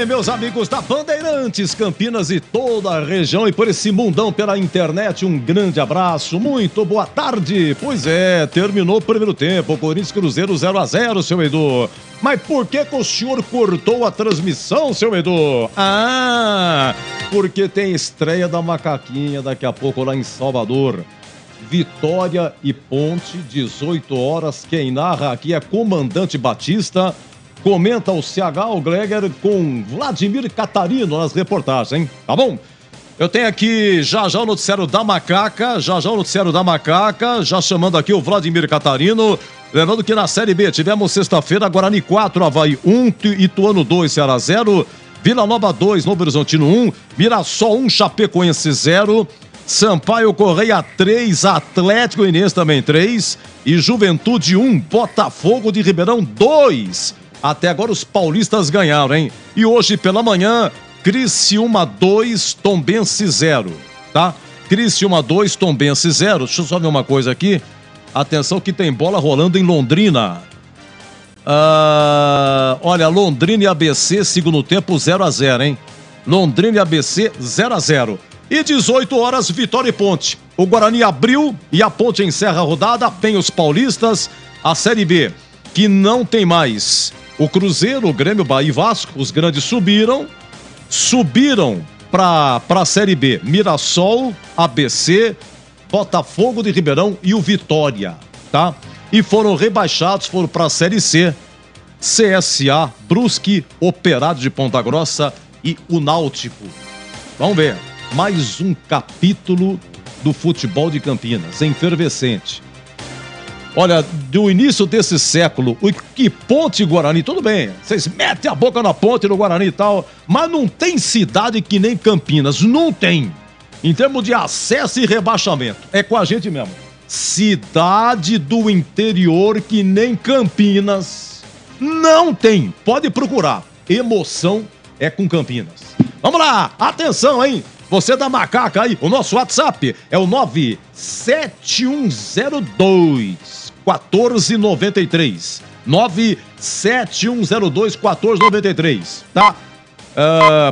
bem, meus amigos da Bandeirantes, Campinas e toda a região e por esse mundão pela internet, um grande abraço, muito boa tarde. Pois é, terminou o primeiro tempo, Corinthians Cruzeiro 0-0, seu Edu. Mas por que o senhor cortou a transmissão, seu Edu? Ah, porque tem estreia da Macaquinha daqui a pouco lá em Salvador. Vitória e Ponte, 18 horas, quem narra aqui é Comandante Batista. Comenta o CH, o Gleger, com Vladimir Catarino nas reportagens, hein? Tá bom? Eu tenho aqui já o noticiário da Macaca, já chamando aqui o Vladimir Catarino. Lembrando que na Série B tivemos sexta-feira, Guarani 4, Avaí 1, Ituano 2, Ceará 0, Vila Nova 2, Novo Horizontino 1, Mirassol 1, Chapecoense 0, Sampaio Correia 3, Atlético Goianiense também 3 e Juventude 1, Botafogo de Ribeirão 2. Até agora os paulistas ganharam, hein? E hoje pela manhã, Criciúma 2, Tombense 0, tá? Criciúma 2, Tombense 0. Deixa eu só ver uma coisa aqui. Atenção que tem bola rolando em Londrina. Olha, Londrina e ABC, segundo tempo, 0-0, hein? Londrina e ABC, 0-0. E 18 horas, Vitória e Ponte. O Guarani abriu e a Ponte encerra a rodada. Tem os paulistas, a Série B, que não tem mais o Cruzeiro, o Grêmio, Bahia e Vasco. Os grandes subiram para a Série B. Mirassol, ABC, Botafogo de Ribeirão e o Vitória, tá? E foram rebaixados, foram para a Série C. CSA, Brusque, Operário de Ponta Grossa e o Náutico. Vamos ver, mais um capítulo do futebol de Campinas, efervescente. Olha, do início desse século, o que Ponte e Guarani, tudo bem, vocês metem a boca na Ponte no Guarani e tal, mas não tem cidade que nem Campinas, não tem. Em termos de acesso e rebaixamento, é com a gente mesmo. Cidade do interior que nem Campinas, não tem. Pode procurar, emoção é com Campinas. Vamos lá, atenção, hein? Você da Macaca aí, o nosso WhatsApp é o 97102-1493. 97102-1493, tá?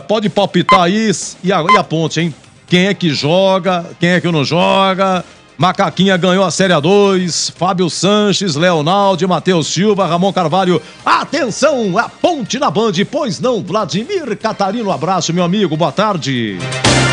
Pode palpitar aí e a Ponte, hein? Quem é que joga, quem é que não joga? Macaquinha ganhou a Série A2, Fábio Sanches, Leonaldo, Matheus Silva, Ramon Carvalho. Atenção, a Ponte na Band, pois não, Vladimir Catarino, abraço, meu amigo, boa tarde.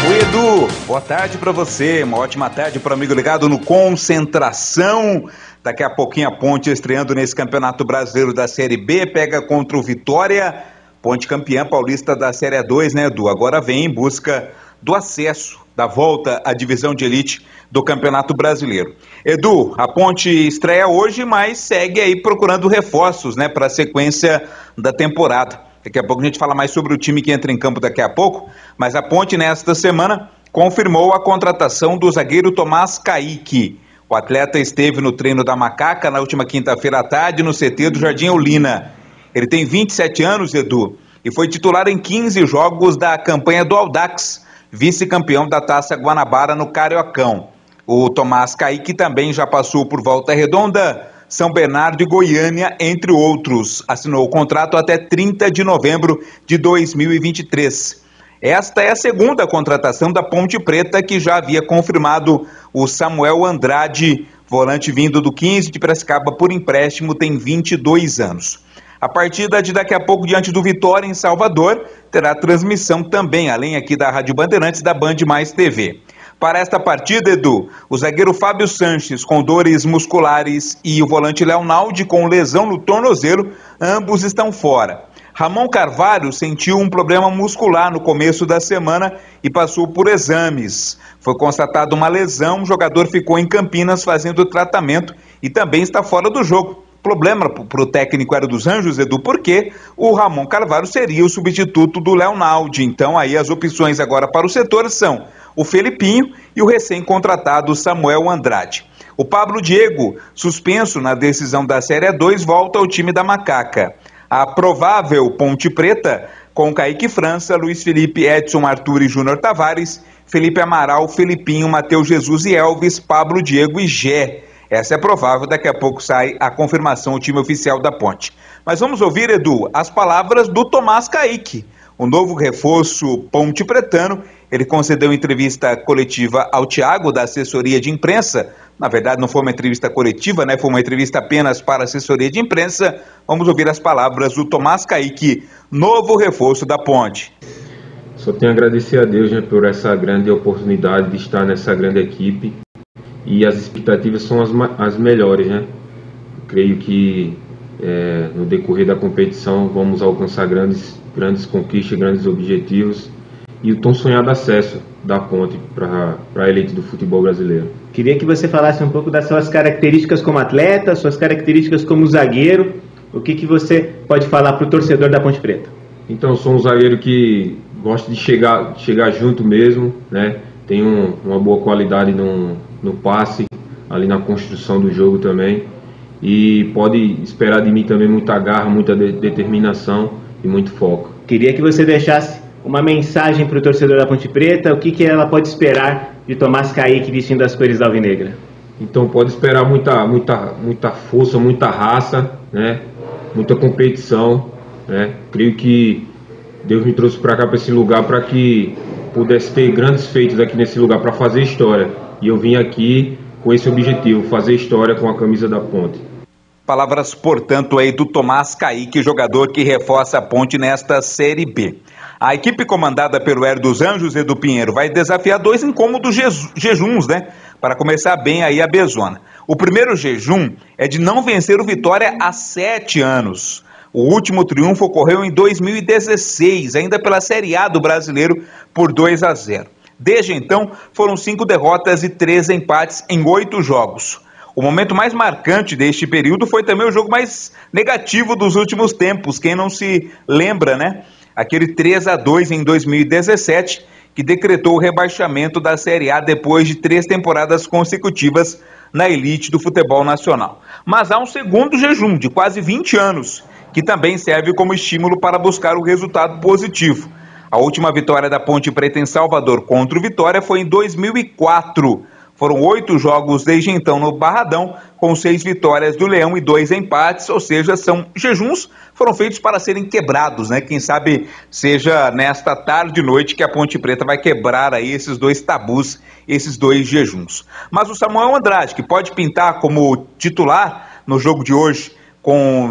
Oi, Edu, boa tarde pra você, uma ótima tarde pro amigo ligado no Concentração. Daqui a pouquinho a Ponte estreando nesse Campeonato Brasileiro da Série B, pega contra o Vitória, Ponte campeã paulista da Série A2, né, Edu? Agora vem em busca do acesso, da volta à divisão de elite do Campeonato Brasileiro. Edu, a Ponte estreia hoje, mas segue aí procurando reforços, né, para a sequência da temporada. Daqui a pouco a gente fala mais sobre o time que entra em campo daqui a pouco, mas a Ponte nesta semana confirmou a contratação do zagueiro Tomás Kaique. O atleta esteve no treino da Macaca na última quinta-feira à tarde no CT do Jardim Eulina. Ele tem 27 anos, Edu, e foi titular em 15 jogos da campanha do Audax, vice-campeão da Taça Guanabara no Cariocão. O Tomás Kaique também já passou por Volta Redonda, São Bernardo e Goiânia, entre outros. Assinou o contrato até 30 de novembro de 2023. Esta é a segunda contratação da Ponte Preta, que já havia confirmado o Samuel Andrade, volante vindo do 15 de Piracicaba por empréstimo, tem 22 anos. A partida de daqui a pouco diante do Vitória em Salvador terá transmissão também, além aqui da Rádio Bandeirantes, da Band Mais TV. Para esta partida, Edu, o zagueiro Fábio Sanches com dores musculares e o volante Leonaldo com lesão no tornozelo, ambos estão fora. Ramon Carvalho sentiu um problema muscular no começo da semana e passou por exames. Foi constatada uma lesão, o jogador ficou em Campinas fazendo tratamento e também está fora do jogo. Problema para o técnico Hélio dos Anjos, Edu, porque o Ramon Carvalho seria o substituto do Leonaldo. Então aí as opções agora para o setor são o Felipinho e o recém-contratado Samuel Andrade. O Pablo Diego, suspenso na decisão da Série A2, volta ao time da Macaca. A provável Ponte Preta, com Kaique França, Luiz Felipe, Edson, Arthur e Júnior Tavares, Felipe Amaral, Felipinho, Matheus Jesus e Elvis, Pablo Diego e Gé. Essa é provável, daqui a pouco sai a confirmação, o time oficial da Ponte. Mas vamos ouvir, Edu, as palavras do Tomás Kaique, o novo reforço Ponte Pretano. Ele concedeu entrevista coletiva ao Thiago, da assessoria de imprensa. Na verdade, não foi uma entrevista coletiva, né? Foi uma entrevista apenas para a assessoria de imprensa. Vamos ouvir as palavras do Tomás Caíque, novo reforço da Ponte. Só tenho a agradecer a Deus, né, por essa grande oportunidade de estar nessa grande equipe. E as expectativas são as melhores, né? Creio que no decorrer da competição vamos alcançar grandes conquistas, grandes objetivos e o tão sonhado acesso da Ponte para a elite do futebol brasileiro. Queria que você falasse um pouco das suas características como atleta, suas características como zagueiro. O que você pode falar para o torcedor da Ponte Preta? Então, sou um zagueiro que gosta de chegar junto mesmo, né? Tenho uma boa qualidade no passe, ali na construção do jogo também. E pode esperar de mim também muita garra, muita determinação e muito foco. Queria que você deixasse uma mensagem para o torcedor da Ponte Preta, o que ela pode esperar de Tomás Caíque vestindo as cores da Alvinegra? Então pode esperar muita força, muita raça, né? Muita competição, né? Creio que Deus me trouxe para cá, para esse lugar, para que pudesse ter grandes feitos aqui nesse lugar, para fazer história. E eu vim aqui com esse objetivo, fazer história com a camisa da Ponte. Palavras, portanto, aí do Tomás Caíque, jogador que reforça a Ponte nesta Série B. A equipe comandada pelo Hélio dos Anjos, Edu Pinheiro, vai desafiar 2 incômodos jejuns, né? Para começar bem aí a Bezona. O primeiro jejum é de não vencer o Vitória há 7 anos. O último triunfo ocorreu em 2016, ainda pela Série A do Brasileiro, por 2-0. Desde então, foram 5 derrotas e 3 empates em 8 jogos. O momento mais marcante deste período foi também o jogo mais negativo dos últimos tempos. Quem não se lembra, né? Aquele 3-2 em 2017, que decretou o rebaixamento da Série A depois de 3 temporadas consecutivas na elite do futebol nacional. Mas há um segundo jejum de quase 20 anos, que também serve como estímulo para buscar o resultado positivo. A última vitória da Ponte Preta em Salvador contra o Vitória foi em 2004. Foram 8 jogos desde então no Barradão, com 6 vitórias do Leão e 2 empates, ou seja, são jejuns, foram feitos para serem quebrados, né? Quem sabe seja nesta tarde e noite que a Ponte Preta vai quebrar aí esses 2 tabus, esses 2 jejuns. Mas o Samuel Andrade, que pode pintar como titular no jogo de hoje,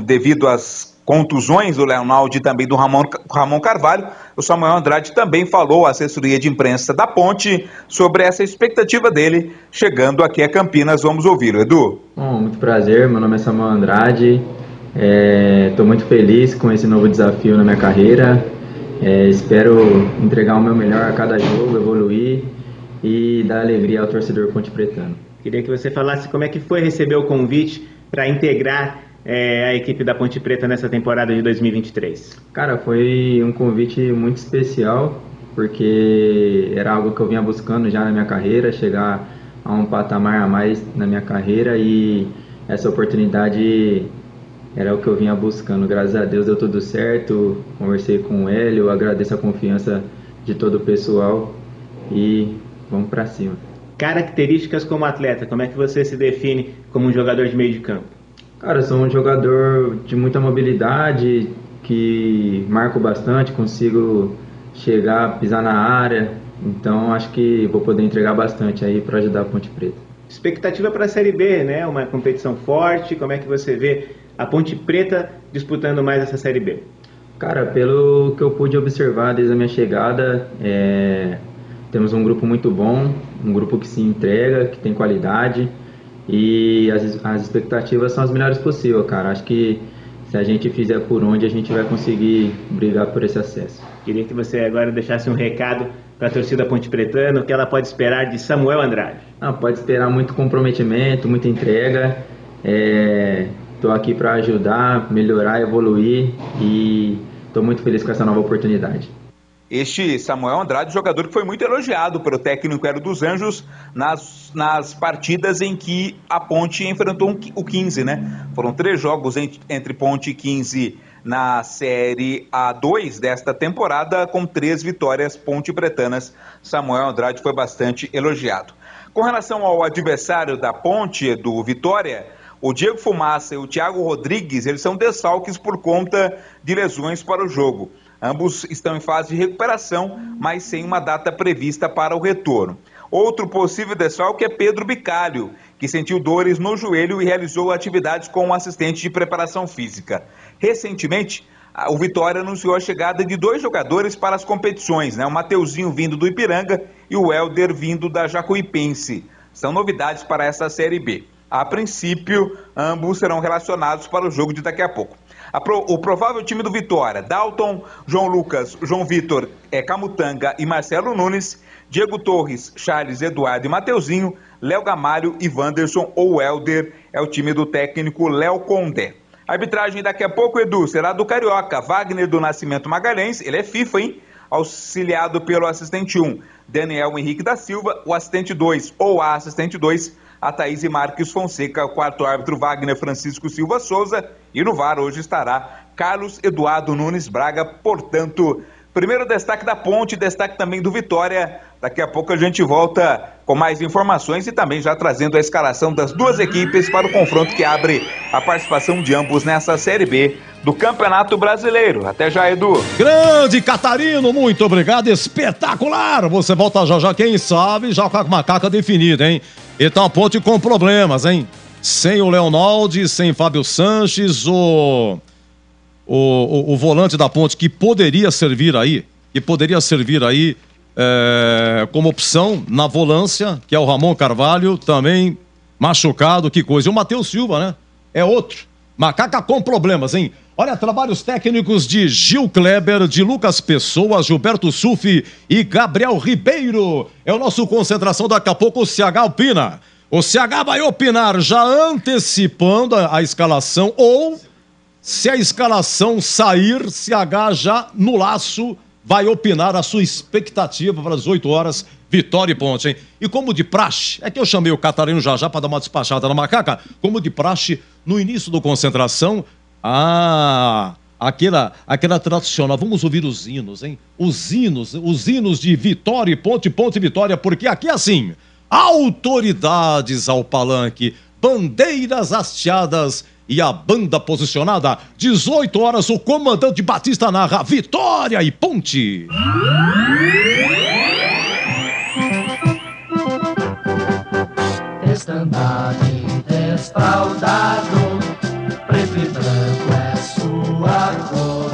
devido às contusões do Leonaldo e também do Ramon Carvalho, o Samuel Andrade também falou à assessoria de imprensa da Ponte sobre essa expectativa dele chegando aqui a Campinas. Vamos ouvir, Edu. Bom, muito prazer, meu nome é Samuel Andrade, estou muito feliz com esse novo desafio na minha carreira, espero entregar o meu melhor a cada jogo, evoluir e dar alegria ao torcedor ponte-pretano. Queria que você falasse como é que foi receber o convite para integrar a equipe da Ponte Preta nessa temporada de 2023? Cara, foi um convite muito especial, porque era algo que eu vinha buscando já na minha carreira, chegar a um patamar a mais na minha carreira, e essa oportunidade era o que eu vinha buscando. Graças a Deus deu tudo certo, conversei com o Hélio, agradeço a confiança de todo o pessoal e vamos para cima. Características como atleta, como é que você se define como um jogador de meio de campo? Cara, eu sou um jogador de muita mobilidade, que marco bastante, consigo chegar, pisar na área, então acho que vou poder entregar bastante aí para ajudar a Ponte Preta. Expectativa para a Série B, né? Uma competição forte, como é que você vê a Ponte Preta disputando mais essa Série B? Cara, pelo que eu pude observar desde a minha chegada, temos um grupo muito bom, um grupo que se entrega, que tem qualidade, e as expectativas são as melhores possíveis, cara. Acho que se a gente fizer por onde, a gente vai conseguir brigar por esse acesso. Queria que você agora deixasse um recado para a torcida Ponte Pretana, o que ela pode esperar de Samuel Andrade. Pode esperar muito comprometimento, muita entrega. Estou aqui para ajudar, melhorar, evoluir, e estou muito feliz com essa nova oportunidade. Este Samuel Andrade, jogador que foi muito elogiado pelo técnico Hélio dos Anjos nas partidas em que a Ponte enfrentou o 15, né? Foram 3 jogos entre Ponte e 15 na Série A2 desta temporada, com 3 vitórias ponte-pretanas. Samuel Andrade foi bastante elogiado. Com relação ao adversário da Ponte, do Vitória, o Diego Fumaça e o Thiago Rodrigues, eles são desfalques por conta de lesões para o jogo. Ambos estão em fase de recuperação, mas sem uma data prevista para o retorno. Outro possível desfalque é Pedro Bicalho, que sentiu dores no joelho e realizou atividades com um assistente de preparação física. Recentemente, o Vitória anunciou a chegada de 2 jogadores para as competições, o Mateuzinho vindo do Ipiranga e o Helder vindo da Jacuipense. São novidades para essa Série B. A princípio, ambos serão relacionados para o jogo de daqui a pouco. O provável time do Vitória: Dalton, João Lucas, João Vitor, Camutanga e Marcelo Nunes, Diego Torres, Charles, Eduardo e Mateuzinho, Léo Gamalho e Wanderson ou Helder é o time do técnico Léo Condé. A arbitragem daqui a pouco, Edu, será do Carioca, Wagner do Nascimento Magalhães, ele é FIFA, hein? Auxiliado pelo assistente 1, Daniel Henrique da Silva, o assistente 2 ou a assistente 2, a Thaís Marques Fonseca, o quarto árbitro Wagner Francisco Silva Souza, e no VAR hoje estará Carlos Eduardo Nunes Braga. Portanto, primeiro destaque da Ponte, destaque também do Vitória. Daqui a pouco a gente volta com mais informações e também já trazendo a escalação das duas equipes para o confronto que abre a participação de ambos nessa Série B do Campeonato Brasileiro. Até já, Edu. Grande Catarino, muito obrigado, espetacular. Você volta já, quem sabe, já com a macaca definida, hein? Então a Ponte com problemas, hein? Sem o Leonaldi, sem Fábio Sanches, o volante da Ponte que poderia servir aí, como opção na volância, que é o Ramon Carvalho, também machucado, que coisa. E o Matheus Silva, né? É outro. Macaca com problemas, hein? Olha, trabalhos técnicos de Gil Kleber, de Lucas Pessoa, Gilberto Sufi e Gabriel Ribeiro. É o nosso concentração, daqui a pouco o CH opina. O CH vai opinar já antecipando a escalação, ou se a escalação sair, CH já no laço vai opinar a sua expectativa para as 8 horas, Vitória e Ponte, hein? E como de praxe, é que eu chamei o Catarino já para dar uma despachada na macaca, como de praxe, no início do concentração, aquela tradicional, vamos ouvir os hinos, hein? Os hinos de Vitória e Ponte, Ponte e Vitória, porque aqui é assim, autoridades ao palanque, bandeiras hasteadas e a banda posicionada. 18 horas, o comandante Batista narra Vitória e Ponte. Estandarte desfraldado, preto e branco é sua cor.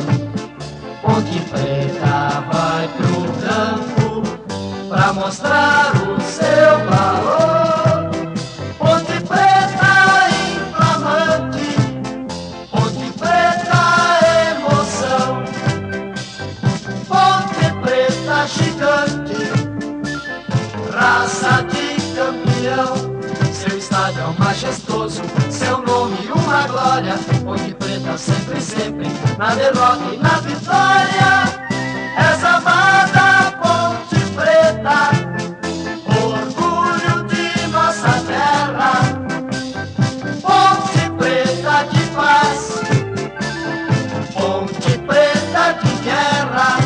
Ponte Preta vai pro campo pra mostrar o seu valor. Ponte Preta inflamante, Ponte Preta emoção, Ponte Preta gigante, raça de campeão. Seu estádio majestoso, seu nome uma glória. Ponte Preta sempre, sempre, na derrota e na vitória. És amada Ponte Preta, orgulho de nossa terra. Ponte Preta de paz, Ponte Preta de guerra.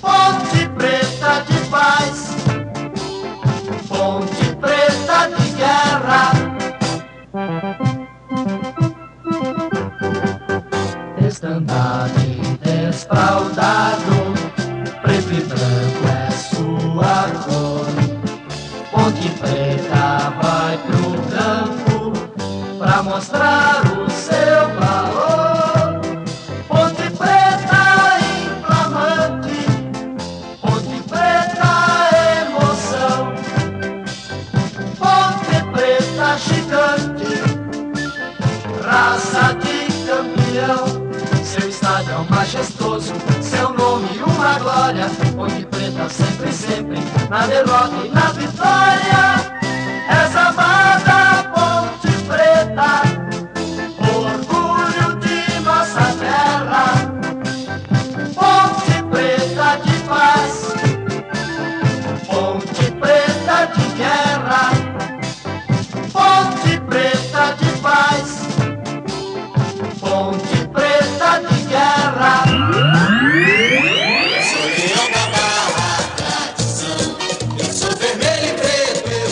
Ponte Preta de paz, Ponte Preta de guerra. Estandarte desfraldado, preto e branco é sua cor. Ponte Preta vai pro campo pra mostrar o seu valor. Ponte Preta inflamante, Ponte Preta emoção, Ponte Preta gigante, raça de campeão. Seu estádio majestoso, seu nome uma glória. Ponte Preta sempre, sempre, na derrota e na vitória. És amada Ponte Preta, orgulho de nossa terra. Ponte Preta de paz, Ponte Preta de guerra. Ponte Preta de paz, Ponte Preta de guerra. Sou leão da barra, tradição. Eu sou vermelho e preto,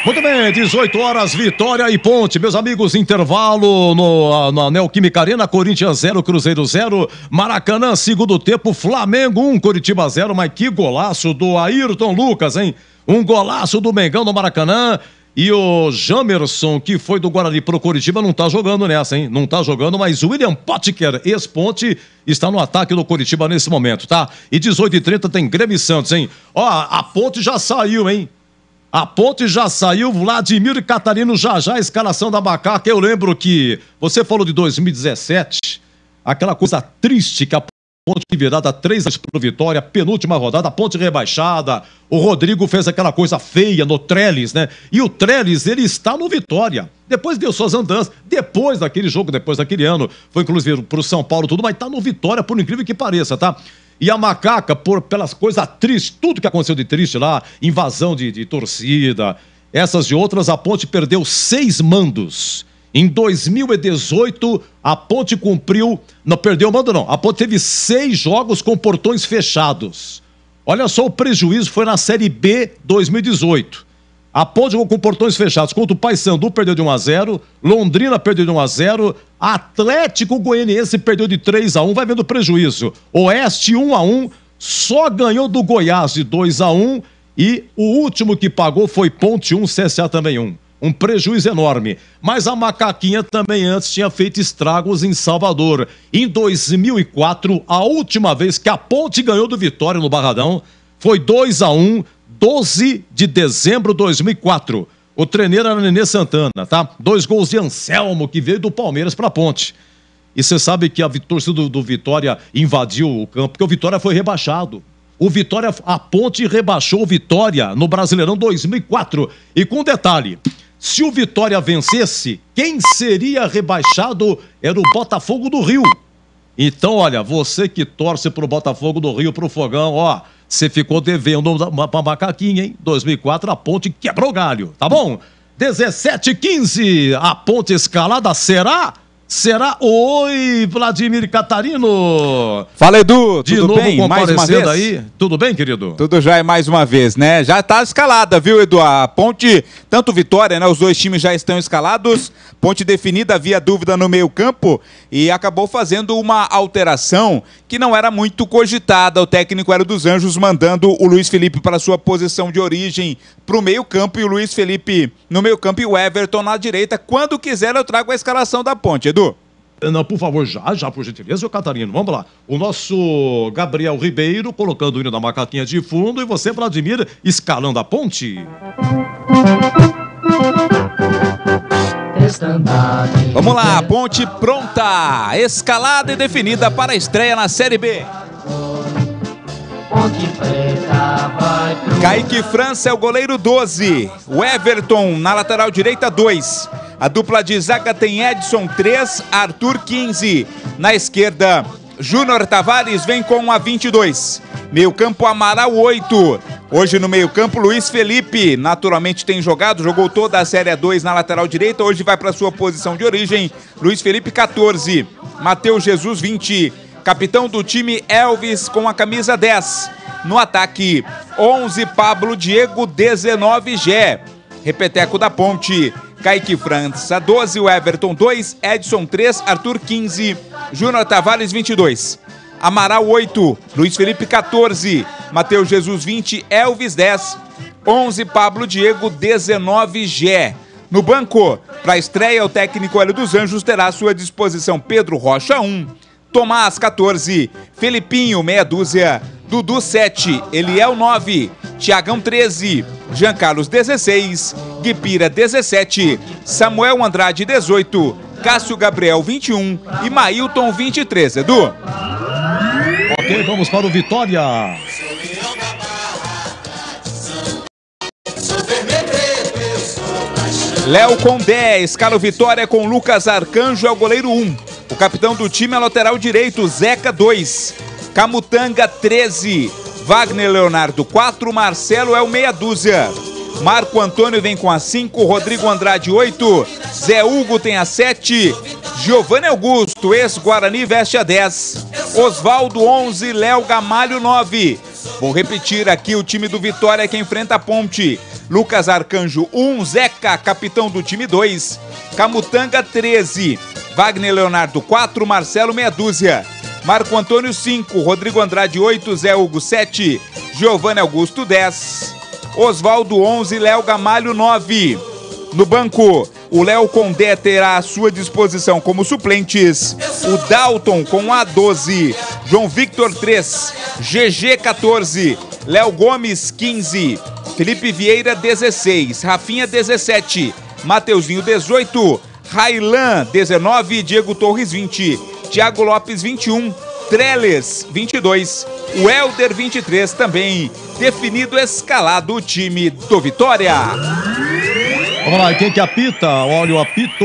Muito bem, 18 horas, Vitória e Ponte. Meus amigos, intervalo na Neoquímica Arena, Corinthians 0, Cruzeiro 0. Maracanã, segundo tempo, Flamengo 1, Coritiba 0. Mas que golaço do Ayrton Lucas, hein? Um golaço do Mengão no Maracanã. E o Jamerson, que foi do Guarani pro Coritiba, não tá jogando nessa, hein? Não tá jogando, mas o William Potker, ex-Ponte, está no ataque do Coritiba nesse momento, tá? E 18h30 tem Grêmio e Santos, hein? Ó, a Ponte já saiu, hein? A Ponte já saiu, Vladimir e Catarino já a escalação da Macaca. Eu lembro que você falou de 2017, aquela coisa triste que a Ponte virada 3 pro Vitória, penúltima rodada, a Ponte rebaixada. O Rodrigo fez aquela coisa feia no Trellis, né? E o Trellis, ele está no Vitória. Depois deu suas andanças, depois daquele jogo, depois daquele ano, foi inclusive pro São Paulo tudo, mas tá no Vitória, por incrível que pareça, tá? E a Macaca, pelas coisas tristes, tudo que aconteceu de triste lá, invasão de torcida, essas e outras, a Ponte perdeu 6 mandos. Em 2018, a Ponte cumpriu, não perdeu o mando não, a Ponte teve 6 jogos com portões fechados. Olha só o prejuízo, foi na Série B 2018. A Ponte jogou com portões fechados contra o Paysandu, perdeu de 1-0, Londrina perdeu de 1-0, Atlético Goianiense perdeu de 3-1, vai vendo o prejuízo. Oeste 1-1, só ganhou do Goiás de 2-1 e o último que pagou foi Ponte 1, CSA também 1. Um prejuízo enorme. Mas a Macaquinha também antes tinha feito estragos em Salvador. Em 2004, a última vez que a Ponte ganhou do Vitória no Barradão foi 2-1, 12 de dezembro de 2004. O treineiro era Nenê Santana, tá? 2 gols de Anselmo, que veio do Palmeiras pra Ponte. E você sabe que a torcida do Vitória invadiu o campo, porque o Vitória foi rebaixado. A Ponte rebaixou o Vitória no Brasileirão 2004. E com detalhe, se o Vitória vencesse, quem seria rebaixado era o Botafogo do Rio. Então, olha, você que torce pro Botafogo do Rio, pro Fogão, ó, você ficou devendo pra Macaquinha, hein? 2004, a Ponte quebrou o galho, tá bom? 17h15, a Ponte escalada, será? Será? Oi, Vladimir Catarino. Fala, Edu, de tudo novo bem? Mais uma vez aí. Tudo bem, querido? Tudo já mais uma vez, né? Já tá escalada, viu, Edu? A Ponte, tanto Vitória, né? Os 2 times já estão escalados. Ponte definida, havia dúvida no meio-campo e acabou fazendo uma alteração que não era muito cogitada. O técnico era dos Anjos, mandando o Luiz Felipe para sua posição de origem para o meio-campo e o Luiz Felipe no meio-campo e o Everton na direita. Quando quiser, eu trago a escalação da Ponte, Edu. Não, por favor, já, por gentileza, Catarino, vamos lá. O nosso Gabriel Ribeiro colocando o hino da Macaquinha de fundo e você, Vladimir, escalando a Ponte. Vamos lá, Ponte pronta, escalada e definida para a estreia na Série B. Kaique França é o goleiro 12, o Everton na lateral direita 2. A dupla de zaga tem Edson 3, Arthur 15. Na esquerda, Júnior Tavares vem com a 22. Meio campo, Amaral 8. Hoje no meio campo, Luiz Felipe. Naturalmente tem jogou toda a Série 2 na lateral direita. Hoje vai para sua posição de origem. Luiz Felipe 14. Matheus Jesus 20. Capitão do time, Elvis com a camisa 10. No ataque, 11, Pablo Diego 19, Gé. Repeteco da Ponte, Kaique França 12, o Everton 2, Edson 3, Arthur 15, Júnior Tavares 22. Amaral 8, Luiz Felipe 14, Matheus Jesus 20, Elvis 10, 11, Pablo Diego 19, Gé. No banco, para a estreia, o técnico Hélio dos Anjos terá à sua disposição Pedro Rocha 1, Tomás 14, Felipinho meia dúzia, Dudu 7, Eliel 9, Tiagão 13, Jean Carlos 16, Guipira 17, Samuel Andrade 18, Cássio Gabriel 21 e Mailton 23, Edu. Ok, vamos para o Vitória. Léo com 10, escala o Vitória com Lucas Arcanjo, é o goleiro 1. O capitão do time é lateral direito, Zeca 2. Camutanga 13. Wagner Leonardo 4. Marcelo é o meia dúzia. Marco Antônio vem com a 5. Rodrigo Andrade 8. Zé Hugo tem a 7. Giovanni Augusto, ex-Guarani, veste a 10. Osvaldo 11. Léo Gamalho 9. Vou repetir aqui o time do Vitória que enfrenta a Ponte. Lucas Arcanjo 1, Zeca, capitão do time 2, Camutanga 13, Wagner Leonardo 4, Marcelo meia dúzia, Marco Antônio 5, Rodrigo Andrade 8, Zé Hugo 7, Giovanni Augusto 10, Osvaldo 11, Léo Gamalho 9. No banco, o Léo Condé terá à sua disposição como suplentes o Dalton com A12, João Victor 3, GG 14, Léo Gomes 15, Felipe Vieira 16, Rafinha 17, Mateuzinho 18, Railan 19, Diego Torres 20, Thiago Lopes 21, Treles 22, o Helder 23 também. Definido, escalado o time do Vitória. Vamos lá, e quem que apita? Olha o apito.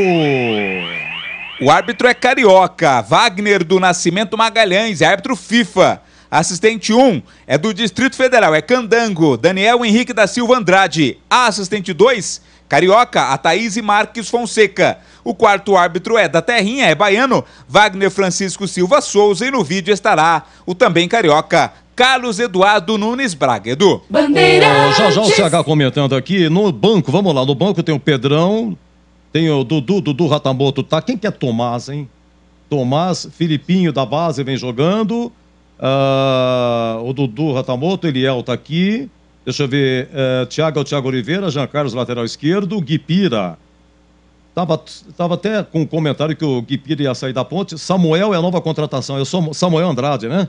O árbitro é carioca, Wagner do Nascimento Magalhães, é árbitro FIFA. Assistente 1 é do Distrito Federal, é Candango, Daniel Henrique da Silva Andrade. A assistente 2, carioca, a Thaís Marques Fonseca. O quarto árbitro é da Terrinha, é baiano, Wagner Francisco Silva Souza. E no vídeo estará o também carioca, Carlos Eduardo Nunes Braga. Edu. Já o CH comentando aqui, no banco, vamos lá, no banco tem o Pedrão, tem o Dudu Ratamoto, tá? Quem que é Tomás, hein? Tomás, Filipinho da base vem jogando, o Dudu Ratamoto, Eliel tá aqui, deixa eu ver, Thiago Oliveira, Jean Carlos lateral esquerdo, Guipira, tava até com um comentário que o Guipira ia sair da Ponte, Samuel é a nova contratação, Samuel Andrade, né?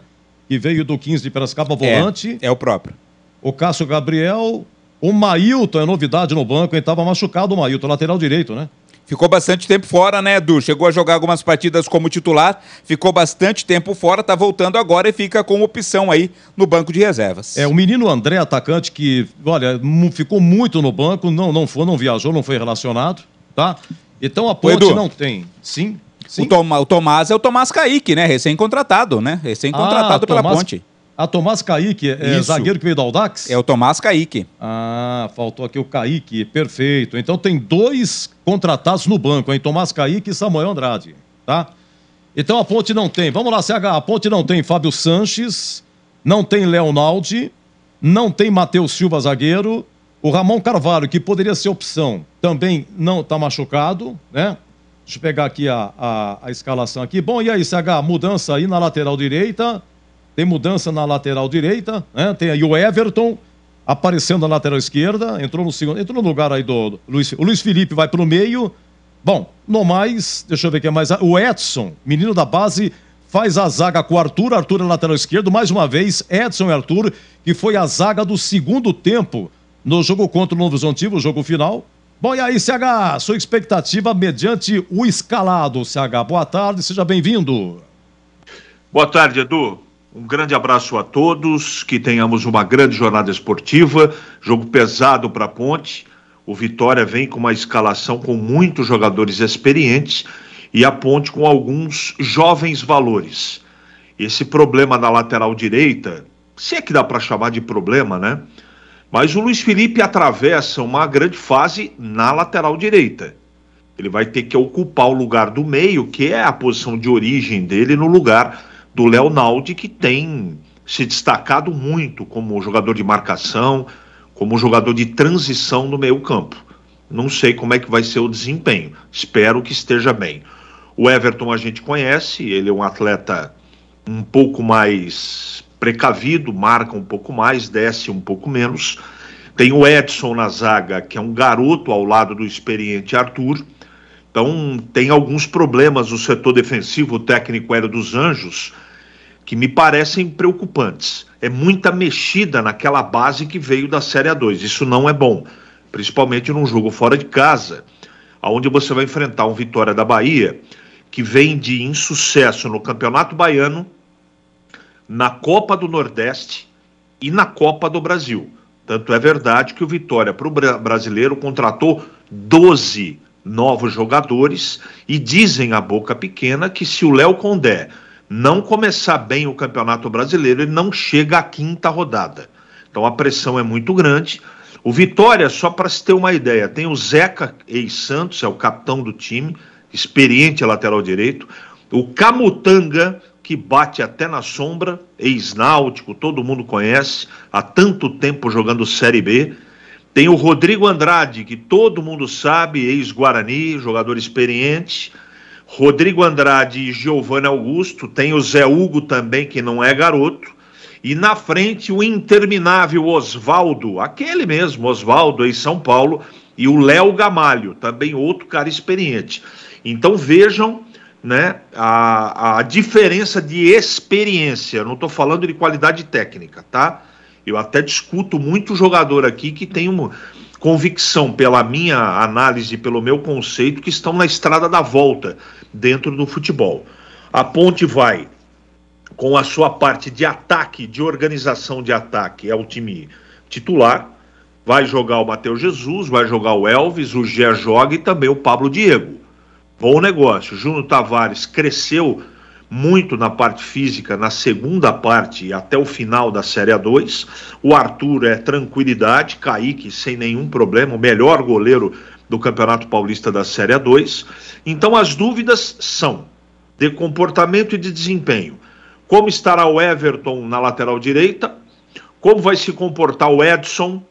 Que veio do 15 de Piracicaba, volante. É o próprio. O Cássio Gabriel, o Mailton é novidade no banco, ele estava machucado, o Mailton, lateral direito, né? Ficou bastante tempo fora, né, Edu? Chegou a jogar algumas partidas como titular, ficou bastante tempo fora, tá voltando agora e fica com opção aí no banco de reservas. O menino André, atacante, que, olha, ficou muito no banco, não viajou, não foi relacionado, tá? Então a Ponte não tem. Sim. O Tomás é o Tomás Kaique, né? Recém-contratado, né? Recém-contratado pela Ponte. Tomás Kaique, zagueiro que veio do Audax? É o Tomás Kaique. Faltou aqui o Kaique, perfeito. Então tem 2 contratados no banco, hein? Tomás Kaique e Samuel Andrade, tá? Então a Ponte não tem. Vamos lá, CH, a Ponte não tem Fábio Sanches, não tem Leonaldi, não tem Matheus Silva, zagueiro, o Ramon Carvalho, que poderia ser opção, também não está machucado, né? Deixa eu pegar aqui a escalação aqui. Bom, e aí, CH, mudança aí na lateral direita. Tem mudança na lateral direita, né? Tem aí o Everton aparecendo na lateral esquerda. Entrou no lugar aí do Luiz. O Luiz Felipe vai para o meio. Bom, no mais, deixa eu ver quem é mais. O Edson, menino da base, faz a zaga com o Arthur. Arthur é lateral esquerdo. Mais uma vez, Edson e Arthur, que foi a zaga do segundo tempo no jogo contra o Novo Horizontino, o jogo final. Bom, e aí, CH, sua expectativa mediante o escalado, CH. Boa tarde, seja bem-vindo. Boa tarde, Edu. Um grande abraço a todos, que tenhamos uma grande jornada esportiva, jogo pesado para a Ponte. O Vitória vem com uma escalação com muitos jogadores experientes e a Ponte com alguns jovens valores. Esse problema na lateral direita, se é que dá para chamar de problema, né? Mas o Luiz Felipe atravessa uma grande fase na lateral direita. Ele vai ter que ocupar o lugar do meio, que é a posição de origem dele, no lugar do Leonaldi, que tem se destacado muito como jogador de marcação, como jogador de transição no meio campo. Não sei como é que vai ser o desempenho, espero que esteja bem. O Everton a gente conhece, ele é um atleta um pouco mais precavido, marca um pouco mais, desce um pouco menos. Tem o Edson na zaga, que é um garoto ao lado do experiente Arthur. Então tem alguns problemas no setor defensivo, o técnico Hélio dos Anjos, que me parecem preocupantes. É muita mexida naquela base que veio da Série A2, isso não é bom, principalmente num jogo fora de casa, onde você vai enfrentar um Vitória da Bahia, que vem de insucesso no Campeonato Baiano, na Copa do Nordeste e na Copa do Brasil. Tanto é verdade que o Vitória, para o brasileiro, contratou 12 novos jogadores e dizem a boca pequena que se o Léo Condé não começar bem o Campeonato Brasileiro, ele não chega à 5ª rodada. Então a pressão é muito grande. O Vitória, só para se ter uma ideia, tem o Zeca ex-Santos, é o capitão do time, experiente lateral direito, o Camutanga, que bate até na sombra, ex-náutico, todo mundo conhece, há tanto tempo jogando Série B. Tem o Rodrigo Andrade, que todo mundo sabe, ex-Guarani, jogador experiente. Rodrigo Andrade e Giovanni Augusto. Tem o Zé Hugo também, que não é garoto. E na frente o interminável Oswaldo, aquele mesmo, Oswaldo, em São Paulo. E o Léo Gamalho, também outro cara experiente. Então vejam, né, a diferença de experiência. Eu não estou falando de qualidade técnica, tá? Eu até discuto muito jogador aqui que tem uma convicção, pela minha análise, pelo meu conceito, que estão na estrada da volta dentro do futebol. A Ponte vai com a sua parte de ataque, de organização de ataque, é o time titular. Vai jogar o Matheus Jesus, vai jogar o Elvis, o Gé joga e também o Pablo Diego. Bom negócio. Júnior Tavares cresceu muito na parte física, na segunda parte e até o final da Série A2. O Arthur é tranquilidade, Kaique sem nenhum problema, o melhor goleiro do Campeonato Paulista da Série A2. Então as dúvidas são de comportamento e de desempenho. Como estará o Everton na lateral direita? Como vai se comportar o Edson,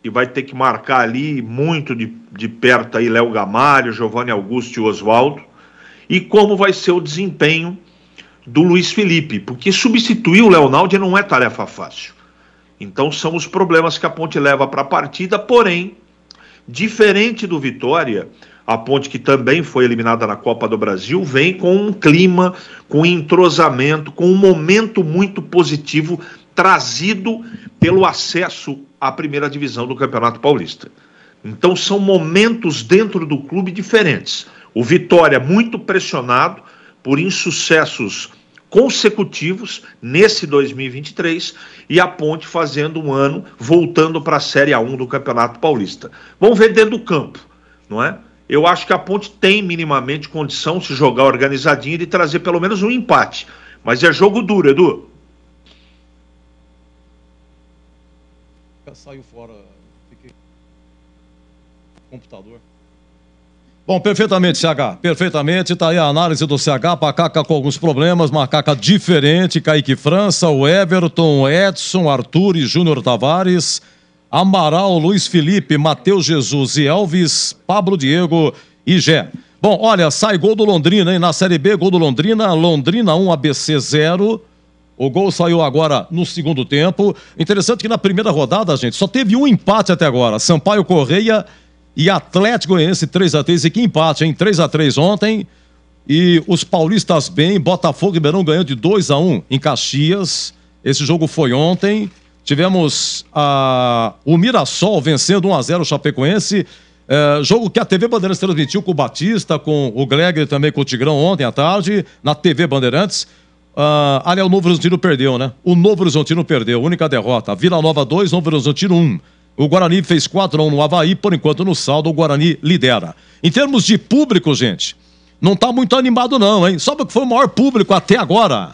que vai ter que marcar ali muito de perto aí Léo Gamalho, Giovanni Augusto e Oswaldo? E como vai ser o desempenho do Luiz Felipe? Porque substituir o Leonaldi não é tarefa fácil. Então são os problemas que a Ponte leva para a partida, porém, diferente do Vitória, a Ponte, que também foi eliminada na Copa do Brasil, vem com um clima, com entrosamento, com um momento muito positivo trazido pelo acesso à primeira divisão do Campeonato Paulista. Então são momentos dentro do clube diferentes. O Vitória muito pressionado por insucessos consecutivos nesse 2023 e a Ponte fazendo um ano voltando para a Série A1 do Campeonato Paulista. Vamos ver dentro do campo, não é? Eu acho que a Ponte tem minimamente condição, se jogar organizadinho, de trazer pelo menos um empate. Mas é jogo duro, Edu. Saiu fora. Fiquei... Computador. Bom, perfeitamente, CH. Perfeitamente. Tá aí a análise do CH. Macaca com alguns problemas. Macaca diferente. Kaique França, o Everton, Edson, Arthur e Júnior Tavares. Amaral, Luiz Felipe, Matheus Jesus e Elvis, Pablo Diego e Gé. Bom, olha, sai gol do Londrina, hein? Na Série B, gol do Londrina. Londrina 1, ABC 0. O gol saiu agora no segundo tempo. Interessante que na primeira rodada, gente, só teve um empate até agora. Sampaio Correia e Atlético Goianiense 3-3. E que empate, hein? 3-3 ontem. E os paulistas bem. Botafogo e Ribeirão ganhando de 2-1 em Caxias. Esse jogo foi ontem. Tivemos o Mirassol vencendo 1-0 o Chapecoense. Jogo que a TV Bandeirantes transmitiu com o Batista, com o Gregor e também com o Tigrão ontem à tarde, na TV Bandeirantes. Aliás, o Novo Horizontino perdeu, né? O Novo Horizontino perdeu, única derrota. Vila Nova 2, Novo Horizontino 1. O Guarani fez 4-1 no Avaí, por enquanto no saldo o Guarani lidera. Em termos de público, gente, não tá muito animado não, hein? Sabe o que foi o maior público até agora?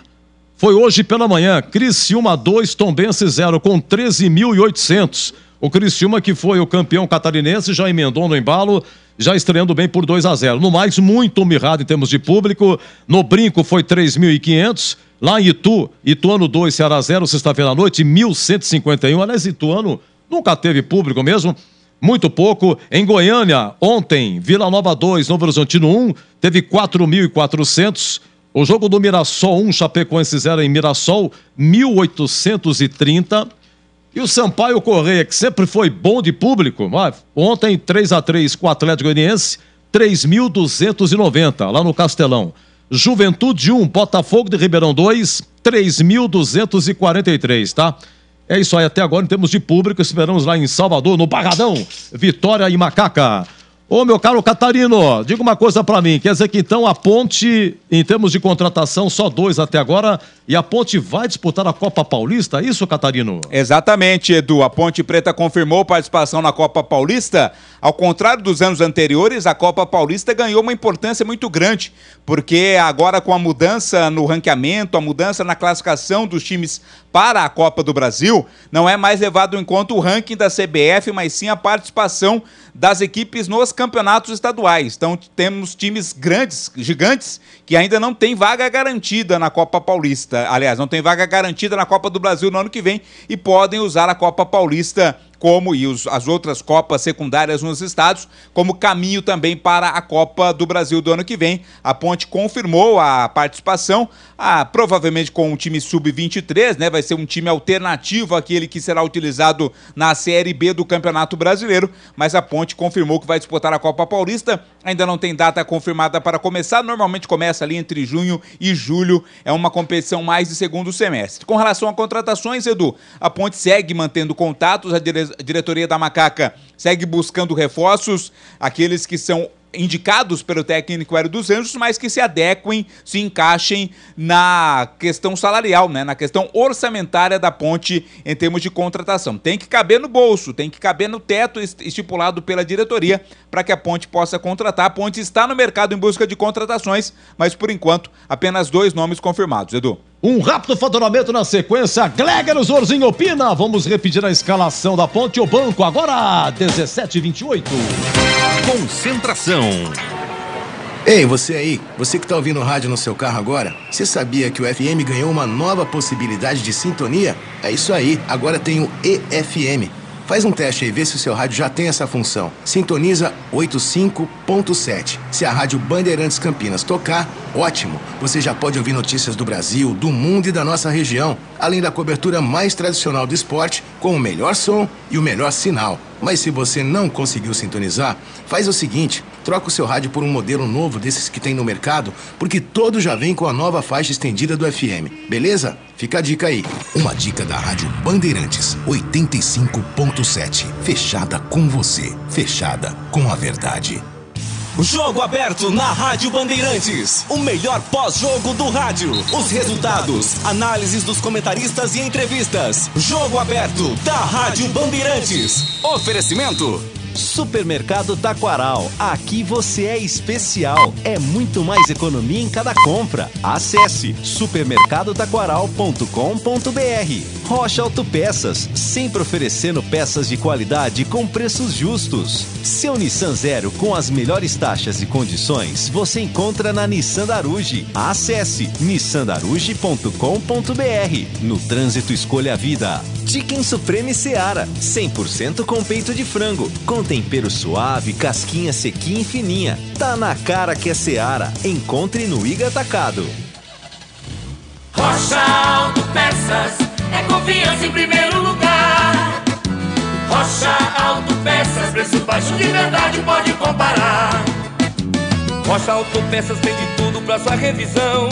Foi hoje pela manhã, Criciúma 2, Tombense 0, com 13.800. O Criciúma, que foi o campeão catarinense, já emendou no embalo, já estreando bem por 2-0. No mais, muito mirrado em termos de público. No Brinco foi 3.500. Lá em Ituano 2, Ceará 0, sexta-feira à noite, 1.151. Aliás, Ituano nunca teve público mesmo, muito pouco. Em Goiânia, ontem, Vila Nova 2, Novo Horizontino 1, teve 4.400. O jogo do Mirassol 1, Chapecoense 0 em Mirassol, 1.830. E o Sampaio Correia, que sempre foi bom de público, ontem 3-3 com o Atlético Goianiense, 3.290 lá no Castelão. Juventude 1, Botafogo de Ribeirão 2, 3.243, tá? É isso aí até agora em termos de público. Esperamos lá em Salvador, no Barradão, Vitória e Macaca. Ô, meu caro Catarino, diga uma coisa pra mim, quer dizer que então a Ponte, em termos de contratação, só 2 até agora, e a Ponte vai disputar a Copa Paulista, é isso, Catarino? Exatamente, Edu, a Ponte Preta confirmou participação na Copa Paulista. Ao contrário dos anos anteriores, a Copa Paulista ganhou uma importância muito grande, porque agora com a mudança no ranqueamento, a mudança na classificação dos times para a Copa do Brasil, não é mais levado em conta o ranking da CBF, mas sim a participação das equipes nos campeonatos estaduais. Então temos times grandes, gigantes, que ainda não tem vaga garantida na Copa Paulista. Aliás, não tem vaga garantida na Copa do Brasil no ano que vem e podem usar a Copa Paulista as outras Copas secundárias nos estados, como caminho também para a Copa do Brasil do ano que vem. A Ponte confirmou a participação, provavelmente com um time sub-23, né? Vai ser um time alternativo àquele que será utilizado na Série B do Campeonato Brasileiro, mas a Ponte confirmou que vai disputar a Copa Paulista. Ainda não tem data confirmada para começar, normalmente começa ali entre junho e julho, é uma competição mais de segundo semestre. Com relação a contratações, Edu, a Ponte segue mantendo contatos, a diretoria da Macaca segue buscando reforços, aqueles que são indicados pelo técnico Hélio dos Anjos, mas que se adequem, se encaixem na questão salarial, né? Na questão orçamentária da Ponte em termos de contratação. Tem que caber no bolso, tem que caber no teto estipulado pela diretoria para que a Ponte possa contratar. A Ponte está no mercado em busca de contratações, mas por enquanto apenas 2 nomes confirmados, Edu. Um rápido faturamento na sequência. Gleger Zorzinho opina. Vamos repetir a escalação da Ponte ao banco agora, 17h28. Concentração. Ei, você aí, você que tá ouvindo rádio no seu carro agora, você sabia que o FM ganhou uma nova possibilidade de sintonia? É isso aí, agora tem o EFM. Faz um teste aí, vê se o seu rádio já tem essa função. Sintoniza 85.7. Se a Rádio Bandeirantes Campinas tocar, ótimo. Você já pode ouvir notícias do Brasil, do mundo e da nossa região. Além da cobertura mais tradicional do esporte, com o melhor som e o melhor sinal. Mas se você não conseguiu sintonizar, faz o seguinte, troca o seu rádio por um modelo novo desses que tem no mercado, porque todos já vêm com a nova faixa estendida do FM, beleza? Fica a dica aí. Uma dica da Rádio Bandeirantes, 85.7. Fechada com você, fechada com a verdade. Jogo aberto na Rádio Bandeirantes. O melhor pós-jogo do rádio. Os resultados, análises dos comentaristas e entrevistas. Jogo aberto da Rádio Bandeirantes. Oferecimento: Supermercado Taquaral. Aqui você é especial. É muito mais economia em cada compra. Acesse supermercadotaquaral.com.br. Rocha Autopeças, sempre oferecendo peças de qualidade com preços justos. Seu Nissan Zero com as melhores taxas e condições você encontra na Nissan Daruge. Acesse nissandaruge.com.br. No trânsito, escolha a vida. Chicken Supreme Seara, 100% com peito de frango, com tempero suave, casquinha sequinha e fininha. Tá na cara que é Seara. Encontre no Iga Atacado. Rocha Autopeças, é confiança em primeiro lugar. Rocha Autopeças, preço baixo de verdade, pode comparar. Rocha Autopeças tem de tudo pra sua revisão.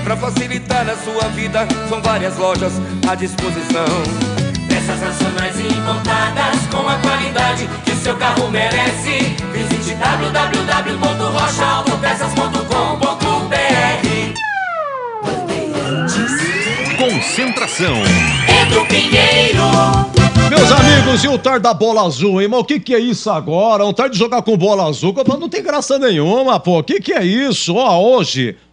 Pra facilitar a sua vida, são várias lojas à disposição. Peças nacionais e importadas com a qualidade que seu carro merece. Visite www.rochaautopeças.com.br. Concentração. Pedro Pinheiro. Meus amigos, e o tar da bola azul, hein? Mas o que é isso agora? O tar de jogar com bola azul, não tem graça nenhuma, pô. O que é isso?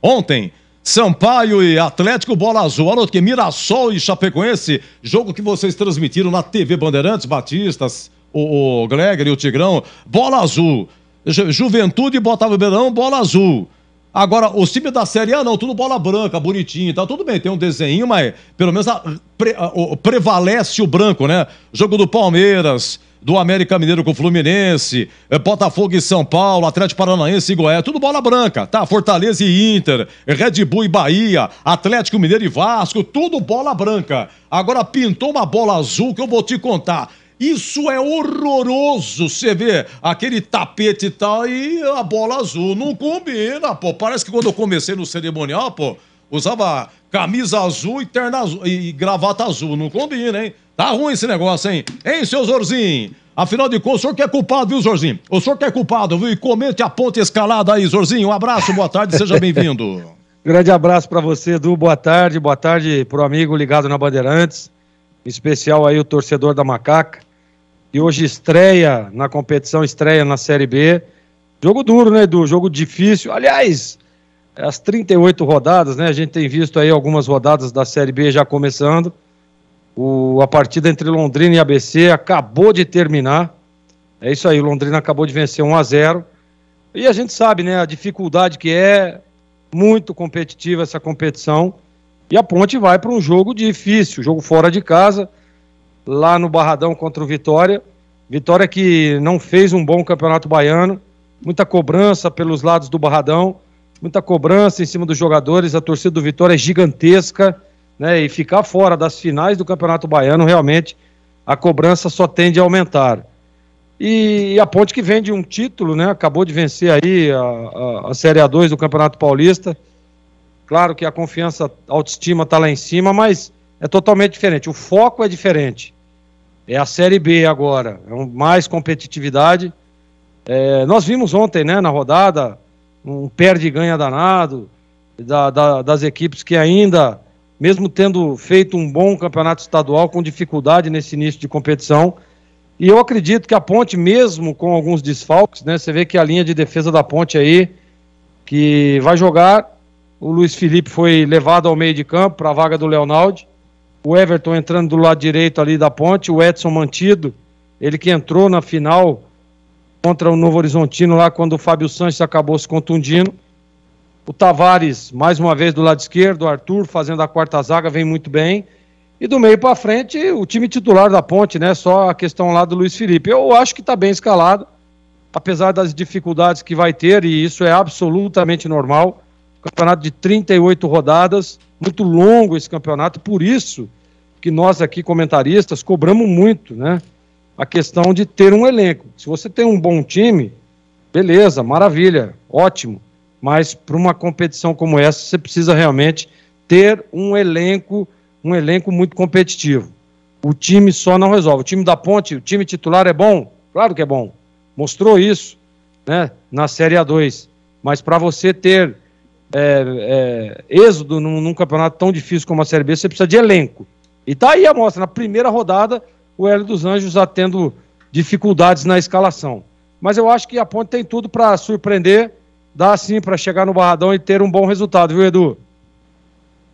Ontem, Sampaio e Atlético, bola azul. Olha que Mirassol e Chapecoense, jogo que vocês transmitiram na TV Bandeirantes, Batistas, o Gleger e o Tigrão, bola azul. Juventude e Botafogo Ribeirão, bola azul. Agora, os times da Série A não, tudo bola branca, bonitinho, tá tudo bem, tem um desenho, mas pelo menos prevalece o branco, né? Jogo do Palmeiras, do América Mineiro com o Fluminense, Botafogo e São Paulo, Atlético Paranaense e Goiás, tudo bola branca, tá? Fortaleza e Inter, Red Bull e Bahia, Atlético Mineiro e Vasco, tudo bola branca. Agora pintou uma bola azul que eu vou te contar. Isso é horroroso, você vê aquele tapete e tal e a bola azul, não combina, pô. Parece que quando eu comecei no cerimonial, pô, usava camisa azul e terna azul e gravata azul, não combina, hein? Tá ruim esse negócio, hein? Hein, seu Zorzinho? Afinal de contas, o senhor que é culpado, viu, Zorzinho? O senhor que é culpado, viu? E comente a ponte escalada aí, Zorzinho. Um abraço, boa tarde, seja bem-vindo. Grande abraço pra você, Edu, boa tarde pro amigo ligado na Bandeirantes, em especial aí o torcedor da Macaca, que hoje estreia na competição, estreia na Série B. Jogo duro, né, Edu? Jogo difícil. Aliás, as 38 rodadas, né? A gente tem visto aí algumas rodadas da Série B já começando. A partida entre Londrina e ABC acabou de terminar. É isso aí, o Londrina acabou de vencer 1-0. E a gente sabe, né, a dificuldade que é, muito competitiva essa competição. E a Ponte vai para um jogo difícil, jogo fora de casa. lá no Barradão contra o Vitória. Vitória que não fez um bom campeonato baiano, muita cobrança pelos lados do Barradão, muita cobrança em cima dos jogadores, a torcida do Vitória é gigantesca, né? E ficar fora das finais do campeonato baiano, realmente, a cobrança só tende a aumentar. E a Ponte que vem de um título, né? Acabou de vencer aí a Série A2 do Campeonato Paulista. Claro que a confiança, a autoestima está lá em cima, mas é totalmente diferente. O foco é diferente. É a Série B agora, mais competitividade. Nós vimos ontem, né, na rodada, um perde e ganha danado das equipes que ainda, mesmo tendo feito um bom campeonato estadual, com dificuldade nesse início de competição. E eu acredito que a Ponte, mesmo com alguns desfalques, né, você vê que a linha de defesa da Ponte aí, que vai jogar, o Luiz Felipe foi levado ao meio de campo para a vaga do Leonaldi, o Everton entrando do lado direito ali da Ponte, o Edson mantido, ele que entrou na final contra o Novo Horizontino lá quando o Fábio Sanches acabou se contundindo. O Tavares, mais uma vez do lado esquerdo, o Arthur fazendo a quarta zaga, vem muito bem. E do meio para frente, o time titular da Ponte, né? Só a questão lá do Luiz Felipe. Eu acho que está bem escalado, apesar das dificuldades que vai ter, e isso é absolutamente normal. Campeonato de 38 rodadas, muito longo esse campeonato, por isso que nós aqui, comentaristas, cobramos muito, né? A questão de ter um elenco. Se você tem um bom time, beleza, maravilha, ótimo. Mas para uma competição como essa, você precisa realmente ter um elenco muito competitivo. O time só não resolve. O time da Ponte, o time titular é bom? Claro que é bom. Mostrou isso, né, na Série A2. Mas para você ter êxodo num campeonato tão difícil como a Série B, você precisa de elenco. E tá aí a mostra. Na primeira rodada, o Hélio dos Anjos já tendo dificuldades na escalação. Mas eu acho que a Ponte tem tudo para surpreender, dá sim para chegar no Barradão e ter um bom resultado, viu, Edu?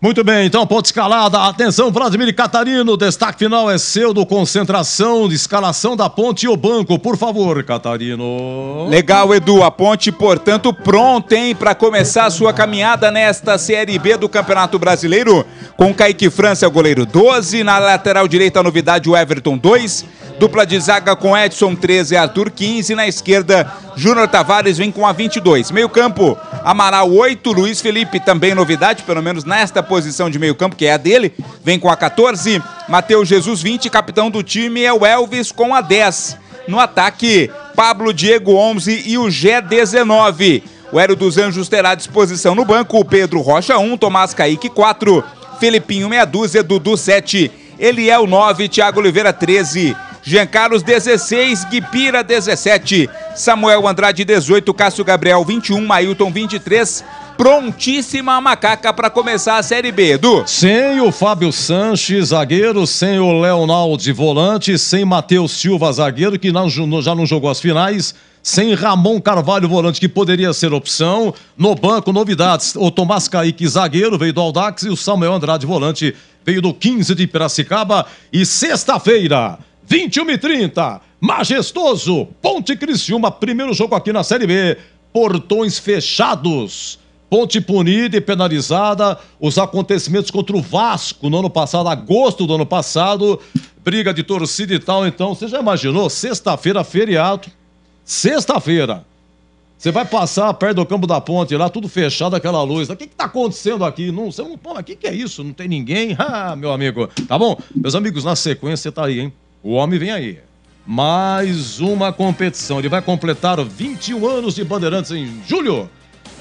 Muito bem, então, ponto escalada. Atenção, Vladimir Catarino, o destaque final é seu do concentração, de escalação da Ponte e o banco. Por favor, Catarino. Legal, Edu. A Ponte, portanto, pronta, hein, para começar a sua caminhada nesta Série B do Campeonato Brasileiro, com Kaique França, o goleiro 12, na lateral direita a novidade o Everton 2, dupla de zaga com Edson 13 e Arthur 15, na esquerda Júnior Tavares vem com a 22. Meio campo, Amaral 8, Luiz Felipe também novidade, pelo menos nesta posição de meio campo, que é a dele, vem com a 14, Matheus Jesus 20, capitão do time é o Elvis com a 10. No ataque, Pablo Diego 11 e o Gé 19. O Hélio dos Anjos terá à disposição no banco o Pedro Rocha 1, Tomás Kaique 4, Felipinho meia dúzia, Dudu 7, Eliel 9, Thiago Oliveira 13, Jean Carlos 16, Guipira 17, Samuel Andrade 18, Cássio Gabriel 21, Mailton 23, prontíssima a macaca para começar a Série B, Edu. Sem o Fábio Sanches, zagueiro, sem o Leonaldi, volante, sem Matheus Silva, zagueiro, que já não jogou as finais, sem Ramon Carvalho, volante, que poderia ser opção. No banco, novidades, o Tomás Kaique, zagueiro, veio do Audax, e o Samuel Andrade, volante, veio do 15 de Piracicaba. E sexta-feira, 21h30, majestoso, Ponte Criciúma, primeiro jogo aqui na Série B, portões fechados, Ponte punida e penalizada, os acontecimentos contra o Vasco no ano passado, agosto do ano passado, briga de torcida e tal. Então, você já imaginou, sexta-feira, feriado, sexta-feira, você vai passar perto do campo da Ponte lá, tudo fechado, aquela luz. O que está acontecendo aqui? Não, o que é isso? Não tem ninguém? Ah, meu amigo, tá bom? Meus amigos, na sequência tá aí, hein? O homem vem aí. Mais uma competição. Ele vai completar 21 anos de Bandeirantes em julho.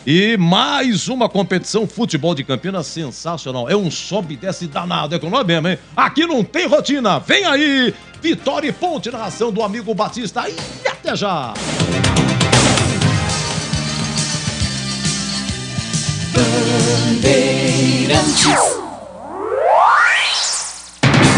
E mais uma competição, futebol de Campinas, sensacional. É um sobe e desce danado, é com nós mesmo, hein? Aqui não tem rotina. Vem aí, Vitória e Ponte, narração do amigo Batista. E até já! Bandeirantes.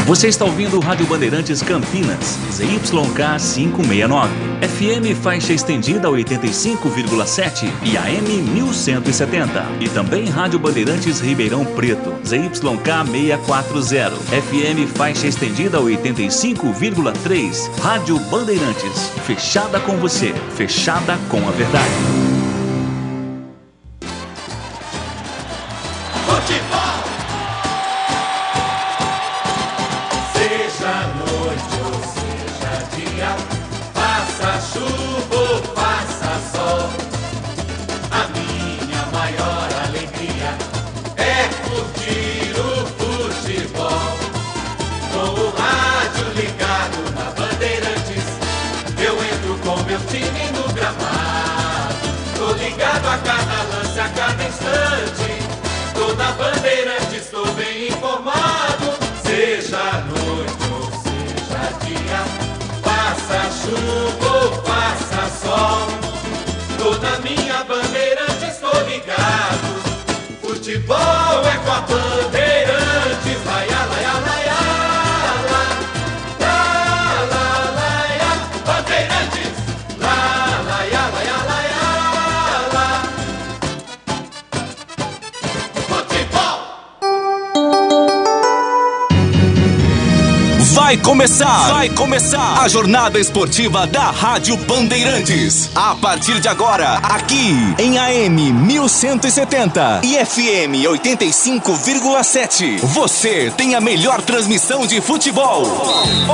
Você está ouvindo o Rádio Bandeirantes Campinas, ZYK 569, FM faixa estendida 85,7 e AM 1170. E também Rádio Bandeirantes Ribeirão Preto, ZYK 640, FM faixa estendida 85,3. Rádio Bandeirantes, fechada com você, fechada com a verdade. Seja no ligado a cada lance, a cada instante. Tô na Bandeirantes, estou bem informado. Seja noite ou seja dia, faça chuva ou faça sol. Tô na minha Bandeirantes, estou ligado. Futebol é com a Bandeirantes. Laia, laia, laia, Bandeirantes. La, laia, laia, laia, futebol. Vai começar a jornada esportiva da Rádio Bandeirantes. A partir de agora, aqui em AM 1170 e FM 85,7. Você tem a melhor transmissão de futebol.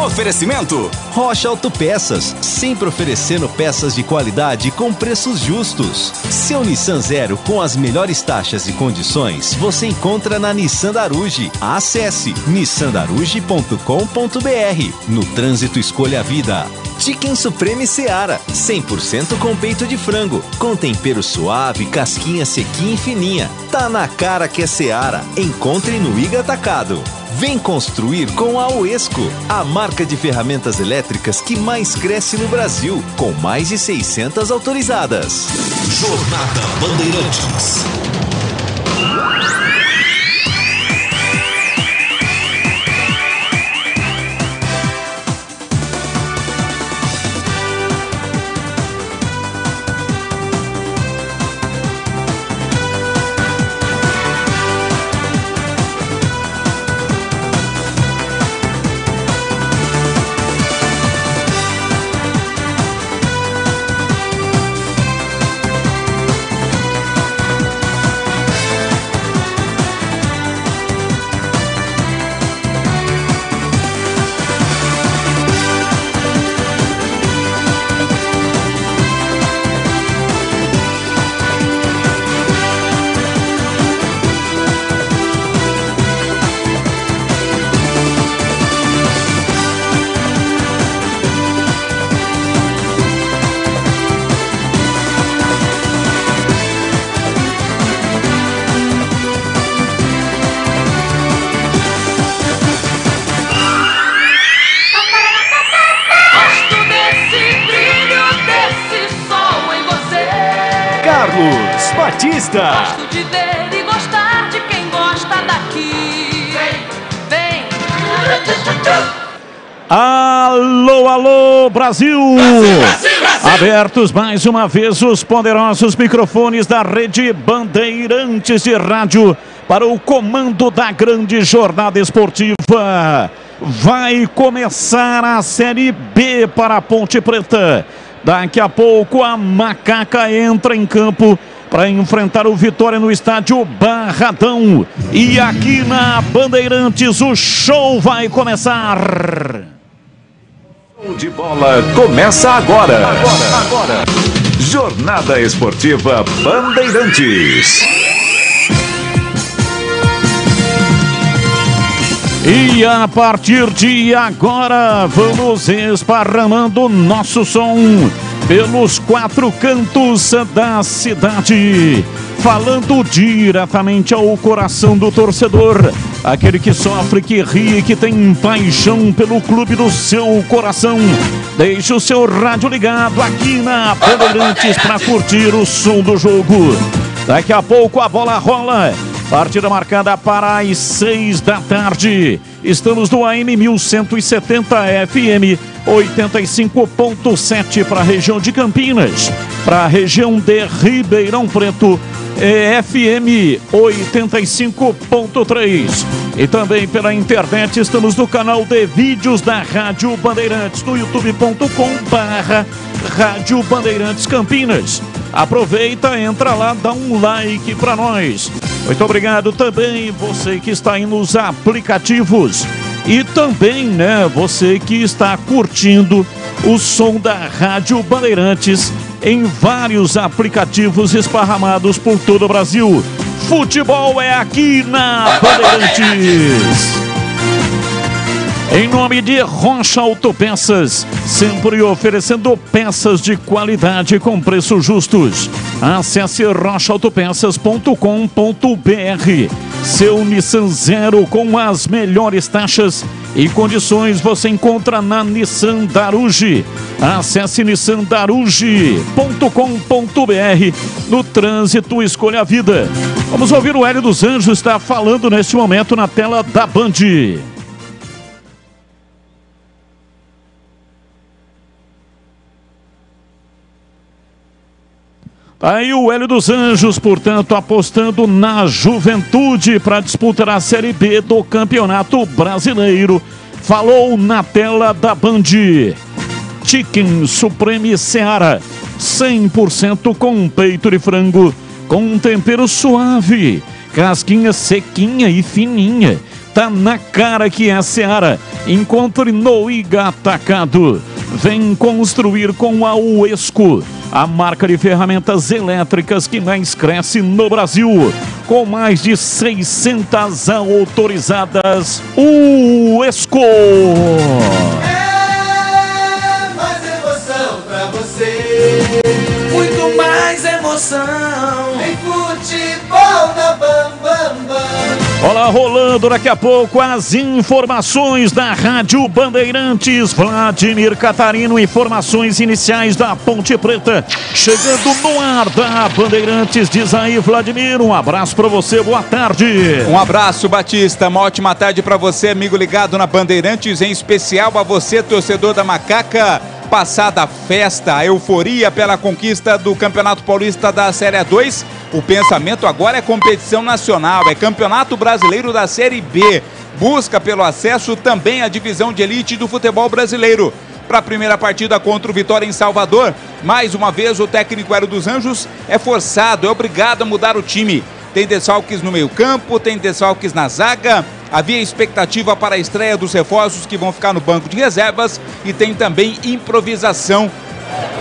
Oferecimento Rocha Autopeças, sempre oferecendo peças de qualidade com preços justos. Seu Nissan Zero com as melhores taxas e condições você encontra na Nissan Daruge. Acesse nissandaruge.com.br. No trânsito, escolha a vida. Chicken Supreme Seara, 100% com peito de frango, com tempero suave, casquinha sequinha e fininha. Tá na cara que é Seara. Encontre no Iga Atacado. Vem construir com a Oesco, a marca de ferramentas elétricas que mais cresce no Brasil, com mais de 600 autorizadas. Jornada Bandeirantes. Gosto de ver e gostar de quem gosta daqui. Vem, Alô, alô, Brasil! Abertos mais uma vez os poderosos microfones da Rede Bandeirantes de Rádio para o comando da grande jornada esportiva. Vai começar a Série B para a Ponte Preta. Daqui a pouco a Macaca entra em campo para enfrentar o Vitória no estádio Barradão. E aqui na Bandeirantes o show vai começar. O de bola começa agora. Jornada Esportiva Bandeirantes. E a partir de agora vamos esparramando nosso som pelos quatro cantos da cidade, falando diretamente ao coração do torcedor, aquele que sofre, que ri, que tem paixão pelo clube do seu coração. Deixe o seu rádio ligado aqui na Bandeirantes para curtir o som do jogo. Daqui a pouco a bola rola. Partida marcada para as 6 da tarde. Estamos no AM 1170 FM 85.7 para a região de Campinas. Para a região de Ribeirão Preto, FM 85.3. E também pela internet estamos no canal de vídeos da Rádio Bandeirantes, no youtube.com/Rádio Bandeirantes Campinas. Aproveita, entra lá, dá um like para nós. Muito obrigado também você que está aí nos aplicativos e também, né, você que está curtindo o som da Rádio Bandeirantes em vários aplicativos esparramados por todo o Brasil. Futebol é aqui na Bandeirantes. Em nome de Rocha Autopeças, sempre oferecendo peças de qualidade com preços justos. Acesse rochaautopeças.com.br. Seu Nissan Zero com as melhores taxas e condições você encontra na Nissan Daruge. Acesse nissandaruge.com.br. No trânsito, escolha a vida. Vamos ouvir o Hélio dos Anjos, está falando neste momento na tela da Band. Aí o Hélio dos Anjos, portanto, apostando na Juventude para disputar a Série B do Campeonato Brasileiro. Falou na tela da Band. Chicken Supreme Seara, 100% com peito de frango, com um tempero suave, casquinha sequinha e fininha. Tá na cara que é Seara. Encontre no Iga Atacado. Vem construir com a Uesco, a marca de ferramentas elétricas que mais cresce no Brasil. Com mais de 600 autorizadas, Uesco. É mais emoção pra você. Muito mais emoção. Em futebol na Bam Bam Bam. Olá, rolando daqui a pouco as informações da Rádio Bandeirantes. Vladimir Catarino, informações iniciais da Ponte Preta. Chegando no ar da Bandeirantes, diz aí, Vladimir, um abraço para você, boa tarde. Um abraço, Batista, uma ótima tarde para você, amigo ligado na Bandeirantes, em especial a você, torcedor da Macaca. Passada a festa, a euforia pela conquista do Campeonato Paulista da Série A2, o pensamento agora é competição nacional, é Campeonato Brasileiro da Série B. Busca pelo acesso também à divisão de elite do futebol brasileiro. Para a primeira partida contra o Vitória em Salvador, mais uma vez o técnico Hélio dos Anjos é forçado, é obrigado a mudar o time. Tem desfalques no meio-campo, tem desfalques na zaga. Havia expectativa para a estreia dos reforços que vão ficar no banco de reservas e tem também improvisação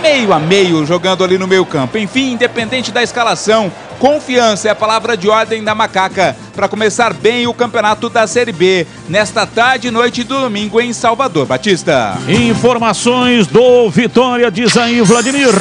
meio a meio jogando ali no meio-campo. Enfim, independente da escalação, confiança é a palavra de ordem da Macaca para começar bem o campeonato da Série B nesta tarde e noite do domingo em Salvador. Batista. Informações do Vitória, diz aí, Vladimir.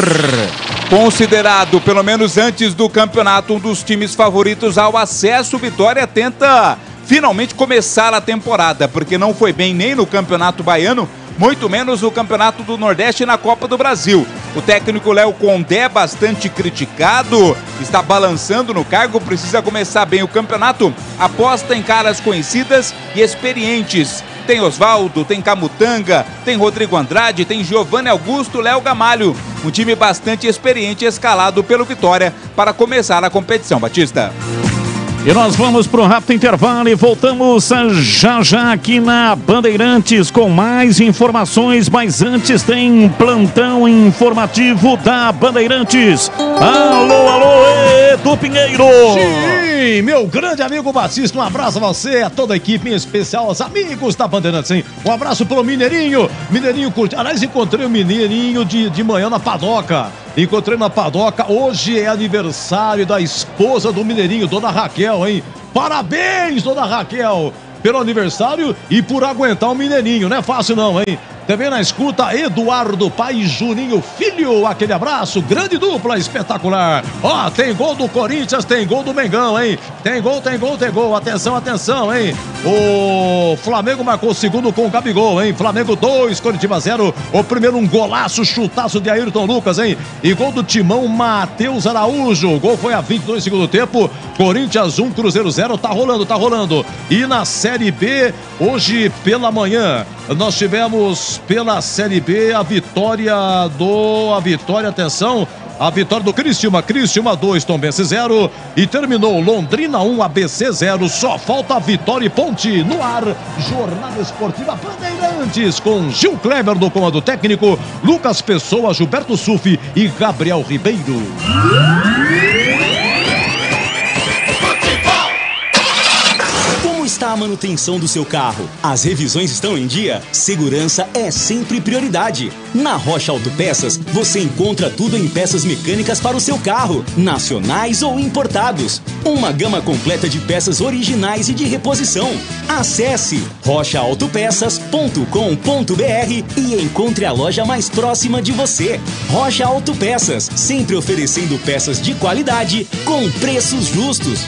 Considerado, pelo menos antes do campeonato, um dos times favoritos ao acesso, Vitória tenta finalmente começar a temporada, porque não foi bem nem no Campeonato Baiano, muito menos no Campeonato do Nordeste e na Copa do Brasil. O técnico Léo Condé, bastante criticado, está balançando no cargo, precisa começar bem o campeonato, aposta em caras conhecidas e experientes. Tem Osvaldo, tem Camutanga, tem Rodrigo Andrade, tem Giovanni Augusto, Léo Gamalho. Um time bastante experiente escalado pelo Vitória para começar a competição, Batista. E nós vamos para um rápido intervalo e voltamos já já aqui na Bandeirantes com mais informações, mas antes tem plantão informativo da Bandeirantes. Alô, alô, Edu Pinheiro! Sim, meu grande amigo Batista, um abraço a você, a toda a equipe, em especial aos amigos da Bandeirantes, hein? Um abraço pro Mineirinho, curte. Aliás, encontrei o Mineirinho de manhã na padoca. Encontrei na padoca, hoje é aniversário da esposa do Mineirinho, Dona Raquel, hein? Parabéns, Dona Raquel, pelo aniversário e por aguentar o Mineirinho, não é fácil não, hein? Também na escuta, Eduardo Pai e Juninho Filho, aquele abraço, grande dupla, espetacular. Ó, tem gol do Corinthians, tem gol do Mengão, hein? Tem gol, atenção, atenção, hein? O Flamengo marcou o segundo com o Gabigol, hein? Flamengo 2, Coritiba 0. O primeiro um golaço, chutaço de Ayrton Lucas, hein? E gol do Timão, Matheus Araújo. O gol foi a 22 do segundo tempo. Corinthians 1, Cruzeiro 0. Tá rolando. E na Série B, hoje pela manhã, nós tivemos pela Série B a vitória, atenção, a vitória do Criciúma 2, Tombense 0 e terminou Londrina 1, ABC 0, só falta a Vitória e Ponte no ar. Jornada Esportiva Bandeirantes com Gil Kleber no comando técnico, Lucas Pessoa, Gilberto Sufi e Gabriel Ribeiro. está a manutenção do seu carro? As revisões estão em dia? Segurança é sempre prioridade. Na Rocha Autopeças, você encontra tudo em peças mecânicas para o seu carro, nacionais ou importados. Uma gama completa de peças originais e de reposição. Acesse rochaautopeças.com.br e encontre a loja mais próxima de você. Rocha Autopeças, sempre oferecendo peças de qualidade com preços justos.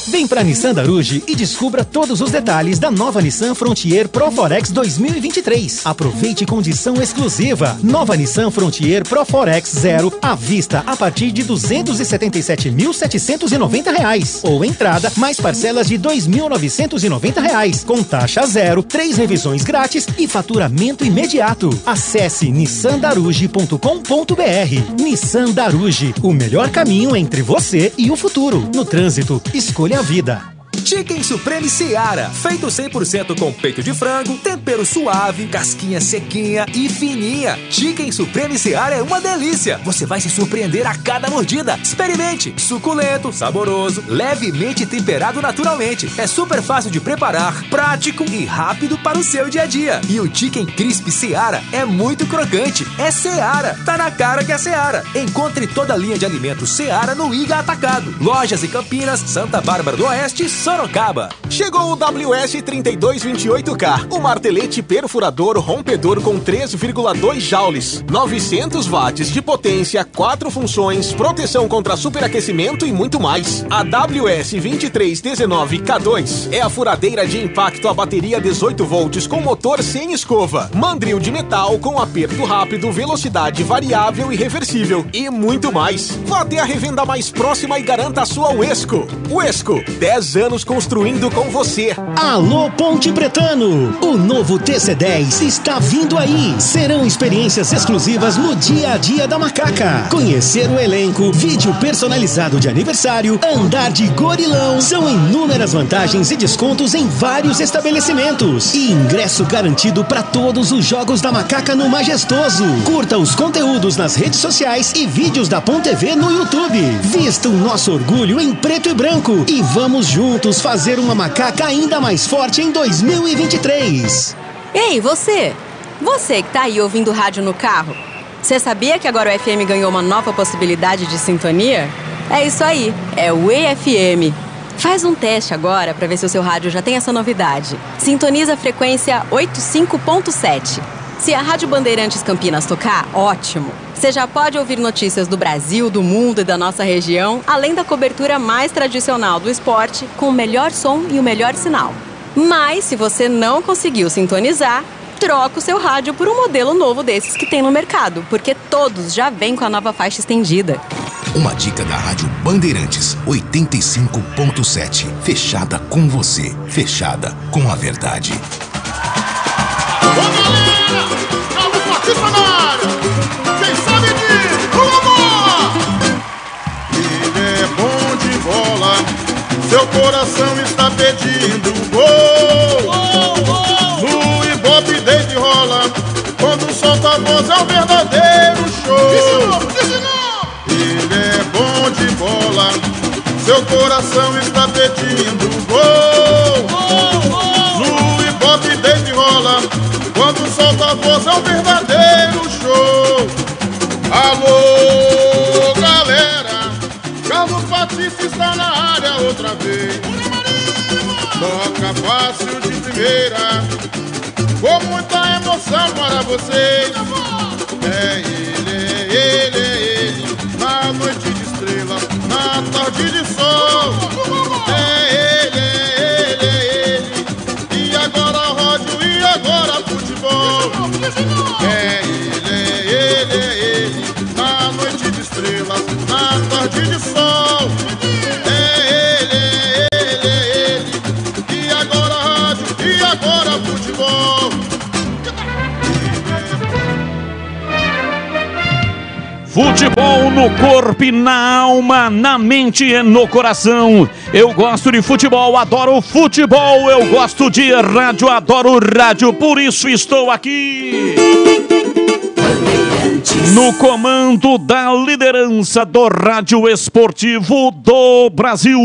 Vem pra Nissan Daruge e descubra todos os detalhes da nova Nissan Frontier Proforex 2023. Aproveite condição exclusiva. Nova Nissan Frontier Proforex Zero à vista a partir de R$ 277.790 ou entrada mais parcelas de R$ 2.990 com taxa zero, 3 revisões grátis e faturamento imediato. Acesse nissandaruge.com.br. Nissan Daruge, o melhor caminho entre você e o futuro. No trânsito, escolha a vida. Chicken Supreme Seara, feito 100% com peito de frango, tempero suave, casquinha sequinha e fininha. Chicken Supreme Seara é uma delícia. Você vai se surpreender a cada mordida. Experimente. Suculento, saboroso, levemente temperado naturalmente. É super fácil de preparar, prático e rápido para o seu dia a dia. E o Chicken Crisp Seara é muito crocante. É Seara. Tá na cara que é Seara. Encontre toda a linha de alimentos Seara no Iga Atacado. Lojas em Campinas, Santa Bárbara do Oeste e Sorocaba. Chegou o WS3228K, o martelete perfurador rompedor com 3,2 joules, 900 watts de potência, 4 funções, proteção contra superaquecimento e muito mais. A WS2319K2 é a furadeira de impacto a bateria 18 volts com motor sem escova, mandril de metal com aperto rápido, velocidade variável e reversível e muito mais. Vá até a revenda mais próxima e garanta a sua Uesco. Uesco, 10 anos construindo com você. Alô Ponte Pretano, o novo TC10 está vindo aí. Serão experiências exclusivas no dia a dia da Macaca. Conhecer o elenco, vídeo personalizado de aniversário, andar de gorilão. São inúmeras vantagens e descontos em vários estabelecimentos. E ingresso garantido para todos os jogos da Macaca no Majestoso. Curta os conteúdos nas redes sociais e vídeos da Ponte TV no YouTube. Vista o nosso orgulho em preto e branco e vamos juntos fazer uma Macaca ainda mais forte em 2023. Ei, você! Você que tá aí ouvindo rádio no carro, você sabia que agora o FM ganhou uma nova possibilidade de sintonia? É isso aí, é o EFM. Faz um teste agora para ver se o seu rádio já tem essa novidade. Sintoniza a frequência 85.7. Se a Rádio Bandeirantes Campinas tocar, ótimo. Você já pode ouvir notícias do Brasil, do mundo e da nossa região, além da cobertura mais tradicional do esporte, com o melhor som e o melhor sinal. Mas, se você não conseguiu sintonizar, troca o seu rádio por um modelo novo desses que tem no mercado, porque todos já vêm com a nova faixa estendida. Uma dica da Rádio Bandeirantes 85.7. Fechada com você, fechada com a verdade. Seu coração está pedindo gol. No Ibope desde rola, quando solta a voz é um verdadeiro show. Ele é bom de bola, seu coração está pedindo gol. No Ibope desde rola, quando solta a voz é um verdadeiro show. Alô, galera, Carlos Batista está na área outra vez. Toca fácil de primeira, com muita emoção para vocês. É ele, na noite de estrelas, na tarde de sol. É ele, e agora rádio, e agora futebol. É ele, na noite de estrelas, na tarde de sol. Agora futebol. Futebol no corpo e na alma, na mente e no coração. Eu gosto de futebol, adoro futebol. Eu gosto de rádio, adoro rádio. Por isso estou aqui. No comando da liderança do rádio esportivo do Brasil.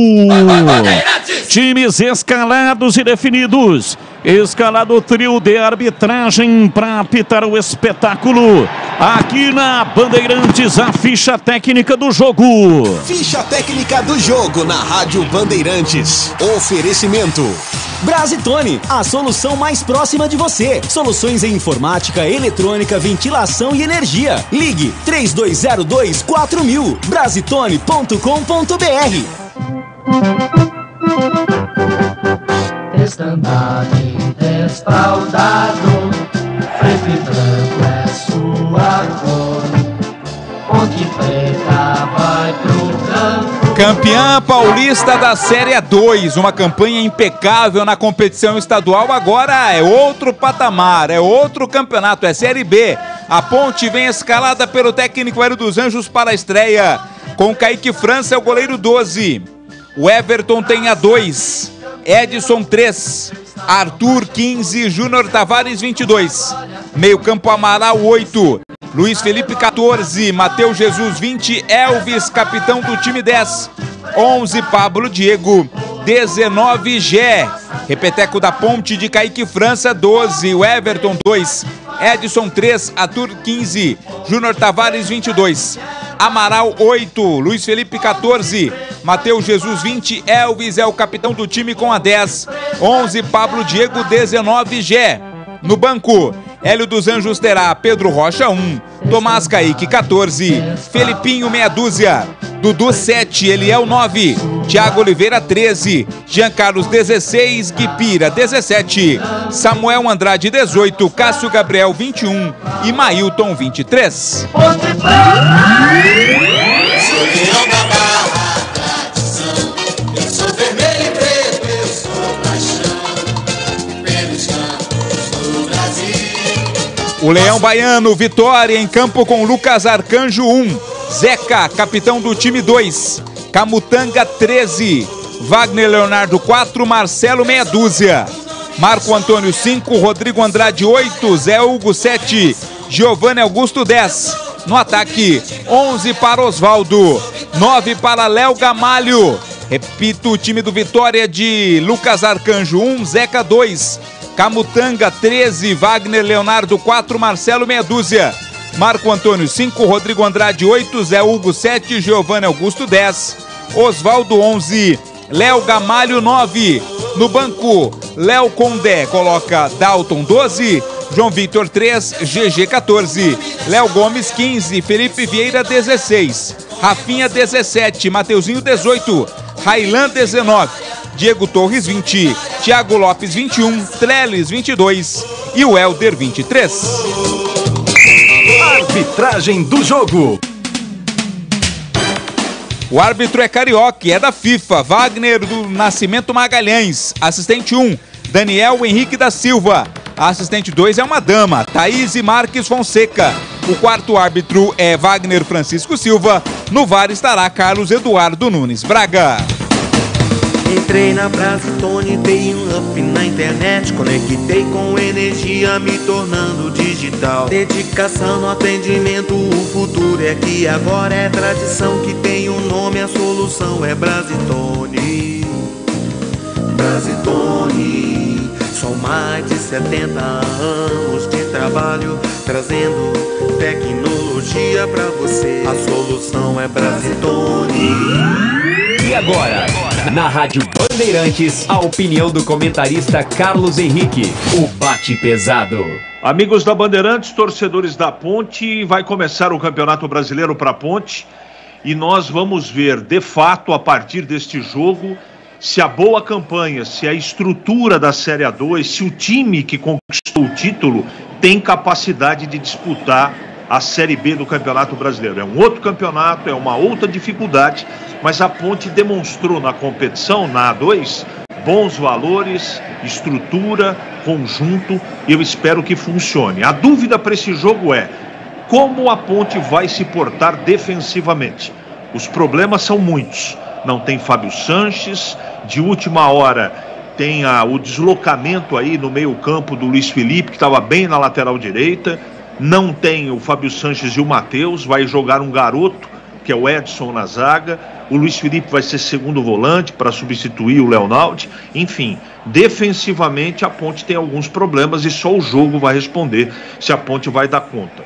Times escalados e definidos. Escalado o trio de arbitragem para apitar o espetáculo. Aqui na Bandeirantes, a ficha técnica do jogo. Ficha técnica do jogo na Rádio Bandeirantes. Oferecimento Brasitone, a solução mais próxima de você. Soluções em informática, eletrônica, ventilação e energia. Ligue 3202-4000. Brasitone.com.br. Estandarte desfraldado, preto e branco é sua cor. Ponte Preta vai pro campo. Campeã paulista da Série A2, uma campanha impecável na competição estadual, agora é outro patamar, é outro campeonato, é Série B. A Ponte vem escalada pelo técnico Hélio dos Anjos para a estreia, com Kaique França, é o goleiro 12. O Everton tem a 2, Edson 3, Arthur 15, Júnior Tavares 22. Meio campo Amaral 8, Luiz Felipe 14, Matheus Jesus 20, Elvis, capitão do time 10, 11 Pablo Diego, 19 Gé, repeteco da Ponte de Kaique França 12, o Everton 2, Edson 3, Arthur 15, Júnior Tavares 22, Amaral 8, Luiz Felipe 14, Matheus Jesus 20, Elvis é o capitão do time com a 10, 11 Pablo Diego, 19 Gé. No banco, Hélio dos Anjos terá Pedro Rocha 1, Tomás Kaique 14, Felipinho meia dúzia, Dudu 7, Eliel 9, Thiago Oliveira 13, Jean Carlos 16, Guipira 17, Samuel Andrade 18, Cássio Gabriel 21 e Mailton 23. O Leão Baiano, Vitória em campo com Lucas Arcanjo 1, Zeca, capitão do time 2, Camutanga 13, Wagner Leonardo 4, Marcelo meia dúzia, Marco Antônio 5, Rodrigo Andrade 8, Zé Hugo 7, Giovanni Augusto 10. No ataque, 11 para Osvaldo, 9 para Léo Gamalho. Repito, o time do Vitória de Lucas Arcanjo 1, Zeca 2, Camutanga 13, Wagner Leonardo 4, Marcelo meia dúzia, Marco Antônio 5, Rodrigo Andrade 8, Zé Hugo 7, Giovanni Augusto 10, Osvaldo 11, Léo Gamalho 9. No banco, Léo Condé coloca Dalton 12, João Vitor 3, GG 14, Léo Gomes 15, Felipe Vieira 16, Rafinha 17, Mateuzinho 18, Railan 19, Diego Torres 20, Thiago Lopes 21, Trellis 22 e o Helder 23. Arbitragem do jogo. O árbitro é carioca e é da FIFA, Wagner do Nascimento Magalhães. Assistente 1, Daniel Henrique da Silva. Assistente 2 é uma dama, Thaís Marques Fonseca. O quarto árbitro é Wagner Francisco Silva. No VAR estará Carlos Eduardo Nunes Braga. Entrei na Brasitone, dei um up na internet, conectei com energia, me tornando digital. Dedicação no atendimento, o futuro é aqui agora, é tradição que tem um nome, a solução é Brasitone. Brasitone, são mais de 70 anos de trabalho, trazendo tecnologia pra você. A solução é Brasitone. E agora, na Rádio Bandeirantes, a opinião do comentarista Carlos Henrique, o bate pesado. Amigos da Bandeirantes, torcedores da Ponte, vai começar o Campeonato Brasileiro para a Ponte e nós vamos ver, de fato, a partir deste jogo, se a boa campanha, se a estrutura da Série A2, se o time que conquistou o título tem capacidade de disputar a Série B do Campeonato Brasileiro. É um outro campeonato, é uma outra dificuldade, mas a Ponte demonstrou na competição, na A2, bons valores, estrutura, conjunto, e eu espero que funcione. A dúvida para esse jogo é como a Ponte vai se portar defensivamente. Os problemas são muitos. Não tem Fábio Sanches, de última hora tem o deslocamento aí no meio campo do Luiz Felipe, que estava bem na lateral direita. não tem o Fábio Sanches e o Matheus, vai jogar um garoto, que é o Edson na zaga, o Luiz Felipe vai ser segundo volante para substituir o Leonaldi. Enfim, defensivamente a Ponte tem alguns problemas e só o jogo vai responder se a Ponte vai dar conta.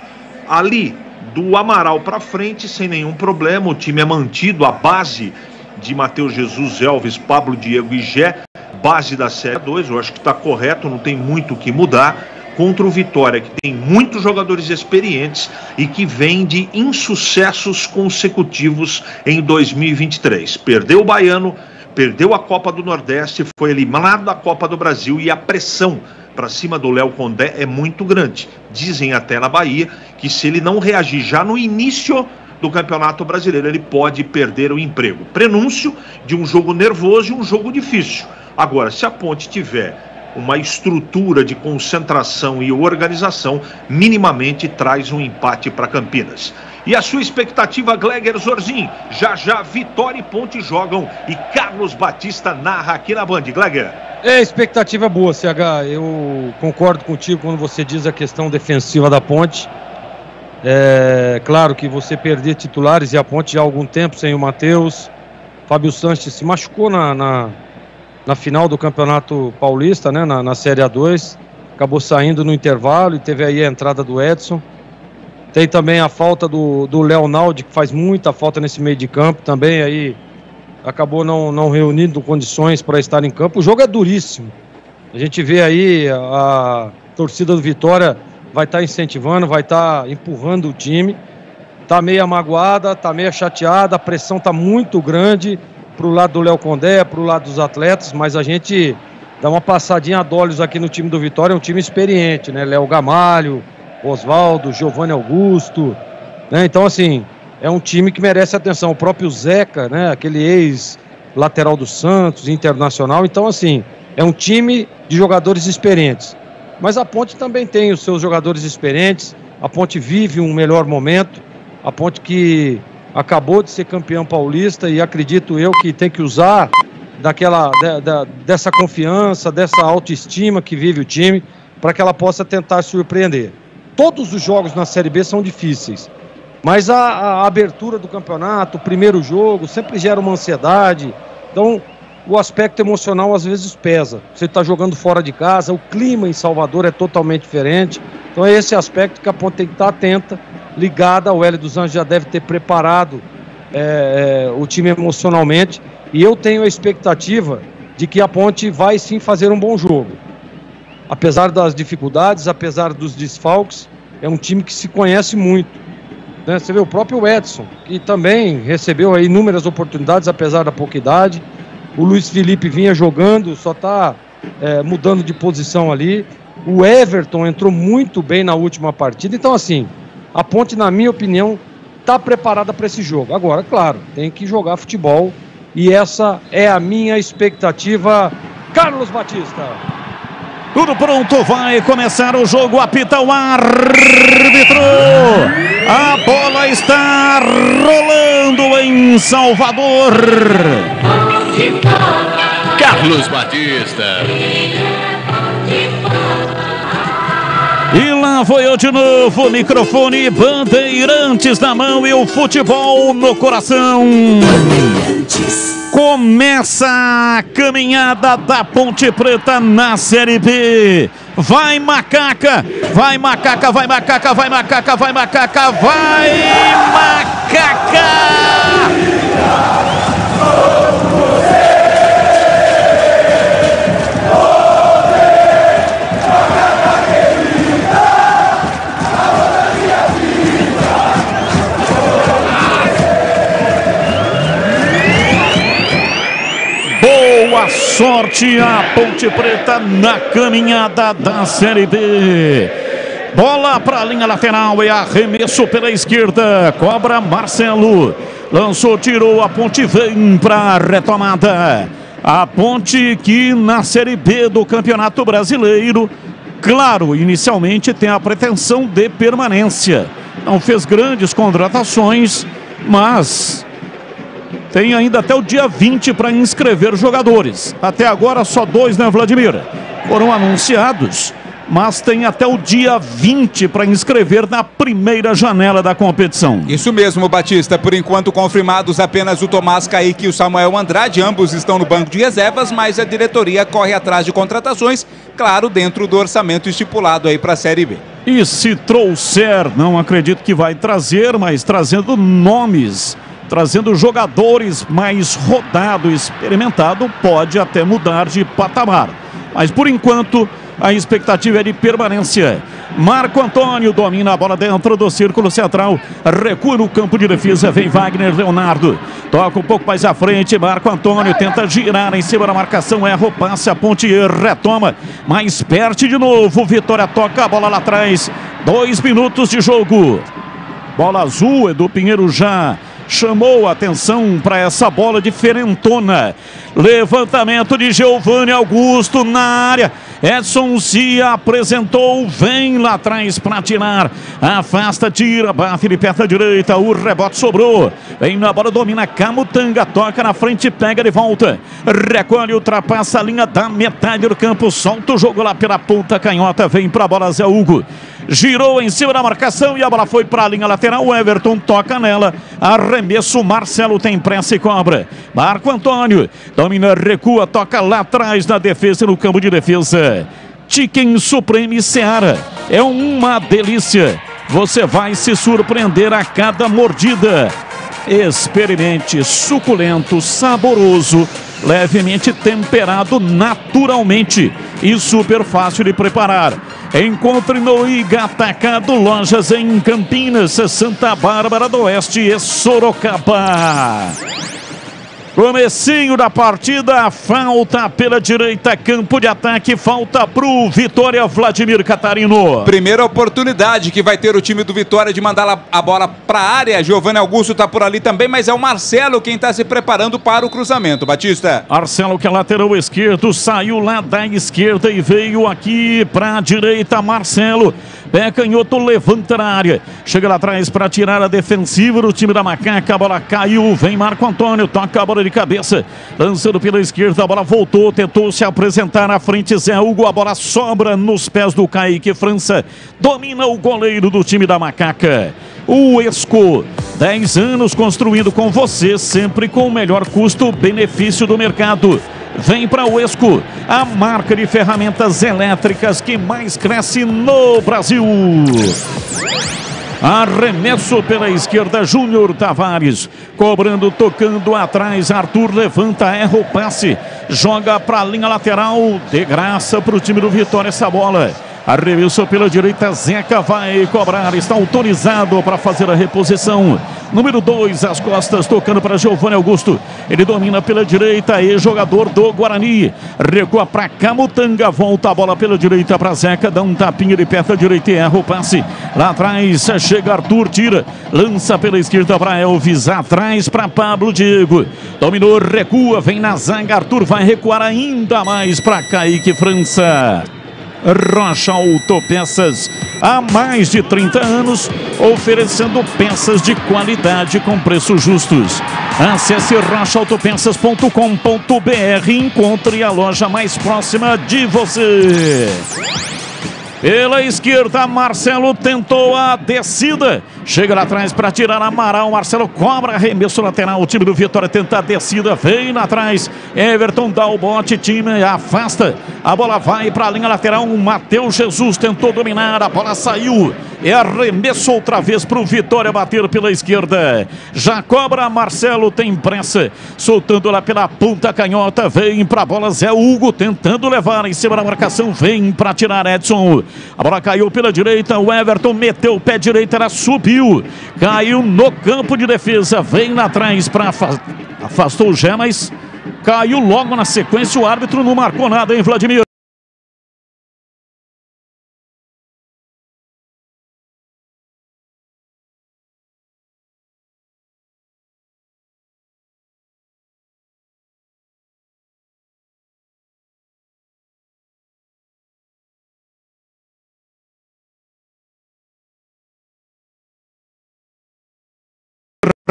Ali, do Amaral para frente, sem nenhum problema, o time é mantido, a base de Matheus Jesus, Elvis, Pablo, Diego e Gé, base da Série 2, eu acho que está correto, não tem muito o que mudar, contra o Vitória, que tem muitos jogadores experientes e que vem de insucessos consecutivos em 2023. Perdeu o Baiano, perdeu a Copa do Nordeste, foi eliminado da Copa do Brasil e a pressão para cima do Léo Condé é muito grande. Dizem até na Bahia que se ele não reagir já no início do Campeonato Brasileiro, ele pode perder o emprego. Prenúncio de um jogo nervoso e um jogo difícil. Agora, se a Ponte tiver uma estrutura de concentração e organização, minimamente traz um empate para Campinas. E a sua expectativa, Gleger Zorzin? Já já Vitória e Ponte jogam e Carlos Batista narra aqui na Band. Gleger. Expectativa boa, CH. Eu concordo contigo quando você diz a questão defensiva da Ponte. Claro que você perder titulares e a Ponte já há algum tempo sem o Matheus. Fábio Sanches se machucou na final do Campeonato Paulista, né, na Série A2, acabou saindo no intervalo e teve aí a entrada do Edson. Tem também a falta do Leonaldi, que faz muita falta nesse meio de campo, também aí acabou não reunindo condições para estar em campo. O jogo é duríssimo, a gente vê aí a torcida do Vitória vai estar incentivando, vai estar empurrando o time, tá meio magoada, tá meio chateada, a pressão tá muito grande pro lado do Léo Condé, pro lado dos atletas, mas a gente dá uma passadinha a olhos aqui no time do Vitória, é um time experiente, né? Léo Gamalho, Oswaldo, Giovanni Augusto, né? Então, assim, é um time que merece atenção. O próprio Zeca, né? Aquele ex-lateral do Santos, Internacional. Então, assim, é um time de jogadores experientes. Mas a Ponte também tem os seus jogadores experientes, a Ponte vive um melhor momento, a Ponte que acabou de ser campeão paulista e acredito eu que tem que usar dessa confiança, dessa autoestima que vive o time, para que ela possa tentar surpreender. Todos os jogos na Série B são difíceis, mas a abertura do campeonato, o primeiro jogo, sempre gera uma ansiedade. Então, o aspecto emocional às vezes pesa. Você está jogando fora de casa, o clima em Salvador é totalmente diferente. Então é esse aspecto que a Ponte tem que estar atenta, ligada. O Hélio dos Anjos já deve ter preparado o time emocionalmente. E eu tenho a expectativa de que a Ponte vai sim fazer um bom jogo. Apesar das dificuldades, apesar dos desfalques, é um time que se conhece muito, né? Você vê o próprio Edson, que também recebeu aí inúmeras oportunidades, apesar da pouca idade. O Luiz Felipe vinha jogando, só está mudando de posição ali. O Everton entrou muito bem na última partida. Então, assim, a Ponte, na minha opinião, está preparada para esse jogo. Agora, claro, tem que jogar futebol. E essa é a minha expectativa. Carlos Batista. Tudo pronto, vai começar o jogo, apita o árbitro. A bola está rolando em Salvador. Carlos Batista. E lá foi eu de novo, microfone Bandeirantes na mão e o futebol no coração. Começa a caminhada da Ponte Preta na Série B. Vai Macaca, vai Macaca, vai Macaca, vai Macaca, vai Macaca, vai Macaca! Boa sorte a Ponte Preta na caminhada da Série B. Bola para a linha lateral e arremesso pela esquerda. Cobra Marcelo. Lançou, tirou, a Ponte vem para a retomada. A Ponte que na Série B do Campeonato Brasileiro, claro, inicialmente tem a pretensão de permanência. Não fez grandes contratações, mas tem ainda até o dia 20 para inscrever jogadores. Até agora só 2, né, Vladimir? Foram anunciados. mas tem até o dia 20 para inscrever na primeira janela da competição. Isso mesmo, Batista. Por enquanto, confirmados apenas o Tomás Kaique e o Samuel Andrade. Ambos estão no banco de reservas, mas a diretoria corre atrás de contratações, claro, dentro do orçamento estipulado aí para a Série B. E se trouxer, não acredito que vai trazer, mas trazendo nomes, trazendo jogadores mais rodado, experimentado, pode até mudar de patamar. Mas por enquanto, a expectativa é de permanência. Marco Antônio domina a bola dentro do círculo central. Recua no campo de defesa. Vem Wagner Leonardo. Toca um pouco mais à frente. Marco Antônio tenta girar em cima da marcação. Erra o passe. A ponte retoma. Mais perto de novo. Vitória toca a bola lá atrás. 2 minutos de jogo. Bola azul. Edu Pinheiro já chamou a atenção para essa bola diferentona. Levantamento de Giovanni Augusto na área. Edson se apresentou, vem lá atrás para tirar. Afasta, tira, bate de perna direita. O rebote sobrou. Vem na bola, domina Camutanga. Toca na frente, pega de volta. Recolhe, ultrapassa a linha da metade do campo. Solta o jogo lá pela ponta canhota. Vem para a bola Zé Hugo. Girou em cima da marcação e a bola foi para a linha lateral. O Everton toca nela. Arremesso, Marcelo tem pressa e cobra. Marco Antônio domina, recua, toca lá atrás na defesa, no campo de defesa. Chicken Supreme Seara. É uma delícia. Você vai se surpreender a cada mordida. Experimente, suculento, saboroso, levemente temperado naturalmente e super fácil de preparar. Encontre no Igatacado Lojas em Campinas, Santa Bárbara do Oeste e Sorocaba. Comecinho da partida, falta pela direita, campo de ataque, falta pro Vitória, Vladimir Catarino. Primeira oportunidade que vai ter o time do Vitória de mandar a bola para a área. Giovanni Augusto tá por ali também, mas é o Marcelo quem tá se preparando para o cruzamento, Batista. Marcelo, que é lateral esquerdo, saiu lá da esquerda e veio aqui para a direita. Marcelo, pé canhoto, levanta na área, chega lá atrás para tirar a defensiva do time da Macaca. A bola caiu, vem Marco Antônio, toca a bola de cabeça, lançando pela esquerda, a bola voltou, tentou se apresentar na frente Zé Hugo, a bola sobra nos pés do Kaique França, domina o goleiro do time da Macaca. O Esco, 10 anos construindo com você, sempre com o melhor custo-benefício do mercado. Vem para o Esco, a marca de ferramentas elétricas que mais cresce no Brasil. Arremesso pela esquerda, Júnior Tavares, cobrando, tocando atrás, Arthur levanta, erra o passe, joga para a linha lateral, de graça para o time do Vitória essa bola. Arremesso pela direita, Zeca vai cobrar, está autorizado para fazer a reposição. Número 2, as costas, tocando para Giovanni Augusto. Ele domina pela direita, jogador do Guarani. Recua para Camutanga, volta a bola pela direita para Zeca, dá um tapinha de perna direita e erra o passe. Lá atrás, chega Arthur, tira, lança pela esquerda para Elvis, atrás para Pablo Diego. Dominou, recua, vem na zaga, Arthur vai recuar ainda mais para Kaique França. Rocha Autopeças, há mais de 30 anos, oferecendo peças de qualidade com preços justos. Acesse rochaautopeças.com.br e encontre a loja mais próxima de você. Pela esquerda, Marcelo tentou a descida. Chega lá atrás para tirar Amaral. Marcelo cobra, arremesso lateral. O time do Vitória tenta a descida. Vem lá atrás. Everton dá o bote. Time afasta. A bola vai para a linha lateral. Matheus Jesus tentou dominar. A bola saiu. É arremesso outra vez para o Vitória bater pela esquerda. Já cobra, Marcelo tem pressa. Soltando lá pela ponta canhota. Vem para a bola Zé Hugo. Tentando levar em cima da marcação. Vem para tirar Edson. A bola caiu pela direita. O Everton meteu o pé direito. Ela subiu. Caiu no campo de defesa. Vem lá atrás para afastou o Gé, mas caiu logo na sequência. O árbitro não marcou nada, hein, Vladimir?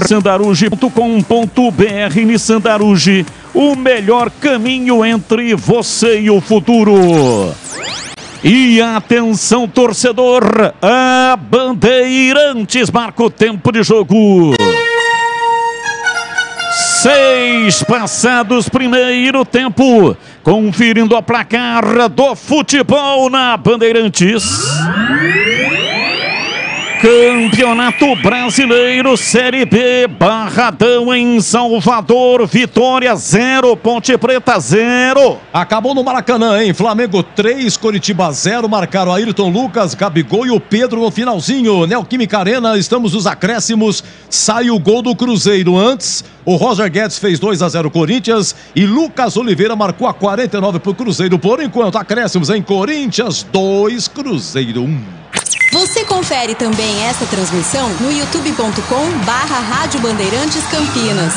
Sandaruge.com.br. Nissandaruge, o melhor caminho entre você e o futuro. E atenção, torcedor, a Bandeirantes marca o tempo de jogo. 6 passados, primeiro tempo. Conferindo a placar do futebol na Bandeirantes. Campeonato Brasileiro Série B, Barradão em Salvador, Vitória 0, Ponte Preta 0. Acabou no Maracanã, hein? Flamengo 3, Coritiba 0, marcaram Ayrton Lucas, Gabigol e o Pedro no finalzinho. Neoquímica Arena, estamos nos acréscimos, sai o gol do Cruzeiro. Antes, o Roger Guedes fez 2-0 Corinthians e Lucas Oliveira marcou a 49 pro Cruzeiro. Por enquanto, acréscimos em Corinthians 2, Cruzeiro 1. Você confere também essa transmissão no youtube.com/Rádio Bandeirantes Campinas.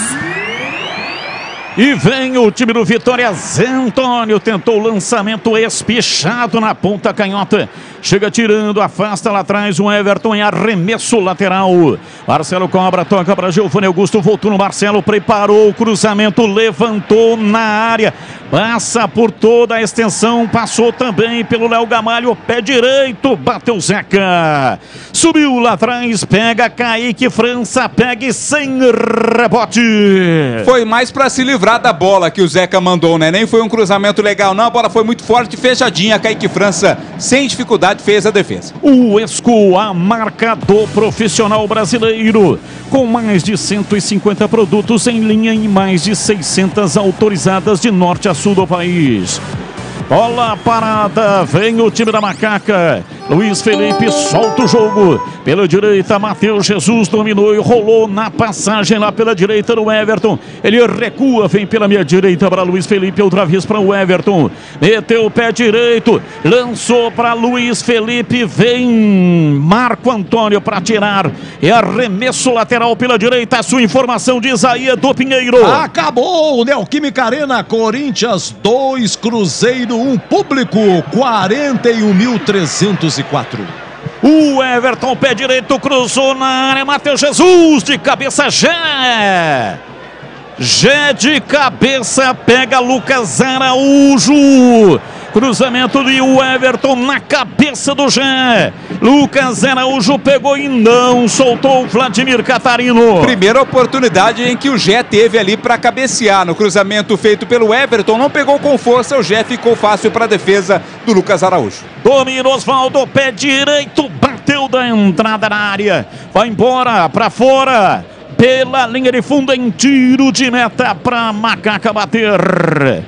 E vem o time do Vitória. Zé Antônio tentou o lançamento espichado na ponta canhota. Chega tirando, afasta lá atrás o Everton em arremesso lateral. Marcelo cobra, toca para Giovanni Augusto, voltou no Marcelo, preparou o cruzamento, levantou na área. Passa por toda a extensão, passou também pelo Léo Gamalho, pé direito, bateu Zeca. Subiu lá atrás, pega Kaique França, pega e sem rebote. Foi mais para se livrar da bola que o Zeca mandou, né? Nem foi um cruzamento legal, não. A bola foi muito forte, fechadinha. Kaique França, sem dificuldade, fez a defesa. O Esco, a marca do profissional brasileiro, com mais de 150 produtos em linha e mais de 600 autorizadas de norte a sul do país. Bola parada, vem o time da Macaca. Luiz Felipe solta o jogo. Pela direita, Matheus Jesus dominou e rolou na passagem lá pela direita do Everton. Ele recua, vem pela minha direita para Luiz Felipe, outra vez para o Everton. Meteu o pé direito, lançou para Luiz Felipe, vem Marco Antônio para tirar. É arremesso lateral pela direita, a sua informação de Isaías do Pinheiro. Acabou o Neoquímica Arena, Corinthians 2, Cruzeiro 1, público 41.304. O Everton, pé direito, cruzou na área, Matheus Jesus de cabeça, Jé de cabeça, pega Lucas Araújo. Cruzamento de Everton na cabeça do Jé. Lucas Araújo pegou e não soltou o Vladimir Catarino. Primeira oportunidade em que o Jé teve ali para cabecear. No cruzamento feito pelo Everton, não pegou com força, o Jé ficou fácil para a defesa do Lucas Araújo. Domina Osvaldo, pé direito, bateu da entrada na área. Vai embora, para fora. Pela linha de fundo em tiro de meta para Macaca bater.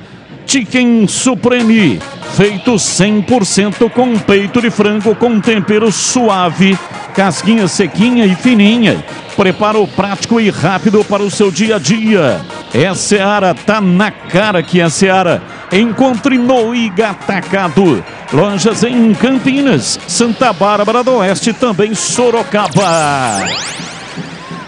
Chicken Supreme, feito 100% com peito de frango com tempero suave, casquinha sequinha e fininha. Preparo prático e rápido para o seu dia a dia. É Seara, tá na cara que é Seara. Encontre no Iga Atacado. Lojas em Campinas, Santa Bárbara do Oeste, também Sorocaba.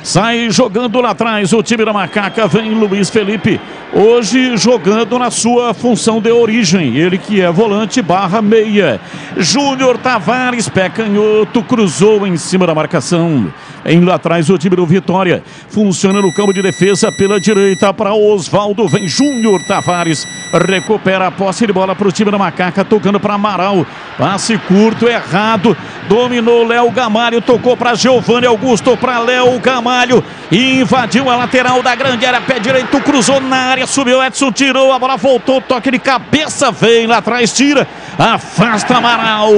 Sai jogando lá atrás o time da Macaca, vem Luiz Felipe, hoje jogando na sua função de origem, ele que é volante barra meia. Júnior Tavares, pé canhoto, cruzou em cima da marcação. Em lá atrás o time do Vitória, funciona no campo de defesa pela direita para Osvaldo, vem Júnior Tavares, recupera a posse de bola para o time da Macaca, tocando para Amaral, passe curto, errado, dominou Léo Gamalho, tocou para Giovanni Augusto, para Léo Gamalho, invadiu a lateral da grande área, pé direito, cruzou na área, subiu Edson, tirou, a bola voltou, toque de cabeça, vem lá atrás, tira, afasta Amaral.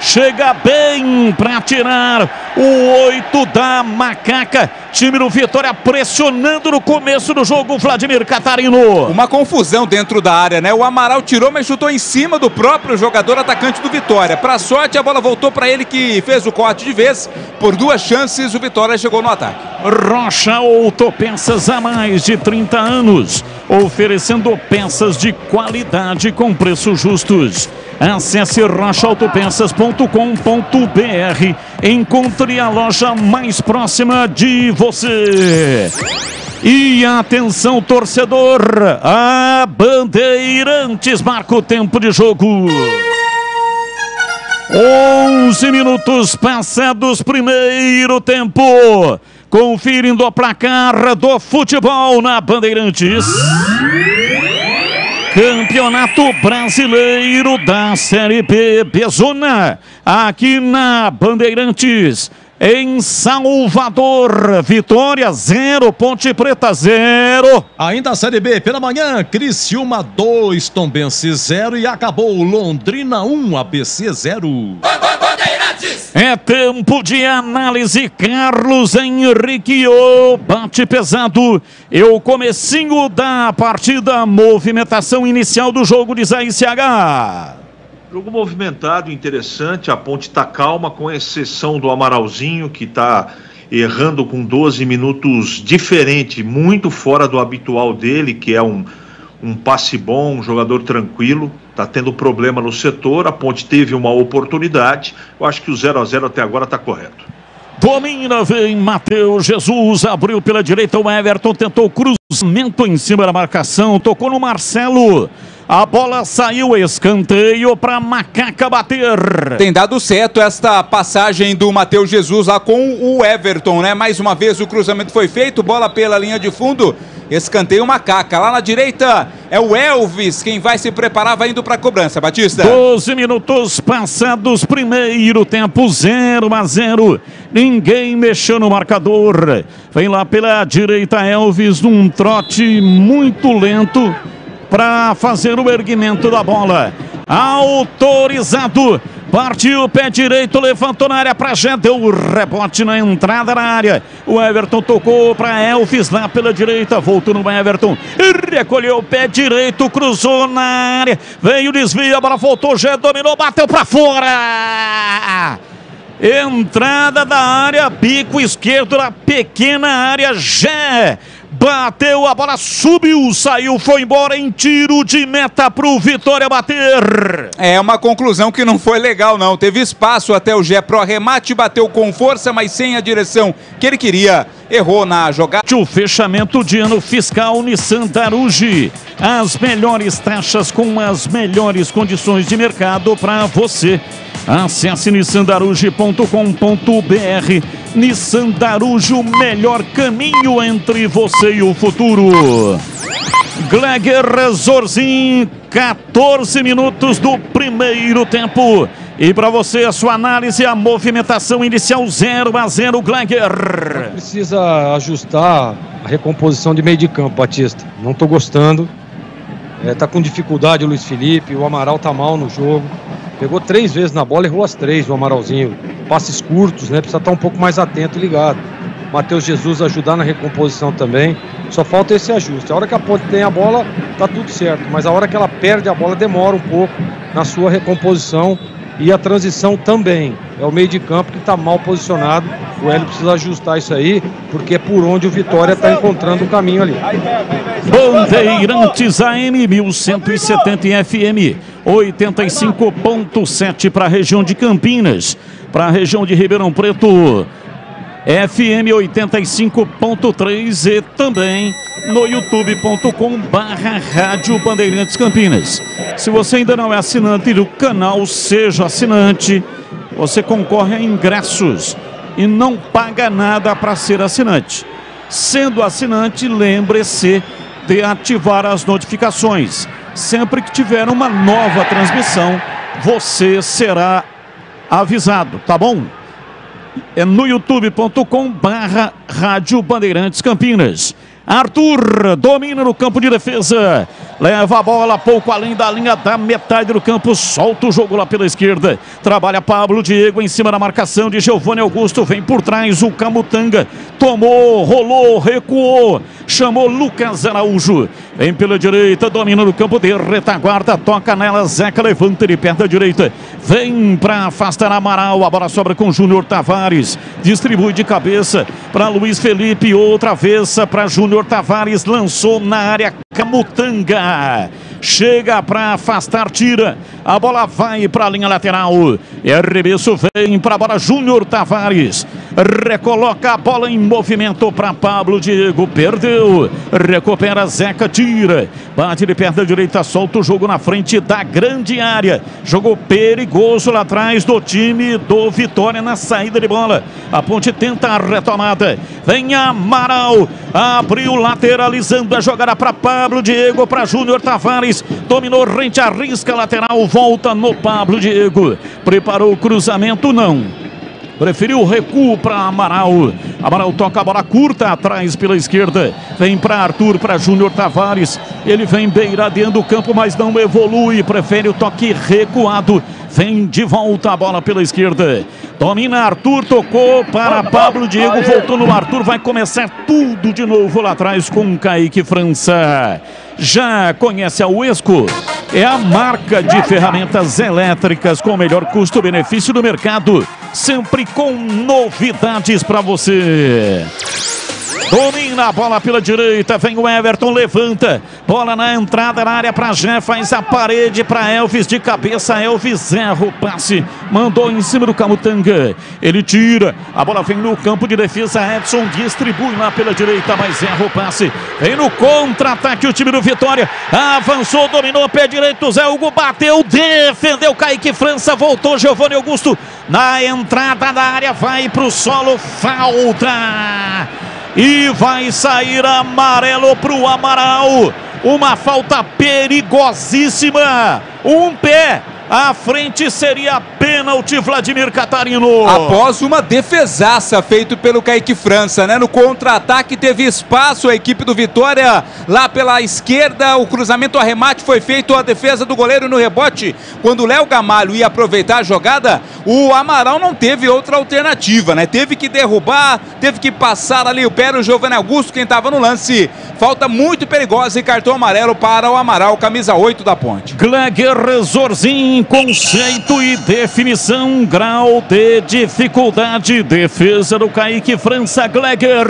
Chega bem para tirar o 8 da Macaca. Time do Vitória pressionando no começo do jogo, Vladimir Catarino. Uma confusão dentro da área, né? O Amaral tirou, mas chutou em cima do próprio jogador atacante do Vitória. Para sorte, a bola voltou para ele, que fez o corte de vez. Por 2 chances, o Vitória chegou no ataque. Rocha Autopeças há mais de 30 anos, oferecendo peças de qualidade com preços justos. Acesse rochaautopeças.com.br. Encontre a loja mais próxima de você. E atenção, torcedor, a Bandeirantes marca o tempo de jogo. 11 minutos passados, primeiro tempo. Conferindo a placar do futebol na Bandeirantes. Campeonato Brasileiro da Série B, Bezona, aqui na Bandeirantes, em Salvador. Vitória 0, Ponte Preta 0. Ainda a Série B, pela manhã, Criciúma 2, Tombense 0 e acabou Londrina 1, ABC 0. É tempo de análise, Carlos Henrique, o bate pesado. E o comecinho da partida, movimentação inicial do jogo de Zé CH. Jogo movimentado, interessante, a Ponte está calma, com exceção do Amaralzinho, que está errando com 12 minutos diferente, muito fora do habitual dele, que é um passe bom, um jogador tranquilo, está tendo problema no setor. A Ponte teve uma oportunidade, eu acho que o 0-0 até agora está correto. Domina, vem Matheus Jesus, abriu pela direita, o Everton tentou cruzamento em cima da marcação, tocou no Marcelo. A bola saiu, escanteio para Macaca bater. Tem dado certo esta passagem do Matheus Jesus lá com o Everton, né? Mais uma vez o cruzamento foi feito, bola pela linha de fundo, escanteio Macaca. Lá na direita é o Elvis, quem vai se preparar, vai indo para a cobrança, Batista. 12 minutos passados, primeiro tempo, 0-0. Ninguém mexeu no marcador. Vem lá pela direita Elvis num trote muito lento para fazer o erguimento da bola. Autorizado. Partiu o pé direito, levantou na área para Gé, deu o rebote na entrada da área. O Everton tocou para Elvis lá pela direita, voltou no Everton, recolheu o pé direito, cruzou na área, veio o desvio, a bola voltou, Gé dominou, bateu para fora. Entrada da área, bico esquerdo da pequena área, Gé. Bateu, a bola subiu, saiu, foi embora em tiro de meta pro Vitória bater. É uma conclusão que não foi legal não, teve espaço até o Gé pro arremate, bateu com força, mas sem a direção que ele queria, errou na jogada. O fechamento de ano fiscal Nissan Darugi, as melhores taxas com as melhores condições de mercado para você. Acesse nissandarugi.com.br. Nissan Darugi, o melhor caminho entre você e o futuro. Gleger Zorzin, 14 minutos do primeiro tempo. E para você, a sua análise, a movimentação inicial 0-0, Gleger. Precisa ajustar a recomposição de meio de campo, Batista. Não estou gostando. Tá com dificuldade o Luiz Felipe, o Amaral tá mal no jogo. Pegou 3 vezes na bola, errou as 3, o Amaralzinho. Passes curtos, né? Precisa estar um pouco mais atento e ligado. Matheus Jesus ajudar na recomposição também. Só falta esse ajuste. A hora que a Ponte tem a bola, tá tudo certo. Mas a hora que ela perde a bola, demora um pouco na sua recomposição. E a transição também. É o meio de campo que está mal posicionado. O Hélio precisa ajustar isso aí, porque é por onde o Vitória está encontrando o caminho ali. Bandeirantes AM 1170 em FM 85.7 para a região de Campinas, para a região de Ribeirão Preto, FM 85.3 e também no youtube.com/Rádio Bandeirantes Campinas. Se você ainda não é assinante do canal, seja assinante. Você concorre a ingressos e não paga nada para ser assinante. Sendo assinante, lembre-se de ativar as notificações. Sempre que tiver uma nova transmissão, você será avisado, tá bom? É no youtube.com/Rádio Bandeirantes Campinas. Arthur domina no campo de defesa, leva a bola pouco além da linha da metade do campo, solta o jogo lá pela esquerda, trabalha Pablo Diego em cima da marcação de Giovanni Augusto, vem por trás o Camutanga, tomou, rolou, recuou, chamou Lucas Araújo, vem pela direita, domina no campo de retaguarda, toca nela, Zeca levanta de perto da direita, vem para afastar Amaral, a bola sobra com Júnior Tavares, distribui de cabeça para Luiz Felipe, outra vez para Júnior Tavares, lançou na área Camutanga, chega para afastar, tira, a bola vai para a linha lateral, e arremesso vem para a bola Júnior Tavares, recoloca a bola em movimento para Pablo Diego, perdeu, recupera Zeca, tira, bate de perna direita, solta o jogo na frente da grande área, jogo perigoso lá atrás do time do Vitória na saída de bola, a Ponte tenta a retomada, vem Amaral, abriu, lateralizando a jogada para Pablo Diego, para Júnior Tavares, dominou rente, arrisca lateral, volta no Pablo Diego, preparou o cruzamento, não, preferiu o recuo para Amaral. Amaral toca a bola curta atrás pela esquerda. Vem para Arthur, para Júnior Tavares. Ele vem beiradeando o campo, mas não evolui. Prefere o toque recuado. Vem de volta a bola pela esquerda. Domina Arthur, tocou para Pablo Diego. Voltou no Arthur. Vai começar tudo de novo lá atrás com Kaique França. Já conhece a Uesco? É a marca de ferramentas elétricas com o melhor custo-benefício do mercado. Sempre com novidades para você. Domina a bola pela direita, vem o Everton, levanta, bola na entrada na área para Jé, faz a parede para Elvis de cabeça, Elvis erra o passe, mandou em cima do Camutanga, ele tira, a bola vem no campo de defesa, Edson distribui lá pela direita, mas erra o passe, vem no contra-ataque o time do Vitória, avançou, dominou, pé direito, Zé Hugo bateu, defendeu Kaique França, voltou Giovanni Augusto, na entrada da área, vai pro solo, falta! E vai sair amarelo para o Amaral. Uma falta perigosíssima. Um pé. À frente seria pênalti, Vladimir Catarino. Após uma defesaça feito pelo Kaique França, né? No contra-ataque teve espaço a equipe do Vitória lá pela esquerda. O cruzamento, o arremate foi feito, a defesa do goleiro no rebote. Quando o Léo Gamalho ia aproveitar a jogada, o Amaral não teve outra alternativa, né? Teve que derrubar, teve que passar ali o pé, o Giovanni Augusto, quem estava no lance. Falta muito perigosa e cartão amarelo para o Amaral, camisa 8 da Ponte. Gleger Resorzinho, conceito e definição, grau de dificuldade, defesa do Kaique França, Gleger.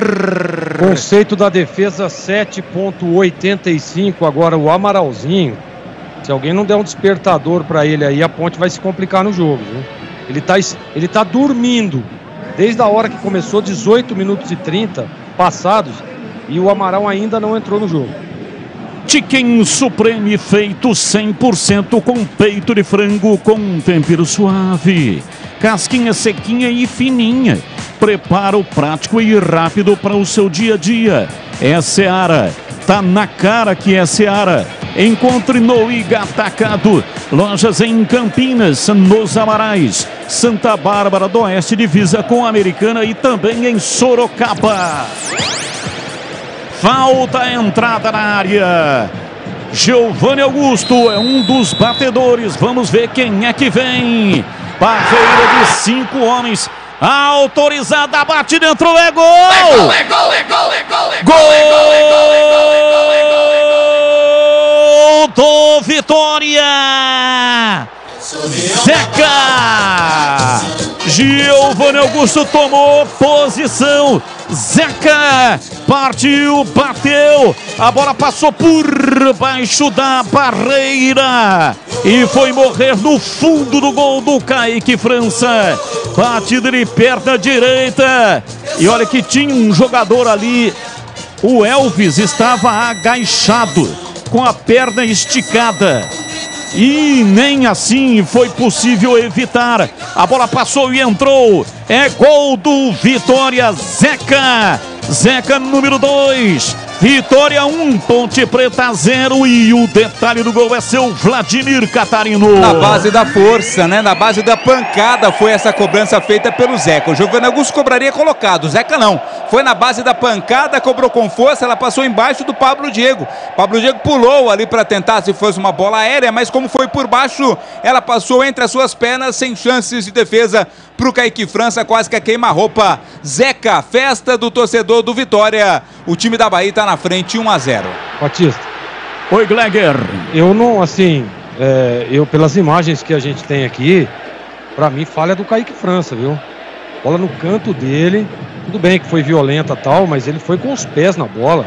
Conceito da defesa 7.85, agora o Amaralzinho, se alguém não der um despertador para ele aí, a Ponte vai se complicar no jogo, viu? Ele tá dormindo, desde a hora que começou, 18 minutos e 30 passados, e o Amaral ainda não entrou no jogo. Chicken Supreme feito 100% com peito de frango com tempero suave, casquinha sequinha e fininha, preparo prático e rápido para o seu dia a dia. É Seara, tá na cara que é Seara. Encontre no Iga Atacado, lojas em Campinas, nos Amarais, Santa Bárbara do Oeste, divisa com a Americana, e também em Sorocaba. Falta a entrada na área. Giovanni Augusto é um dos batedores. Vamos ver quem é que vem. Barreira de 5 homens. Autorizada, a batida entrou, é gol! É gol, é gol, é gol, é gol, é gol! Gol do Vitória! Zeca! Giovanni Augusto tomou posição. Zeca partiu, bateu. A bola passou por baixo da barreira e foi morrer no fundo do gol do Kaique França. Batida de perna direita. E olha que tinha um jogador ali. O Elvis estava agachado, com a perna esticada. E nem assim foi possível evitar. A bola passou e entrou. É gol do Vitória, Zeca. Zeca, número 2. Vitória 1, Ponte Preta 0. E o detalhe do gol é seu Vladimir Catarino. Na base da força, né? Na base da pancada foi essa cobrança feita pelo Zeca. O Giovanni Augusto cobraria colocado, o Zeca não. Foi na base da pancada, cobrou com força, ela passou embaixo do Pablo Diego. Pablo Diego pulou ali para tentar se fosse uma bola aérea, mas como foi por baixo, ela passou entre as suas pernas, sem chances de defesa pro Kaique França, quase que a queima-roupa. Zeca, festa do torcedor do Vitória. O time da Bahia tá na frente, 1-0. Batista. Oi, Gleger. Eu não, assim, pelas imagens que a gente tem aqui, pra mim, falha do Kaique França, viu? Bola no canto dele, tudo bem que foi violenta e tal, mas ele foi com os pés na bola.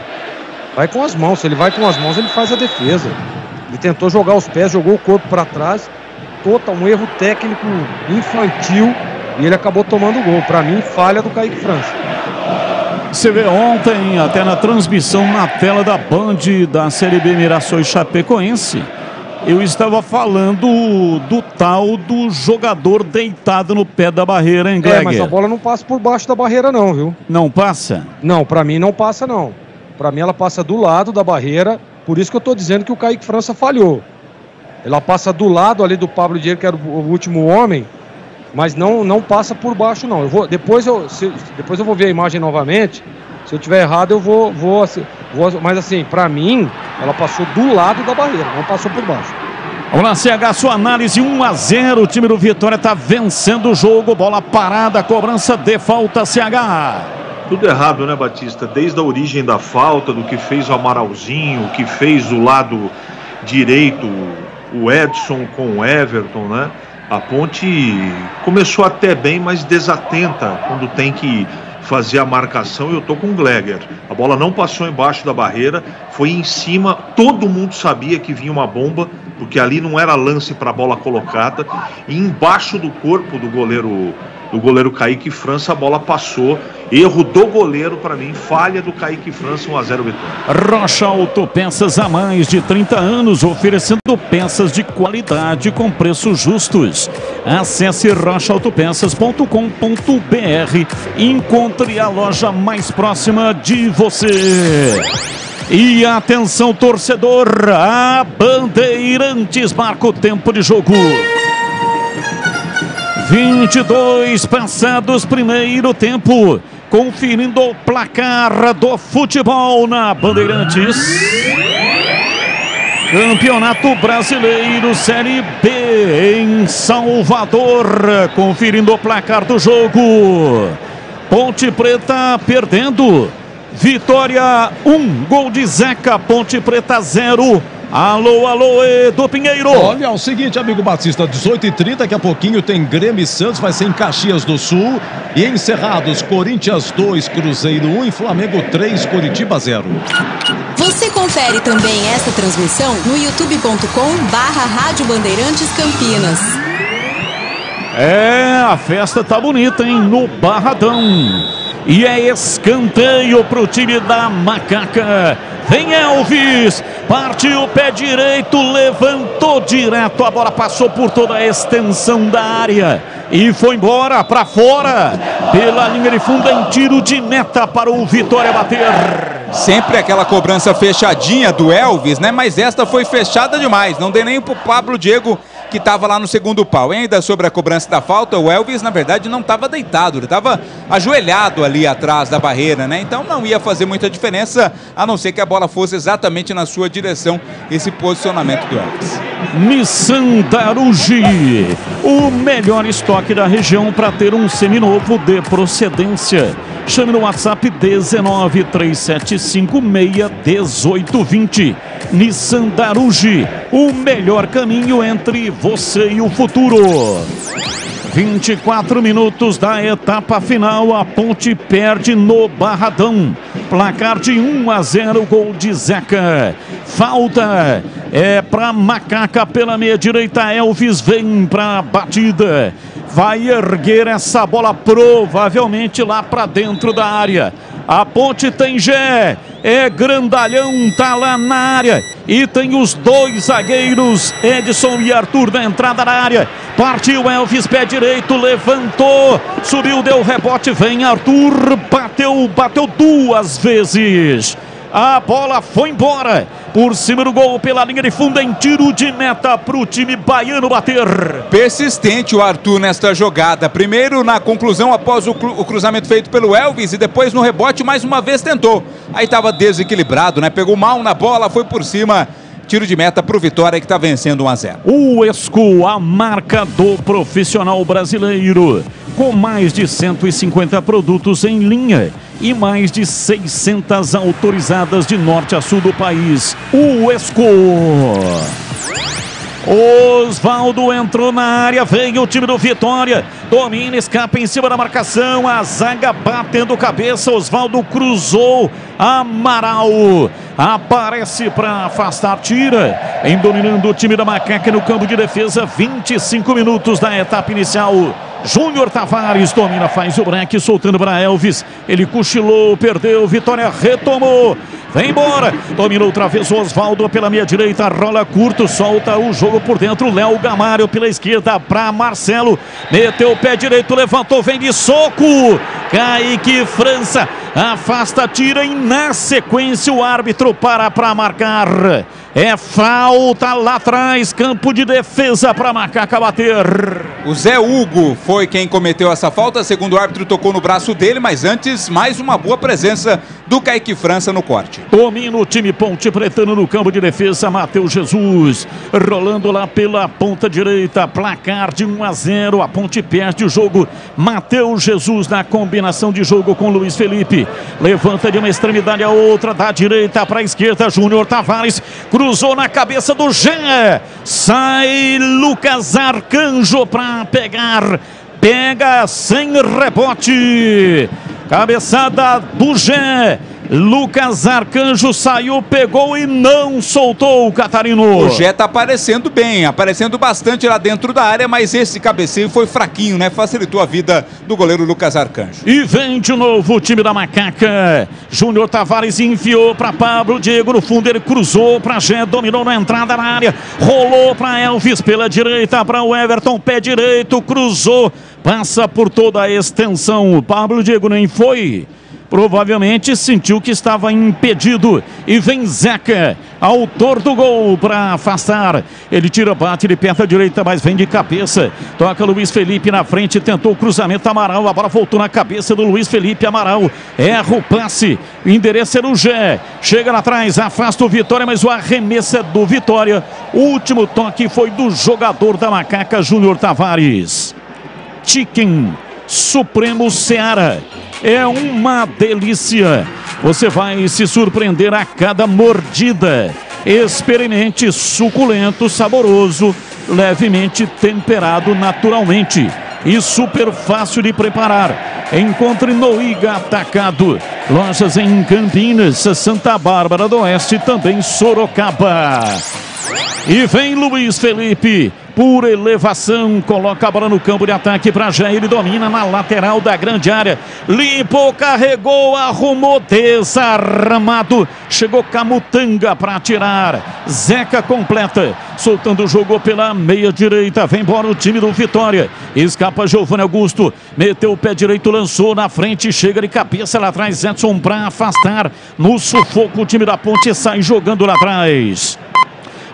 Vai com as mãos, se ele vai com as mãos, ele faz a defesa. Ele tentou jogar os pés, jogou o corpo pra trás, um erro técnico infantil e ele acabou tomando o gol. Para mim, falha do Kaique França. Você vê ontem, até na transmissão na tela da Band da Série B Mirassol e Chapecoense, eu estava falando do tal do jogador deitado no pé da barreira, hein, Gleger? Mas a bola não passa por baixo da barreira não, viu? Não passa? Não, para mim não passa não. Para mim ela passa do lado da barreira, por isso que eu tô dizendo que o Kaique França falhou. Ela passa do lado ali do Pablo Diego, que era o último homem, mas não passa por baixo não. Depois eu vou ver a imagem novamente. Se eu tiver errado eu vou mas assim, para mim ela passou do lado da barreira, não passou por baixo. Vamos lá, CH, sua análise. 1-0, o time do Vitória está vencendo o jogo, bola parada, cobrança de falta, CH. Tudo errado, né, Batista? Desde a origem da falta, do que fez o Amaralzinho, o que fez do lado direito o Edson com o Everton, né? A Ponte começou até bem, mas desatenta quando tem que fazer a marcação. Eu tô com o Gleger. A bola não passou embaixo da barreira, foi em cima. Todo mundo sabia que vinha uma bomba, porque ali não era lance para a bola colocada. E embaixo do corpo do goleiro Kaique França, a bola passou. Erro do goleiro, para mim, falha do Kaique França, 1-0 Vitória. Rocha Autopeças, há mais de 30 anos, oferecendo peças de qualidade com preços justos. Acesse rochaautopeças.com.br e encontre a loja mais próxima de você. E atenção, torcedor, a Bandeirantes marca o tempo de jogo. 22 passados, primeiro tempo. Conferindo o placar do futebol na Bandeirantes. Campeonato Brasileiro Série B em Salvador. Conferindo o placar do jogo. Ponte Preta perdendo. Vitória 1, gol de Zeca. Ponte Preta 0. Alô, alô, Edu Pinheiro. Olha, é o seguinte, amigo Batista, 18h30, daqui a pouquinho tem Grêmio e Santos, vai ser em Caxias do Sul. E encerrados, Corinthians 2, Cruzeiro 1 e Flamengo 3, Coritiba 0. Você confere também esta transmissão no youtube.com/Rádio Bandeirantes Campinas. A festa tá bonita, hein, no Barradão. E é escanteio pro time da Macaca. Vem Elvis, partiu o pé direito, levantou direto, a bola passou por toda a extensão da área e foi embora, para fora, pela linha de fundo em tiro de meta para o Vitória bater. Sempre aquela cobrança fechadinha do Elvis, né? Mas esta foi fechada demais, não deu nem pro Pablo Diego, que estava lá no segundo pau. E ainda sobre a cobrança da falta, o Elvis, na verdade, não estava deitado, ele estava ajoelhado ali atrás da barreira, né? Então não ia fazer muita diferença, a não ser que a bola fosse exatamente na sua direção, esse posicionamento do Elvis. Nissan Darugi, o melhor estoque da região para ter um seminovo de procedência. Chame no WhatsApp 19375661820. Nissan Darugi, o melhor caminho entre você e o futuro. 24 minutos da etapa final, a Ponte perde no Barradão. Placar de 1-0, gol de Zeca. Falta é para Macaca pela meia direita, Elvis vem para a batida. Vai erguer essa bola provavelmente lá para dentro da área. A Ponte tem Gé, é grandalhão, tá lá na área. E tem os dois zagueiros, Edson e Arthur, na entrada da área. Partiu Elvis, pé direito, levantou, subiu, deu rebote, vem Arthur, bateu duas vezes. A bola foi embora, por cima do gol, pela linha de fundo, em tiro de meta para o time baiano bater. Persistente o Arthur nesta jogada. Primeiro na conclusão após o cruzamento feito pelo Elvis e depois no rebote mais uma vez tentou. Aí estava desequilibrado, né? Pegou mal na bola, foi por cima. Tiro de meta para o Vitória, que está vencendo 1-0. O Esco, a marca do profissional brasileiro. Com mais de 150 produtos em linha e mais de 600 autorizadas de norte a sul do país. O Esco. Osvaldo entrou na área, veio o time do Vitória, domina, escapa em cima da marcação, a zaga batendo cabeça, Osvaldo cruzou, Amaral aparece para afastar, tira, em dominando o time da Macaca no campo de defesa. 25 minutos da etapa inicial, Júnior Tavares domina, faz o break, soltando para Elvis. Ele cochilou, perdeu, Vitória retomou. Vem embora, dominou outra vez o Osvaldo pela meia direita, rola curto, solta o jogo por dentro, Léo Gamário pela esquerda para Marcelo, meteu o pé direito, levantou, vem de soco, Kaique França, afasta, tira e na sequência o árbitro para marcar. É falta lá atrás, campo de defesa para Macaca bater. O Zé Hugo foi quem cometeu essa falta, segundo o árbitro tocou no braço dele, mas antes mais uma boa presença do Kaique França no corte. Domina o time Ponte Pretano no campo de defesa, Matheus Jesus, rolando lá pela ponta direita, placar de 1-0, a Ponte perde o jogo, Matheus Jesus na combinação de jogo com Luiz Felipe, levanta de uma extremidade a outra, da direita para a esquerda, Júnior Tavares, cruzou na cabeça do Jean, sai Lucas Arcanjo para pegar, pega sem rebote, cabeçada do Jean, Lucas Arcanjo saiu, pegou e não soltou o Catarino. O Gé tá aparecendo bem, aparecendo bastante lá dentro da área, mas esse cabeceio foi fraquinho, né? Facilitou a vida do goleiro Lucas Arcanjo. E vem de novo o time da Macaca. Júnior Tavares enfiou para Pablo Diego no fundo, ele cruzou para Gé, dominou na entrada na área, rolou para Elvis pela direita, para o Everton, pé direito, cruzou, passa por toda a extensão. O Pablo Diego nem foi. Provavelmente sentiu que estava impedido. E vem Zeca, autor do gol, para afastar. Ele tira, bate de perna direita, mas vem de cabeça. Toca Luiz Felipe na frente, tentou o cruzamento, Amaral. A bola voltou na cabeça do Luiz Felipe, Amaral. Erra o passe, o endereço era o Gé. Chega lá atrás, afasta o Vitória, mas o arremesso é do Vitória. O último toque foi do jogador da Macaca, Júnior Tavares. Chicken Supremo Seara. É uma delícia. Você vai se surpreender a cada mordida. Experimente, suculento, saboroso, levemente temperado naturalmente e super fácil de preparar. Encontre no Iga Atacado. Lojas em Campinas, Santa Bárbara do Oeste, também Sorocaba. E vem Luiz Felipe, por elevação, coloca a bola no campo de ataque para Jair, ele domina na lateral da grande área, limpou, carregou, arrumou, desarmado, chegou Camutanga para tirar, Zeca completa, soltando o jogo pela meia direita, vem embora o time do Vitória, escapa Giovanni Augusto, meteu o pé direito, lançou na frente, chega de cabeça lá atrás, Edson para afastar, no sufoco o time da Ponte sai jogando lá atrás.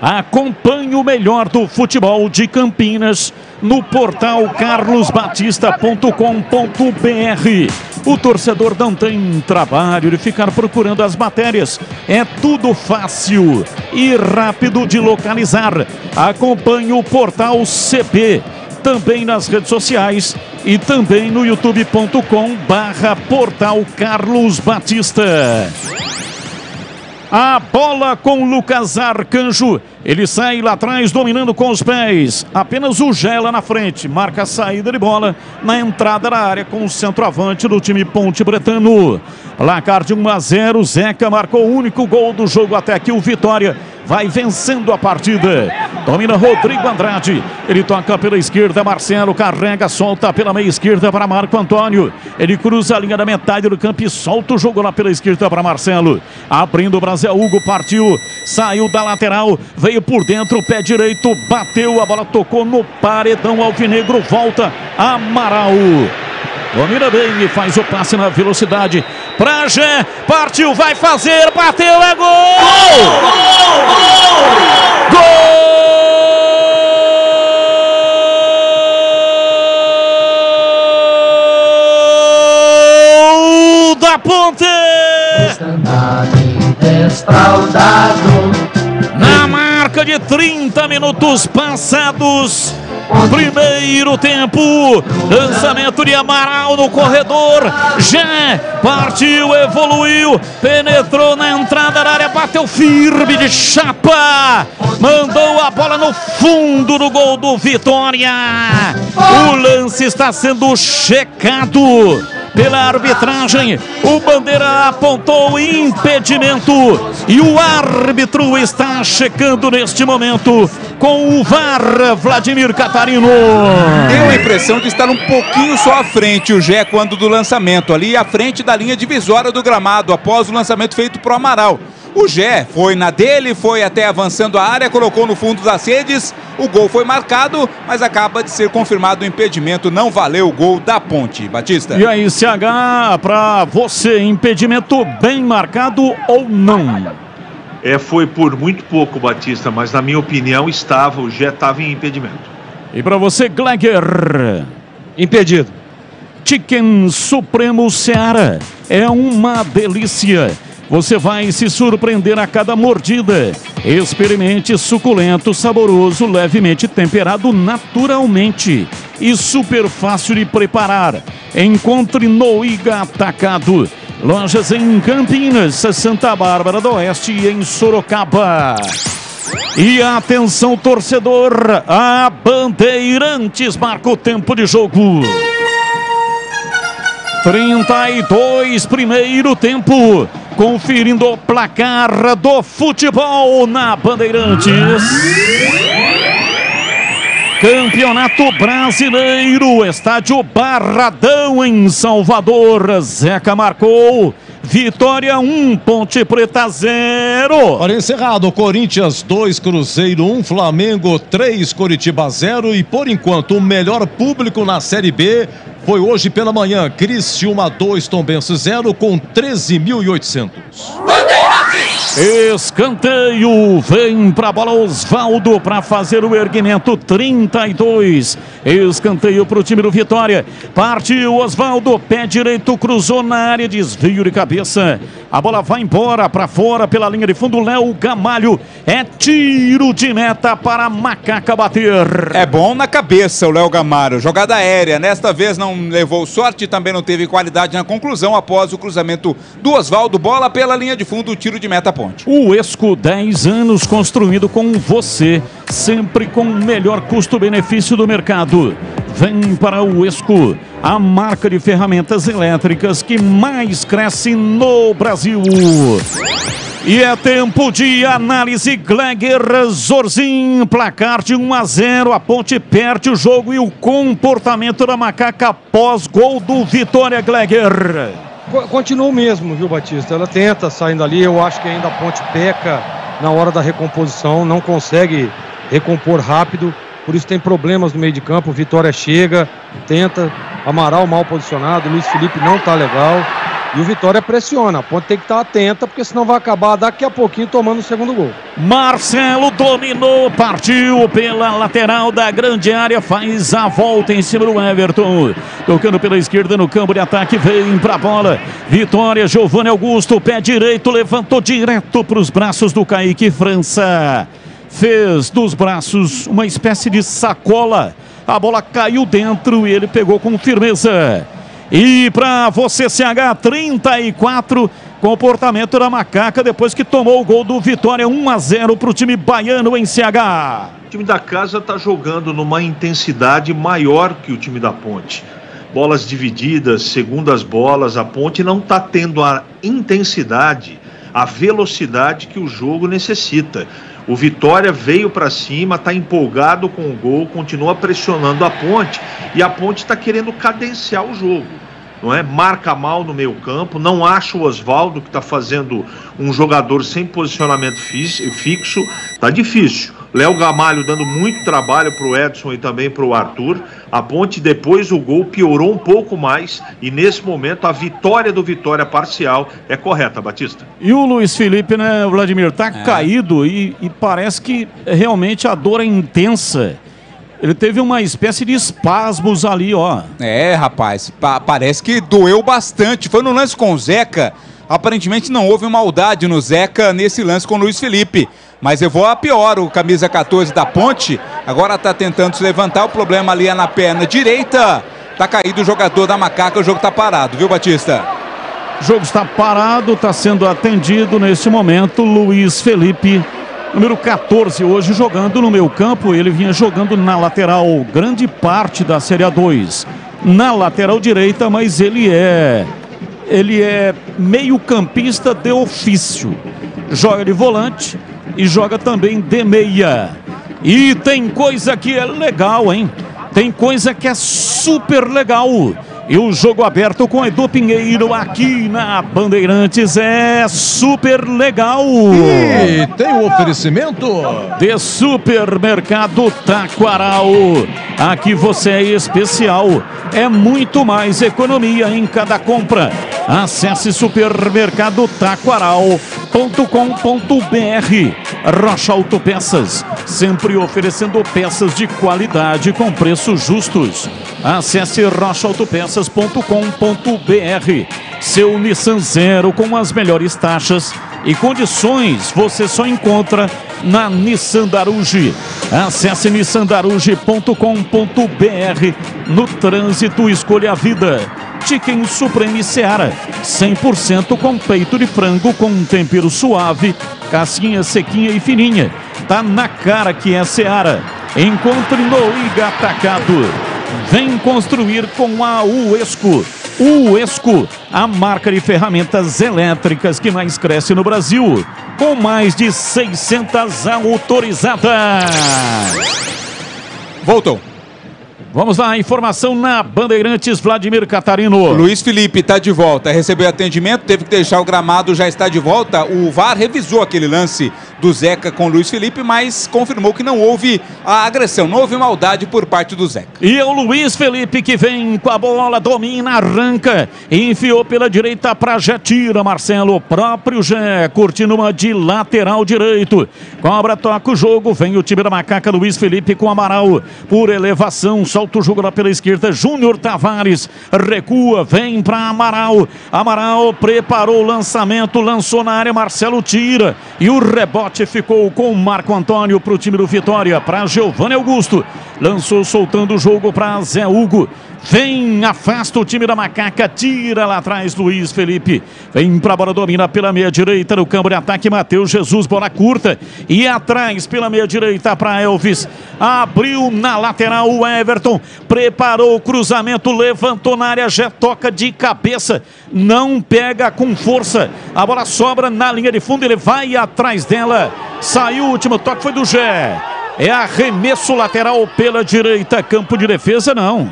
Acompanhe o melhor do futebol de Campinas no portal carlosbatista.com.br. O torcedor não tem trabalho de ficar procurando as matérias. É tudo fácil e rápido de localizar. Acompanhe o portal CP, também nas redes sociais e também no youtube.com/portal Carlos Batista. A bola com Lucas Arcanjo, ele sai lá atrás dominando com os pés, apenas o Gela na frente, marca a saída de bola na entrada da área com o centroavante do time Ponte Pretano. Placar de 1-0, Zeca marcou o único gol do jogo até aqui, o Vitória vai vencendo a partida. Domina Rodrigo Andrade, ele toca pela esquerda, Marcelo carrega, solta pela meia esquerda para Marco Antônio, ele cruza a linha da metade do campo e solta o jogo lá pela esquerda para Marcelo, abrindo o Brasil, Hugo partiu, saiu da lateral, veio por dentro, pé direito, bateu, a bola tocou no paredão alvinegro, volta Amaral. Domina bem e faz o passe na velocidade pra Gé, partiu, vai fazer, bateu, é gol! Gol! Gol da Ponte! Na marca de 30 minutos passados, primeiro tempo, lançamento de Amaral no corredor, já partiu, evoluiu, penetrou na entrada da área, bateu firme de chapa, mandou a bola no fundo do gol do Vitória. O lance está sendo checado pela arbitragem, o bandeira apontou impedimento e o árbitro está checando neste momento com o VAR, Vladimir Catarino. Deu a impressão de estar um pouquinho só à frente o Gé quando do lançamento, ali à frente da linha divisória do gramado, após o lançamento feito pro Amaral. O Gé foi na dele, foi até avançando a área, colocou no fundo das redes, o gol foi marcado, mas acaba de ser confirmado o impedimento, não valeu o gol da Ponte. Batista. E aí, CH, pra você, impedimento bem marcado ou não? Foi por muito pouco, Batista, mas na minha opinião o Gé estava em impedimento. E pra você, Gleger? Impedido. Chicken Supremo Seara é uma delícia. Você vai se surpreender a cada mordida. Experimente suculento, saboroso, levemente temperado naturalmente e super fácil de preparar. Encontre no Iga Atacado. Lojas em Campinas, Santa Bárbara do Oeste e em Sorocaba. E atenção, torcedor, a Bandeirantes marca o tempo de jogo. 32, primeiro tempo. Conferindo o placar do futebol na Bandeirantes. Campeonato Brasileiro, estádio Barradão em Salvador. Zeca marcou. Vitória 1, Ponte Preta 0. Para encerrado, Corinthians 2, Cruzeiro 1, Flamengo 3, Coritiba 0. E por enquanto o melhor público na Série B foi hoje pela manhã. Criciúma 2, Tombense 0 com 13.800. Escanteio, vem pra bola Osvaldo para fazer o erguimento. 32, escanteio pro time do Vitória. Partiu Osvaldo, pé direito, cruzou na área, desvio de cabeça. A bola vai embora para fora pela linha de fundo. Léo Gamalho, é tiro de meta para a Macaca bater. É bom na cabeça o Léo Gamalho, jogada aérea. Nesta vez não levou sorte, também não teve qualidade na conclusão após o cruzamento do Osvaldo. Bola pela linha de fundo, tiro de meta Ponte. O Esco, 10 anos construindo com você, sempre com o melhor custo-benefício do mercado. Vem para o Esco, a marca de ferramentas elétricas que mais cresce no Brasil. E é tempo de análise. Gleger Zorzin, placar de 1-0, a Ponte perde o jogo e o comportamento da Macaca após gol do Vitória. Gleger. Continua o mesmo, viu, Batista? Ela tenta saindo ali, eu acho que ainda a Ponte peca na hora da recomposição, não consegue recompor rápido, por isso tem problemas no meio de campo. Vitória chega, tenta, Amaral mal posicionado, Luiz Felipe não tá legal e o Vitória pressiona. A Ponte tem que estar atenta, porque senão vai acabar daqui a pouquinho tomando o segundo gol. Marcelo dominou, partiu pela lateral da grande área, faz a volta em cima do Everton, tocando pela esquerda no campo de ataque, vem pra bola, Vitória, Giovanni Augusto, pé direito, levantou direto para os braços do Kaique França, fez dos braços uma espécie de sacola, a bola caiu dentro e ele pegou com firmeza. E para você, CH, 34, comportamento da Macaca depois que tomou o gol do Vitória, 1-0 para o time baiano em CH. O time da casa está jogando numa intensidade maior que o time da Ponte. Bolas divididas, segundas bolas, a Ponte não está tendo a intensidade, a velocidade que o jogo necessita. O Vitória veio para cima, está empolgado com o gol, continua pressionando a Ponte e a Ponte está querendo cadenciar o jogo, não é? Marca mal no meio campo, não acha o Osvaldo, que está fazendo um jogador sem posicionamento fixo, tá difícil. Léo Gamalho dando muito trabalho para o Edson e também para o Arthur. A Ponte, depois do gol, piorou um pouco mais e nesse momento a vitória do Vitória parcial é correta, Batista. E o Luiz Felipe, né, Vladimir, tá caído e parece que realmente a dor é intensa. Ele teve uma espécie de espasmos ali, ó. Rapaz, parece que doeu bastante. Foi no lance com o Zeca. Aparentemente não houve maldade no Zeca nesse lance com o Luiz Felipe. Mas eu vou a pior, o camisa 14 da Ponte agora tá tentando se levantar, o problema ali é na perna direita. Tá caído o jogador da Macaca, o jogo tá parado, viu, Batista? O jogo está parado, tá sendo atendido nesse momento, Luiz Felipe, número 14, hoje jogando no meio campo. Ele vinha jogando na lateral grande parte da Série A2, na lateral direita, mas ele é meio campista de ofício, joga de volante e joga também de meia. E tem coisa que é legal, hein? Tem coisa que é super legal. E o jogo aberto com Edu Pinheiro aqui na Bandeirantes é super legal. E tem o oferecimento de Supermercado Taquaral. Aqui você é especial. É muito mais economia em cada compra. Acesse supermercadotaquaral.com.br. Rocha Autopeças, sempre oferecendo peças de qualidade com preços justos. Acesse rochaautopeças.com.br. Seu Nissan Zero com as melhores taxas e condições você só encontra na Nissan Daruge. Acesse nissandaruge.com.br. No trânsito, escolha a vida. Chicken Supreme Seara, 100% com peito de frango com tempero suave, casquinha sequinha e fininha. Tá na cara que é Seara. Encontre no Iga Atacado. Vem construir com a Uesco. Uesco, a marca de ferramentas elétricas que mais cresce no Brasil, com mais de 600 autorizadas. Voltou. Vamos lá, informação na Bandeirantes, Vladimir Catarino. Luiz Felipe está de volta, recebeu atendimento, teve que deixar o gramado, já está de volta. O VAR revisou aquele lance do Zeca com o Luiz Felipe, mas confirmou que não houve a agressão, não houve maldade por parte do Zeca. E é o Luiz Felipe que vem com a bola, domina, arranca, enfiou pela direita para Jé, tira Marcelo, o próprio Jé, curtindo uma de lateral direito. Cobra, toca o jogo, vem o time da Macaca, Luiz Felipe com Amaral, por elevação, solta o jogo lá pela esquerda, Júnior Tavares, recua, vem para Amaral, Amaral preparou o lançamento, lançou na área, Marcelo tira, e o rebote ficou com o Marco Antônio para o time do Vitória, para Giovanni Augusto, lançou soltando o jogo para Zé Hugo, vem, afasta o time da Macaca, tira lá atrás Luiz Felipe, vem para a bola, domina pela meia direita no campo de ataque, Matheus Jesus, bola curta, e atrás pela meia direita para Elvis, abriu na lateral o Everton, preparou o cruzamento, levantou na área, já toca de cabeça, não pega com força, a bola sobra na linha de fundo, ele vai atrás dela, saiu, o último toque foi do Jé, é arremesso lateral pela direita, campo de defesa não.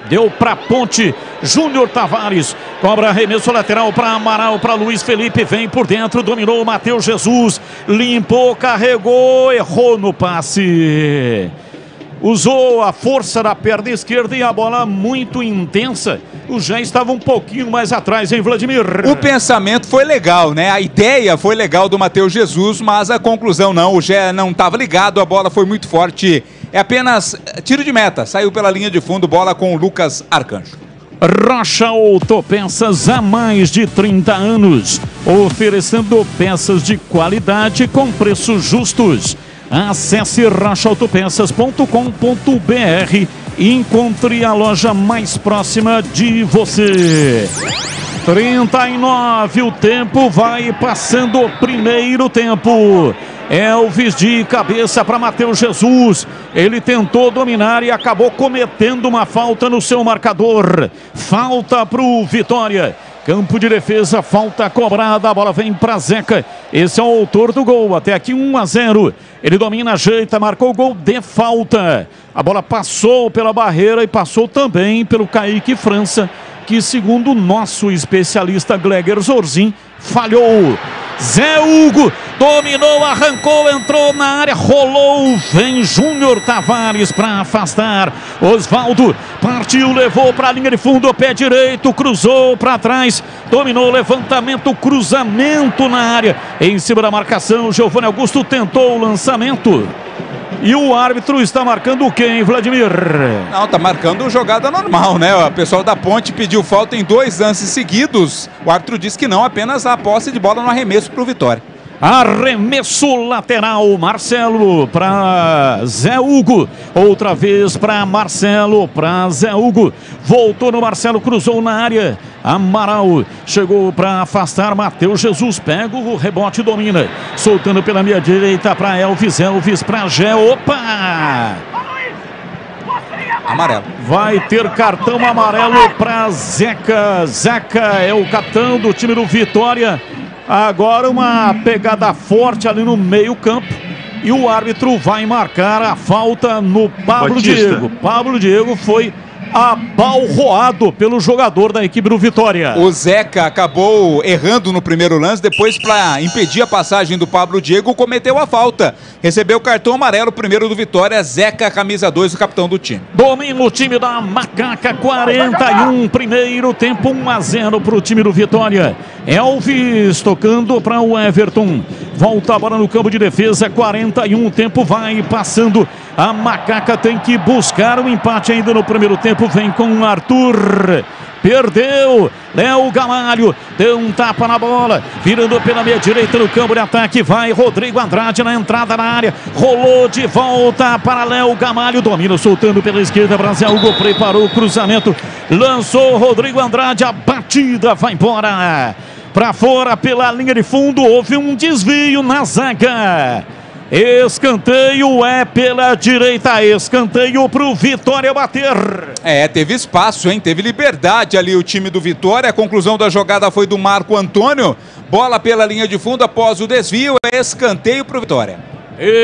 Deu para Ponte, Júnior Tavares, cobra arremesso lateral para Amaral, para Luiz Felipe, vem por dentro, dominou o Matheus Jesus, limpou, carregou, errou no passe. Usou a força da perna esquerda e a bola muito intensa. O Jé estava um pouquinho mais atrás, hein, Vladimir? O pensamento foi legal, né? A ideia foi legal do Matheus Jesus, mas a conclusão não. O Jé não estava ligado, a bola foi muito forte. É apenas tiro de meta. Saiu pela linha de fundo, bola com o Lucas Arcanjo. Rocha Autopeças há mais de 30 anos, oferecendo peças de qualidade com preços justos. Acesse rochaautopeças.com.br e encontre a loja mais próxima de você. 39, o tempo vai passando, o primeiro tempo. Elvis de cabeça para Matheus Jesus. Ele tentou dominar e acabou cometendo uma falta no seu marcador. Falta para o Vitória. Campo de defesa, falta cobrada, a bola vem para Zeca. Esse é o autor do gol, até aqui 1-0. Ele domina, ajeita, marcou o gol de falta. A bola passou pela barreira e passou também pelo Kaique França, que segundo o nosso especialista Gleger Zorzin, falhou. Zé Hugo dominou, arrancou, entrou na área, rolou, vem Júnior Tavares para afastar. Osvaldo partiu, levou para a linha de fundo, pé direito, cruzou para trás, dominou, levantamento, cruzamento na área, em cima da marcação, Giovanni Augusto tentou o lançamento. E o árbitro está marcando quem, Vladimir? Não, está marcando jogada normal, né? O pessoal da Ponte pediu falta em 2 lances seguidos. O árbitro disse que não, apenas a posse de bola no arremesso para o Vitória. Arremesso lateral, Marcelo para Zé Hugo, outra vez para Marcelo, para Zé Hugo, voltou no Marcelo, cruzou na área, Amaral chegou para afastar, Matheus Jesus pega o rebote, domina, soltando pela meia direita para Elvis, Elvis para Gé, opa! Amarelo. Vai ter cartão amarelo para Zeca, Zeca é o capitão do time do Vitória. Agora uma pegada forte ali no meio campo. e o árbitro vai marcar a falta no Pablo Batista. Diego. Pablo Diego foi abalroado pelo jogador da equipe do Vitória. O Zeca acabou errando no primeiro lance, depois, para impedir a passagem do Pablo Diego, cometeu a falta. Recebeu o cartão amarelo, primeiro do Vitória, Zeca, camisa 2, o capitão do time. Domina o time da Macaca, 41, primeiro tempo, 1-0 para o time do Vitória. Elvis tocando para o Everton. Volta a bola no campo de defesa, 41, o tempo vai passando. A Macaca tem que buscar o empate ainda no primeiro tempo. Vem com o Arthur. Perdeu, Léo Gamalho, deu um tapa na bola, virando pela meia direita no campo de ataque, vai Rodrigo Andrade na entrada na área, rolou de volta para Léo Gamalho, domina soltando pela esquerda, Brasil Hugo preparou o cruzamento, lançou Rodrigo Andrade, a batida vai embora, para fora pela linha de fundo, houve um desvio na zaga. Escanteio é pela direita, escanteio pro Vitória bater. Teve espaço, hein? Teve liberdade ali o time do Vitória. A conclusão da jogada foi do Marco Antônio. Bola pela linha de fundo após o desvio. Escanteio pro Vitória.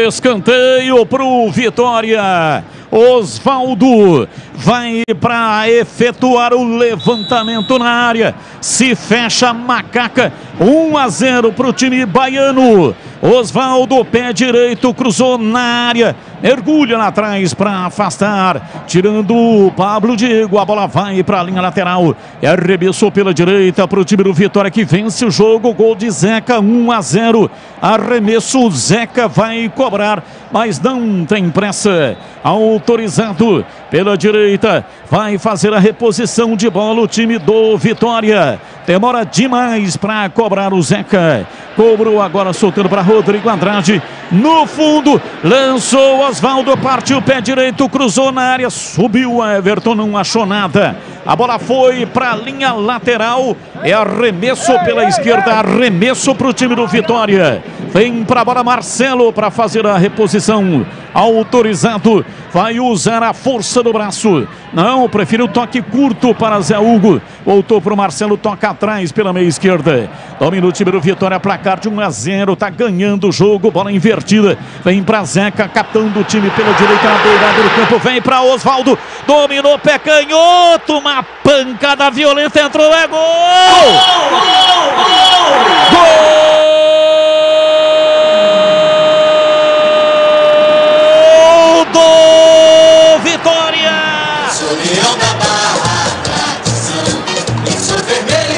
Escanteio pro Vitória. Osvaldo vai para efetuar o levantamento na área. Se fecha a Macaca. 1-0 para o time baiano. Osvaldo, pé direito, cruzou na área. Mergulha lá atrás para afastar. Tirando o Pablo Diego. A bola vai para a linha lateral. E arremessou pela direita para o time do Vitória que vence o jogo. Gol de Zeca, 1-0. Arremesso, Zeca vai cobrar, mas não tem pressa. Autorizado pela direita. Vai fazer a reposição de bola o time do Vitória. Demora demais para cobrar o Zeca. Cobrou agora soltando para Rodrigo Andrade. No fundo, lançou Osvaldo, partiu pé direito, cruzou na área, subiu a Everton, não achou nada. A bola foi para a linha lateral. É arremesso pela esquerda, arremesso para o time do Vitória. Vem para a bola Marcelo para fazer a reposição. Autorizado, vai usar a força do braço. Não, prefere o toque curto para Zé Hugo. Voltou para o Marcelo, toca atrás pela meia esquerda. Domina o time do Vitória, placar de 1-0. Tá ganhando o jogo, bola invertida. Vem para Zeca, capitão do time pela direita na beirada do campo. Vem para Osvaldo, dominou, pé canhoto. Uma pancada violenta, entrou, é gol! Gol! Do Vitória!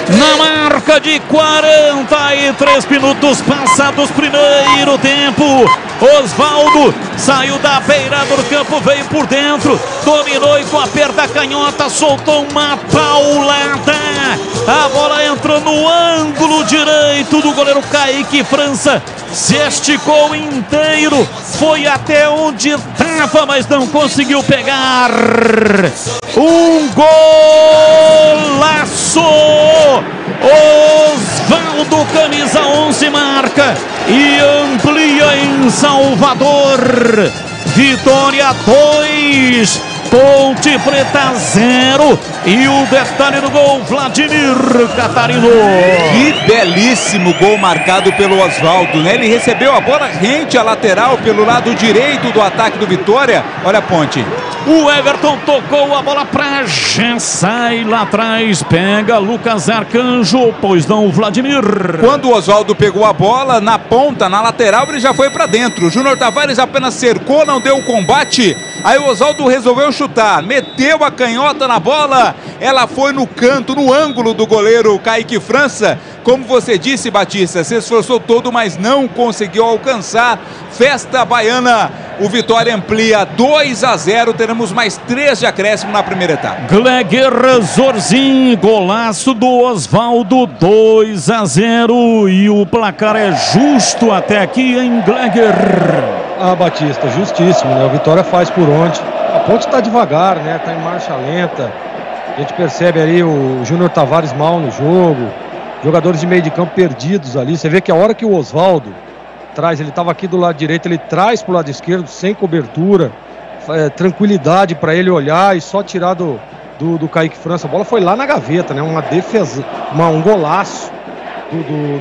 Na marca de 43 minutos passados, primeiro tempo, Osvaldo saiu da beirada do campo, veio por dentro, dominou e com a perna canhota soltou uma paulada. A bola entrou no ângulo direito do goleiro Kaique França, se esticou inteiro, foi até onde estava, mas não conseguiu pegar. Um golaço! Osvaldo, camisa 11, marca e amplia em Salvador. Vitória 2, Ponte Preta 0. E o detalhe do gol, Vladimir Catarino. Que belíssimo gol marcado pelo Osvaldo, né? Ele recebeu a bola rente à lateral pelo lado direito do ataque do Vitória. Olha a Ponte. O Everton tocou a bola pra já sai lá atrás, pega Lucas Arcanjo, pois não o Vladimir. Quando o Osvaldo pegou a bola na ponta, na lateral, ele já foi pra dentro. O Júnior Tavares apenas cercou, não deu o combate. Aí o Osvaldo resolveu chutar, meteu a canhota na bola. Ela foi no canto, no ângulo do goleiro Kaique França. Como você disse, Batista, se esforçou todo, mas não conseguiu alcançar. Festa baiana, o Vitória amplia 2-0, teremos mais 3 de acréscimo na primeira etapa. Gleger Zorzin, golaço do Osvaldo, 2-0 e o placar é justo até aqui em Gleger. Ah, Batista, justíssimo, né? O Vitória faz por onde. A Ponte está devagar, né? Tá em marcha lenta. A gente percebe ali o Júnior Tavares mal no jogo. Jogadores de meio de campo perdidos ali. Você vê que a hora que o Osvaldo traz, ele estava aqui do lado direito, ele traz para o lado esquerdo, sem cobertura, tranquilidade para ele olhar e só tirar do Kaique França. A bola foi lá na gaveta, né? Uma defesa, um golaço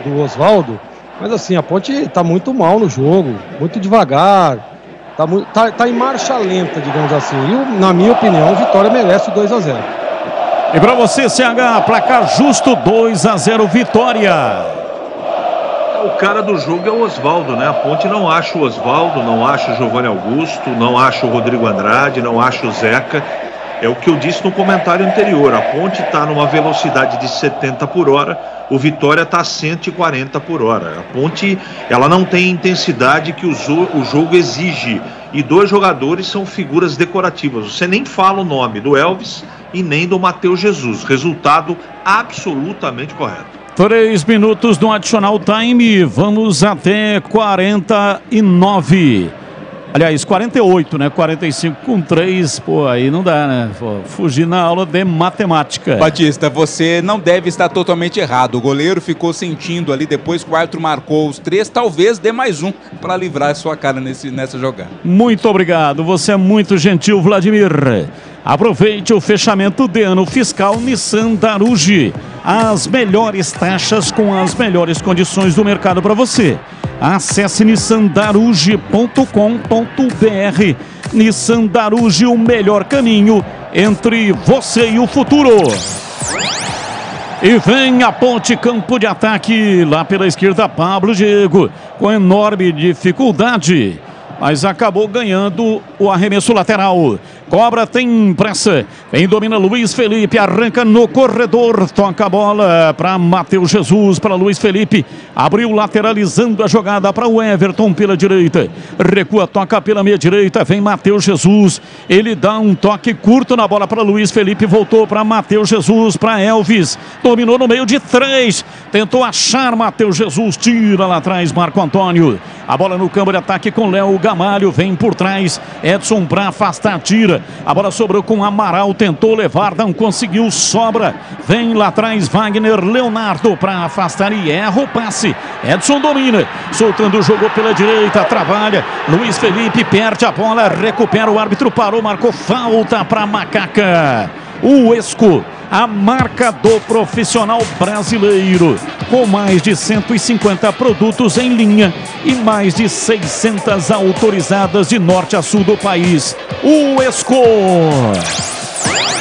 do Osvaldo. Mas assim, a Ponte tá muito mal no jogo, muito devagar, tá em marcha lenta, digamos assim. E, na minha opinião, o Vitória merece o 2-0. E para você, CH, placar justo 2-0 Vitória. O cara do jogo é o Oswaldo, né? A Ponte não acha o Oswaldo, não acha o Giovanni Augusto, não acha o Rodrigo Andrade, não acha o Zeca. É o que eu disse no comentário anterior. A Ponte está numa velocidade de 70 por hora, o Vitória está a 140 por hora. A Ponte, ela não tem intensidade que o jogo exige. E dois jogadores são figuras decorativas. Você nem fala o nome do Elvis e nem do Matheus Jesus. Resultado absolutamente correto. 3 minutos no adicional time, vamos até 49. Aliás, 48, né? 45 com 3, pô, aí não dá, né? Pô, fugir na aula de matemática. Batista, você não deve estar totalmente errado. O goleiro ficou sentindo ali, depois que o árbitro marcou os 3, talvez dê mais um para livrar a sua cara nessa jogada. Muito obrigado, você é muito gentil, Vladimir. Aproveite o fechamento de ano fiscal Nissan Daruge. As melhores taxas com as melhores condições do mercado para você. Acesse nissandaruge.com.br. Nissan Daruge, o melhor caminho entre você e o futuro. E vem a Ponte, campo de ataque. Lá pela esquerda, Pablo Diego, com enorme dificuldade, mas acabou ganhando o arremesso lateral. Cobra, tem pressa, quem domina Luiz Felipe, arranca no corredor, toca a bola para Matheus Jesus, para Luiz Felipe, abriu lateralizando a jogada para o Everton pela direita, recua, toca pela meia direita, vem Matheus Jesus, ele dá um toque curto na bola para Luiz Felipe, voltou para Matheus Jesus, para Elvis, dominou no meio de 3, tentou achar Matheus Jesus, tira lá atrás Marco Antônio, a bola no campo de ataque com Léo Gamalho, vem por trás, Edson para afastar, tira. A bola sobrou com Amaral, tentou levar, não conseguiu, sobra. Vem lá atrás Wagner Leonardo para afastar e erra o passe. Edson domina, soltando o jogo pela direita, trabalha. Luiz Felipe perde a bola, recupera, o árbitro parou, marcou falta para Macaca. O Esco, a marca do profissional brasileiro, com mais de 150 produtos em linha e mais de 600 autorizadas de norte a sul do país. O Esco.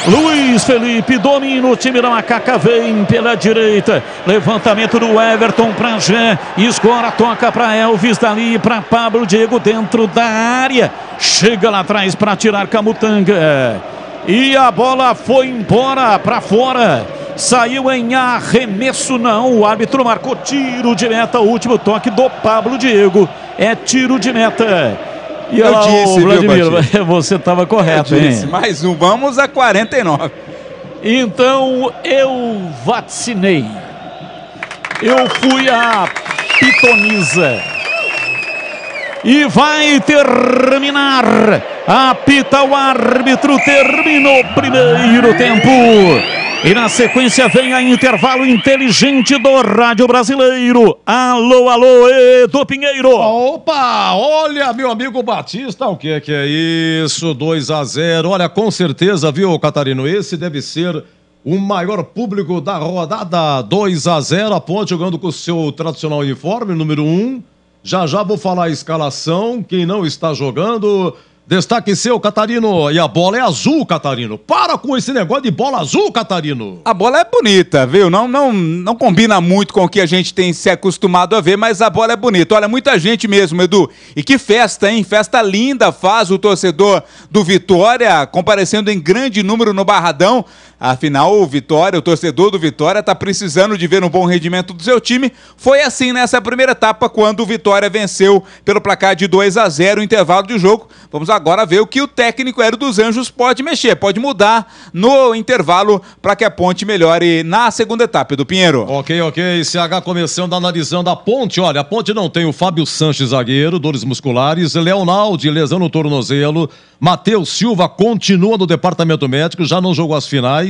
Luiz Felipe domina, o time da Macaca vem pela direita, levantamento do Everton para Jé, escora, toca para Elvis, dali para Pablo Diego dentro da área, chega lá atrás para tirar Camutanga. E a bola foi embora para fora. Saiu em arremesso, não. O árbitro marcou tiro de meta. O último toque do Pablo Diego. É tiro de meta. E eu disse, Vladimir, viu, você estava correto, eu disse, hein? Mais um, vamos a 49. Então eu vacinei. Eu fui a pitonisa. E vai terminar. Apita o árbitro, terminou o primeiro tempo. E na sequência vem a intervalo inteligente do Rádio Brasileiro. Alô, alô, Edu Pinheiro. Opa, olha, meu amigo Batista, o que é isso? 2-0. Olha, com certeza, viu, Catarino? Esse deve ser o maior público da rodada. 2-0, a Ponte jogando com o seu tradicional uniforme, número 1. Já vou falar a escalação, quem não está jogando. Destaque seu, Catarino. E a bola é azul, Catarino. Para com esse negócio de bola azul, Catarino. A bola é bonita, viu? Não combina muito com o que a gente tem se acostumado a ver, mas a bola é bonita. Olha, muita gente mesmo, Edu. E que festa, hein? Festa linda faz o torcedor do Vitória, comparecendo em grande número no Barradão. Afinal, o Vitória, o torcedor do Vitória, está precisando de ver um bom rendimento do seu time. Foi assim nessa primeira etapa, quando o Vitória venceu pelo placar de 2-0 o intervalo de jogo. Vamos agora ver o que o técnico Hélio dos Anjos pode mexer, pode mudar no intervalo para que a Ponte melhore na segunda etapa, do Pinheiro. Ok. CH começando analisando a Ponte. Olha, a Ponte não tem o Fábio Sanches, zagueiro, dores musculares, Leonaldi, lesão no tornozelo, Matheus Silva continua no departamento médico, já não jogou as finais,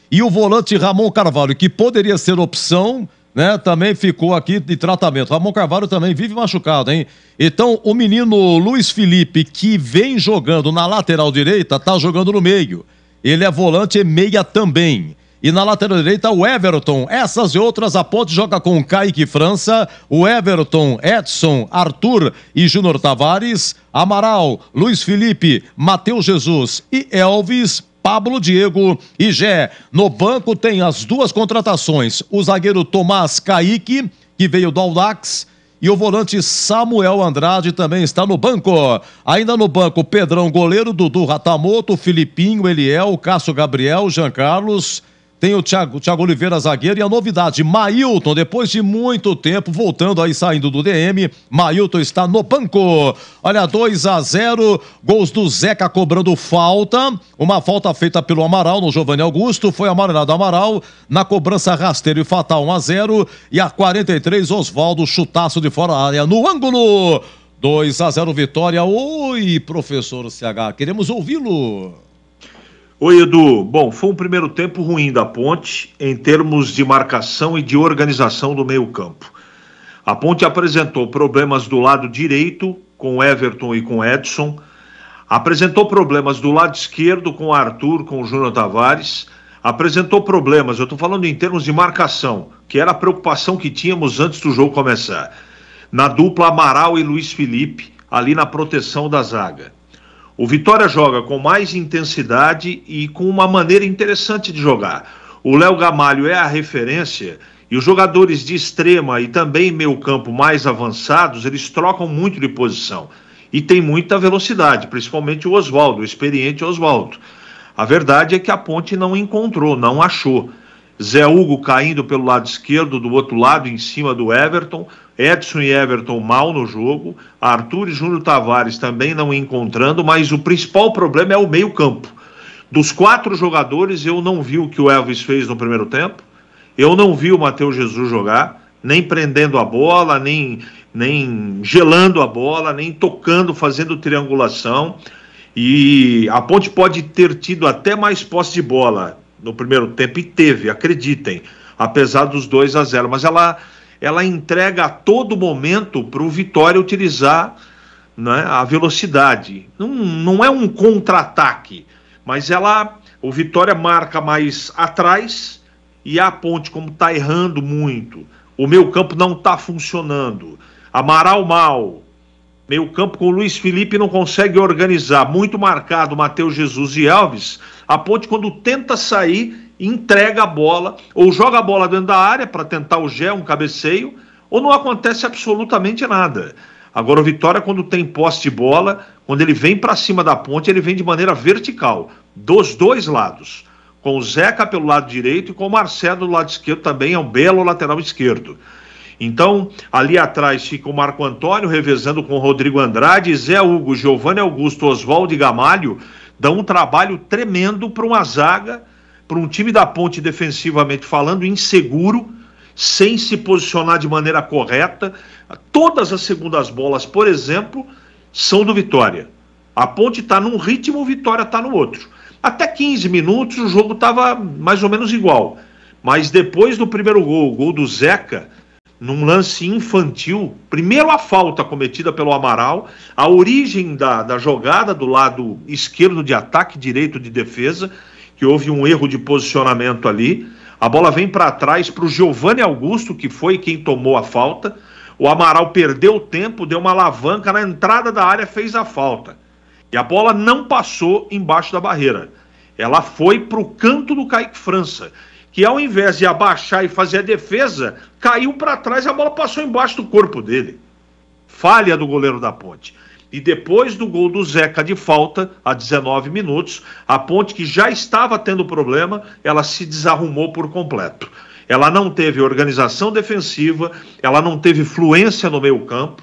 e o volante Ramon Carvalho, que poderia ser opção, né, também ficou aqui de tratamento. Ramon Carvalho também vive machucado, hein? Então, o menino Luiz Felipe, que vem jogando na lateral direita, tá jogando no meio. Ele é volante e meia também. E na lateral direita, o Everton. Essas e outras, a Ponte joga com Kaique França, o Everton, Edson, Arthur e Júnior Tavares, Amaral, Luiz Felipe, Matheus Jesus e Elvis, Pablo Diego e Gé. No banco tem as duas contratações, o zagueiro Tomás Kaique, que veio do Audax, e o volante Samuel Andrade também está no banco. Ainda no banco, Pedrão goleiro, Dudu Ratamoto, Filipinho, Eliel, Cássio Gabriel, Jean Carlos. Tem o Thiago Oliveira zagueiro e a novidade, Mailton, depois de muito tempo, voltando aí, saindo do DM, Mailton está no banco. Olha, 2-0, gols do Zeca cobrando falta, uma falta feita pelo Amaral no Giovanni Augusto, foi amarelado Amaral, na cobrança rasteiro e fatal 1-0, e a 43, Oswaldo, chutaço de fora da área no ângulo. 2-0 vitória. Oi, professor CH, queremos ouvi-lo. Oi, Edu. Bom, foi um primeiro tempo ruim da Ponte em termos de marcação e de organização do meio-campo. A Ponte apresentou problemas do lado direito com Everton e com Edson, apresentou problemas do lado esquerdo com Arthur, com o Júnior Tavares, apresentou problemas, eu estou falando em termos de marcação, que era a preocupação que tínhamos antes do jogo começar, na dupla Amaral e Luiz Felipe, ali na proteção da zaga. O Vitória joga com mais intensidade e com uma maneira interessante de jogar. O Léo Gamalho é a referência e os jogadores de extrema e também meio campo mais avançados, eles trocam muito de posição e tem muita velocidade, principalmente o Oswaldo, o experiente Oswaldo. A verdade é que a Ponte não encontrou, não achou. Zé Hugo caindo pelo lado esquerdo, do outro lado, em cima do Everton, Edson e Everton mal no jogo, Arthur e Júnior Tavares também não encontrando, mas o principal problema é o meio-campo. Dos 4 jogadores, eu não vi o que o Elvis fez no primeiro tempo, eu não vi o Matheus Jesus jogar, nem prendendo a bola, nem gelando a bola, nem tocando, fazendo triangulação, e a Ponte pode ter tido até mais posse de bola no primeiro tempo, e teve, acreditem, apesar dos 2-0, mas ela entrega a todo momento para o Vitória utilizar, né, a velocidade. Não é um contra-ataque, mas o Vitória marca mais atrás e a Ponte, como está errando muito, o meio campo não está funcionando, Amaral mal, meio campo com o Luiz Felipe não consegue organizar, muito marcado Matheus Jesus e Elvis, a Ponte quando tenta sair, entrega a bola, ou joga a bola dentro da área para tentar o Gé, um cabeceio, ou não acontece absolutamente nada. Agora o Vitória quando tem posse de bola, quando ele vem para cima da Ponte, ele vem de maneira vertical, dos dois lados, com o Zeca pelo lado direito e com o Marcelo do lado esquerdo também, é um belo lateral esquerdo. Então, ali atrás fica o Marco Antônio revezando com o Rodrigo Andrade, Zé Hugo, Giovanni Augusto, Oswaldo e Gamalho, dão um trabalho tremendo para uma zaga, para um time da Ponte defensivamente falando, inseguro, sem se posicionar de maneira correta. Todas as segundas bolas, por exemplo, são do Vitória. A Ponte está num ritmo, o Vitória está no outro. Até 15 minutos o jogo estava mais ou menos igual. Mas depois do primeiro gol, o gol do Zeca, num lance infantil, primeiro a falta cometida pelo Amaral, a origem da jogada do lado esquerdo de ataque, direito de defesa, que houve um erro de posicionamento ali, a bola vem para trás para o Giovanni Augusto, que foi quem tomou a falta, o Amaral perdeu o tempo, deu uma alavanca na entrada da área, fez a falta, e a bola não passou embaixo da barreira, ela foi para o canto do Kaique França, que ao invés de abaixar e fazer a defesa, caiu para trás e a bola passou embaixo do corpo dele. Falha do goleiro da Ponte. E depois do gol do Zeca de falta, a 19 minutos, a Ponte, que já estava tendo problema, ela se desarrumou por completo. Ela não teve organização defensiva, ela não teve fluência no meio-campo.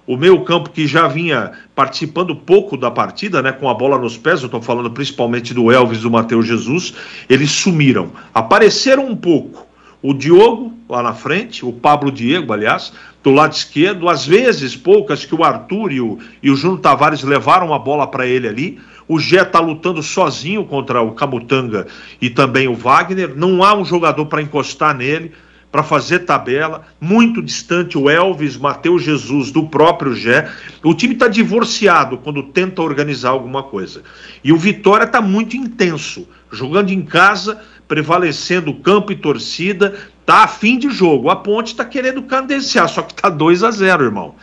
O meio-campo que já vinha participando pouco da partida, né, com a bola nos pés, eu estou falando principalmente do Elvis e do Matheus Jesus, eles sumiram. Apareceram um pouco o Diogo lá na frente, o Pablo Diego, aliás, do lado esquerdo, às vezes poucas que o Arthur e o Júnior Tavares levaram a bola para ele ali. O Gé está lutando sozinho contra o Camutanga e também o Wagner, não há um jogador para encostar nele, para fazer tabela, muito distante o Elvis, Matheus Jesus, do próprio Gé. O time está divorciado quando tenta organizar alguma coisa. E o Vitória está muito intenso, jogando em casa, prevalecendo campo e torcida, tá a fim de jogo. A Ponte tá querendo cadenciar, só que tá 2-0, irmão.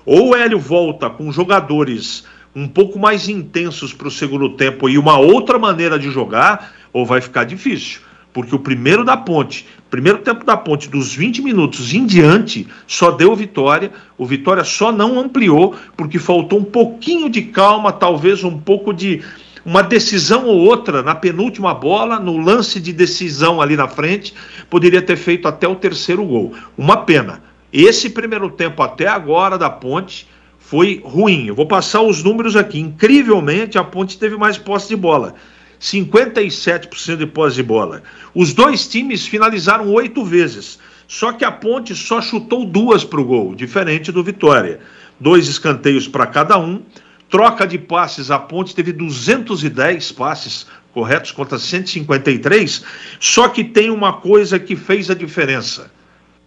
Ou o Hélio volta com jogadores um pouco mais intensos para o segundo tempo e uma outra maneira de jogar, ou vai ficar difícil. Porque o primeiro tempo da Ponte, dos 20 minutos em diante, só deu vitória. O Vitória só não ampliou, porque faltou um pouquinho de calma, talvez um pouco de uma decisão ou outra na penúltima bola, no lance de decisão ali na frente, poderia ter feito até o terceiro gol. Uma pena. Esse primeiro tempo até agora da Ponte foi ruim. Eu vou passar os números aqui. Incrivelmente, a Ponte teve mais posse de bola. 57% de posse de bola. Os dois times finalizaram 8 vezes. Só que a Ponte só chutou 2 para o gol, diferente do Vitória. 2 escanteios para cada um. Troca de passes, a Ponte teve 210 passes corretos contra 153. Só que tem uma coisa que fez a diferença: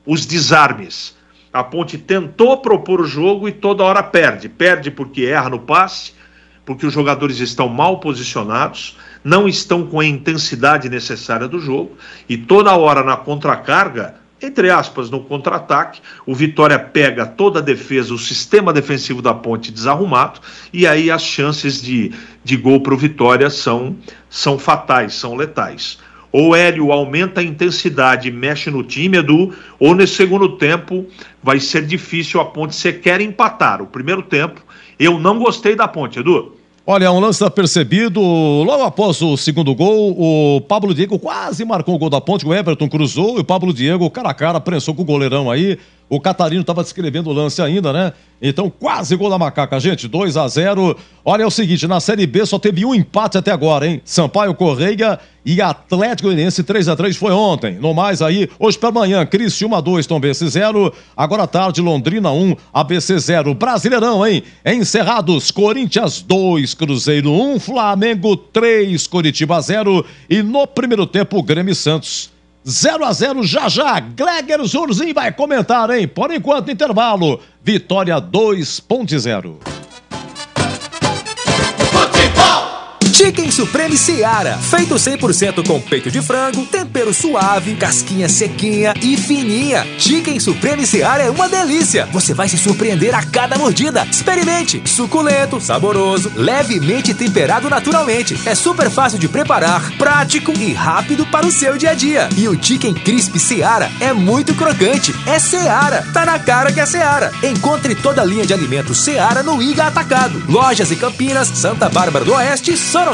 os desarmes. A Ponte tentou propor o jogo e toda hora perde. Perde porque erra no passe, porque os jogadores estão mal posicionados, não estão com a intensidade necessária do jogo, e toda hora na contracarga, entre aspas, no contra-ataque, o Vitória pega toda a defesa, o sistema defensivo da Ponte desarrumado, e aí as chances de gol para o Vitória são fatais, são letais. Ou o Hélio aumenta a intensidade e mexe no time, Edu, ou nesse segundo tempo vai ser difícil a Ponte sequer empatar. O primeiro tempo, eu não gostei da Ponte, Edu. Olha, um lance apercebido, logo após o segundo gol, o Pablo Diego quase marcou o gol da Ponte, o Everton cruzou e o Pablo Diego, cara a cara, prensou com o goleirão aí. O Catarino estava descrevendo o lance ainda, né? Então, quase gol da Macaca, gente, 2-0. Olha, é o seguinte, na Série B só teve um empate até agora, hein? Sampaio Correia e Atlético Goianiense 3-3 foi ontem. No mais aí, hoje pela manhã, Criciúma 2, Tombense 0. Agora à tarde, Londrina 1, ABC 0. Brasileirão, hein? Encerrados, Corinthians 2, Cruzeiro 1, Flamengo 3, Coritiba 0. E no primeiro tempo, Grêmio e Santos 0-0, já, Gleger Zurzinho vai comentar, hein? Por enquanto, intervalo, Vitória 2.0. Chicken Supreme Seara, feito 100% com peito de frango, tempero suave, casquinha sequinha e fininha. Chicken Supreme Seara é uma delícia. Você vai se surpreender a cada mordida. Experimente. Suculento, saboroso, levemente temperado naturalmente. É super fácil de preparar, prático e rápido para o seu dia a dia. E o Chicken Crisp Seara é muito crocante. É Seara. Tá na cara que é Seara. Encontre toda a linha de alimentos Seara no Iga Atacado. Lojas em Campinas, Santa Bárbara do Oeste e Sorocaba.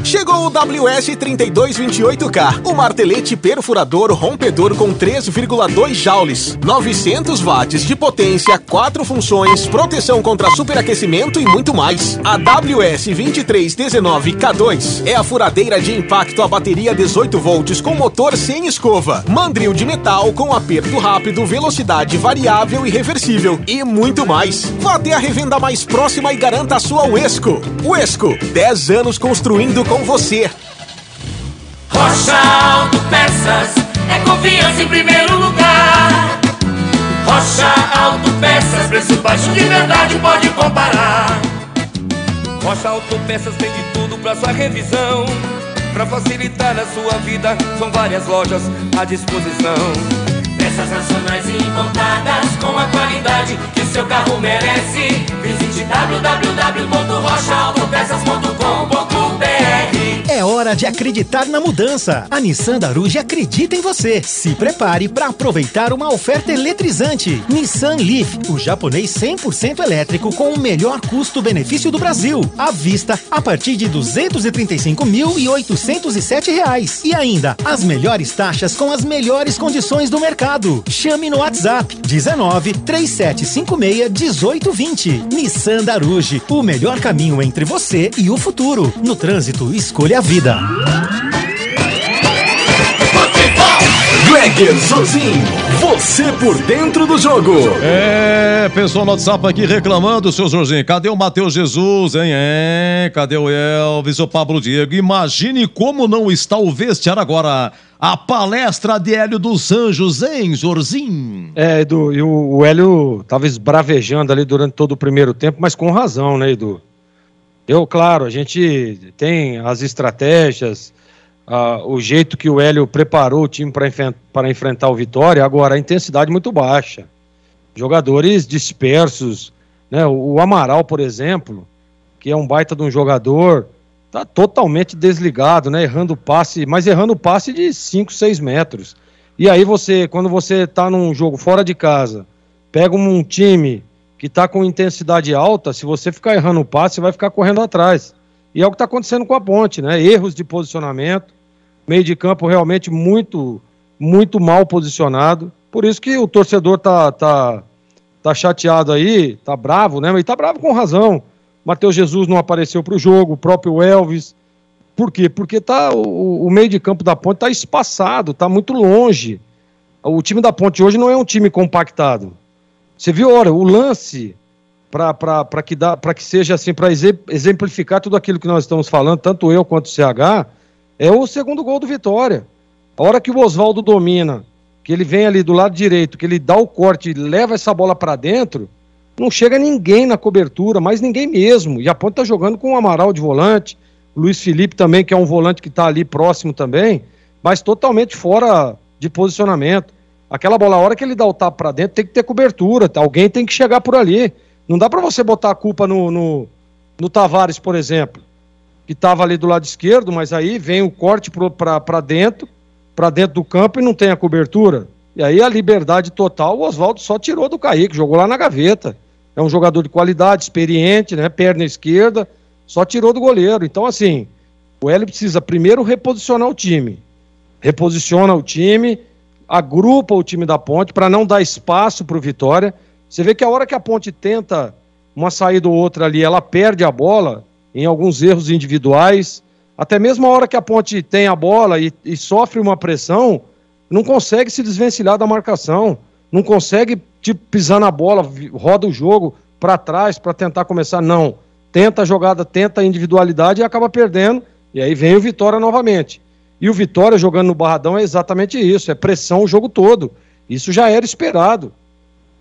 Chegou o WS3228K, o martelete perfurador rompedor com 3,2 joules, 900 watts de potência, 4 funções, proteção contra superaquecimento e muito mais. A WS2319K2 é a furadeira de impacto a bateria 18 volts com motor sem escova, mandril de metal com aperto rápido, velocidade variável e reversível e muito mais. Vá até a revenda mais próxima e garanta a sua Uesco. Uesco, 10 anos construindo com você. Rocha Autopeças é confiança em primeiro lugar. Rocha Autopeças, preço baixo de verdade, pode comparar. Rocha Autopeças tem de tudo pra sua revisão. Pra facilitar a sua vida, são várias lojas à disposição. Peças nacionais e importadas com a qualidade que o seu carro merece. Visite www.rochaautopeças.com.br. É hora de acreditar na mudança. A Nissan Daruge acredita em você. Se prepare para aproveitar uma oferta eletrizante. Nissan Leaf, o japonês 100% elétrico com o melhor custo-benefício do Brasil. À vista, a partir de R$ 235.807. E ainda, as melhores taxas com as melhores condições do mercado. Chame no WhatsApp 19 3756 1820. Nissan Daruge, o melhor caminho entre você e o futuro. No trânsito, escolha a vida. Gleger Zorzin, você por dentro do jogo. Pessoal no WhatsApp aqui reclamando, seu Jorginho, cadê o Matheus Jesus, hein? Cadê o Elvis, o Pablo Diego? Imagine como não está o vestiário agora. A palestra de Hélio dos Anjos, hein, Zorzinho? Edu, e o Hélio tava esbravejando ali durante todo o primeiro tempo, mas com razão, né, Edu? Claro, a gente tem as estratégias, o jeito que o Hélio preparou o time para enfrentar o Vitória. Agora, a intensidade muito baixa. Jogadores dispersos, né? O Amaral, por exemplo, que é um baita de um jogador, tá totalmente desligado, né? Errando passe, mas errando passe de 5, 6 metros. E aí quando você tá num jogo fora de casa, pega um time que tá com intensidade alta, se você ficar errando o passe, você vai ficar correndo atrás. E é o que tá acontecendo com a Ponte, né? Erros de posicionamento, meio de campo realmente muito, muito mal posicionado. Por isso que o torcedor tá chateado aí, tá bravo, né? Mas tá bravo com razão. Matheus Jesus não apareceu para o jogo, o próprio Elvis. Por quê? Porque o meio de campo da Ponte está espaçado, está muito longe. O time da Ponte hoje não é um time compactado. Você viu, olha, o lance para que seja assim, para exemplificar tudo aquilo que nós estamos falando, tanto eu quanto o CH, é o segundo gol do Vitória. A hora que o Oswaldo domina, que ele vem ali do lado direito, que ele dá o corte e leva essa bola para dentro, não chega ninguém na cobertura, mas ninguém mesmo. E a Ponte está jogando com o Amaral de volante, o Luiz Felipe também, que é um volante que está ali próximo também, mas totalmente fora de posicionamento. Aquela bola, a hora que ele dá o tapa para dentro, tem que ter cobertura, alguém tem que chegar por ali. Não dá para você botar a culpa no Tavares, por exemplo, que estava ali do lado esquerdo, mas aí vem o corte para dentro do campo e não tem a cobertura. E aí a liberdade total, o Oswaldo só tirou do Kaique, jogou lá na gaveta. É um jogador de qualidade, experiente, né? Perna esquerda, só tirou do goleiro. Então, assim, o Hélio precisa primeiro reposicionar o time. Reposiciona o time, agrupa o time da Ponte para não dar espaço para o Vitória. Você vê que a hora que a Ponte tenta uma saída ou outra ali, ela perde a bola em alguns erros individuais. Até mesmo a hora que a Ponte tem a bola e sofre uma pressão, não consegue se desvencilhar da marcação, não consegue pisar na bola, roda o jogo para trás para tentar começar, não. Tenta a jogada, tenta a individualidade e acaba perdendo, e aí vem o Vitória novamente. E o Vitória jogando no Barradão é exatamente isso, é pressão o jogo todo. Isso já era esperado.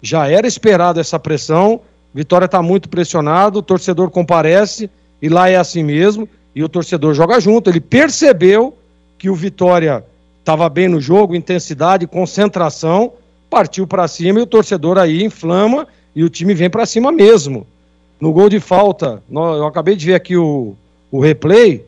Já era esperado essa pressão, Vitória está muito pressionado, o torcedor comparece, e lá é assim mesmo, e o torcedor joga junto. Ele percebeu que o Vitória estava bem no jogo, intensidade, concentração, partiu para cima e o torcedor aí inflama e o time vem para cima mesmo. No gol de falta, eu acabei de ver aqui o replay,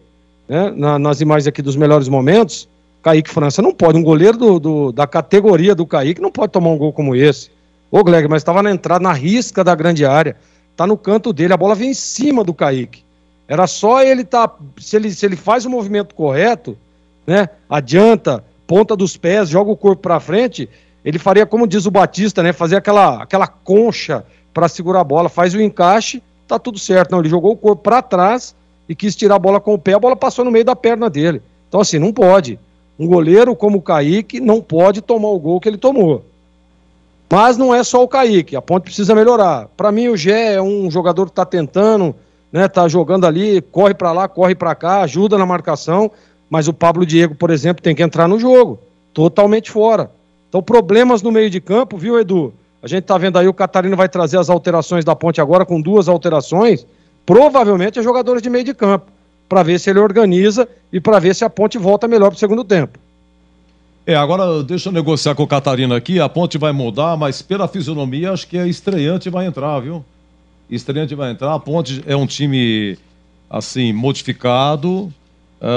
né, nas imagens aqui dos melhores momentos, Kaique França não pode, um goleiro da categoria do Kaique não pode tomar um gol como esse. Ô Gleg, mas estava na entrada, na risca da grande área, tá no canto dele, a bola vem em cima do Kaique. Era só ele se ele faz o movimento correto, né, adianta, ponta dos pés, joga o corpo para frente, ele faria como diz o Batista, né, fazer aquela concha para segurar a bola, faz o encaixe, tá tudo certo. Não, ele jogou o corpo para trás e quis tirar a bola com o pé, a bola passou no meio da perna dele. Então assim, não pode. Um goleiro como o Kaique não pode tomar o gol que ele tomou. Mas não é só o Kaique, a Ponte precisa melhorar. Para mim o Gé é um jogador que está tentando, né, tá jogando ali, corre para lá, corre para cá, ajuda na marcação, mas o Pablo Diego, por exemplo, tem que entrar no jogo, totalmente fora. Então problemas no meio de campo, viu, Edu? A gente tá vendo aí, o Catarino vai trazer as alterações da Ponte agora, com 2 alterações, provavelmente é jogadores de meio de campo, para ver se ele organiza e para ver se a Ponte volta melhor pro segundo tempo. Agora deixa eu negociar com o Catarino aqui, a Ponte vai mudar, mas pela fisionomia acho que a estreante vai entrar, viu? Estreante vai entrar, a Ponte é um time, assim, modificado,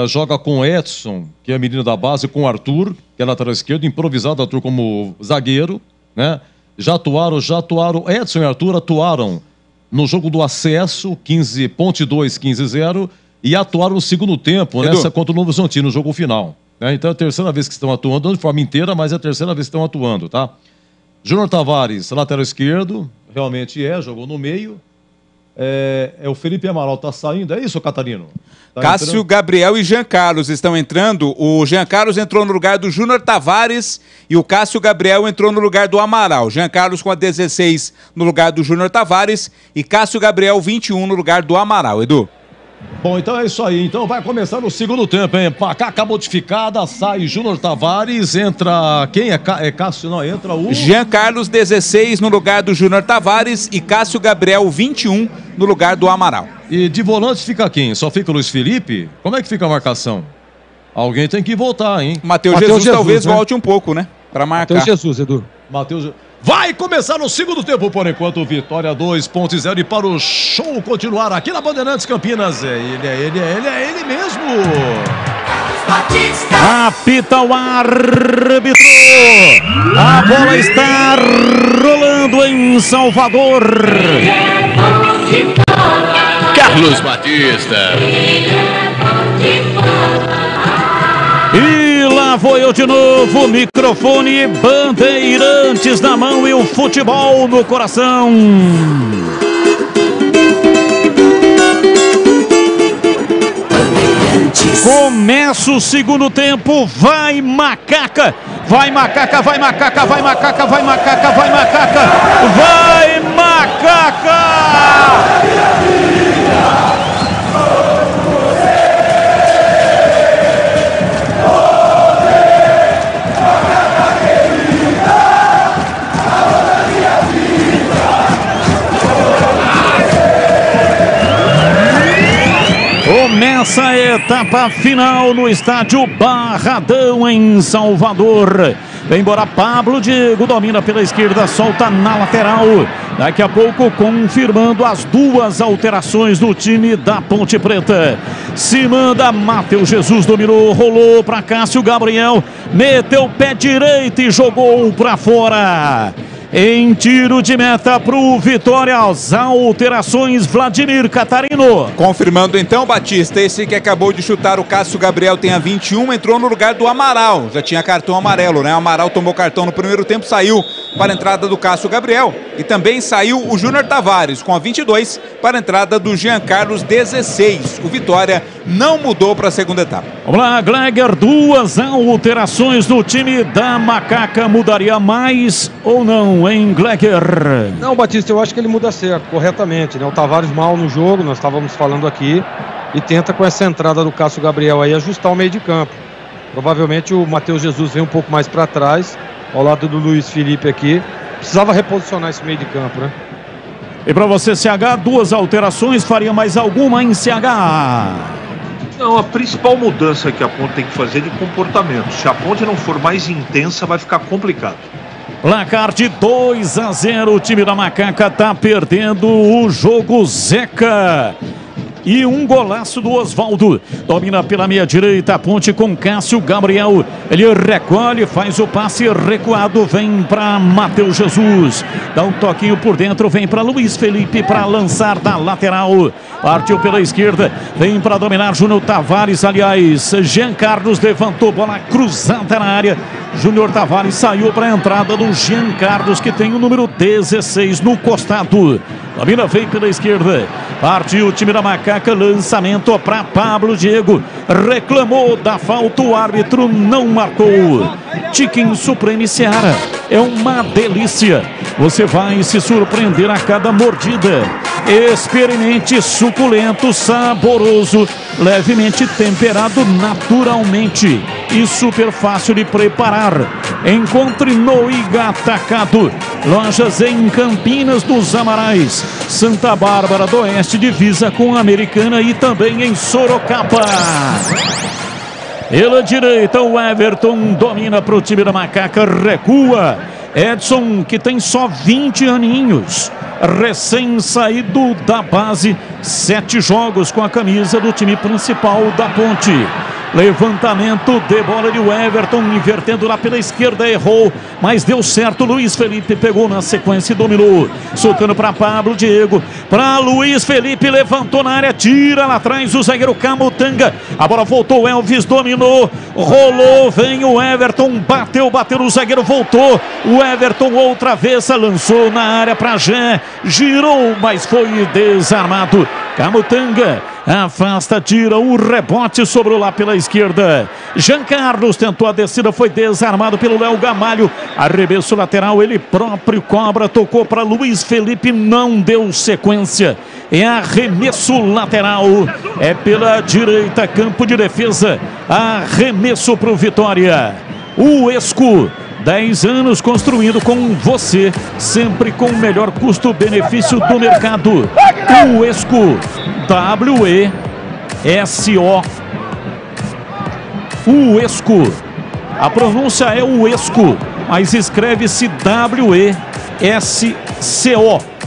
joga com Edson, que é menino da base, com Arthur, que é lateral esquerdo, improvisado, Arthur como zagueiro, né? Já atuaram, Edson e Arthur atuaram no jogo do acesso, Ponte 2, 15-0, e atuaram no segundo tempo, nessa contra o Novo Horizontino, no jogo final. Então é a terceira vez que estão atuando, não de forma inteira, mas é a terceira vez que estão atuando, tá? Júnior Tavares, lateral esquerdo, realmente jogou no meio. O Felipe Amaral tá saindo, é isso, Catarino? Cássio, entrando. Gabriel e Jean Carlos estão entrando. O Jean Carlos entrou no lugar do Júnior Tavares e o Cássio Gabriel entrou no lugar do Amaral. Jean Carlos com a 16 no lugar do Júnior Tavares e Cássio Gabriel 21 no lugar do Amaral. Edu. Bom, então é isso aí. Então vai começar no segundo tempo, hein? Pacaca modificada, sai Júnior Tavares, entra... Quem é Cássio? Não, entra o... Jean Carlos, 16 no lugar do Júnior Tavares e Cássio Gabriel, 21 no lugar do Amaral. E de volante fica quem? Só fica o Luiz Felipe? Como é que fica a marcação? Alguém tem que voltar, hein? Matheus Jesus talvez volte um pouco, né? Pra marcar. Matheus Jesus, Edu. Matheus. Vai começar no segundo tempo, por enquanto, Vitória 2.0. E para o show continuar aqui na Bandeirantes Campinas, é ele mesmo. Apita o árbitro. A bola está rolando em Salvador. Carlos Batista. E lá vou eu de novo, microfone, Bandeirantes na mão e o futebol no coração. Começa o segundo tempo, vai Macaca, vai Macaca, vai Macaca, vai Macaca, vai Macaca, vai Macaca, vai Macaca! Começa a etapa final no estádio Barradão, em Salvador. Vem embora Pablo Diego, domina pela esquerda, solta na lateral. Daqui a pouco confirmando as duas alterações do time da Ponte Preta. Se manda Matheus Jesus, dominou, rolou para Cássio Gabriel, meteu o pé direito e jogou para fora. Em tiro de meta para o Vitória, as alterações, Vladimir Catarino. Confirmando então, Batista, esse que acabou de chutar, o Cássio Gabriel, tem a 21, entrou no lugar do Amaral. Já tinha cartão amarelo, né? O Amaral tomou cartão no primeiro tempo, saiu para a entrada do Cássio Gabriel. E também saiu o Júnior Tavares com a 22 para a entrada do Jean Carlos, 16. O Vitória não mudou para a segunda etapa. Vamos lá, Gleger, duas alterações no time da Macaca. Mudaria mais ou não, hein, Gleger? Não, Batista, eu acho que ele muda certo, corretamente, né? O Tavares mal no jogo, nós estávamos falando aqui, e tenta com essa entrada do Cássio Gabriel aí ajustar o meio de campo. Provavelmente o Matheus Jesus vem um pouco mais para trás, ao lado do Luiz Felipe aqui. Precisava reposicionar esse meio de campo, né? E para você, CH, duas alterações, faria mais alguma em CH? Não, a principal mudança que a Ponte tem que fazer é de comportamento. Se a Ponte não for mais intensa, vai ficar complicado. Placar de 2-0, o time da Macaca tá perdendo o jogo, Zeca. E um golaço do Osvaldo. Domina pela meia direita, a Ponte com Cássio Gabriel. Ele recolhe, faz o passe recuado, vem para Matheus Jesus. Dá um toquinho por dentro, vem para Luiz Felipe para lançar da lateral. Partiu pela esquerda, vem para dominar Júnior Tavares, aliás. Jean Carlos levantou, bola cruzada na área. Júnior Tavares saiu para a entrada do Jean Carlos, que tem o número 16 no costado. Domina, vem pela esquerda. Partiu o time da Macaca, lançamento para Pablo Diego. Reclamou da falta, o árbitro não marcou. Chicken Supreme Seara é uma delícia. Você vai se surpreender a cada mordida. Experimente, suculento, saboroso, levemente temperado naturalmente e super fácil de preparar. Encontre no Iga Atacado. Lojas em Campinas dos Amarais, Santa Bárbara do Oeste, divisa com a Americana, e também em Sorocaba. Pela direita, o Everton domina para o time da Macaca, recua. Edson, que tem só 20 aninhos, recém-saído da base, 7 jogos com a camisa do time principal da Ponte. Levantamento de bola de Everton, invertendo lá pela esquerda, errou, mas deu certo. Luiz Felipe pegou na sequência e dominou, soltando para Pablo Diego, para Luiz Felipe, levantou na área, tira lá atrás o zagueiro Camutanga. A bola voltou, Elvis dominou, rolou, vem o Everton, bateu o zagueiro, voltou, o Everton outra vez, lançou na área para Jean, girou, mas foi desarmado. Camutanga afasta, tira o rebote, sobrou lá pela esquerda. Jean Carlos tentou a descida, foi desarmado pelo Léo Gamalho. Arremesso lateral, ele próprio cobra, tocou para Luiz Felipe, não deu sequência. É arremesso lateral, é pela direita, campo de defesa. Arremesso para o Vitória. O Esco, 10 anos construindo com você, sempre com o melhor custo-benefício do mercado. O Esco, WESO. Uesco. A pronúncia é Uesco, mas escreve-se W-E-S-C-O.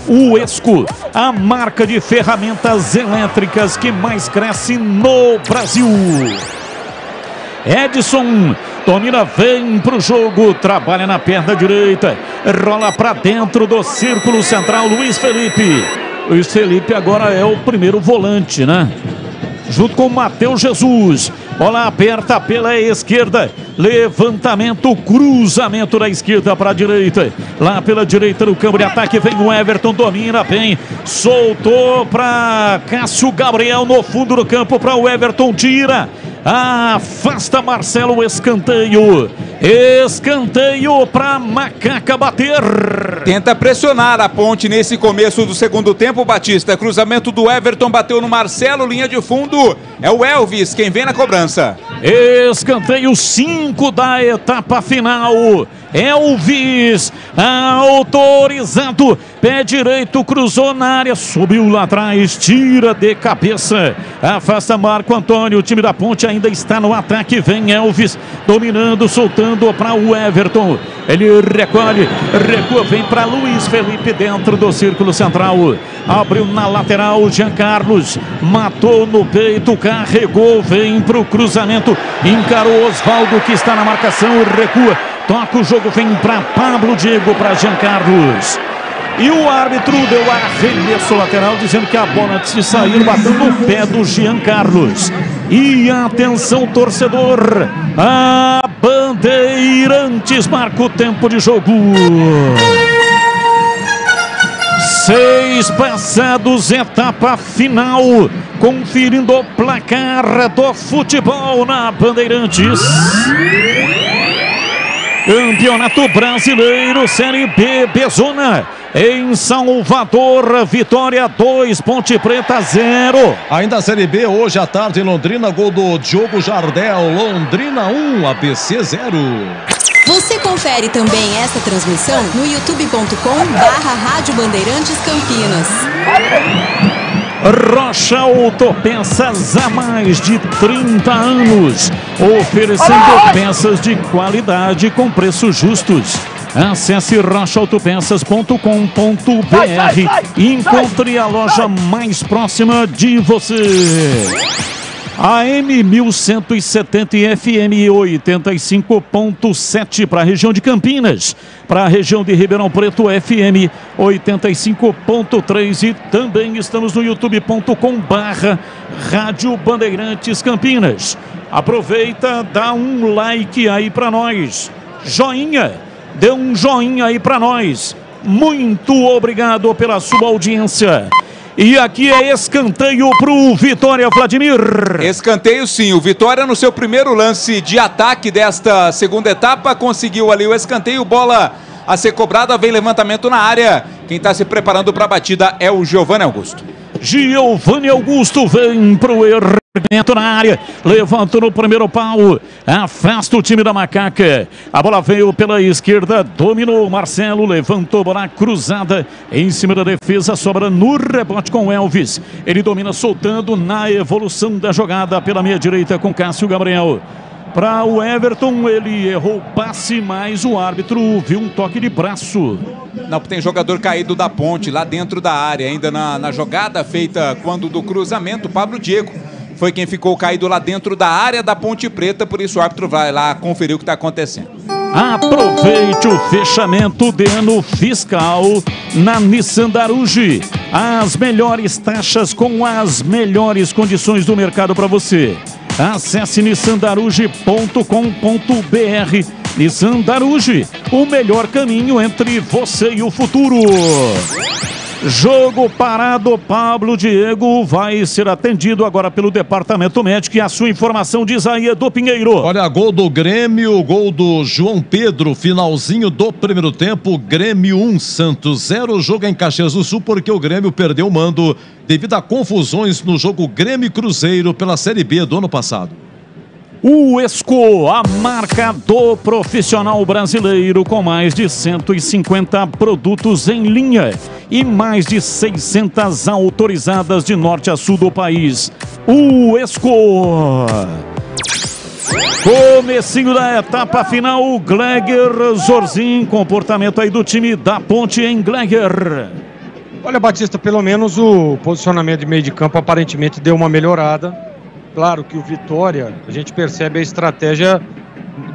Uesco, a marca de ferramentas elétricas que mais cresce no Brasil. Edson domina, vem pro jogo, trabalha na perna direita, rola para dentro do círculo central. Luiz Felipe. Luiz Felipe agora é o primeiro volante, né? Junto com o Matheus Jesus. Bola aberta pela esquerda. Levantamento, cruzamento da esquerda para a direita. Lá pela direita no campo de ataque vem o Everton, domina bem. Soltou para Cássio Gabriel no fundo do campo para o Everton, tira. Afasta Marcelo, escanteio. Escanteio para Macaca bater. Tenta pressionar a Ponte nesse começo do segundo tempo, Batista. Cruzamento do Everton, bateu no Marcelo, linha de fundo. É o Elvis quem vem na cobrança. Escanteio 5 da etapa final. Elvis autorizado, pé direito, cruzou na área, subiu lá atrás, tira de cabeça, afasta Marco Antônio. O time da Ponte ainda está no ataque, vem Elvis dominando, soltando para o Everton, ele recolhe, recua, vem para Luiz Felipe dentro do círculo central, abriu na lateral, Jean Carlos matou no peito, carregou, vem para o cruzamento, encarou Osvaldo que está na marcação, recua, toca o jogo, vem para Pablo Diego, para Jean Carlos. E o árbitro deu arremesso lateral, dizendo que a bola antes de sair bateu no pé do Jean Carlos. E atenção, torcedor, a Bandeirantes marca o tempo de jogo. 6 passados, etapa final, conferindo o placar do futebol na Bandeirantes. Campeonato Brasileiro, Série B, Bezona, em Salvador, Vitória 2, Ponte Preta 0. Ainda a Série B, hoje à tarde em Londrina, gol do Diogo Jardel, Londrina 1, ABC 0. Você confere também essa transmissão no youtube.com/Rádio Bandeirantes Campinas. Rocha Autopeças, há mais de 30 anos, oferecendo peças de qualidade com preços justos. Acesse rochaautopeças.com.br e encontre a loja mais próxima de você. AM 1170 e FM 85.7 para a região de Campinas, para a região de Ribeirão Preto, FM 85.3 e também estamos no youtube.com/Rádio Bandeirantes Campinas. Aproveita, dá um like aí para nós, joinha, dê um joinha aí para nós. Muito obrigado pela sua audiência. E aqui é escanteio para o Vitória, Vladimir. Escanteio sim, o Vitória no seu primeiro lance de ataque desta segunda etapa conseguiu ali o escanteio, bola a ser cobrada, vem levantamento na área. Quem está se preparando para a batida é o Giovanni Augusto. Giovanni Augusto vem para o erro na área, levanta no primeiro pau, afasta o time da Macaca, a bola veio pela esquerda, dominou Marcelo, levantou, bola cruzada em cima da defesa, sobra no rebote com Elvis, ele domina soltando na evolução da jogada pela meia direita com Cássio Gabriel. Para o Everton, ele errou o passe, mas o árbitro viu um toque de braço. Não, tem jogador caído da Ponte lá dentro da área, ainda na jogada feita quando do cruzamento, Pablo Diego foi quem ficou caído lá dentro da área da Ponte Preta, por isso o árbitro vai lá conferir o que está acontecendo. Aproveite o fechamento de ano fiscal na Nissan Daruge. As melhores taxas com as melhores condições do mercado para você. Acesse nissandaruge.com.br. Nissan Daruge, o melhor caminho entre você e o futuro. Jogo parado, Pablo Diego vai ser atendido agora pelo departamento médico e a sua informação diz aí, Edu Pinheiro. Olha, gol do Grêmio, gol do João Pedro, finalzinho do primeiro tempo, Grêmio 1, Santos 0, jogo em Caxias do Sul porque o Grêmio perdeu o mando devido a confusões no jogo Grêmio Cruzeiro pela Série B do ano passado. Uesco, a marca do profissional brasileiro com mais de 150 produtos em linha e mais de 600 autorizadas de norte a sul do país. Uesco. Comecinho da etapa final, o Gleger Zorzin, comportamento aí do time da Ponte em Gleger. Olha, Batista, pelo menos o posicionamento de meio de campo aparentemente deu uma melhorada. Claro que o Vitória, a gente percebe a estratégia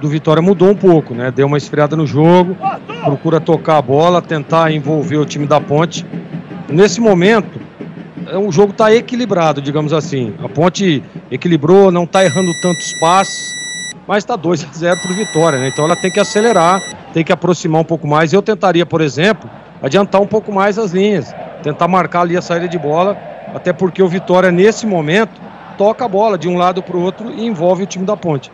do Vitória mudou um pouco, né? Deu uma esfriada no jogo, procura tocar a bola, tentar envolver o time da Ponte. Nesse momento, o jogo está equilibrado, digamos assim. A Ponte equilibrou, não está errando tantos passes, mas está 2-0 para o Vitória, né? Então ela tem que acelerar, tem que aproximar um pouco mais. Eu tentaria, por exemplo, adiantar um pouco mais as linhas, tentar marcar ali a saída de bola, até porque o Vitória, nesse momento, toca a bola de um lado para o outro e envolve o time da Ponte.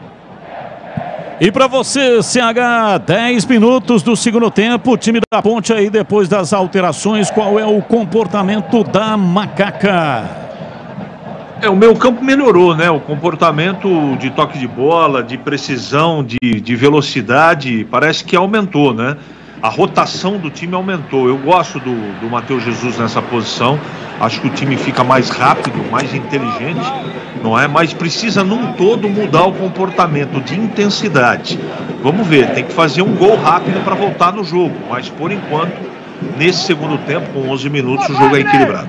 E para você, CH, 10 minutos do segundo tempo, o time da Ponte aí depois das alterações, qual é o comportamento da Macaca? O meio campo melhorou, né? O comportamento de toque de bola, de precisão, de velocidade, parece que aumentou, né? A rotação do time aumentou. Eu gosto do Matheus Jesus nessa posição. Acho que o time fica mais rápido, mais inteligente, não é? Mas precisa num todo mudar o comportamento de intensidade. Vamos ver, tem que fazer um gol rápido para voltar no jogo. Mas por enquanto, nesse segundo tempo, com 11 minutos, o jogo é equilibrado.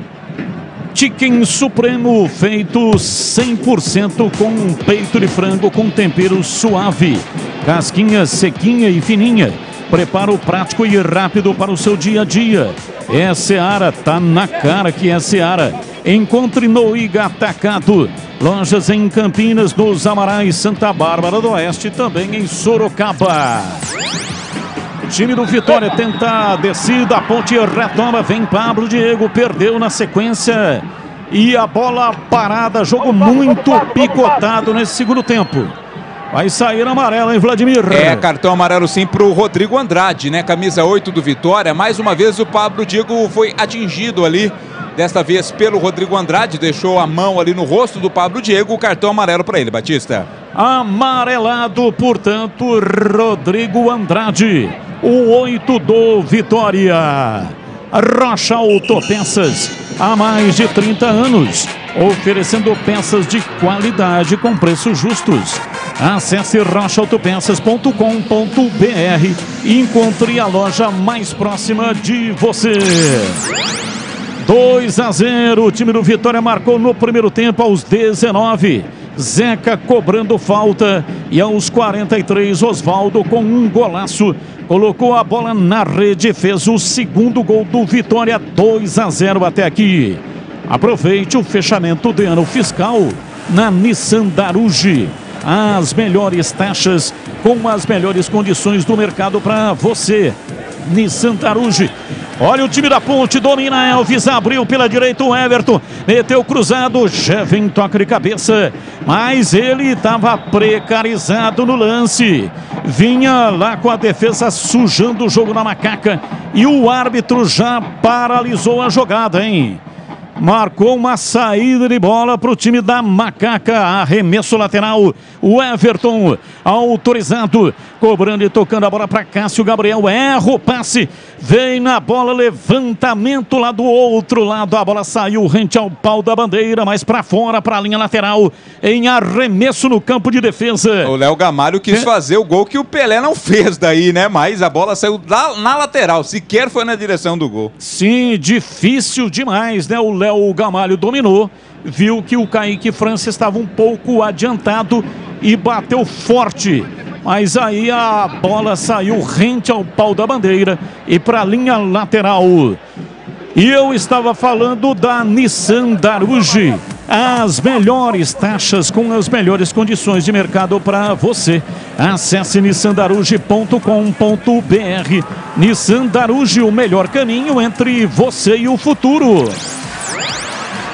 Chicken Supremo, feito 100% com peito de frango com tempero suave. Casquinha sequinha e fininha. Preparo prático e rápido para o seu dia a dia. É Seara, tá na cara que é Seara. Encontre no Iga Atacado. Lojas em Campinas, nos Amarais, Santa Bárbara do Oeste e também em Sorocaba. Time do Vitória tenta a descida, a Ponte retoma, vem Pablo Diego, perdeu na sequência. E a bola parada, jogo muito picotado nesse segundo tempo. Vai sair amarelo, hein, Vladimir? Cartão amarelo sim pro Rodrigo Andrade, né? Camisa 8 do Vitória. Mais uma vez o Pablo Diego foi atingido ali, desta vez pelo Rodrigo Andrade. Deixou a mão ali no rosto do Pablo Diego. O cartão amarelo para ele, Batista. Amarelado, portanto, Rodrigo Andrade. O 8 do Vitória. Rocha Autopeças, há mais de 30 anos, oferecendo peças de qualidade com preços justos. Acesse rochaautopeças.com.br e encontre a loja mais próxima de você. 2-0, o time do Vitória marcou no primeiro tempo aos 19. Zeca cobrando falta e aos 43 Osvaldo com um golaço colocou a bola na rede, fez o segundo gol do Vitória. 2-0 até aqui. Aproveite o fechamento de ano fiscal na Nissan Daruge. As melhores taxas com as melhores condições do mercado para você. Nissan Daruge. Olha o time da Ponte, domina Elvis, abriu pela direita o Everton, meteu cruzado, já vem toque de cabeça, mas ele estava precarizado no lance, vinha lá com a defesa sujando o jogo na Macaca e o árbitro já paralisou a jogada, hein? Marcou uma saída de bola para o time da Macaca. Arremesso lateral. O Everton autorizado. Cobrando e tocando a bola para Cássio Gabriel. Erra o passe. Vem na bola. Levantamento lá do outro lado. A bola saiu rente ao pau da bandeira. Mas para fora, para a linha lateral. Em arremesso no campo de defesa. O Léo Gamalho quis fazer o gol que o Pelé não fez daí, né? Mas a bola saiu na lateral. Sequer foi na direção do gol. Sim, difícil demais, né? O Léo Gamalho dominou, viu que o Kaique França estava um pouco adiantado e bateu forte. Mas aí a bola saiu rente ao pau da bandeira e para a linha lateral. E eu estava falando da Nissan Daruge. As melhores taxas com as melhores condições de mercado para você. Acesse nissandaruge.com.br. Nissan Daruge, o melhor caminho entre você e o futuro.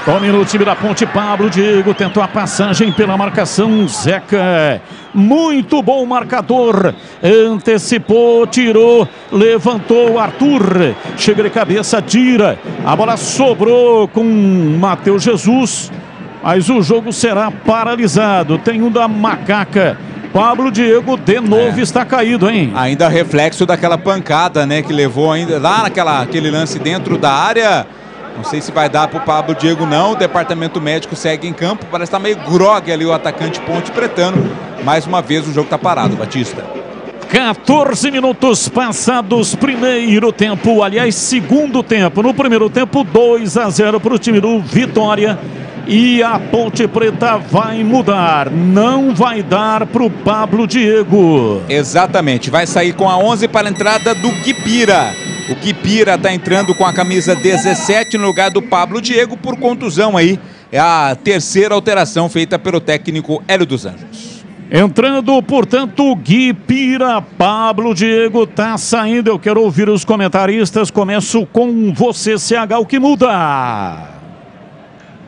Tome no time da Ponte, Pablo Diego tentou a passagem pela marcação, Zeca, muito bom marcador, antecipou, tirou, levantou o Arthur, chega de cabeça, tira, a bola sobrou com Matheus Jesus, mas o jogo será paralisado. Tem um da Macaca, Pablo Diego de novo está caído, hein? Ainda reflexo daquela pancada, né, que levou ainda lá aquele lance dentro da área. Não sei se vai dar pro Pablo Diego não, o departamento médico segue em campo, parece que tá meio grogue ali o atacante Ponte Pretano. Mais uma vez o jogo tá parado, Batista. 14 minutos passados, primeiro tempo, aliás, segundo tempo. No primeiro tempo, 2-0 para o time do Vitória. E a Ponte Preta vai mudar, não vai dar para o Pablo Diego. Exatamente, vai sair com a 11 para a entrada do Guipira. O Guipira está entrando com a camisa 17 no lugar do Pablo Diego por contusão aí. É a terceira alteração feita pelo técnico Hélio dos Anjos. Entrando, portanto, Guipira, Pablo Diego tá saindo. Eu quero ouvir os comentaristas. Começo com você, CH, o que muda?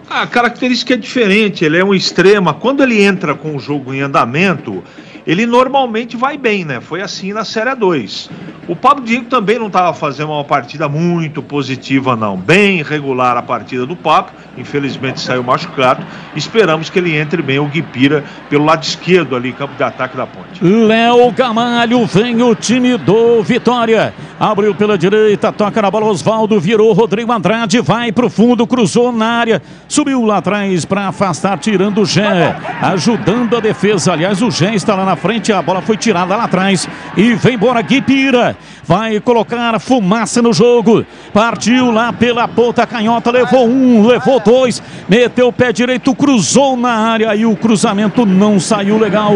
A característica é diferente, ele é um extrema. Quando ele entra com o jogo em andamento, ele normalmente vai bem, né? Foi assim na Série 2. O Pablo Diego também não estava fazendo uma partida muito positiva, não. Bem regular a partida do Pablo, infelizmente saiu machucado. Esperamos que ele entre bem, o Guipira, pelo lado esquerdo ali, campo de ataque da Ponte. Léo Gamalho, vem o time do Vitória. Abriu pela direita, toca na bola, Osvaldo, virou, Rodrigo Andrade, vai pro fundo, cruzou na área, subiu lá atrás para afastar, tirando o Gé, ajudando a defesa. Aliás, o Gé está lá na frente, a bola foi tirada lá atrás e vem embora Guipira. Vai colocar fumaça no jogo. Partiu lá pela ponta canhota, levou um, levou dois, meteu o pé direito, cruzou na área e o cruzamento não saiu legal.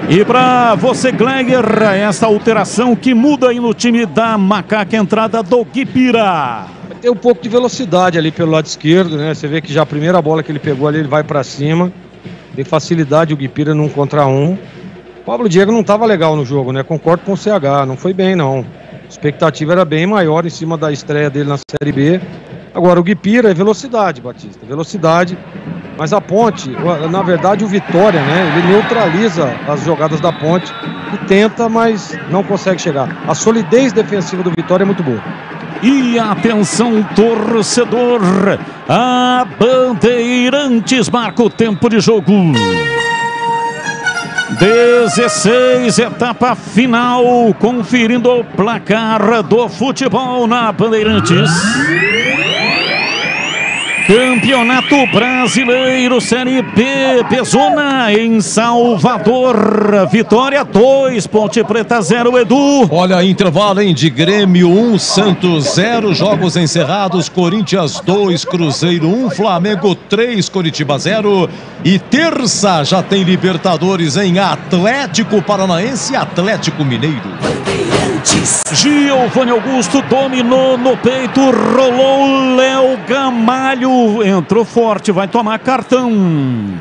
E para você, Gleiger, essa alteração que muda aí no time da Macaca, entrada do Guipira. Tem um pouco de velocidade ali pelo lado esquerdo, né? Você vê que já a primeira bola que ele pegou ali, ele vai para cima. Tem facilidade o Guipira num contra um. O Pablo Diego não estava legal no jogo, né? Concordo com o CH, não foi bem não. A expectativa era bem maior em cima da estreia dele na Série B. Agora o Guipira é velocidade, Batista, velocidade. Mas a Ponte, na verdade o Vitória, né? Ele neutraliza as jogadas da Ponte e tenta, mas não consegue chegar. A solidez defensiva do Vitória é muito boa. E atenção, torcedor, a Bandeirantes marca o tempo de jogo. 16, etapa final, conferindo o placar do futebol na Bandeirantes. Campeonato Brasileiro Série B, Pezona em Salvador. Vitória 2, Ponte Preta 0, Edu. Olha, intervalo, hein, de Grêmio 1, Santos 0, jogos encerrados, Corinthians 2, Cruzeiro 1, Flamengo 3, Coritiba 0. E terça já tem Libertadores em Atlético Paranaense e Atlético Mineiro. Giovanni Augusto dominou no peito, rolou Léo Gamalho, entrou forte, vai tomar cartão.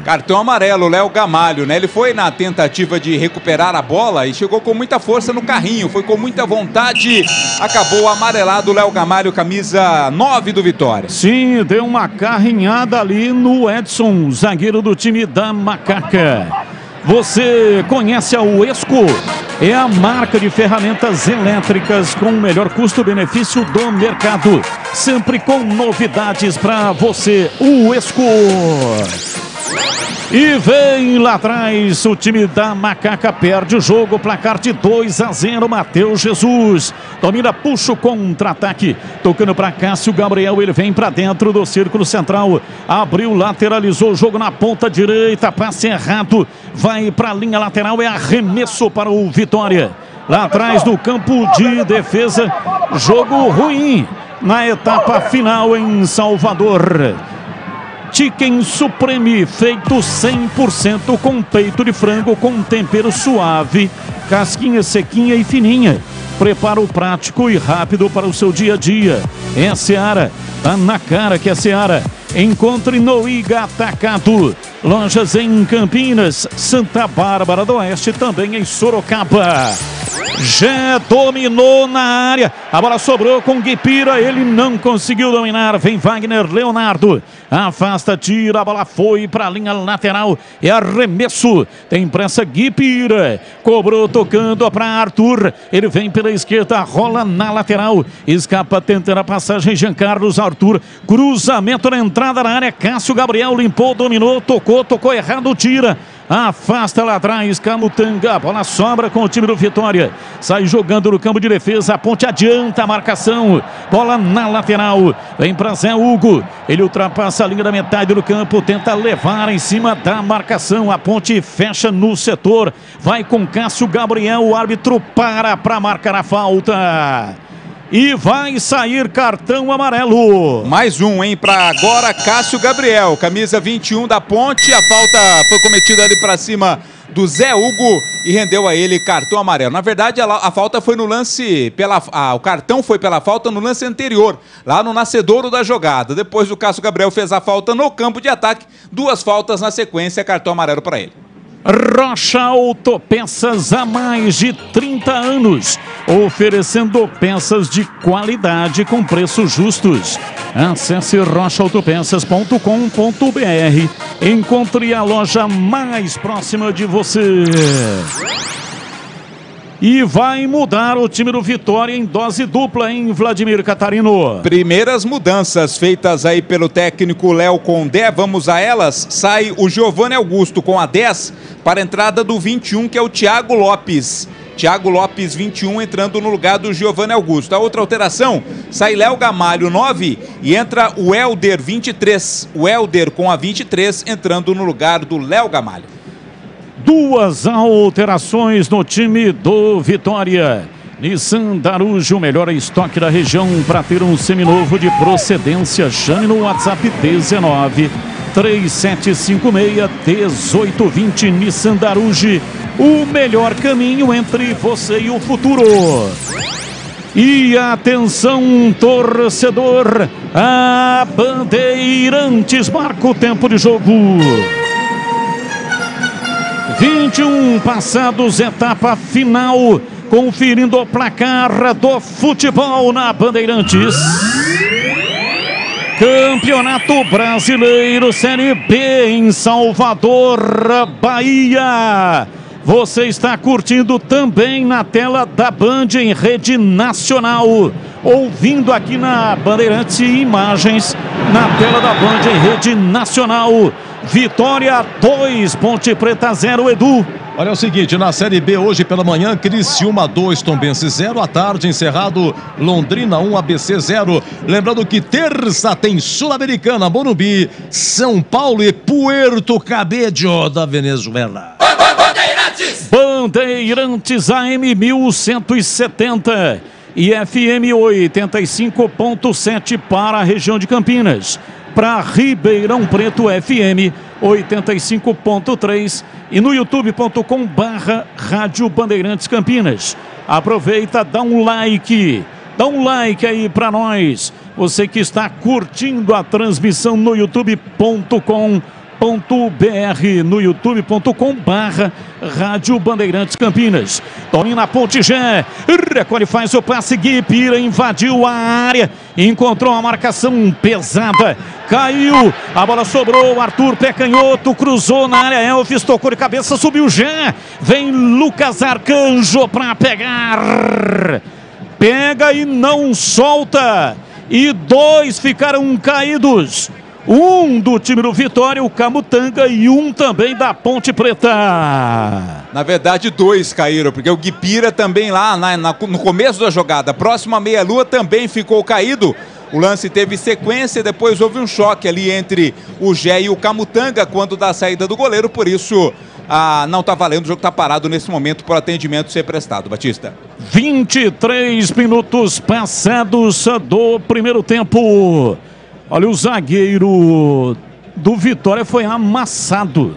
Cartão amarelo, Léo Gamalho, né? Ele foi na tentativa de recuperar a bola e chegou com muita força no carrinho, foi com muita vontade, acabou amarelado. Léo Gamalho, camisa 9 do Vitória. Sim, deu uma carrinhada ali no Edson, zagueiro do time da Macaca. Você conhece a Uesco? É a marca de ferramentas elétricas com o melhor custo-benefício do mercado. Sempre com novidades para você. Uesco. E vem lá atrás, o time da Macaca perde o jogo, placar de 2-0, Matheus Jesus. Domina, puxa o contra-ataque, tocando para Cássio Gabriel, ele vem para dentro do círculo central, abriu, lateralizou o jogo na ponta direita, passe errado, vai para a linha lateral, é arremesso para o Vitória. Lá atrás do campo de defesa, jogo ruim na etapa final em Salvador. Chicken Supreme, feito 100% com peito de frango com tempero suave, casquinha sequinha e fininha. Preparo prático e rápido para o seu dia a dia. É a Seara, tá na cara que é a Seara. Encontre no Iga Atacado. Lojas em Campinas, Santa Bárbara do Oeste, também em Sorocaba. Já dominou na área, a bola sobrou com Guipira, ele não conseguiu dominar, vem Wagner Leonardo, afasta, tira, a bola foi para a linha lateral, é arremesso, tem pressa Guipira, cobrou tocando para Arthur, ele vem pela esquerda, rola na lateral, escapa tentando a passagem, Jean Carlos, Arthur, cruzamento na entrada da área, Cássio Gabriel limpou, dominou, tocou errado, tira. Afasta lá atrás, Camutanga. A bola sobra com o time do Vitória. Sai jogando no campo de defesa. A Ponte adianta a marcação. Bola na lateral. Vem para Zé Hugo. Ele ultrapassa a linha da metade do campo. Tenta levar em cima da marcação. A Ponte fecha no setor. Vai com Cássio Gabriel. O árbitro para marcar a falta. E vai sair cartão amarelo. Mais um, hein? Para agora, Cássio Gabriel, camisa 21 da Ponte. A falta foi cometida ali para cima do Zé Hugo e rendeu a ele cartão amarelo. Na verdade, a falta foi no lance, o cartão foi pela falta no lance anterior, lá no nascedouro da jogada. Depois o Cássio Gabriel fez a falta no campo de ataque. 2 faltas na sequência, cartão amarelo para ele. Rocha Autopeças há mais de 30 anos, oferecendo peças de qualidade com preços justos. Acesse rochaautopeças.com.br. Encontre a loja mais próxima de você. E vai mudar o time do Vitória em dose dupla, hein, Vladimir Catarino? Primeiras mudanças feitas aí pelo técnico Léo Condé, vamos a elas. Sai o Giovanni Augusto com a 10 para a entrada do 21, que é o Thiago Lopes. Thiago Lopes, 21, entrando no lugar do Giovanni Augusto. A outra alteração, sai Léo Gamalho, 9, e entra o Helder, 23. O Helder com a 23, entrando no lugar do Léo Gamalho. 2 alterações no time do Vitória. Nissan Darujo, o melhor estoque da região para ter um seminovo de procedência. Chame no WhatsApp 19 3756 1820. Nissan Darujo, o melhor caminho entre você e o futuro. E atenção, torcedor, a Bandeirantes marca o tempo de jogo. 21 passados, etapa final, conferindo o placar do futebol na Bandeirantes. Campeonato Brasileiro Série B em Salvador, Bahia. Você está curtindo também na tela da Band em rede nacional. Ouvindo aqui na Bandeirantes imagens na tela da Band em rede nacional. Vitória 2, Ponte Preta 0, Edu. Olha o seguinte, na Série B hoje pela manhã, Criciúma 2, Tombense 0. À tarde, encerrado, Londrina 1, ABC 0. Lembrando que terça tem Sul-Americana, Morumbi, São Paulo e Puerto Cabello da Venezuela. Bandeirantes AM 1170 e FM 85.7 para a região de Campinas. Para Ribeirão Preto, FM 85.3 e no youtube.com/Rádio Bandeirantes Campinas. Aproveita, dá um like aí para nós. Você que está curtindo a transmissão no youtube.com.br, no youtube.com/Rádio Bandeirantes Campinas. Toninho na ponte Gé, recolhe, faz o passe, Guipira invadiu a área, encontrou uma marcação pesada, caiu, a bola sobrou, Arthur pé canhoto, cruzou na área, Elvis tocou de cabeça, subiu Gé, vem Lucas Arcanjo para pegar, pega e não solta, e 2 ficaram caídos. Um do time do Vitória, o Camutanga, e um também da Ponte Preta. Na verdade, 2 caíram, porque o Guipira também lá no começo da jogada, próximo à meia-lua, também ficou caído. O lance teve sequência, depois houve um choque ali entre o Gé e o Camutanga, quando da saída do goleiro, por isso não está valendo, o jogo está parado nesse momento por atendimento ser prestado. Batista. 23 minutos passados do primeiro tempo. Olha, o zagueiro do Vitória foi amassado.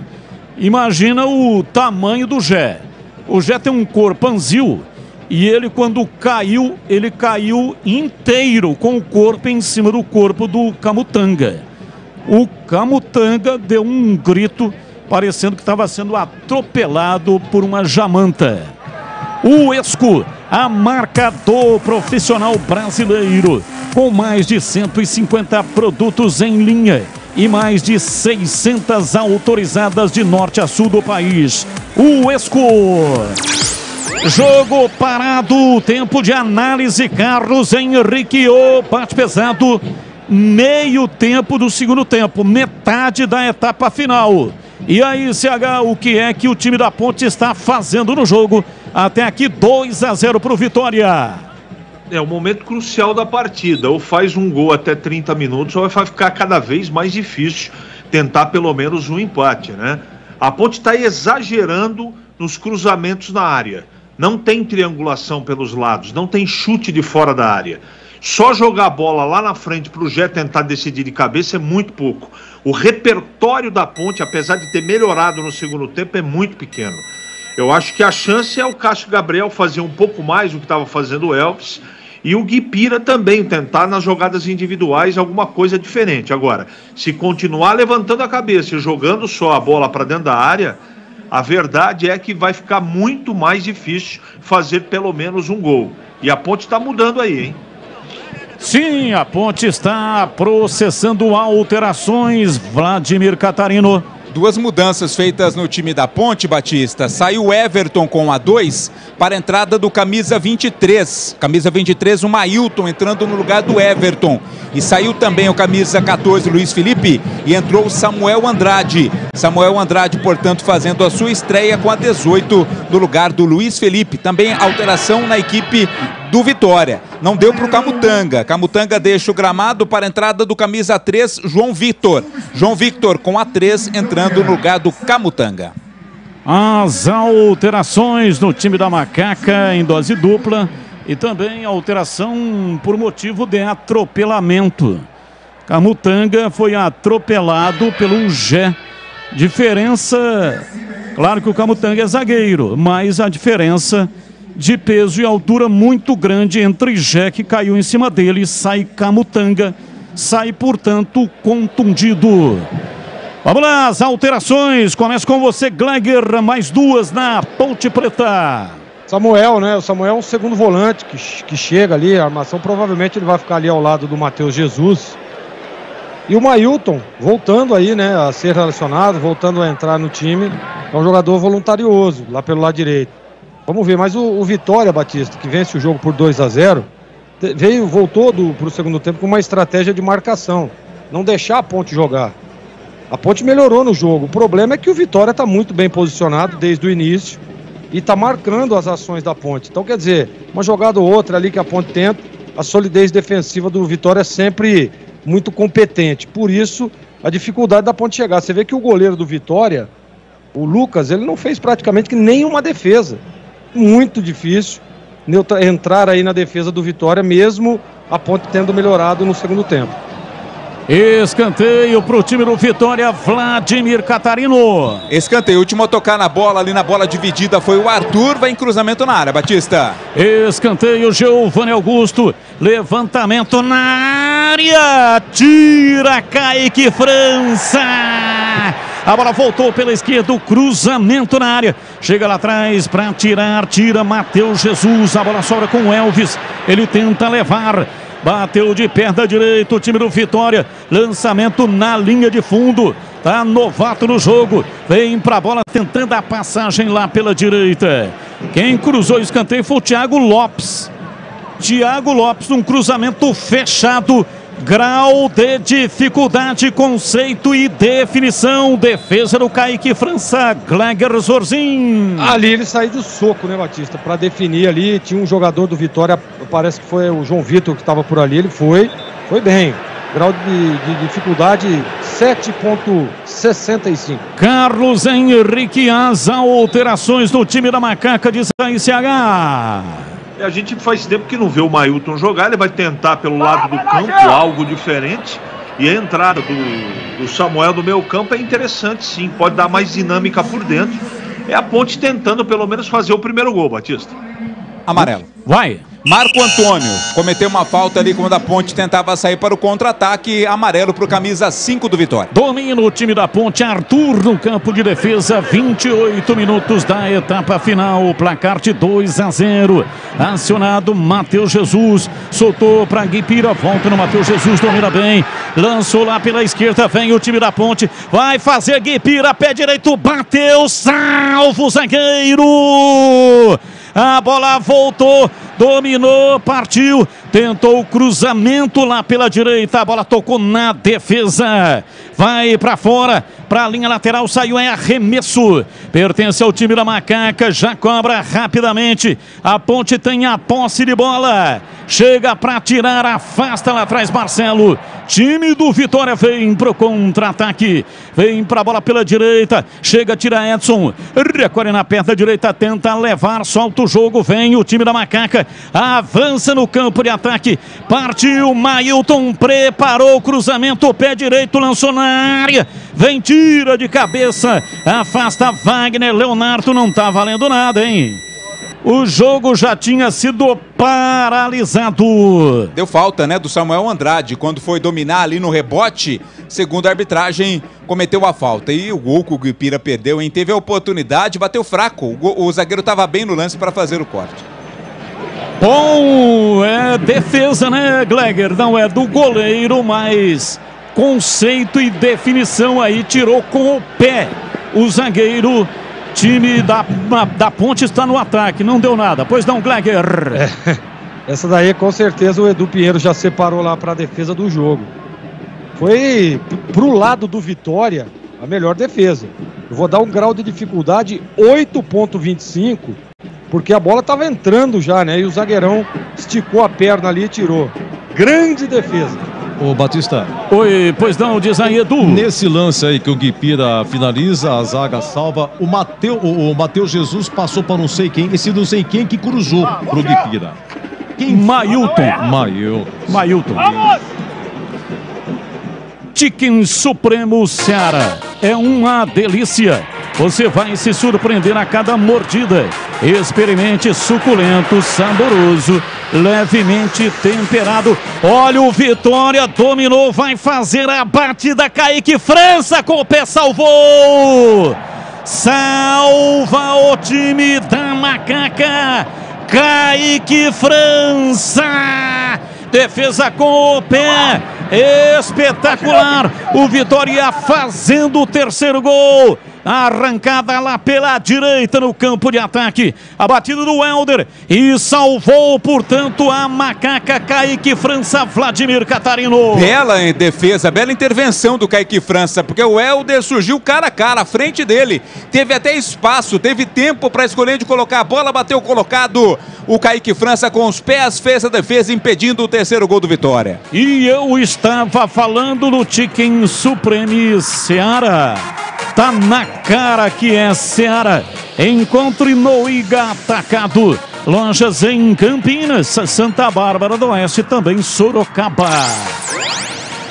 Imagina o tamanho do Gé. O Gé tem um corpanzil e ele, quando caiu, ele caiu inteiro com o corpo em cima do corpo do Camutanga. O Camutanga deu um grito parecendo que estava sendo atropelado por uma jamanta. O Esco, a marca do profissional brasileiro, com mais de 150 produtos em linha e mais de 600 autorizadas de norte a sul do país. O Esco. Jogo parado, tempo de análise, Carlos Henrique, o bate pesado, meio tempo do segundo tempo, metade da etapa final. E aí, CH, o que é que o time da Ponte está fazendo no jogo? Até aqui 2-0 para o Vitória. É o momento crucial da partida. Ou faz um gol até 30 minutos, ou vai ficar cada vez mais difícil tentar pelo menos um empate, né? A Ponte está exagerando nos cruzamentos na área. Não tem triangulação pelos lados, não tem chute de fora da área. Só jogar a bola lá na frente para o Gé tentar decidir de cabeça é muito pouco. O repertório da Ponte, apesar de ter melhorado no segundo tempo, é muito pequeno. Eu acho que a chance é o Cássio Gabriel fazer um pouco mais do que estava fazendo o Elvis e o Guipira também tentar nas jogadas individuais alguma coisa diferente. Agora, se continuar levantando a cabeça e jogando só a bola para dentro da área, a verdade é que vai ficar muito mais difícil fazer pelo menos um gol. E a Ponte está mudando aí, hein? Sim, a Ponte está processando alterações. Vladimir Catarino. Duas mudanças feitas no time da Ponte, Batista. Saiu o Everton com a 2 para a entrada do camisa 23. Camisa 23, o Mailton entrando no lugar do Everton. E saiu também o camisa 14, Luiz Felipe, e entrou o Samuel Andrade. Samuel Andrade, portanto, fazendo a sua estreia com a 18 no lugar do Luiz Felipe. Também alteração na equipe do Vitória. Não deu para o Camutanga. Camutanga deixa o gramado para a entrada do camisa 3, João Victor. João Victor com a 3 entrando no lugar do Camutanga. As alterações no time da Macaca em dose dupla e também alteração por motivo de atropelamento. Camutanga foi atropelado pelo Gé. Diferença, claro que o Camutanga é zagueiro, mas a diferença de peso e altura muito grande entre Gé, que caiu em cima dele, sai Camutanga, sai, portanto, contundido. Vamos lá, as alterações, começa com você, Gleiger, mais duas na Ponte Preta. Samuel, né? O Samuel é um segundo volante que chega ali, a armação, provavelmente ele vai ficar ali ao lado do Matheus Jesus. E o Mailton, voltando aí, né, a ser relacionado, voltando a entrar no time, é um jogador voluntarioso, lá pelo lado direito. Vamos ver, mas o Vitória, Batista, que vence o jogo por 2-0, voltou para o segundo tempo com uma estratégia de marcação, não deixar a Ponte jogar. A Ponte melhorou no jogo, o problema é que o Vitória está muito bem posicionado desde o início e está marcando as ações da Ponte. Então, quer dizer, uma jogada ou outra ali que a Ponte tenta, a solidez defensiva do Vitória é sempre muito competente. Por isso, a dificuldade da Ponte chegar. Você vê que o goleiro do Vitória, o Lucas, ele não fez praticamente nenhuma defesa. Muito difícil entrar aí na defesa do Vitória, mesmo a Ponte tendo melhorado no segundo tempo. Escanteio para o time do Vitória, Vladimir Catarino. Escanteio, o último a tocar na bola, ali na bola dividida foi o Arthur, vai em cruzamento na área, Batista. Escanteio, Giovanni Augusto, levantamento na área, tira Kaique França. A bola voltou pela esquerda, o cruzamento na área. Chega lá atrás para tirar, tira Matheus Jesus. A bola sobra com o Elvis, ele tenta levar. Bateu de perna direita o time do Vitória. Lançamento na linha de fundo. Tá novato no jogo. Vem pra bola tentando a passagem lá pela direita. Quem cruzou o escanteio foi o Thiago Lopes. Thiago Lopes, um cruzamento fechado. Grau de dificuldade, conceito e definição. Defesa do Kaique França, Gleiger Zorzin. Ali ele saiu do soco, né, Batista? Para definir ali, tinha um jogador do Vitória, parece que foi o João Vitor que estava por ali. Ele foi bem. Grau de dificuldade 7,65. Carlos Henrique, as alterações do time da Macaca de CH. A gente faz tempo que não vê o Mailton jogar, ele vai tentar pelo lado do campo algo diferente, e a entrada do Samuel no meio campo é interessante sim, pode dar mais dinâmica por dentro. É a Ponte tentando pelo menos fazer o primeiro gol, Batista. Amarelo. Vai. Marco Antônio cometeu uma falta ali quando a Ponte tentava sair para o contra-ataque. Amarelo para o camisa 5 do Vitória. Domina o time da Ponte, Arthur no campo de defesa, 28 minutos da etapa final, o placar de 2-0. Acionado Matheus Jesus, soltou para Guipira, volta no Matheus Jesus, domina bem, lançou lá pela esquerda, vem o time da Ponte, vai fazer Guipira, pé direito, bateu, salvo o zagueiro. A bola voltou, dominou, partiu, tentou o cruzamento lá pela direita, a bola tocou na defesa. vai para fora, para a linha lateral, saiu, é arremesso, pertence ao time da Macaca, já cobra rapidamente, a Ponte tem a posse de bola, chega para tirar, afasta lá atrás Marcelo, time do Vitória vem pro contra-ataque, vem pra bola pela direita, chega, tira Edson, recolhe na perna direita, tenta levar, solta o jogo, vem o time da Macaca, avança no campo de ataque, partiu, Mailton preparou o cruzamento, pé direito, lançou na área, vem, tira de cabeça, afasta Wagner, Leonardo, não tá valendo nada, hein? O jogo já tinha sido paralisado. Deu falta, né, do Samuel Andrade. Quando foi dominar ali no rebote, segundo a arbitragem, cometeu a falta. E o gol que o Guipira perdeu, hein? Teve a oportunidade, bateu fraco. O zagueiro estava bem no lance para fazer o corte. Bom, é defesa, né, Gleger? Não é do goleiro, mas conceito e definição aí, tirou com o pé o zagueiro. Time da Ponte está no ataque, não deu nada. Pois não, Gleger. Essa daí, com certeza, o Edu Pinheiro já separou lá para a defesa do jogo. Foi pro lado do Vitória a melhor defesa. Eu vou dar um grau de dificuldade 8.25, porque a bola estava entrando já, né? E o zagueirão esticou a perna ali e tirou. Grande defesa. Ô Batista. Oi, pois não, diz aí, Edu. Nesse lance aí que o Guipira finaliza, a zaga salva, o Matheus Jesus passou para não sei quem, esse não sei quem que cruzou pro Guipira. Quem? Mailton. Chicken Supremo Seara. É uma delícia. Você vai se surpreender a cada mordida. Experimente, suculento, saboroso, levemente temperado. Olha o Vitória, dominou, vai fazer a batida. Kaique França com o pé, salvou. Salva o time da Macaca. Kaique França. Defesa com o pé. Espetacular. O Vitória fazendo o terceiro gol. Arrancada lá pela direita no campo de ataque. A batida do Helder. E salvou, portanto, a Macaca. Kaique França, Vladimir Catarino. Bela defesa, bela intervenção do Kaique França, porque o Helder surgiu cara a cara, à frente dele. Teve até espaço, teve tempo para escolher de colocar a bola, bateu colocado. O Kaique França com os pés fez a defesa, impedindo o terceiro gol do Vitória. E eu estava falando do Chicken Supreme Seara. Tá na cara que é Seara. Encontre no Iga Atacado. Lojas em Campinas, Santa Bárbara do Oeste, também Sorocaba.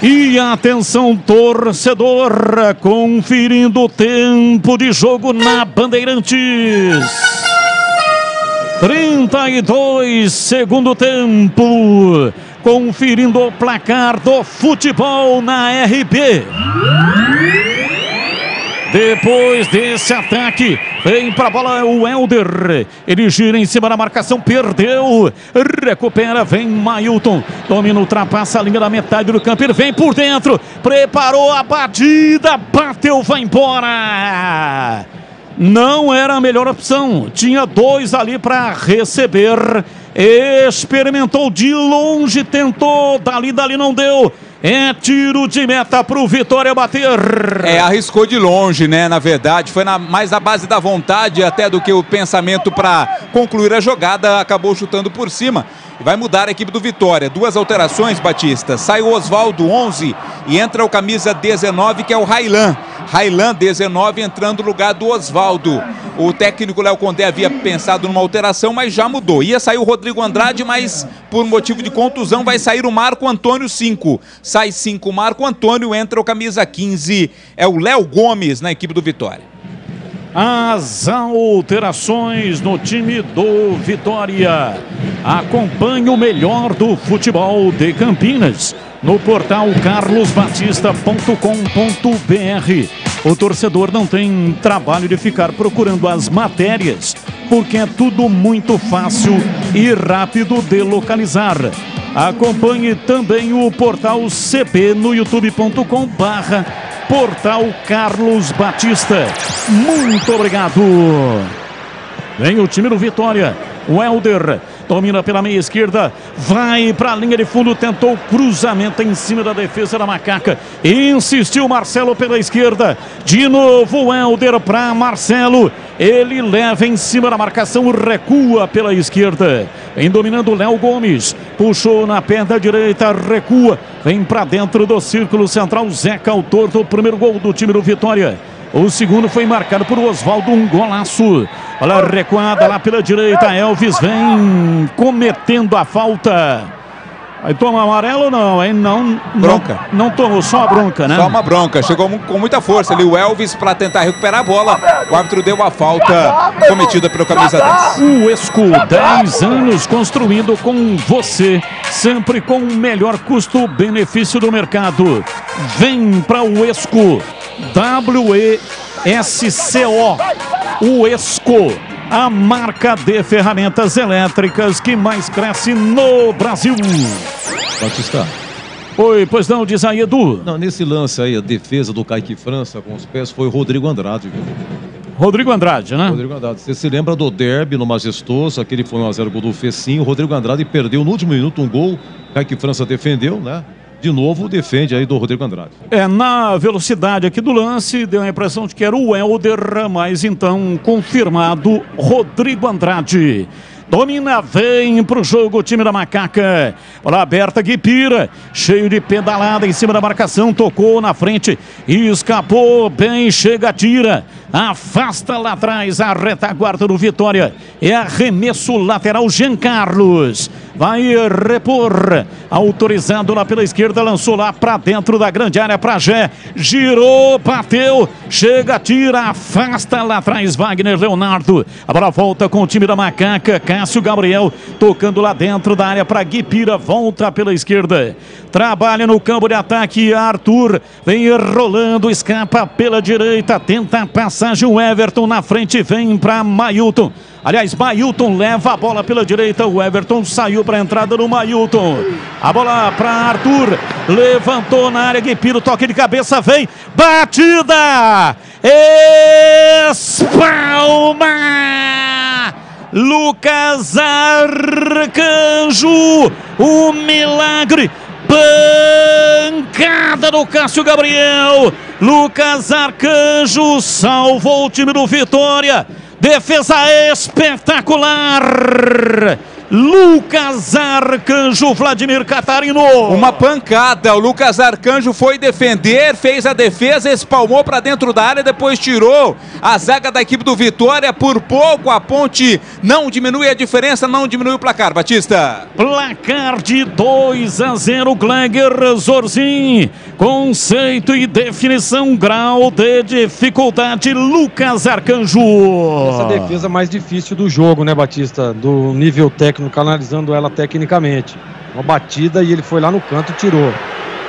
E atenção, torcedor, conferindo o tempo de jogo na Bandeirantes. 32, segundo tempo. Conferindo o placar do futebol na RB. Depois desse ataque, vem pra bola o Helder. Ele gira em cima da marcação, perdeu. Recupera, vem Mailton. Domina, ultrapassa a linha da metade do campo. Ele vem por dentro, preparou a batida, bateu, vai embora. Não era a melhor opção. Tinha dois ali para receber. Experimentou de longe, tentou, dali não deu. É tiro de meta pro Vitória bater. Arriscou de longe, né? Na verdade, foi mais na base da vontade até do que o pensamento para concluir a jogada. Acabou chutando por cima. E vai mudar a equipe do Vitória. Duas alterações, Batista. Sai o Oswaldo, 11, e entra o camisa 19, que é o Railan. Railan, 19, entrando no lugar do Oswaldo. O técnico Léo Condé havia pensado numa alteração, mas já mudou. Ia sair o Rodrigo Andrade, mas por motivo de contusão vai sair o Marco Antônio, 5. Sai 5 o Marco Antônio, entra o camisa 15. É o Léo Gomes na equipe do Vitória. As alterações no time do Vitória. Acompanhe o melhor do futebol de Campinas no portal carlosbatista.com.br. O torcedor não tem trabalho de ficar procurando as matérias, porque é tudo muito fácil e rápido de localizar. Acompanhe também o portal CB no youtube.com/portal Carlos Batista. Muito obrigado. Vem o time do Vitória. O Helder Domina pela meia esquerda, vai para a linha de fundo, tentou cruzamento em cima da defesa da Macaca. Insistiu Marcelo pela esquerda. De novo o Helder para Marcelo. Ele leva em cima da marcação, recua pela esquerda. Vem dominando o Léo Gomes. Puxou na perna direita, recua. Vem para dentro do círculo central. Zeca, autor do primeiro gol do time do Vitória. O segundo foi marcado por Oswaldo, um golaço. Olha a recuada lá pela direita. Elvis vem cometendo a falta. Aí toma amarelo ou não, hein? Não, bronca. Não tomou, só a bronca, né? Só uma bronca. Chegou com muita força ali o Elvis para tentar recuperar a bola. O árbitro deu a falta cometida pelo camisa 10. O Esco, 10 anos construindo com você. Sempre com o melhor custo-benefício do mercado. Vem para o Esco. WESCO. O Esco. A marca de ferramentas elétricas que mais cresce no Brasil. Batista. Oi, pois não, diz aí, Edu. Não, nesse lance aí, a defesa do Kaique França com os pés foi o Rodrigo Andrade, viu? Rodrigo Andrade, né? Rodrigo Andrade. Você se lembra do derby no Majestoso, aquele foi 1-0 gol do Fecinho. O Rodrigo Andrade perdeu no último minuto um gol. Kaique França defendeu, né? De novo, defende aí do Rodrigo Andrade. Na velocidade aqui do lance, deu a impressão de que era o Helder, mas então confirmado Rodrigo Andrade. Domina, vem pro jogo o time da Macaca. Bola aberta, Guipira, cheio de pedalada em cima da marcação, tocou na frente, escapou bem, chega, tira, afasta lá atrás a retaguarda do Vitória. É arremesso lateral, Jean Carlos. Vai repor, autorizado lá pela esquerda, lançou lá pra dentro da grande área pra Gé, girou, bateu, chega, tira, afasta lá atrás, Wagner Leonardo. A bola volta com o time da Macaca, Cássio Gabriel tocando lá dentro da área para Guipira, volta pela esquerda, trabalha no campo de ataque, Arthur vem rolando, escapa pela direita, tenta a passagem, o Everton na frente, vem para Mailton. Aliás, Mailton leva a bola pela direita, o Everton saiu para a entrada do Mailton. A bola para Arthur, levantou na área, Guipira, toque de cabeça, vem, batida, espalma, Lucas Arcanjo, o milagre, pancada do Cássio Gabriel, Lucas Arcanjo salvou o time do Vitória. Defesa espetacular. Lucas Arcanjo, Vladimir Catarino. Uma pancada, o Lucas Arcanjo foi defender, fez a defesa, espalmou para dentro da área, depois tirou a zaga da equipe do Vitória. Por pouco a Ponte não diminui a diferença, não diminui o placar, Batista. Placar de 2-0, Gleger Zorzin. Conceito e definição, grau de dificuldade, Lucas Arcanjo. Essa defesa mais difícil do jogo, né, Batista? Do nível técnico, analisando ela tecnicamente. Uma batida e ele foi lá no canto e tirou.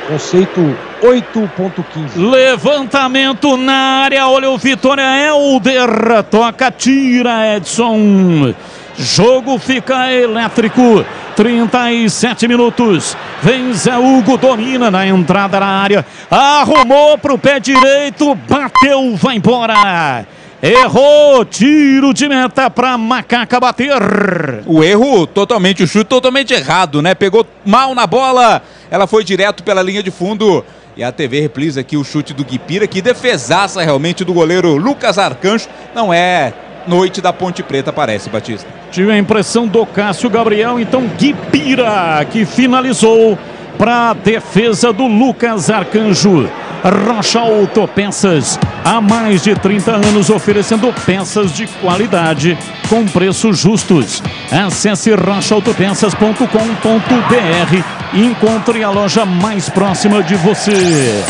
Conceito 8.15. Levantamento na área, olha o Vitória, Helder, toca, tira, Edson. Jogo fica elétrico, 37 minutos, vem Zé Hugo, domina na entrada da área, arrumou pro pé direito, bateu, vai embora. Errou, tiro de meta para Macaca bater. O erro totalmente, o chute totalmente errado, né? Pegou mal na bola, ela foi direto pela linha de fundo. E a TV reprisa aqui o chute do Guipira, que defesaça realmente do goleiro Lucas Arcanjo. Não é noite da Ponte Preta, parece, Batista. Tive a impressão do Cássio Gabriel, então Guipira que finalizou para a defesa do Lucas Arcanjo. Rocha Autopeças, há mais de 30 anos oferecendo peças de qualidade com preços justos. Acesse rochaautopeças.com.br e encontre a loja mais próxima de você.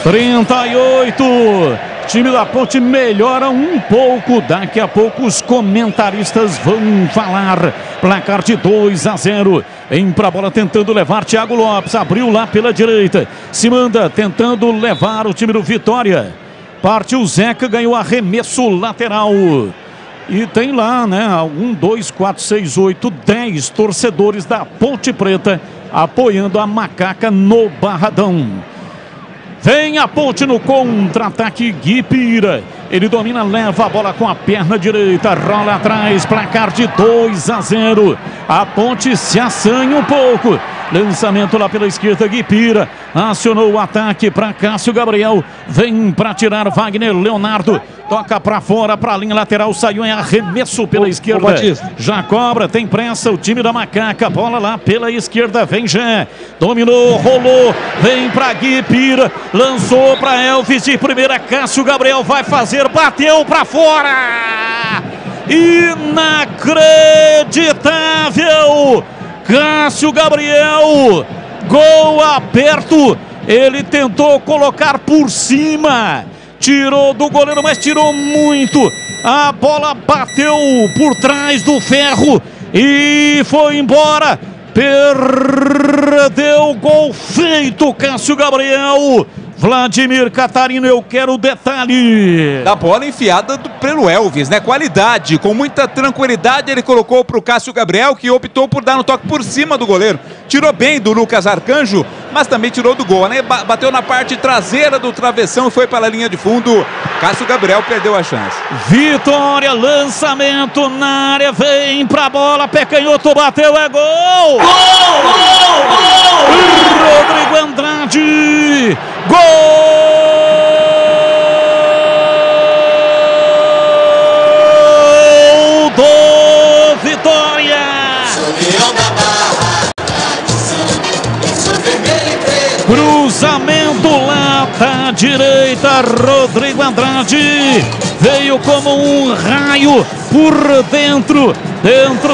38, time da Ponte melhora um pouco, daqui a pouco os comentaristas vão falar. Placar de 2-0. Vem pra bola tentando levar Thiago Lopes, abriu lá pela direita, se manda tentando levar o time do Vitória. Partiu Zeca, ganhou arremesso lateral. E tem lá, né, 1, 2, 4, 6, 8, 10 torcedores da Ponte Preta apoiando a Macaca no Barradão. Vem a Ponte no contra-ataque, Gui Pira. Ele domina, leva a bola com a perna direita, rola atrás, placar de 2-0. A Ponte se assanha um pouco. Lançamento lá pela esquerda, Gui Pira. Acionou o ataque para Cássio Gabriel. Vem para tirar Wagner Leonardo. Toca para fora, para a linha lateral. Saiu em arremesso pela esquerda. Já cobra, tem pressa o time da Macaca. Bola lá pela esquerda, vem já. Dominou, rolou. Vem para Gui Pira. Lançou para Elvis de primeira. Cássio Gabriel vai fazer. Bateu para fora. Inacreditável. Cássio Gabriel, gol aberto, ele tentou colocar por cima, tirou do goleiro, mas tirou muito, a bola bateu por trás do ferro e foi embora, perdeu, gol feito, Cássio Gabriel. Vladimir Catarino, eu quero o detalhe. Da bola enfiada pelo Elvis, né? Qualidade, com muita tranquilidade ele colocou para o Cássio Gabriel, que optou por dar um toque por cima do goleiro. Tirou bem do Lucas Arcanjo, mas também tirou do gol, né? Bateu na parte traseira do travessão e foi para a linha de fundo. Cássio Gabriel perdeu a chance. Vitória, lançamento na área, vem pra bola, pé canhoto, bateu, é gol! Gol! Gol! Gol! Rodrigo Andrade! Gol do Vitória! Cruzamento lá da direita, Rodrigo Andrade veio como um raio por dentro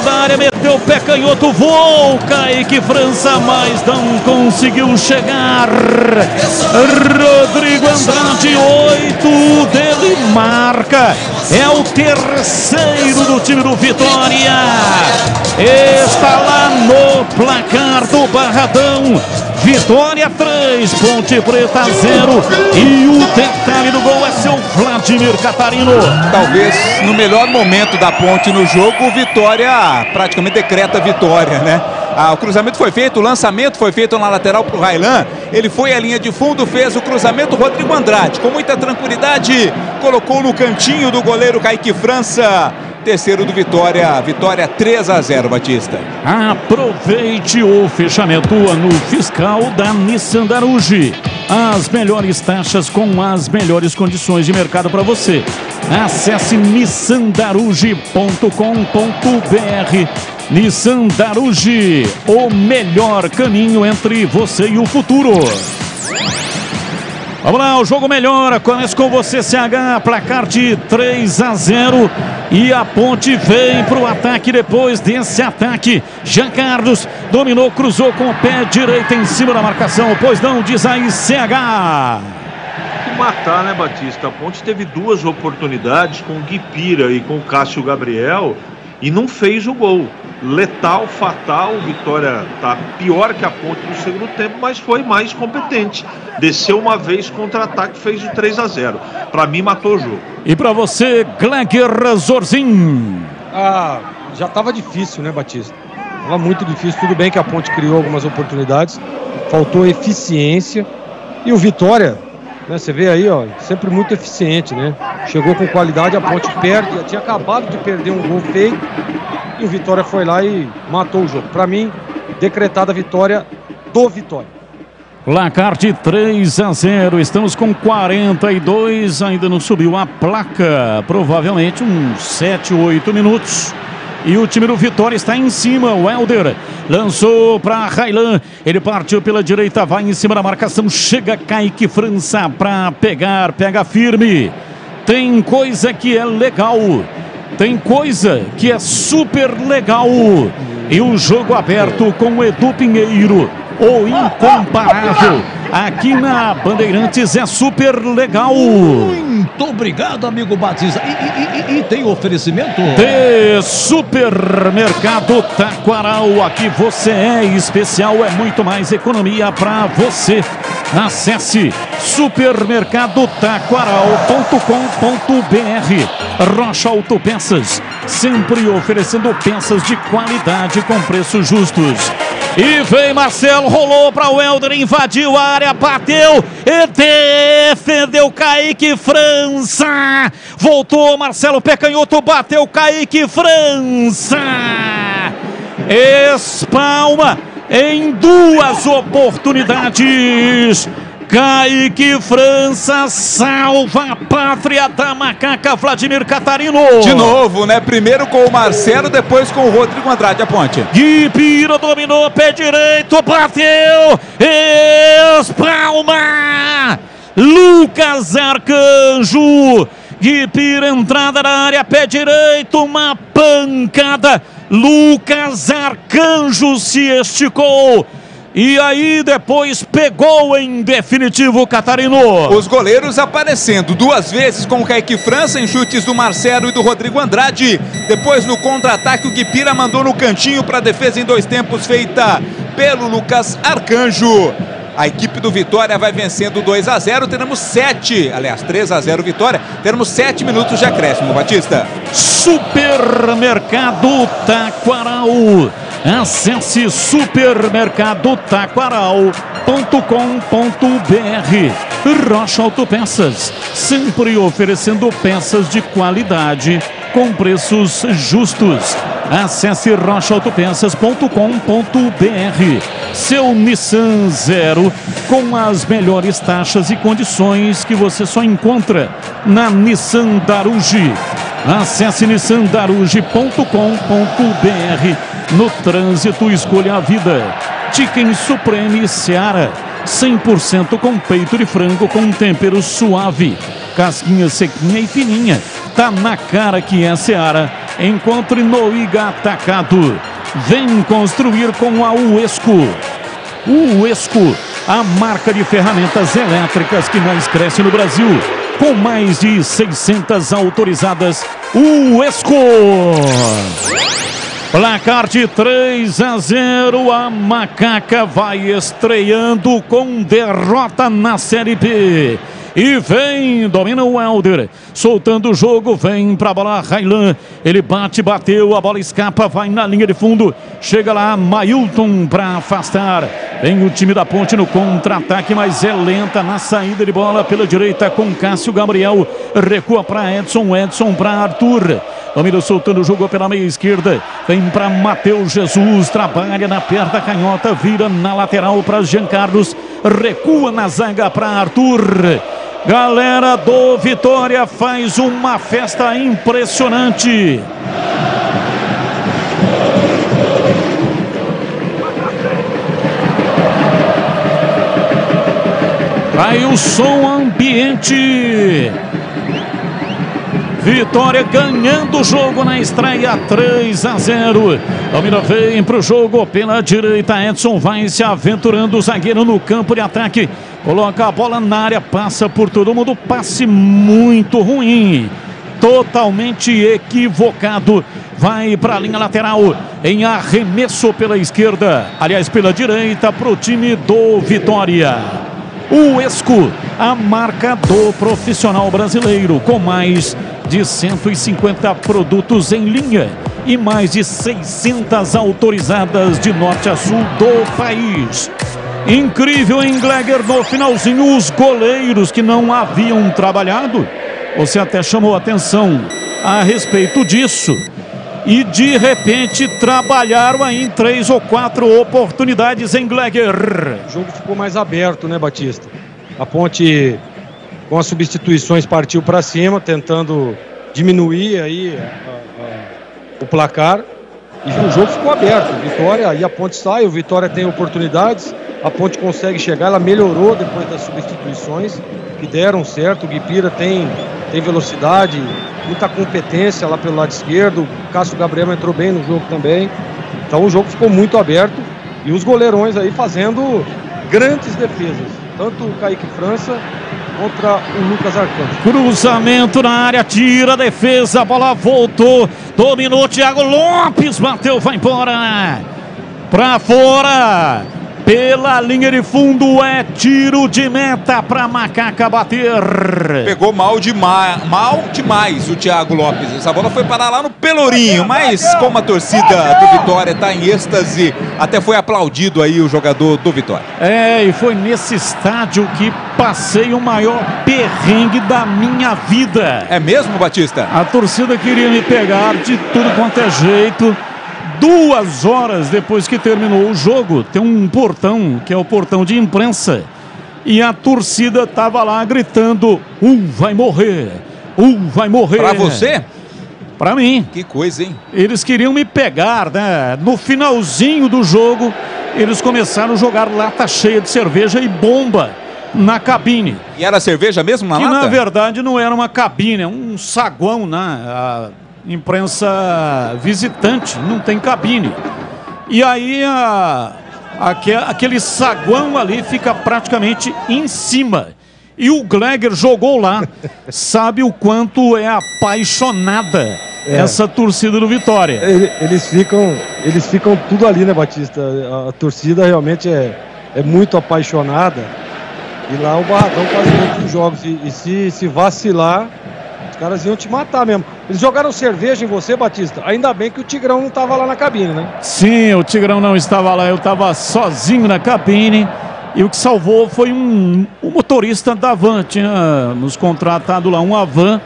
da área, meteu o pé canhoto, voou Kaique França, mas não conseguiu chegar. Rodrigo Andrade, 8 dele marca, é o terceiro do time do Vitória, está lá no placar do Barradão. Vitória 3, Ponte Preta 0. E o detalhe do gol é seu Vladimir Catarino. Talvez no melhor momento da Ponte no jogo, o Vitória praticamente decreta a vitória, né? O cruzamento foi feito, o lançamento foi feito na lateral para o Railan. Ele foi à linha de fundo, fez o cruzamento. Rodrigo Andrade, com muita tranquilidade, colocou no cantinho do goleiro Kaique França. Terceiro do Vitória, Vitória 3-0, Batista. Aproveite o fechamento ano fiscal da Nissan Darugi. As melhores taxas com as melhores condições de mercado para você. Acesse nissandarugi.com.br. Nissan Darugi, o melhor caminho entre você e o futuro. Vamos lá, o jogo melhora, começa com você, CH, placar de 3-0 e a Ponte vem para o ataque depois desse ataque. Jean Carlos dominou, cruzou com o pé direito em cima da marcação, pois não, diz aí CH. Tem que matar, né, Batista? A Ponte teve duas oportunidades com o Gui Pira e com o Cássio Gabriel e não fez o gol. Letal, fatal, Vitória tá pior que a Ponte no segundo tempo, mas foi mais competente. Desceu uma vez, contra-ataque, fez o 3-0. Para mim, matou o jogo. E para você, Gleger Zorzin? Já tava difícil, né, Batista? Tava muito difícil. Tudo bem que a Ponte criou algumas oportunidades, faltou eficiência. E o Vitória, né, você vê aí, ó, sempre muito eficiente, né? Chegou com qualidade, a Ponte perde, tinha acabado de perder um gol feito. E o Vitória foi lá e matou o jogo. Para mim, decretada a vitória do Vitória. Placar de 3-0. Estamos com 42. Ainda não subiu a placa. Provavelmente uns 7, 8 minutos. E o time do Vitória está em cima. O Helder lançou para Railan. Ele partiu pela direita, vai em cima da marcação. Chega Kaique França para pegar. Pega firme. Tem coisa que é legal. Tem coisa que é super legal. E o jogo aberto com o Edu Pinheiro, o incomparável. Aqui na Bandeirantes é super legal. Muito obrigado, amigo Batista. E tem oferecimento? De Supermercado Taquaral. Aqui você é especial, é muito mais economia para você. Acesse supermercadotaquaral.com.br. Rocha Autopeças, sempre oferecendo peças de qualidade com preços justos. E vem Marcelo, rolou para o Helder, invadiu a área, bateu e defendeu Kaique França. Voltou Marcelo, pé canhoto, bateu Kaique França. Espalma em 2 oportunidades. Kaique França salva a pátria da macaca. Vladimir Catarino. De novo, né? Primeiro com o Marcelo, depois com o Rodrigo Andrade, a ponte. Guipira dominou, pé direito, bateu, espalma. Lucas Arcanjo. Guipira, entrada na área, pé direito, uma pancada. Lucas Arcanjo se esticou. E aí depois pegou em definitivo o Catarino. Os goleiros aparecendo 2 vezes com o Kaique França em chutes do Marcelo e do Rodrigo Andrade. Depois no contra-ataque o Guipira mandou no cantinho para defesa em 2 tempos feita pelo Lucas Arcanjo. A equipe do Vitória vai vencendo 2-0. Teremos 3-0 Vitória. Teremos 7 minutos de acréscimo, Batista. Supermercado Taquaral. Acesse supermercadotaquaral.com.br. Rocha Autopeças, sempre oferecendo peças de qualidade com preços justos. Acesse rochaautopeças.com.br. Seu Nissan Zero com as melhores taxas e condições que você só encontra na Nissan Darugi. Acesse nissandarugi.com.br. No trânsito, escolha a vida. Chicken Supreme Seara, 100% com peito de frango com tempero suave. Casquinha sequinha e fininha. Tá na cara que é Seara. Encontre no Iga Atacado. Vem construir com a Uesco. Uesco, a marca de ferramentas elétricas que mais cresce no Brasil. Com mais de 600 autorizadas. Uesco. Placar de 3-0, a macaca vai estreando com derrota na Série B. E vem, domina o Helder, soltando o jogo, vem pra bola Railan, ele bate, bateu, a bola escapa, vai na linha de fundo, chega lá Mailton pra afastar. Vem o time da Ponte no contra-ataque, mas é lenta na saída de bola pela direita com Cássio Gabriel, recua pra Edson, Edson pra Arthur. Domina soltando o jogo pela meia esquerda, vem para Matheus Jesus, trabalha na perna canhota, vira na lateral para Jean Carlos, recua na zaga para Arthur. Galera do Vitória faz uma festa impressionante. Aí o som ambiente. Vitória ganhando o jogo na estreia, 3-0. Domina, vem para o jogo pela direita. Edson vai se aventurando, o zagueiro no campo de ataque. Coloca a bola na área, passa por todo mundo. Passe muito ruim. Totalmente equivocado. Vai para a linha lateral em arremesso pela esquerda. Aliás, pela direita para o time do Vitória. O Esco, a marca do profissional brasileiro, com mais de 150 produtos em linha e mais de 600 autorizadas de norte a sul do país. Incrível, hein, Gleger? No finalzinho, os goleiros que não haviam trabalhado, você até chamou atenção a respeito disso. E de repente trabalharam aí em 3 ou 4 oportunidades em Gleger. O jogo ficou mais aberto, né, Batista? A Ponte, com as substituições, partiu para cima, tentando diminuir aí o placar. E o jogo ficou aberto. Vitória, aí a Ponte sai, o Vitória tem oportunidades, a Ponte consegue chegar, ela melhorou depois das substituições que deram certo. O Guipira tem velocidade, muita competência lá pelo lado esquerdo. O Cássio Gabriel entrou bem no jogo também. Então o jogo ficou muito aberto e os goleirões aí fazendo grandes defesas. Tanto o Kaique França contra o Lucas Arcanjo. Cruzamento na área, tira a defesa, a bola voltou, dominou Thiago Lopes, bateu, vai embora. Pra fora. Pela linha de fundo é tiro de meta para Macaca bater. Pegou mal demais o Thiago Lopes. Essa bola foi parar lá no Pelourinho, mas como a torcida do Vitória está em êxtase, até foi aplaudido aí o jogador do Vitória. E foi nesse estádio que passei o maior perrengue da minha vida. É mesmo, Batista? A torcida queria me pegar de tudo quanto é jeito. 2 horas depois que terminou o jogo, tem um portão, que é o portão de imprensa, e a torcida estava lá gritando: vai morrer, vai morrer. Pra você? Pra mim. Que coisa, hein? Eles queriam me pegar, né? No finalzinho do jogo, eles começaram a jogar lata cheia de cerveja e bomba na cabine. E era cerveja mesmo na lata? Que na verdade não era uma cabine, é um saguão, né? Imprensa visitante, não tem cabine. E aí aquele saguão ali fica praticamente em cima. E o Gleger jogou lá. Sabe o quanto é apaixonada essa torcida do Vitória. Eles ficam tudo ali, né, Batista? A torcida realmente é muito apaixonada. E lá o Barradão faz muitos jogos. E se vacilar, os caras iam te matar mesmo. Eles jogaram cerveja em você, Batista? Ainda bem que o Tigrão não estava lá na cabine, né? Sim, o Tigrão não estava lá. Eu estava sozinho na cabine. E o que salvou foi o motorista da van. Tinha nos contratado lá uma van.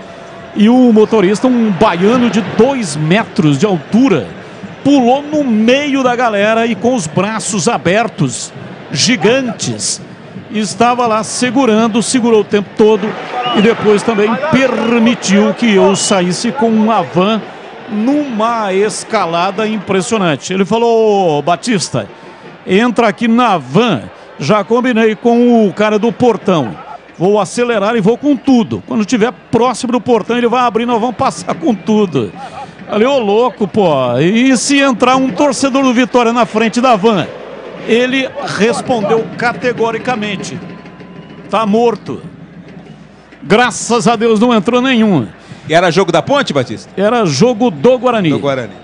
E o motorista, um baiano de 2 metros de altura, pulou no meio da galera e com os braços abertos, gigantes, estava lá segurou o tempo todo e depois também permitiu que eu saísse com uma van numa escalada impressionante. Ele falou: Batista, entra aqui na van, já combinei com o cara do portão, vou acelerar e vou com tudo. Quando estiver próximo do portão ele vai abrir, nós vamos passar com tudo. Falei: ô louco, pô, e se entrar um torcedor do Vitória na frente da van? Ele respondeu categoricamente: tá morto. Graças a Deus não entrou nenhum. E era jogo da Ponte, Batista? Era jogo do Guarani. Do Guarani.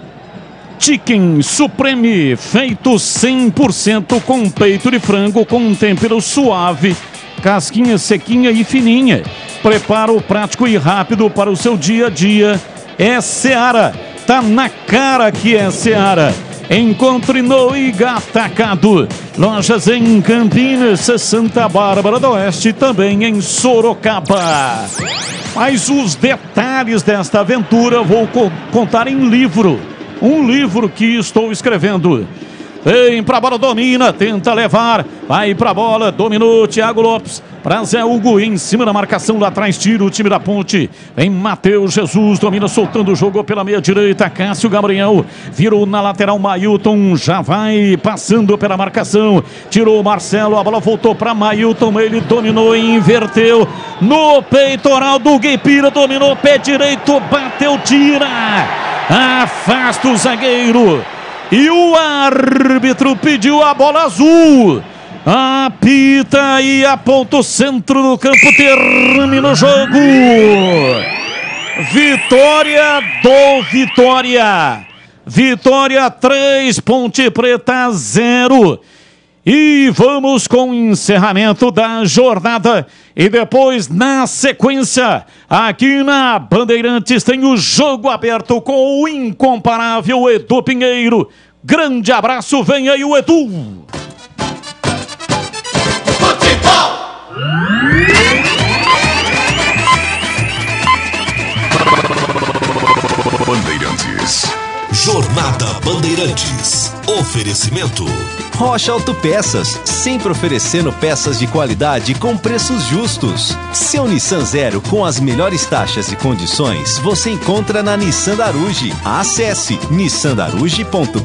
Chicken Supreme, feito 100% com peito de frango, com um tempero suave, casquinha sequinha e fininha. Preparo prático e rápido para o seu dia a dia. É Seara, tá na cara que é Seara. Encontre no Iga Atacado. Lojas em Campinas, Santa Bárbara do Oeste, também em Sorocaba. Mas os detalhes desta aventura vou contar em livro. Um livro que estou escrevendo. Vem pra bola, domina, tenta levar, vai pra bola, dominou Thiago Lopes, pra Zé Hugo, em cima da marcação, lá atrás tira o time da Ponte, vem Matheus Jesus, domina, soltando o jogo pela meia direita, Cássio Gabriel, virou na lateral, Mailton já vai passando pela marcação, tirou o Marcelo, a bola voltou pra Mailton, ele dominou e inverteu, no peitoral do Guipira, dominou, pé direito, bateu, tira, afasta o zagueiro. E o árbitro pediu a bola azul. Apita e aponta o centro do campo. Termina o jogo. Vitória do Vitória. Vitória 3, Ponte Preta 0. E vamos com o encerramento da jornada. E depois, na sequência, aqui na Bandeirantes, tem o jogo aberto com o incomparável Edu Pinheiro. Grande abraço, vem aí o Edu. Bandeirantes. Jornada Bandeirantes. Oferecimento Rocha Autopeças, sempre oferecendo peças de qualidade com preços justos. Seu Nissan Zero com as melhores taxas e condições você encontra na Nissan Daruge. Acesse nissandaruge.com.br.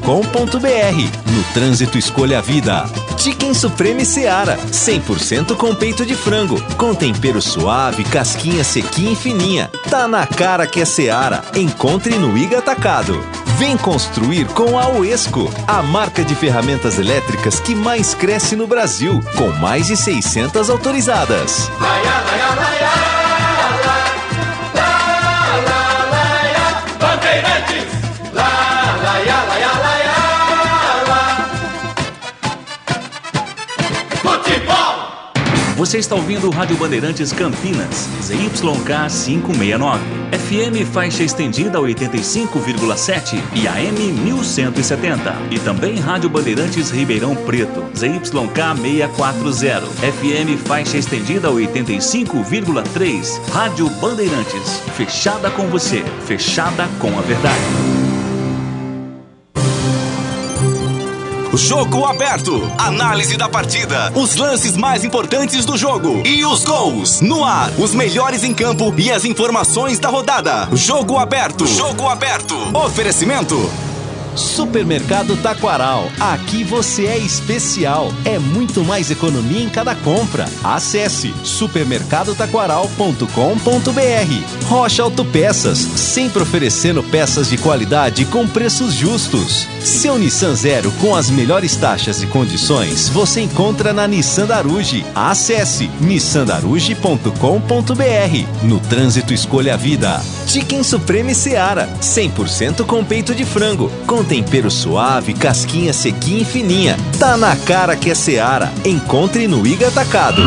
No trânsito, escolha a vida. Chicken Supreme Seara, 100% com peito de frango, com tempero suave, casquinha sequinha e fininha. Tá na cara que é Seara. Encontre no Iga Atacado. Vem construir com a Uesco, a marca de ferramentas elétricas que mais cresce no Brasil, com mais de 600 autorizadas. Você está ouvindo o Rádio Bandeirantes Campinas, ZYK 569, FM faixa estendida 85,7 e AM 1170. E também Rádio Bandeirantes Ribeirão Preto, ZYK 640, FM faixa estendida 85,3. Rádio Bandeirantes, fechada com você, fechada com a verdade. Jogo aberto. Análise da partida. Os lances mais importantes do jogo. E os gols. No ar. Os melhores em campo e as informações da rodada. Jogo aberto. Jogo aberto. Oferecimento. Supermercado Taquaral. Aqui você é especial. É muito mais economia em cada compra. Acesse supermercadotaquaral.com.br. Rocha Autopeças, sempre oferecendo peças de qualidade com preços justos. Seu Nissan Zero com as melhores taxas e condições você encontra na Nissan Daruge. Acesse nissandaruge.com.br. No trânsito, escolha a vida. Chicken Supreme Seara, 100% com peito de frango, com tempero suave, casquinha sequinha e fininha. Tá na cara que é Seara. Encontre no Iga Atacado.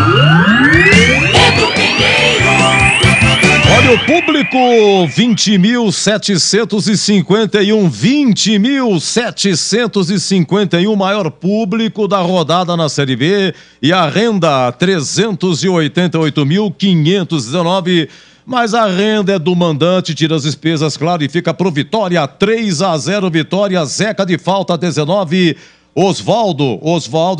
Olha o público, 20.751, 20.751, maior público da rodada na Série B, e a renda 388.519, mas a renda é do mandante, tira as despesas, claro, e fica pro Vitória, 3-0 Vitória, Zeca de falta 19, Osvaldo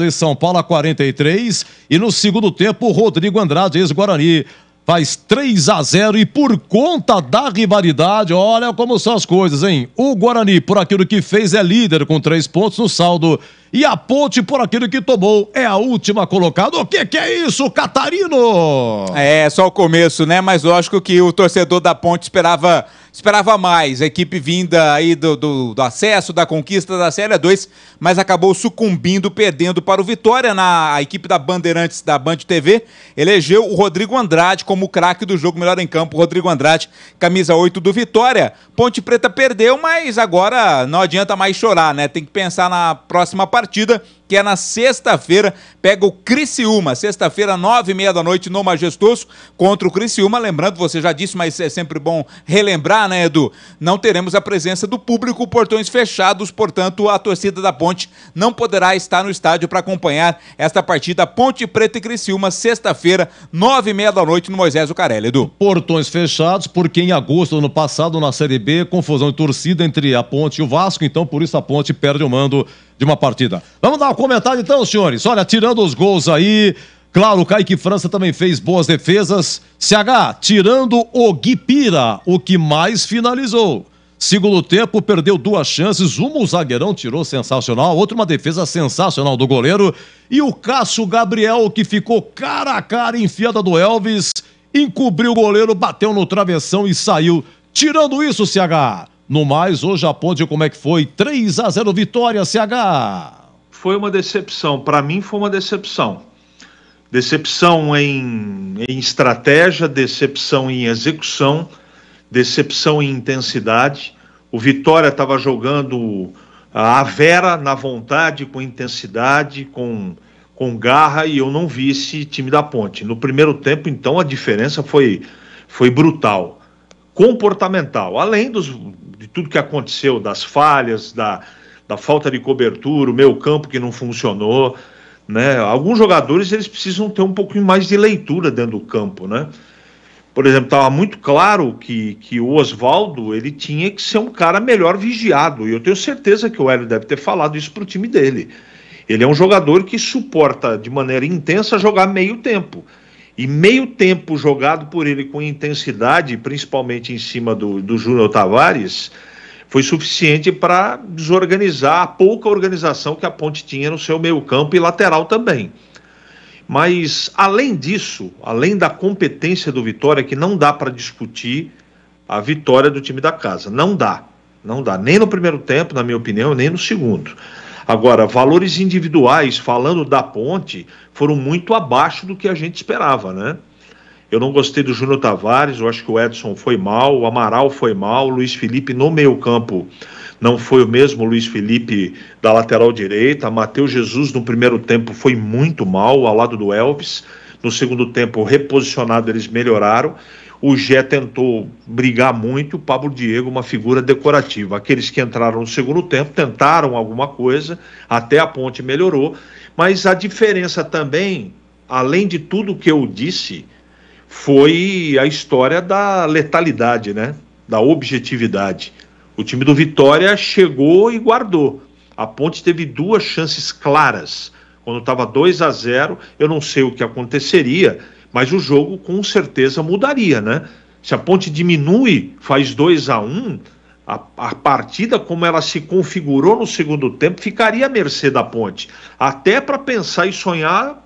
em São Paulo a 43, e no segundo tempo Rodrigo Andrade, ex-Guarani, faz 3-0 e por conta da rivalidade, olha como são as coisas, hein? O Guarani, por aquilo que fez, é líder com 3 pontos no saldo. E a Ponte, por aquilo que tomou, é a última colocada. O que é isso, Catarino? É, só o começo, né? Mas lógico que o torcedor da Ponte esperava mais. A equipe vinda aí do acesso, da conquista da Série 2, mas acabou sucumbindo, perdendo para o Vitória. A equipe da Bandeirantes, da Band TV, elegeu o Rodrigo Andrade como craque do jogo, melhor em campo. Rodrigo Andrade, camisa 8 do Vitória. Ponte Preta perdeu, mas agora não adianta mais chorar, né? Tem que pensar na próxima partida, que é na sexta-feira, pega o Criciúma, sexta-feira, 9h30 da noite, no Majestoso, contra o Criciúma. Lembrando, você já disse, mas é sempre bom relembrar, né, Edu? Não teremos a presença do público, portões fechados, portanto, a torcida da Ponte não poderá estar no estádio para acompanhar esta partida Ponte Preta e Criciúma, sexta-feira, 9h30 da noite, no Moisés Zucarelli, Edu. Portões fechados, porque em agosto do ano passado, na Série B, confusão de torcida entre a Ponte e o Vasco, então por isso a Ponte perde o mando de uma partida. Vamos dar um comentário então, senhores. Olha, tirando os gols aí, claro, o Kaique França também fez boas defesas. CH, tirando o Guipira, o que mais finalizou. Segundo tempo, perdeu 2 chances, uma o zagueirão tirou sensacional, outra uma defesa sensacional do goleiro, e o Cássio Gabriel, que ficou cara a cara enfiada do Elvis, encobriu o goleiro, bateu no travessão e saiu. Tirando isso, CH, no mais, hoje a Ponte, como é que foi? 3-0 Vitória, CH. Foi uma decepção, para mim foi uma decepção. Decepção em estratégia, decepção em execução, decepção em intensidade. O Vitória estava jogando a vera, na vontade, com intensidade, com garra, e eu não vi esse time da Ponte. No primeiro tempo, então, a diferença foi brutal, comportamental, além de tudo que aconteceu, das falhas, da falta de cobertura, o meio campo que não funcionou, né? Alguns jogadores, eles precisam ter um pouquinho mais de leitura dentro do campo, né? Por exemplo, estava muito claro que o Osvaldo, ele tinha que ser um cara melhor vigiado, e eu tenho certeza que o Hélio deve ter falado isso para o time dele. Ele é um jogador que suporta de maneira intensa jogar meio tempo, e meio tempo jogado por ele com intensidade, principalmente em cima do Júnior Tavares, foi suficiente para desorganizar a pouca organização que a Ponte tinha no seu meio campo e lateral também. Mas, além disso, além da competência do Vitória, que não dá para discutir a vitória do time da casa, não dá, nem no primeiro tempo, na minha opinião, nem no segundo. Agora, valores individuais, falando da Ponte, foram muito abaixo do que a gente esperava, né? Eu não gostei do Júnior Tavares, eu acho que o Edson foi mal, o Amaral foi mal, o Luiz Felipe no meio campo não foi o mesmo Luiz Felipe da lateral direita, Matheus Jesus no primeiro tempo foi muito mal, ao lado do Elvis. No segundo tempo, reposicionado, eles melhoraram. O Gé tentou brigar muito, o Pablo Diego, uma figura decorativa. Aqueles que entraram no segundo tempo tentaram alguma coisa, até a Ponte melhorou, mas a diferença também, além de tudo que eu disse, foi a história da letalidade, né? Da objetividade. O time do Vitória chegou e guardou. A Ponte teve 2 chances claras. Quando estava 2-0, eu não sei o que aconteceria, mas o jogo com certeza mudaria, né? Se a Ponte diminui, faz 2-1, a partida, como ela se configurou no segundo tempo, ficaria à mercê da Ponte. Até para pensar e sonhar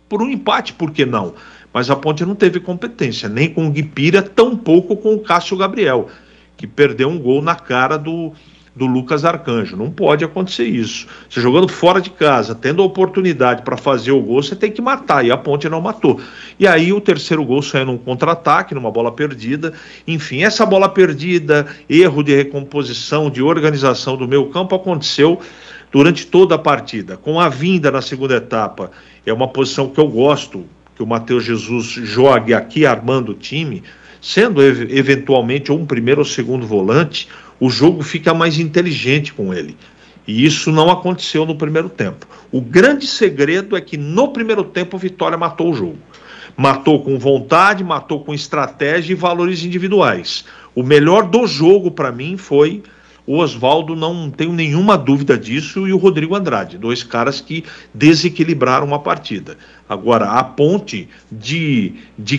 por um empate, por que não? Mas a Ponte não teve competência, nem com o Guipira, tampouco com o Cássio Gabriel, que perdeu um gol na cara do Lucas Arcanjo. Não pode acontecer isso. Você jogando fora de casa, tendo a oportunidade para fazer o gol, você tem que matar, e a Ponte não matou. E aí o terceiro gol saiu num contra-ataque, numa bola perdida. Enfim, essa bola perdida, erro de recomposição, de organização do meio campo, aconteceu durante toda a partida. Com a vinda na segunda etapa, é uma posição que eu gosto, que o Matheus Jesus jogue aqui armando o time, sendo eventualmente ou um primeiro ou segundo volante, o jogo fica mais inteligente com ele. E isso não aconteceu no primeiro tempo. O grande segredo é que no primeiro tempo o Vitória matou o jogo. Matou com vontade, matou com estratégia e valores individuais. O melhor do jogo para mim foi o Oswaldo, não tenho nenhuma dúvida disso, e o Rodrigo Andrade, 2 caras que desequilibraram a partida. Agora, a Ponte de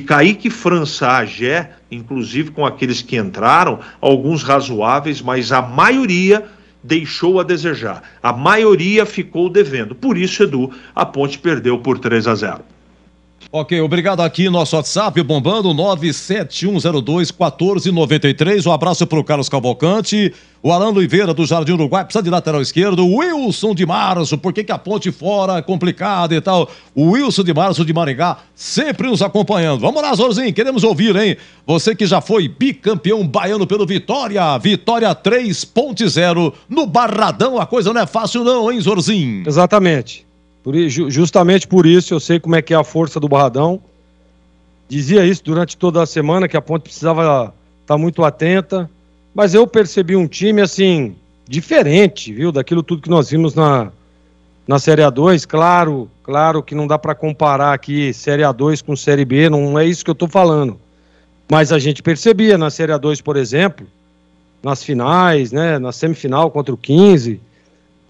Kaique França a Gé, inclusive com aqueles que entraram, alguns razoáveis, mas a maioria deixou a desejar. A maioria ficou devendo. Por isso, Edu, a Ponte perdeu por 3-0. Ok, obrigado aqui, nosso WhatsApp bombando, 971021493, um abraço para o Carlos Cavalcante, o Alan Oliveira do Jardim Uruguai, precisa de lateral esquerdo, o Wilson de Março, por que a Ponte fora é complicada e tal, o Wilson de Março de Maringá, sempre nos acompanhando. Vamos lá, Zorzinho, queremos ouvir, hein? Você que já foi bicampeão baiano pelo Vitória, Vitória 3.0 no Barradão, a coisa não é fácil não, hein, Zorzinho? Exatamente. Justamente por isso eu sei como é que é a força do Barradão. Dizia isso durante toda a semana, que a Ponte precisava estar muito atenta, mas eu percebi um time assim diferente, viu, daquilo tudo que nós vimos na Série A2. Claro que não dá para comparar aqui Série A2 com Série B, não é isso que eu estou falando, mas a gente percebia na Série A2, por exemplo, nas finais, né, na semifinal contra o 15,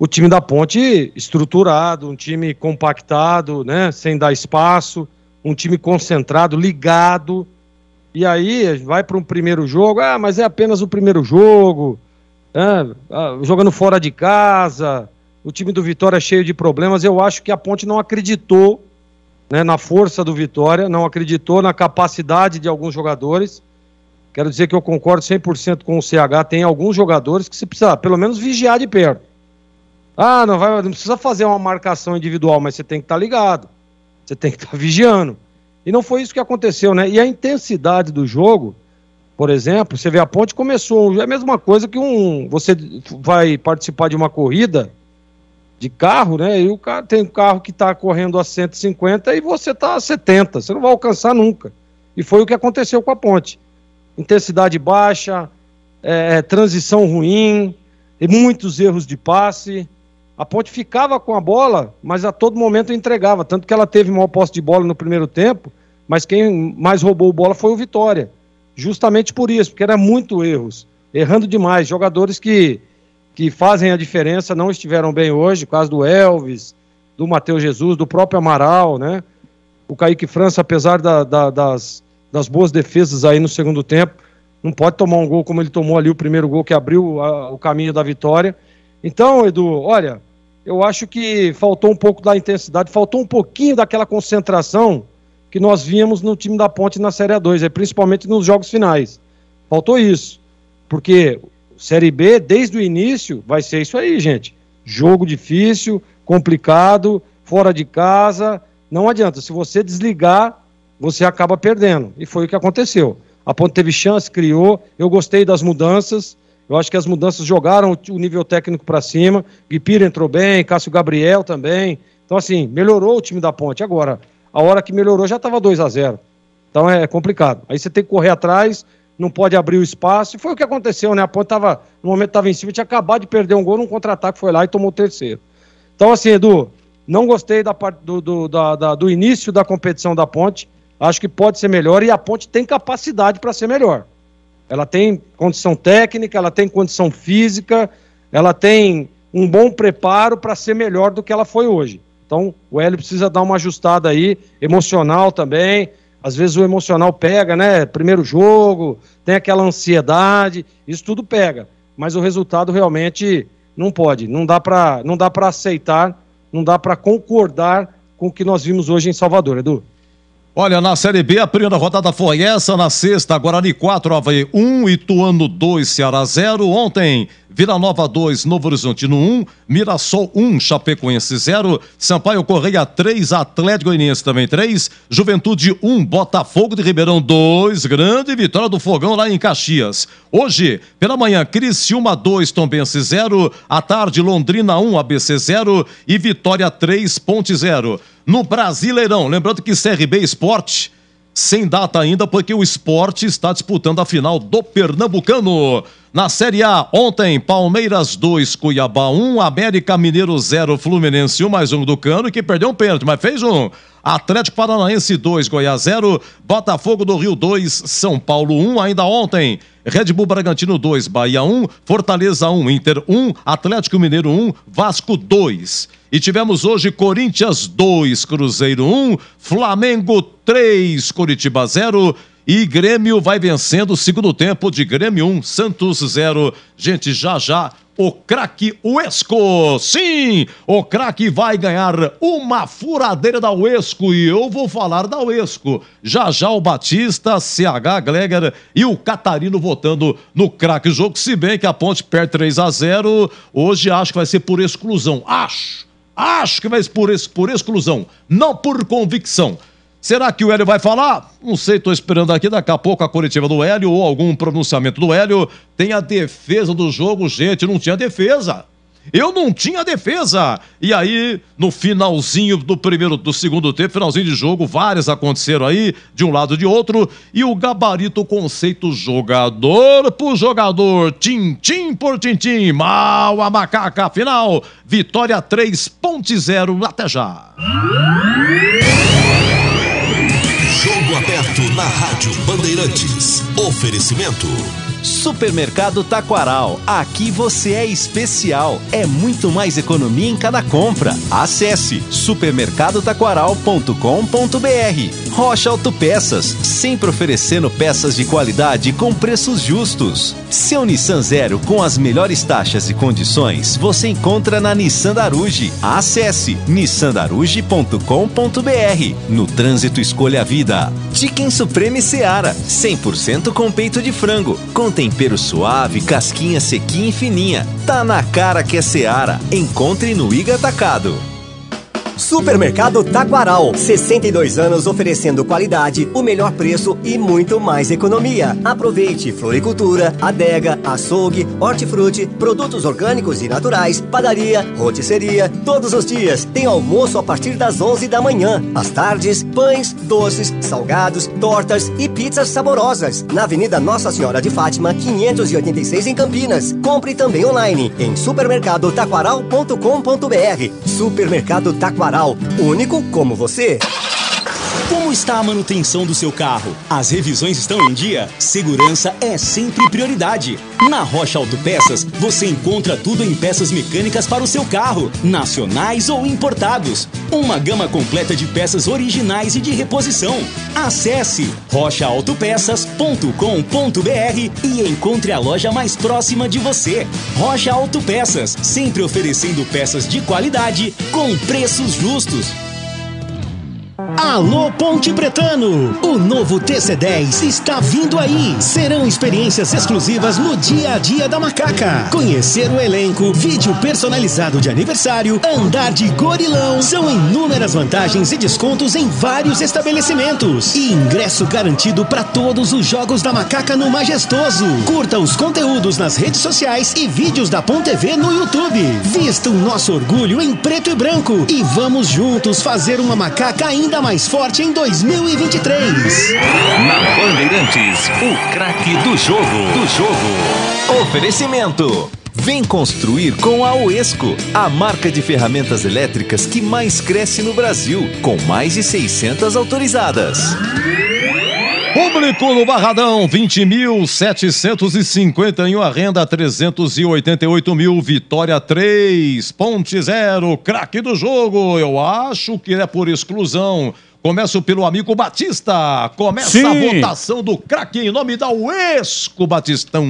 o time da Ponte estruturado, um time compactado, né, sem dar espaço, um time concentrado, ligado, e aí vai para um primeiro jogo, mas é apenas o primeiro jogo, jogando fora de casa, o time do Vitória é cheio de problemas. Eu acho que a Ponte não acreditou, né, na força do Vitória, não acreditou na capacidade de alguns jogadores. Quero dizer que eu concordo 100% com o CH, tem alguns jogadores que você precisa pelo menos vigiar de perto. Não precisa fazer uma marcação individual, mas você tem que estar ligado, você tem que estar vigiando. E não foi isso que aconteceu, né? E a intensidade do jogo, por exemplo, você vê, a Ponte começou, é a mesma coisa que você vai participar de uma corrida de carro, né? E o cara tem um carro que está correndo a 150 e você está a 70, você não vai alcançar nunca. E foi o que aconteceu com a Ponte. Intensidade baixa, transição ruim, e muitos erros de passe. A Ponte ficava com a bola, mas a todo momento entregava, tanto que ela teve maior posse de bola no primeiro tempo, mas quem mais roubou bola foi o Vitória, justamente por isso, porque era muito erros, errando demais. Jogadores que fazem a diferença não estiveram bem hoje, o caso do Elvis, do Matheus Jesus, do próprio Amaral, né? O Kaique França, apesar das boas defesas aí no segundo tempo, não pode tomar um gol como ele tomou ali, o primeiro gol que abriu o caminho da vitória. Então, Edu, olha, eu acho que faltou um pouco da intensidade, faltou um pouquinho daquela concentração que nós víamos no time da Ponte na Série A2, principalmente nos jogos finais. Faltou isso, porque Série B, desde o início, vai ser isso aí, gente. Jogo difícil, complicado, fora de casa, não adianta. Se você desligar, você acaba perdendo. E foi o que aconteceu. A Ponte teve chance, criou, eu gostei das mudanças, eu acho que as mudanças jogaram o nível técnico para cima, Guipira entrou bem, Cássio Gabriel também, então assim, melhorou o time da Ponte. Agora, a hora que melhorou já estava 2-0. Então é complicado. Aí você tem que correr atrás, não pode abrir o espaço. E foi o que aconteceu, né? A Ponte no momento estava em cima, tinha acabado de perder um gol num contra-ataque, foi lá e tomou o terceiro. Então, assim, Edu, não gostei do início da competição da Ponte. Acho que pode ser melhor e a Ponte tem capacidade para ser melhor. Ela tem condição técnica, ela tem condição física, ela tem um bom preparo para ser melhor do que ela foi hoje. Então, o Hélio precisa dar uma ajustada aí, emocional também. Às vezes o emocional pega, né? Primeiro jogo, tem aquela ansiedade, isso tudo pega. Mas o resultado realmente não pode. Não dá para aceitar, não dá para concordar com o que nós vimos hoje em Salvador, Edu. Olha, na Série B, a primeira rodada foi essa. Na sexta, Guarani 4, Avaí 1, Ituano 2, Ceará 0. Ontem, Vila Nova 2, Novo Horizontino 1, Mirassol 1, Chapecoense 0, Sampaio Correia 3, Atlético Goianiense também 3, Juventude 1, Botafogo de Ribeirão 2, grande vitória do Fogão lá em Caxias. Hoje, pela manhã, Criciúma 2, Tombense 0, à tarde, Londrina 1, ABC 0 e Vitória 3, Ponte 0. No Brasileirão, lembrando que CRB Sport, sem data ainda, porque o Sport está disputando a final do Pernambucano. Na Série A, ontem, Palmeiras 2, Cuiabá 1, América Mineiro 0, Fluminense 1, mais um do Cano, que perdeu um pênalti, mas fez um. Atlético Paranaense 2, Goiás 0, Botafogo do Rio 2, São Paulo 1, ainda ontem, Red Bull Bragantino 2, Bahia 1, Fortaleza 1, Inter 1, Atlético Mineiro 1, Vasco 2. E tivemos hoje Corinthians 2, Cruzeiro 1, Flamengo 3, Coritiba 0 e Grêmio vai vencendo o segundo tempo de Grêmio 1, Santos 0. Gente, já o craque Uesco, sim, o craque vai ganhar uma furadeira da Uesco e eu vou falar da Uesco. Já o Batista, CH, Gleger e o Catarino votando no craque jogo, se bem que a Ponte perde 3-0, hoje acho que vai ser por exclusão, acho que vai ser por exclusão, não por convicção. Será que o Hélio vai falar? Não sei, estou esperando aqui, daqui a pouco a coletiva do Hélio ou algum pronunciamento do Hélio. Tem a defesa do jogo, gente, não tinha defesa. Eu não tinha defesa. E aí, no finalzinho do segundo tempo, finalzinho de jogo, várias aconteceram aí, de um lado e de outro, e o gabarito, conceito jogador por jogador, tintim por tintim, mal a macaca, final, Vitória 3.0, até já. Jogo aberto na Rádio Bandeirantes. Oferecimento. Supermercado Taquaral. Aqui você é especial. É muito mais economia em cada compra. Acesse supermercadotaquaral.com.br. Rocha Autopeças, sempre oferecendo peças de qualidade com preços justos. Seu Nissan Zero com as melhores taxas e condições você encontra na Nissan Daruge. Acesse nissandaruge.com.br. No trânsito, escolha a vida. Chicken Supreme Seara, 100% com peito de frango, com tempero suave, casquinha sequinha e fininha. Tá na cara que é Seara. Encontre no Iga Atacado. Supermercado Taquaral, 62 anos oferecendo qualidade, o melhor preço e muito mais economia. Aproveite floricultura, adega, açougue, hortifruti, produtos orgânicos e naturais, padaria, rotisseria. Todos os dias tem almoço a partir das 11 da manhã. Às tardes, pães, doces, salgados, tortas e pizzas saborosas. Na Avenida Nossa Senhora de Fátima, 586 em Campinas. Compre também online em supermercadotaquaral.com.br. Supermercado Taquaral, único como você. Como está a manutenção do seu carro? As revisões estão em dia? Segurança é sempre prioridade. Na Rocha Autopeças, você encontra tudo em peças mecânicas para o seu carro, nacionais ou importados. Uma gama completa de peças originais e de reposição. Acesse rochaautopeças.com.br e encontre a loja mais próxima de você. Rocha Autopeças, sempre oferecendo peças de qualidade com preços justos. Alô Ponte Pretano, o novo TC10 está vindo aí. Serão experiências exclusivas no dia a dia da Macaca. Conhecer o elenco, vídeo personalizado de aniversário, andar de gorilão. São inúmeras vantagens e descontos em vários estabelecimentos. E ingresso garantido para todos os jogos da Macaca no Majestoso. Curta os conteúdos nas redes sociais e vídeos da Pon TV no YouTube. Vista o nosso orgulho em preto e branco e vamos juntos fazer uma Macaca ainda mais mais forte em 2023. Na Bandeirantes, o craque do jogo. Oferecimento. Vem construir com a Oesco, a marca de ferramentas elétricas que mais cresce no Brasil, com mais de 600 autorizadas. Público no Barradão, 20.751, a renda 388 mil, Vitória 3, Ponte 0, craque do jogo, eu acho que é por exclusão. Começo pelo amigo Batista, começa a votação do craque em nome da Oesco, Batistão.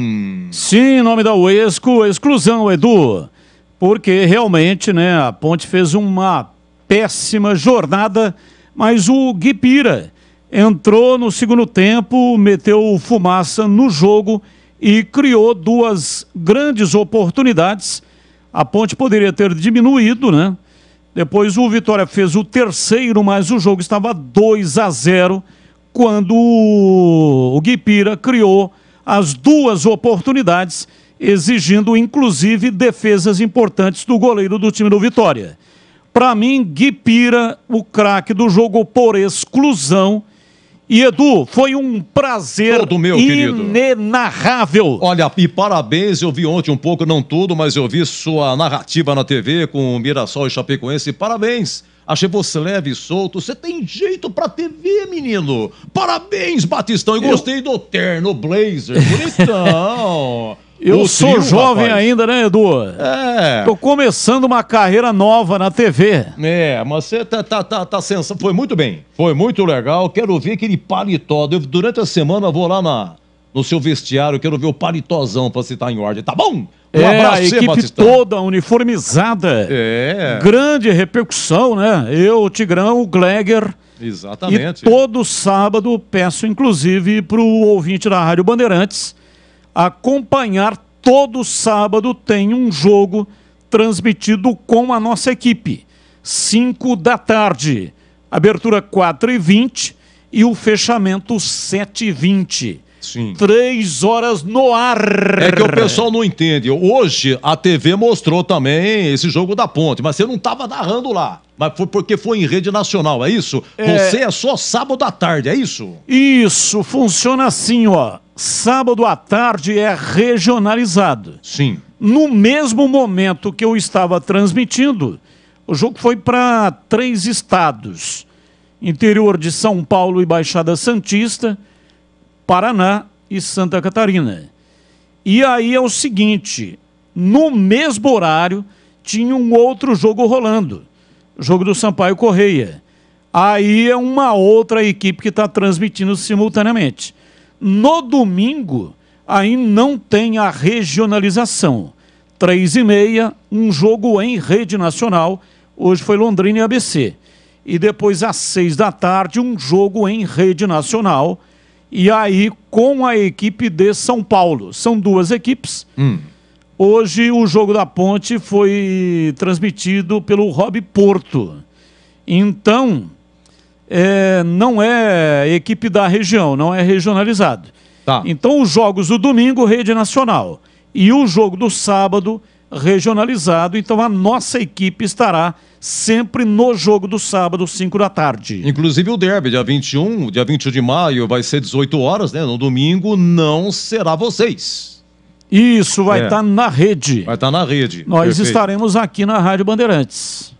Sim, em nome da Oesco, exclusão, Edu, porque realmente, né, a Ponte fez uma péssima jornada, mas o Guipira entrou no segundo tempo, meteu fumaça no jogo e criou duas grandes oportunidades. A Ponte poderia ter diminuído, né? Depois o Vitória fez o terceiro, mas o jogo estava 2-0 quando o Guipira criou as duas oportunidades, exigindo inclusive defesas importantes do goleiro do time do Vitória. Para mim, Guipira, o craque do jogo por exclusão. E Edu, foi um prazer inenarrável. Olha, e parabéns, eu vi ontem um pouco, não tudo, mas eu vi sua narrativa na TV com o Mirassol e Chapecoense. Parabéns, achei você leve e solto, você tem jeito pra TV, menino. Parabéns, Batistão, e gostei do terno blazer, bonitão. Eu sou jovem ainda, né, Edu? Tô começando uma carreira nova na TV. Mas você tá sensacional. Foi muito bem. Foi muito legal. Quero ver aquele paletó. Durante a semana eu vou lá no seu vestiário, quero ver o paletózão pra você estar em ordem. Tá bom? Um abraço, a equipe Batistão. toda uniformizada. Grande repercussão, né? Eu, o Tigrão, o Gleger. Exatamente. E todo sábado peço, inclusive, pro ouvinte da Rádio Bandeirantes acompanhar. Todo sábado tem um jogo transmitido com a nossa equipe, 5 da tarde, abertura 4h20 e o fechamento 7h20. Sim. 3 horas no ar. É que o pessoal não entende. Hoje a TV mostrou também esse jogo da Ponte, mas você não estava narrando lá. Mas foi porque foi em rede nacional, é isso? Você é só sábado à tarde, é isso? Isso, funciona assim, ó. Sábado à tarde é regionalizado. Sim. No mesmo momento que eu estava transmitindo, o jogo foi para 3 estados. Interior de São Paulo e Baixada Santista, Paraná e Santa Catarina. E aí é o seguinte, no mesmo horário tinha um outro jogo rolando, o jogo do Sampaio Correia. Aí é uma outra equipe que está transmitindo simultaneamente. No domingo, aí não tem a regionalização. 3h30, um jogo em rede nacional, hoje foi Londrina e ABC. E depois às 6 da tarde, um jogo em rede nacional, e aí com a equipe de São Paulo. São 2 equipes. Hoje o jogo da Ponte foi transmitido pelo Hobby Porto. Então, não é equipe da região, não é regionalizado. Tá. Então os jogos do domingo, rede nacional. E o jogo do sábado, regionalizado. Então a nossa equipe estará sempre no jogo do sábado, 5 da tarde. Inclusive o derby, dia 21 de maio, vai ser 18 horas, né? No domingo não será vocês. Isso, vai estar na rede. Vai estar na rede. Nós estaremos aqui na Rádio Bandeirantes.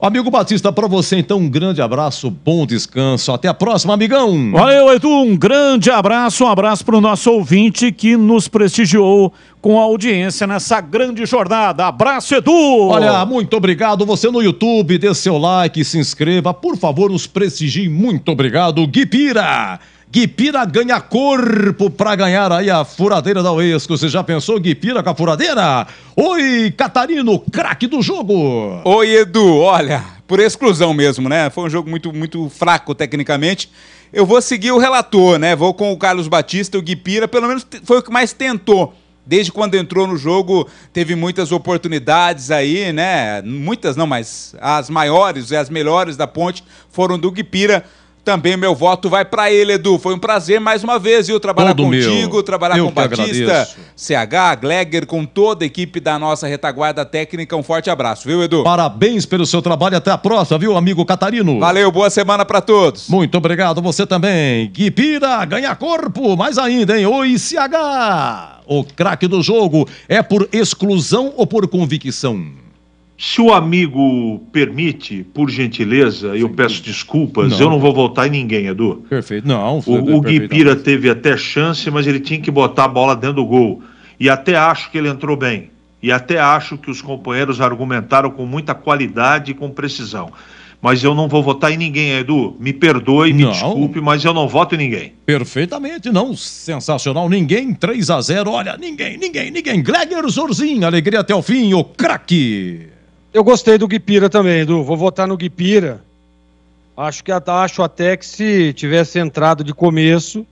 Amigo Batista, para você então um grande abraço, bom descanso, até a próxima, amigão. Valeu, Edu, um grande abraço, para o nosso ouvinte que nos prestigiou com a audiência nessa grande jornada. Abraço, Edu! Olha, muito obrigado, você no YouTube, dê seu like, se inscreva, por favor, nos prestigie, muito obrigado, Guipira! Guipira ganha corpo para ganhar aí a furadeira da Oesco. Você já pensou, Guipira com a furadeira? Oi, Catarino, craque do jogo. Oi, Edu, olha, por exclusão mesmo, né? Foi um jogo muito fraco tecnicamente. Eu vou seguir o relator, né? Vou com o Carlos Batista, o Guipira, pelo menos foi o que mais tentou. Desde quando entrou no jogo, teve muitas oportunidades aí, né? Muitas não, mas as maiores e as melhores da Ponte foram do Guipira. Também meu voto vai para ele, Edu. Foi um prazer mais uma vez, viu? Trabalhar Todo contigo, meu. trabalhar Eu com o que Batista, agradeço. CH, Gleger, com toda a equipe da nossa retaguarda técnica. Um forte abraço, viu, Edu? Parabéns pelo seu trabalho. Até a próxima, viu, amigo Catarino? Valeu, boa semana para todos. Muito obrigado, você também. Guipira ganha corpo, mais ainda, hein? Oi, CH. O craque do jogo é por exclusão ou por convicção? Se o amigo permite, por gentileza, eu peço desculpas, eu não vou votar em ninguém, Edu. Perfeito, não. O Guipira teve até chance, mas ele tinha que botar a bola dentro do gol. E até acho que ele entrou bem. E até acho que os companheiros argumentaram com muita qualidade e com precisão. Mas eu não vou votar em ninguém, Edu. Me perdoe, me desculpe, mas eu não voto em ninguém. Perfeitamente, não. Sensacional. Ninguém, 3-0. Olha, ninguém. Gleger Zorzinho, alegria até o fim, o craque. Eu gostei do Guipira também, Edu. Vou votar no Guipira. Acho até que se tivesse entrado de começo,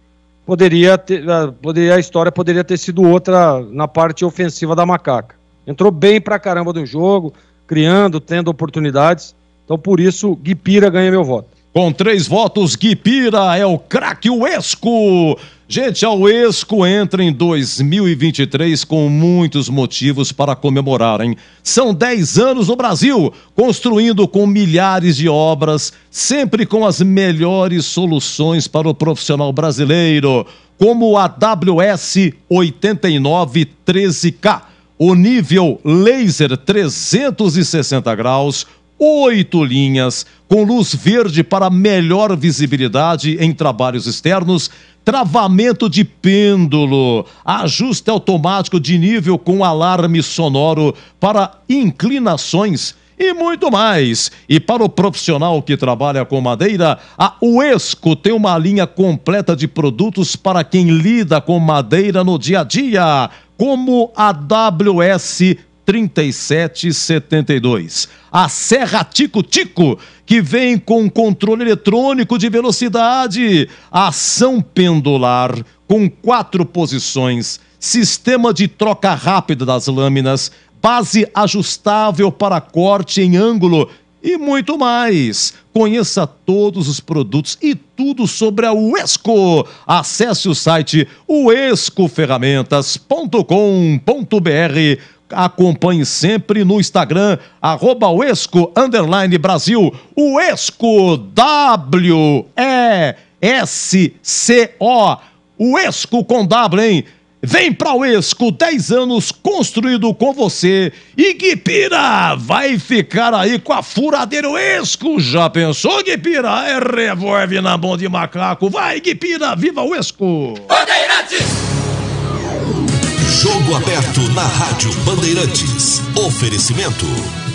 a história poderia ter sido outra na parte ofensiva da Macaca. Entrou bem pra caramba no jogo, criando, tendo oportunidades. Então, por isso, Guipira ganha meu voto. Com 3 votos, Guipira é o craque Uesco. Gente, a Uesco entra em 2023 com muitos motivos para comemorar, hein? São 10 anos no Brasil, construindo com milhares de obras, sempre com as melhores soluções para o profissional brasileiro, como a WS 8913K, o nível laser 360 graus, 8 linhas, com luz verde para melhor visibilidade em trabalhos externos, travamento de pêndulo, ajuste automático de nível com alarme sonoro para inclinações e muito mais. E para o profissional que trabalha com madeira, a Uesco tem uma linha completa de produtos para quem lida com madeira no dia a dia, como a WS 3772. A Serra Tico-Tico, que vem com controle eletrônico de velocidade, ação pendular com 4 posições, sistema de troca rápida das lâminas, base ajustável para corte em ângulo e muito mais. Conheça todos os produtos e tudo sobre a Uesco. Acesse o site uescoferramentas.com.br. Acompanhe sempre no Instagram, @Uesco_Brasil, Uesco, W-E-S-C-O, Uesco com W, hein? Vem pra Uesco, 10 anos construído com você. E Guipira vai ficar aí com a furadeira Uesco. Já pensou, Guipira? É revólver na mão de macaco. Vai, Guipira, viva Uesco! Bandeirantes! Jogo aberto na Rádio Bandeirantes. Oferecimento.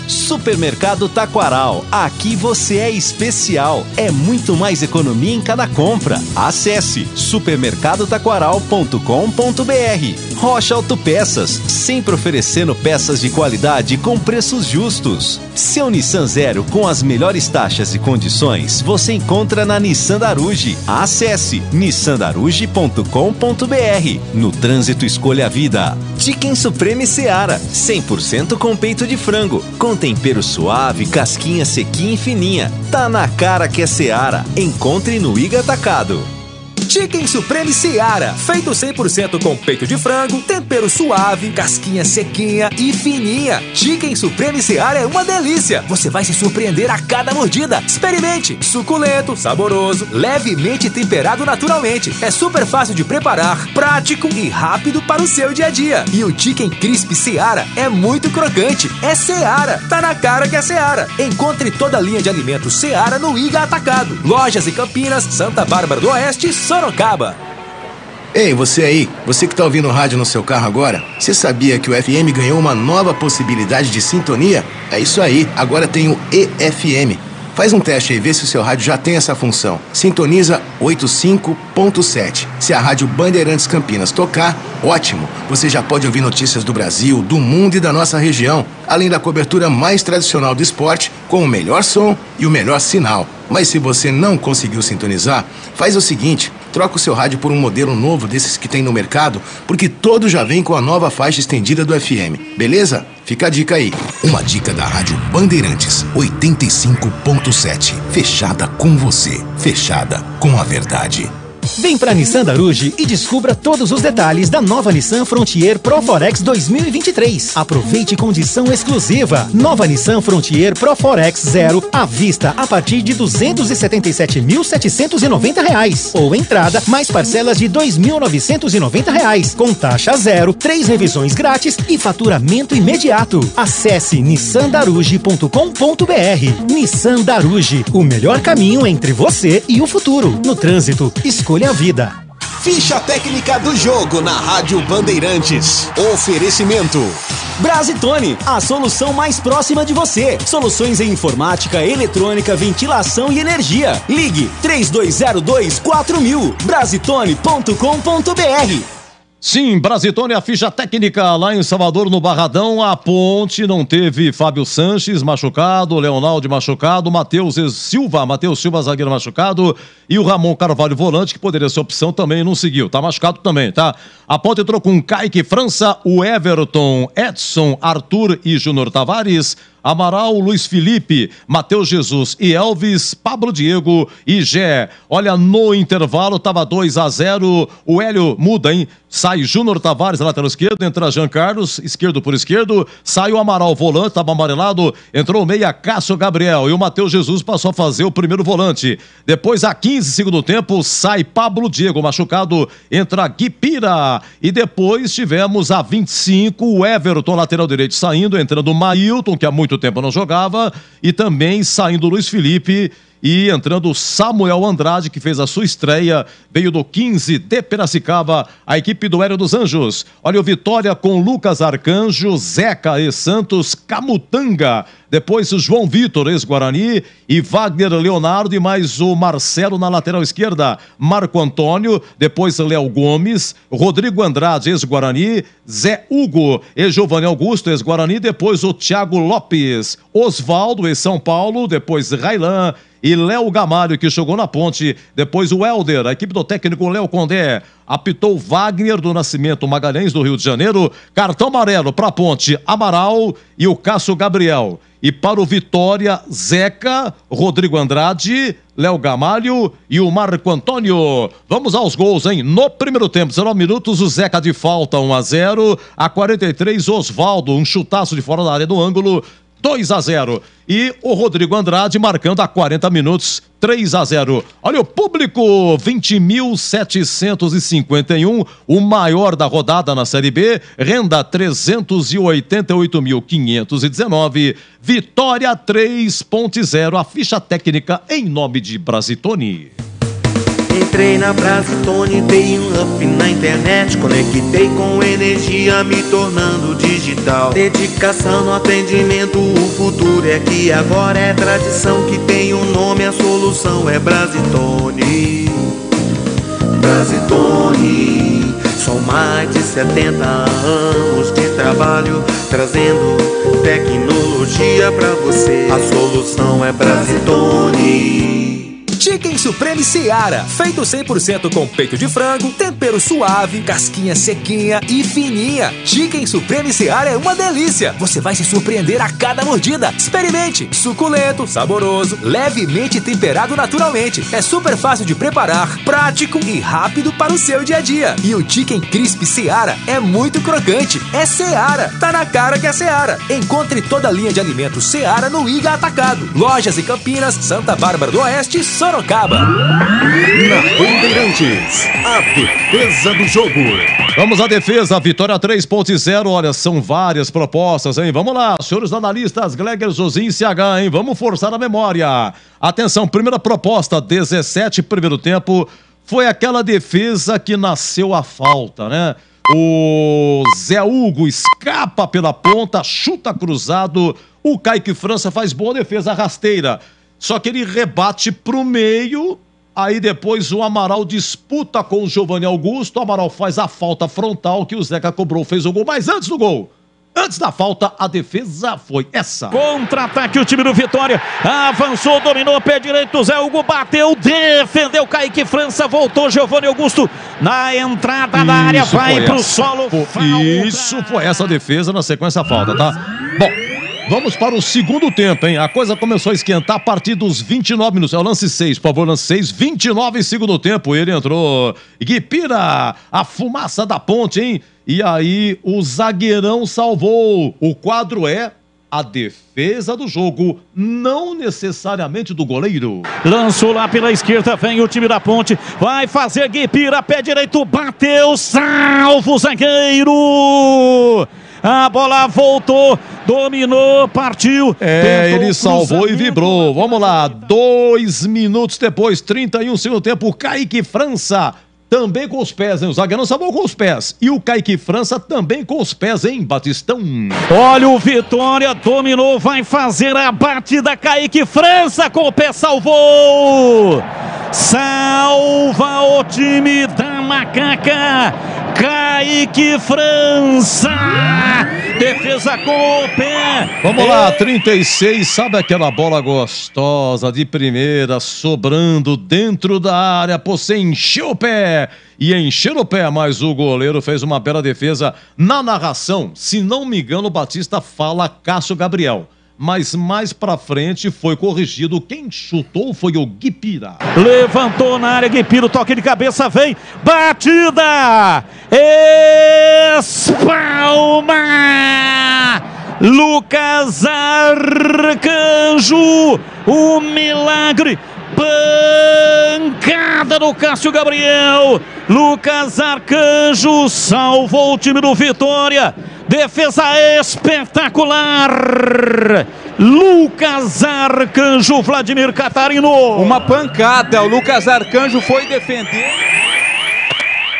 Supermercado Taquaral. Aqui você é especial. É muito mais economia em cada compra. Acesse supermercadotaquaral.com.br. Rocha Autopeças, sempre oferecendo peças de qualidade com preços justos. Seu Nissan Zero com as melhores taxas e condições você encontra na Nissan Daruge. Acesse nissandaruge.com.br. No trânsito, escolha a vida. Chicken Supreme Seara, 100% com peito de frango, com tempero suave, casquinha sequinha e fininha. Tá na cara que é Seara. Encontre no Iga Atacado. Chicken Supreme Seara, feito 100% com peito de frango, tempero suave, casquinha sequinha e fininha. Chicken Supreme Seara é uma delícia. Você vai se surpreender a cada mordida. Experimente. Suculento, saboroso, levemente temperado naturalmente. É super fácil de preparar, prático e rápido para o seu dia a dia. E o Chicken Crisp Seara é muito crocante. É Seara. Tá na cara que é Seara. Encontre toda a linha de alimentos Seara no Iga Atacado. Lojas em Campinas, Santa Bárbara do Oeste e Sorocaba. Ei, você aí, você que tá ouvindo rádio no seu carro agora, você sabia que o FM ganhou uma nova possibilidade de sintonia? É isso aí, agora tem o EFM. Faz um teste aí, vê se o seu rádio já tem essa função. Sintoniza 85.7. Se a Rádio Bandeirantes Campinas tocar, ótimo. Você já pode ouvir notícias do Brasil, do mundo e da nossa região, além da cobertura mais tradicional do esporte, com o melhor som e o melhor sinal. Mas se você não conseguiu sintonizar, faz o seguinte, troca o seu rádio por um modelo novo desses que tem no mercado, porque todo já vem com a nova faixa estendida do FM, beleza? Fica a dica aí. Uma dica da Rádio Bandeirantes, 85.7. Fechada com você, fechada com a verdade. Vem pra Nissan Daruge e descubra todos os detalhes da nova Nissan Frontier Pro Forex 2023. Aproveite condição exclusiva. Nova Nissan Frontier Pro Forex Zero à vista a partir de R$ 277.790. Ou entrada mais parcelas de R$ 2.990. Com taxa zero, 3 revisões grátis e faturamento imediato. Acesse nissandaruge.com.br. Nissan Daruge, o melhor caminho entre você e o futuro. No trânsito, escolha a vida. Ficha técnica do jogo na Rádio Bandeirantes. Oferecimento Brasitone, a solução mais próxima de você. Soluções em informática, eletrônica, ventilação e energia. Ligue 3202-4000. Brasitone.com.br. Sim, Brasitone, a ficha técnica lá em Salvador, no Barradão. A Ponte não teve Fábio Sanches machucado, Leonaldo machucado, Matheus Silva, zagueiro machucado, e o Ramon Carvalho, volante, que poderia ser opção, também não seguiu. Tá machucado também, tá? A Ponte entrou com Kaique França, o Everton, Edson, Arthur e Júnior Tavares, Amaral, Luiz Felipe, Matheus Jesus e Elvis, Pablo Diego e Gé. Olha, no intervalo tava 2-0, o Hélio muda, hein? Sai Júnior Tavares, lateral esquerdo, entra Jean Carlos, esquerdo por esquerdo, sai o Amaral, volante, tava amarelado, entrou o meia Cássio Gabriel e o Matheus Jesus passou a fazer o primeiro volante. Depois, a 15 segundo tempo, sai Pablo Diego, machucado, entra Guipira. E depois tivemos a 25, o Everton, lateral direito, saindo, entrando o Mailton, que há muito tempo não jogava, e também saindo o Luiz Felipe e entrando o Samuel Andrade, que fez a sua estreia, veio do 15 de Piracicaba, a equipe do Hélio dos Anjos. Olha o Vitória com Lucas Arcanjo, Zeca e Santos, Camutanga, depois o João Vitor, ex-Guarani, e Wagner Leonardo e mais o Marcelo na lateral esquerda, Marco Antônio, depois Léo Gomes, Rodrigo Andrade, ex-Guarani, Zé Hugo e Giovanni Augusto, ex-Guarani, depois o Thiago Lopes, Osvaldo, ex-São Paulo, depois Railan e Léo Gamalho, que jogou na Ponte, depois o Helder, a equipe do técnico Léo Condé, apitou Wagner do Nascimento Magalhães, do Rio de Janeiro, cartão amarelo para a Ponte, Amaral e o Cássio Gabriel. E para o Vitória, Zeca, Rodrigo Andrade, Léo Gamalho e o Marco Antônio. Vamos aos gols, hein? No primeiro tempo, 19 minutos, o Zeca de falta, 1-0. A 43, Osvaldo, um chutaço de fora da área do ângulo, 2-0. E o Rodrigo Andrade marcando a 40 minutos, 3-0. Olha o público, 20.751, o maior da rodada na Série B, renda 388.519, Vitória 3.0, a ficha técnica em nome de Brasitone. Entrei na Brasitone, dei um up na internet, conectei com energia, me tornando digital. Dedicação no atendimento, o futuro é aqui agora, é tradição que tem um nome, a solução é Brasitone. Brasitone, são mais de 70 anos de trabalho, trazendo tecnologia pra você. A solução é Brasitone. Chicken Supreme Seara, feito 100% com peito de frango, tempero suave, casquinha sequinha e fininha. Chicken Supreme Seara é uma delícia. Você vai se surpreender a cada mordida. Experimente. Suculento, saboroso, levemente temperado naturalmente. É super fácil de preparar, prático e rápido para o seu dia a dia. E o Chicken Crispy Seara é muito crocante. É Seara. Tá na cara que é Seara. Encontre toda a linha de alimentos Seara no Iga Atacado. Lojas em Campinas, Santa Bárbara do Oeste e Sorocaba. Na Bandeirantes, a defesa do jogo. Vamos à defesa, Vitória 3.0. Olha, são várias propostas, hein? Vamos lá, senhores analistas, Gleger, Josim e CH, hein? Vamos forçar a memória. Atenção, primeira proposta, 17, primeiro tempo, foi aquela defesa que nasceu a falta, né? O Zé Hugo escapa pela ponta, chuta cruzado, o Kaique França faz boa defesa rasteira. Só que ele rebate pro meio, aí depois o Amaral disputa com o Giovanni Augusto, o Amaral faz a falta frontal que o Zeca cobrou, fez o gol, mas antes do gol, Antes da falta, a defesa foi essa. Contra-ataque, o time do Vitória avançou, dominou, pé direito, Zé Hugo bateu, defendeu, Kaique França, voltou, Giovanni Augusto na entrada da área, vai pro solo. Isso foi essa defesa, na sequência a falta, tá? Bom, vamos para o segundo tempo, hein? A coisa começou a esquentar a partir dos 29 minutos. É o lance 6, por favor, lance 6, 29 segundo tempo, ele entrou. Guipira, a fumaça da ponte, hein? E aí o zagueirão salvou. O quadro é a defesa do jogo, não necessariamente do goleiro. Lançou lá pela esquerda, vem o time da ponte, vai fazer Guipira, pé direito, bateu, salvo o zagueiro. A bola voltou, dominou, partiu. Ele salvou e vibrou. Vamos lá, 2 minutos depois, 31 segundo tempo, Kaique França. Também com os pés, hein? O zagueirão salvou com os pés. E o Kaique França também com os pés, hein, Batistão? Olha o Vitória, dominou, vai fazer a batida. Kaique França com o pé, salvou! Salva o time da Macaca! Kaique França! Defesa com o pé! Vamos lá, 36, sabe aquela bola gostosa de primeira, sobrando dentro da área, você encheu o pé! E encher o pé, mas o goleiro fez uma bela defesa. Na narração, se não me engano, o Batista fala Cássio Gabriel. Mas mais pra frente foi corrigido. Quem chutou foi o Guipira. Levantou na área, Guipira, toque de cabeça, vem, batida! Espalma! Lucas Arcanjo, o milagre! Pancada do Cássio Gabriel. Lucas Arcanjo salvou o time do Vitória. Defesa espetacular. Lucas Arcanjo, Vladimir Catarino. Uma pancada. O Lucas Arcanjo foi defender.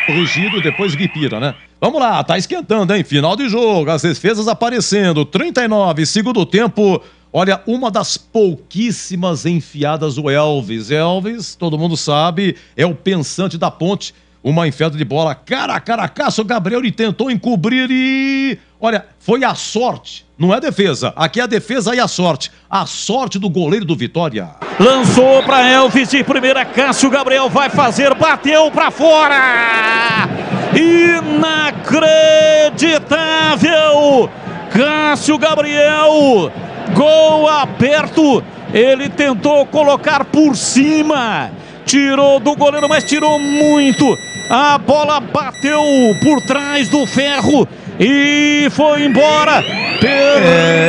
Corrigido, depois Guipira, né? Vamos lá, tá esquentando, hein? Final de jogo, as defesas aparecendo. 39, segundo tempo. Olha, uma das pouquíssimas enfiadas do Elvis. Elvis, todo mundo sabe, é o pensante da ponte. Uma enfiada de bola cara a cara. Cássio Gabriel, ele tentou encobrir e... Olha, foi a sorte, não é defesa. Aqui é a defesa e a sorte. A sorte do goleiro do Vitória. Lançou para Elvis de primeira, Cássio Gabriel vai fazer, bateu para fora. Inacreditável. Cássio Gabriel... Gol aberto, ele tentou colocar por cima, tirou do goleiro, mas tirou muito. A bola bateu por trás do ferro e foi embora.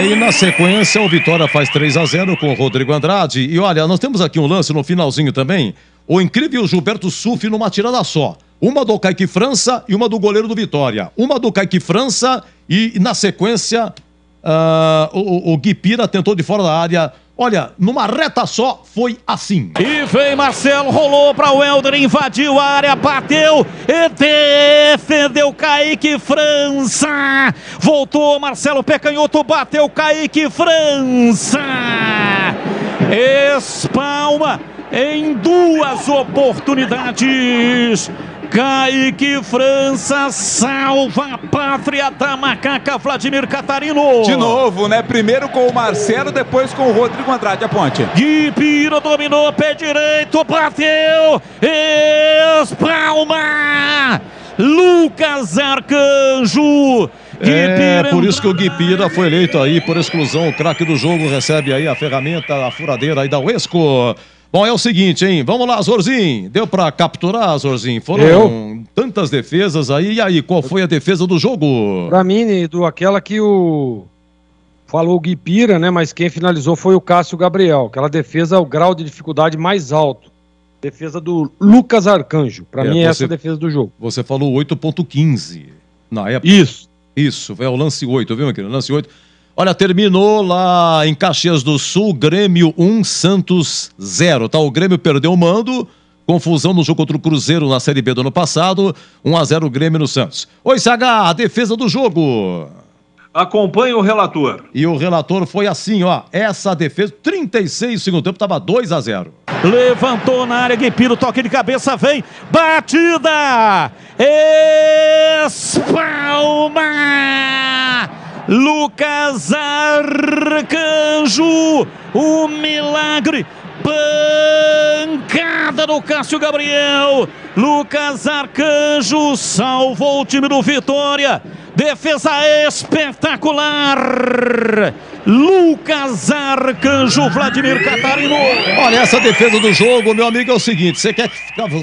E na sequência o Vitória faz 3-0 com o Rodrigo Andrade. E olha, nós temos aqui um lance no finalzinho também. O incrível Gilberto Sufi numa tirada só. Uma do Kaique França e uma do goleiro do Vitória. Uma do Kaique França e na sequência... o Guipira tentou de fora da área. Olha, numa reta só, foi assim. E vem Marcelo, rolou para o Helder, invadiu a área, bateu e defendeu Kaique França. Voltou Marcelo, pé canhoto, bateu Kaique França. Espalma em 2 oportunidades. Kaique França salva a pátria da Macaca, Vladimir Catarino. De novo, né? Primeiro com o Marcelo, depois com o Rodrigo Andrade, a ponte. Guipira dominou, pé direito, bateu, espalma, Lucas Arcanjo. Por isso que o Guipira foi eleito aí por exclusão, o craque do jogo, recebe aí a ferramenta, a furadeira aí da Uesco. Bom, é o seguinte, hein? Vamos lá, Zorzinho. Deu pra capturar, Zorzinho? Foram tantas defesas aí. E aí, qual foi a defesa do jogo? Pra mim, aquela que falou o Guipira, né? Mas quem finalizou foi o Cássio Gabriel. Aquela defesa é o grau de dificuldade mais alto. Defesa do Lucas Arcanjo. Pra mim, essa é a defesa do jogo. Você falou 8.15 na época. Isso, é o lance 8, viu, meu querido? Lance 8. Olha, terminou lá em Caxias do Sul, Grêmio 1, Santos 0, tá? O Grêmio perdeu o mando, confusão no jogo contra o Cruzeiro na Série B do ano passado, 1-0 Grêmio no Santos. Oi, Saga, a defesa do jogo. Acompanhe o relator. E o relator foi assim, ó, essa defesa, 36 segundo tempo, tava 2-0. Levantou na área, Guipiro, toque de cabeça, vem, batida, espalma, Lucas Arcanjo, o milagre, pancada do Cássio Gabriel, Lucas Arcanjo salvou o time do Vitória, defesa espetacular, Lucas Arcanjo, Vladimir Catarino. Olha, essa defesa do jogo, meu amigo, é o seguinte, você quer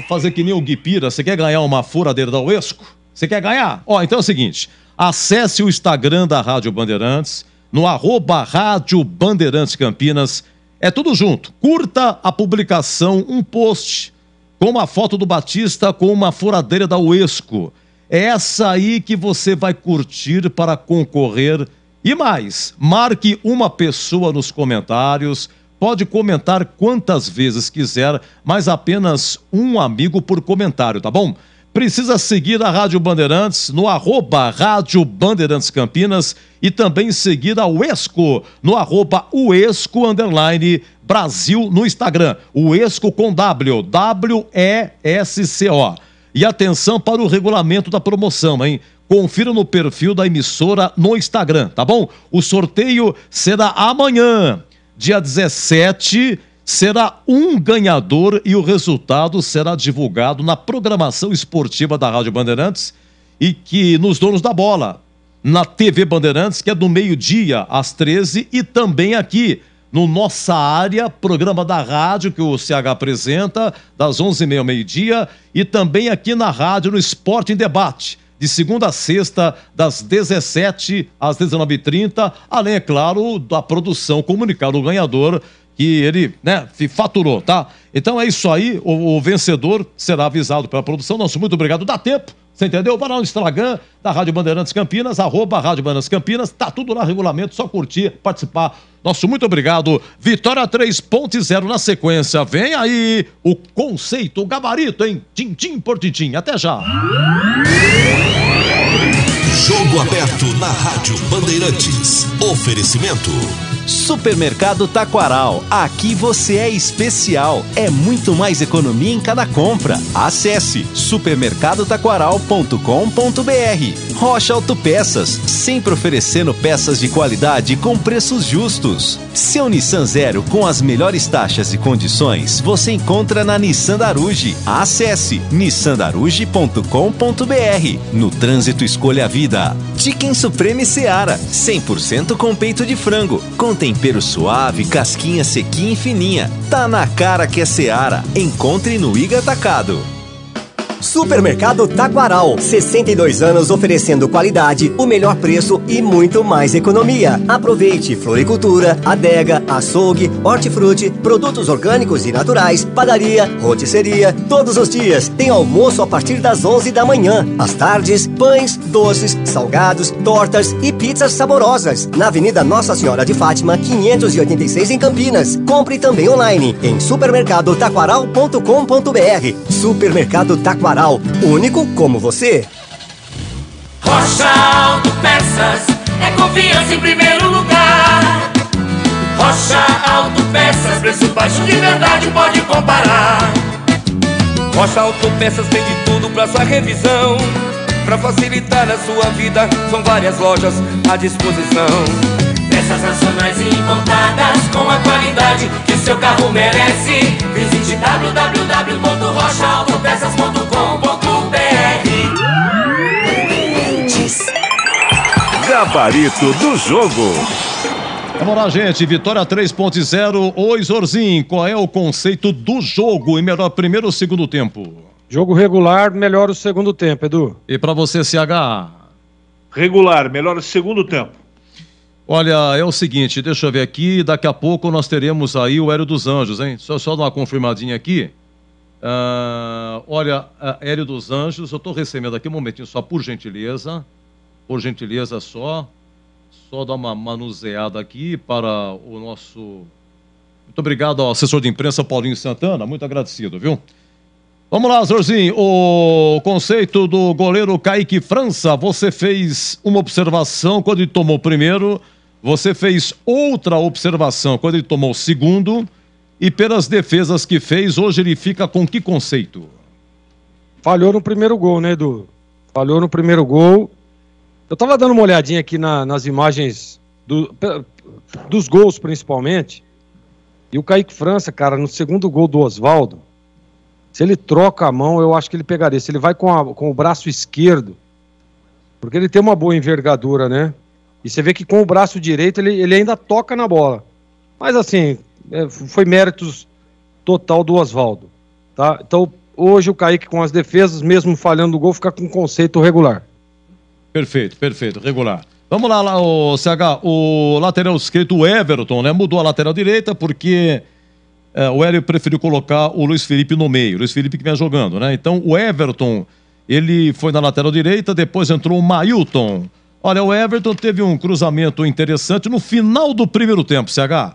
fazer que nem o Guipira, você quer ganhar uma furadeira da Uesco? Você quer ganhar? Então é o seguinte, acesse o Instagram da Rádio Bandeirantes, no @Rádio Bandeirantes Campinas, é tudo junto, curta a publicação, um post com uma foto do Batista com uma furadeira da Uesco. É essa aí que você vai curtir para concorrer. E mais, marque uma pessoa nos comentários, pode comentar quantas vezes quiser, mas apenas um amigo por comentário, tá bom? Precisa seguir a Rádio Bandeirantes no @Rádio Bandeirantes Campinas e também seguir a Uesco no @Uesco_Brasil no Instagram. Uesco com W, W-E-S-C-O. E atenção para o regulamento da promoção, hein? Confira no perfil da emissora no Instagram, tá bom? O sorteio será amanhã, dia 17, será um ganhador e o resultado será divulgado na programação esportiva da Rádio Bandeirantes e que nos Donos da Bola, na TV Bandeirantes, que é do meio-dia às 13 e também aqui no Nossa Área, programa da rádio que o CH apresenta, das 11h30 ao meio-dia, e também aqui na rádio no Esporte em Debate, de segunda a sexta, das 17 às 19h30, além, é claro, da produção comunicar o ganhador, que ele, faturou, tá? Então é isso aí, o vencedor será avisado pela produção. Nosso muito obrigado, dá tempo, você entendeu? Vai lá no Instagram da Rádio Bandeirantes Campinas, @Rádio Bandeirantes Campinas, tá tudo lá, regulamento, só curtir, participar. Nosso muito obrigado. Vitória 3.0 na sequência. Vem aí o conceito, o gabarito, hein? Tintim por tintim. Até já. Jogo aberto na Rádio Bandeirantes. Oferecimento. Supermercado Taquaral. Aqui você é especial. É muito mais economia em cada compra. Acesse supermercadotaquaral.com.br. Rocha Autopeças, sempre oferecendo peças de qualidade com preços justos. Seu Nissan Zero com as melhores taxas e condições você encontra na Nissan Daruge. Acesse nissandaruge.com.br. No trânsito, escolha a vida. Chicken Supreme Seara, 100% com peito de frango, com tempero suave, casquinha sequinha e fininha. Tá na cara que é Seara. Encontre no Iga Atacado. Supermercado Taquaral, 62 anos oferecendo qualidade, o melhor preço e muito mais economia. Aproveite floricultura, adega, açougue, hortifruti, produtos orgânicos e naturais, padaria, rotisseria, todos os dias. Tem almoço a partir das 11 da manhã. Às tardes, pães, doces, salgados, tortas e pizzas saborosas. Na Avenida Nossa Senhora de Fátima, 586 em Campinas. Compre também online em supermercadotaquaral.com.br. Supermercado Taquaral, único como você. Rocha Autopeças é confiança em primeiro lugar. Rocha Autopeças, preço baixo de verdade, pode comparar. Rocha Autopeças tem de tudo pra sua revisão. Pra facilitar a sua vida, são várias lojas à disposição. Peças nacionais e importadas com a qualidade que o seu carro merece. Visite www.rochaautopeças.com.br. Gabarito do jogo. Vamos lá, gente. Vitória 3.0. Oi, Zorzinho. Qual é o conceito do jogo? E melhor primeiro ou segundo tempo? Jogo regular, melhor o segundo tempo, Edu. E pra você, CH? Regular, melhor o segundo tempo. Olha, é o seguinte, deixa eu ver aqui, daqui a pouco nós teremos aí o Hélio dos Anjos, hein? Só dar uma confirmadinha aqui. Olha, Hélio dos Anjos, eu estou recebendo aqui um momentinho só, por gentileza só dar uma manuseada aqui para o nosso... Muito obrigado ao assessor de imprensa Paulinho Santana, muito agradecido, viu? Vamos lá, Zorzinho, o conceito do goleiro Kaique França, você fez uma observação quando ele tomou o primeiro, você fez outra observação quando ele tomou o segundo, e pelas defesas que fez, hoje ele fica com que conceito? Falhou no primeiro gol, né, Edu? Falhou no primeiro gol, Eu tava dando uma olhadinha aqui nas imagens dos gols, principalmente, e o Kaique França, cara, no segundo gol do Oswaldo, se ele troca a mão, eu acho que ele pegaria. Se ele vai com o braço esquerdo, porque ele tem uma boa envergadura, né? E você vê que com o braço direito ele ainda toca na bola. Mas assim, foi méritos total do Oswaldo, tá? Então, hoje o Kaique com as defesas, mesmo falhando o gol, fica com conceito regular. Perfeito, regular. Vamos lá, o CH, o lateral esquerdo, o Everton, né? Mudou a lateral direita porque o Hélio preferiu colocar o Luiz Felipe no meio. O Luiz Felipe que vem jogando, né? Então, o Everton, ele foi na lateral direita, depois entrou o Mailton. Olha, o Everton teve um cruzamento interessante no final do primeiro tempo, CH.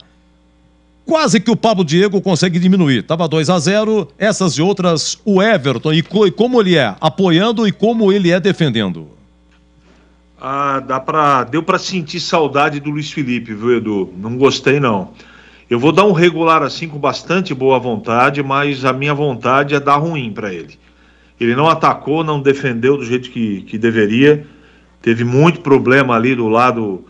Quase que o Pablo Diego consegue diminuir. Tava 2-0, essas e outras, o Everton, e como ele é apoiando e como ele é defendendo. Deu pra sentir saudade do Luiz Felipe, viu, Edu? Não gostei, não. Eu vou dar um regular assim com bastante boa vontade, mas a minha vontade é dar ruim pra ele. Ele não atacou, não defendeu do jeito que deveria. Teve muito problema ali do lado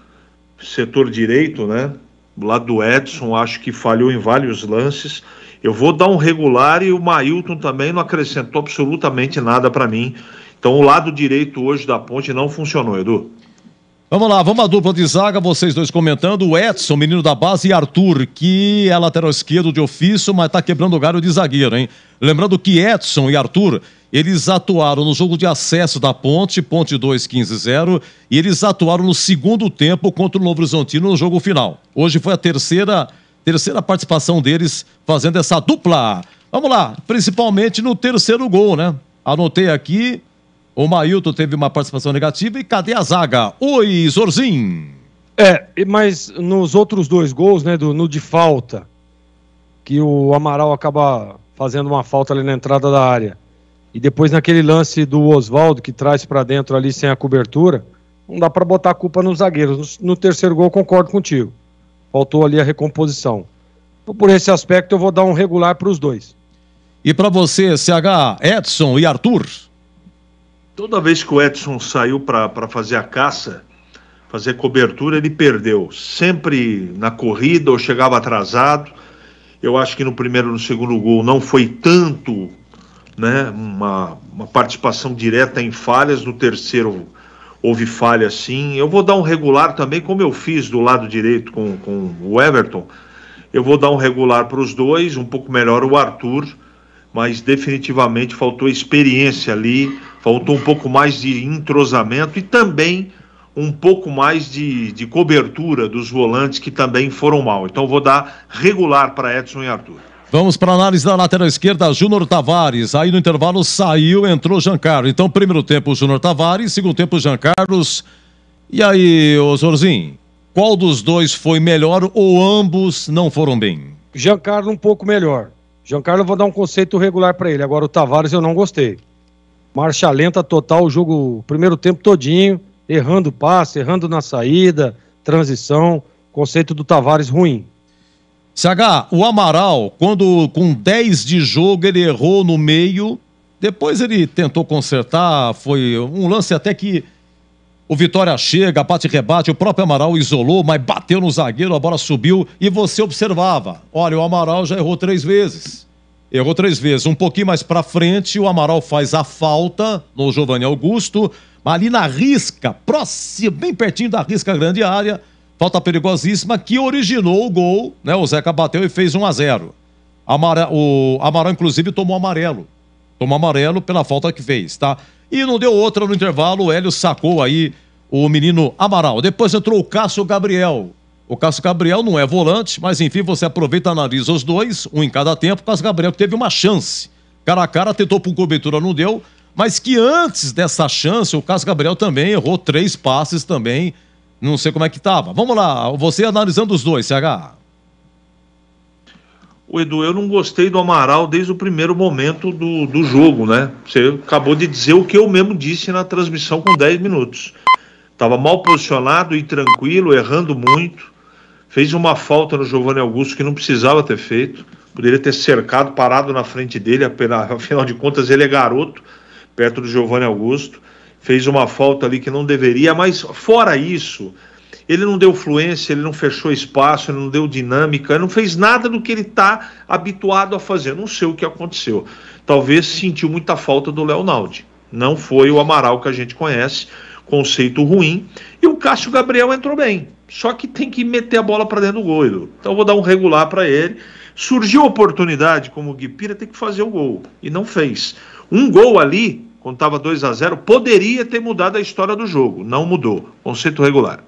setor direito, né? Do lado do Edson, acho que falhou em vários lances. Eu vou dar um regular e o Mailton também não acrescentou absolutamente nada para mim. Então o lado direito hoje da Ponte não funcionou, Edu. Vamos lá, vamos à dupla de zaga, vocês dois comentando. O Edson, menino da base, e Arthur, que é lateral esquerdo de ofício, mas tá quebrando o galho de zagueiro, hein? Lembrando que Edson e Arthur, eles atuaram no jogo de acesso da Ponte 2, 15-0, e eles atuaram no segundo tempo contra o Novo Horizontino no jogo final. Hoje foi a terceira participação deles fazendo essa dupla. Vamos lá, principalmente no terceiro gol, né? Anotei aqui, o Mailton teve uma participação negativa e cadê a zaga? Oi, Zorzinho! Mas nos outros dois gols, né, no de falta, que o Amaral acaba fazendo uma falta ali na entrada da área, e depois naquele lance do Oswaldo, que traz pra dentro ali sem a cobertura, não dá pra botar a culpa nos zagueiros. No terceiro gol, concordo contigo. Faltou ali a recomposição. Então, por esse aspecto, eu vou dar um regular pros dois. E pra você, CH, Edson e Arthur? Toda vez que o Edson saiu pra fazer a caça, fazer cobertura, ele perdeu. Sempre na corrida ou chegava atrasado. Eu acho que no primeiro e no segundo gol não foi tanto, né, uma participação direta em falhas. No terceiro houve falha sim. Eu vou dar um regular também, como eu fiz do lado direito com o Everton. Eu vou dar um regular para os dois, um pouco melhor o Arthur, mas definitivamente faltou experiência ali, faltou um pouco mais de entrosamento e também um pouco mais de cobertura dos volantes que também foram mal. Então eu vou dar regular para Edson e Arthur. Vamos para a análise da lateral esquerda, Júnior Tavares. Aí no intervalo saiu, entrou Jean Carlos. Então, primeiro tempo, Júnior Tavares, segundo tempo, Jean Carlos. E aí, ô Zorzinho, qual dos dois foi melhor ou ambos não foram bem? Jean Carlos um pouco melhor. Jean Carlos eu vou dar um conceito regular para ele. Agora o Tavares eu não gostei. Marcha lenta total, o jogo, primeiro tempo todinho, errando passe, errando na saída, transição. Conceito do Tavares ruim. CH, o Amaral, quando com 10 de jogo ele errou no meio, depois ele tentou consertar, foi um lance até que o Vitória chega, bate e rebate, o próprio Amaral isolou, mas bateu no zagueiro, a bola subiu e você observava, olha, o Amaral já errou 3 vezes. Errou 3 vezes, um pouquinho mais pra frente, o Amaral faz a falta no Giovanni Augusto, mas ali na risca, próximo, bem pertinho da risca grande área, falta perigosíssima que originou o gol, né? O Zeca bateu e fez 1-0. O Amaral, inclusive, tomou amarelo. Tomou amarelo pela falta que fez, tá? E não deu outra no intervalo, o Hélio sacou aí o menino Amaral. Depois entrou o Cássio Gabriel. O Cássio Gabriel não é volante, mas enfim, você aproveita e analisa os dois, um em cada tempo. O Cássio Gabriel teve uma chance. Cara a cara, tentou por cobertura, não deu. Mas que antes dessa chance, o Cássio Gabriel também errou 3 passes também. Não sei como é que tava. Vamos lá, você analisando os dois, CH. O Edu, eu não gostei do Amaral desde o primeiro momento do jogo, né? Você acabou de dizer o que eu mesmo disse na transmissão com 10 minutos. Estava mal posicionado e tranquilo, errando muito. Fez uma falta no Giovanni Augusto que não precisava ter feito. Poderia ter cercado, parado na frente dele, afinal de contas ele é garoto, perto do Giovanni Augusto. fez uma falta ali que não deveria, mas fora isso, ele não deu fluência, ele não fechou espaço, ele não deu dinâmica, ele não fez nada do que ele está habituado a fazer. Não sei o que aconteceu. Talvez sentiu muita falta do Léo Naldi. Não foi o Amaral que a gente conhece, conceito ruim. E o Cássio Gabriel entrou bem, só que tem que meter a bola para dentro do gol, Edu. Então eu vou dar um regular para ele. Surgiu a oportunidade, como o Guipira, tem que fazer o gol, e não fez. Um gol ali, quando estava 2-0, poderia ter mudado a história do jogo, não mudou. Conceito regular.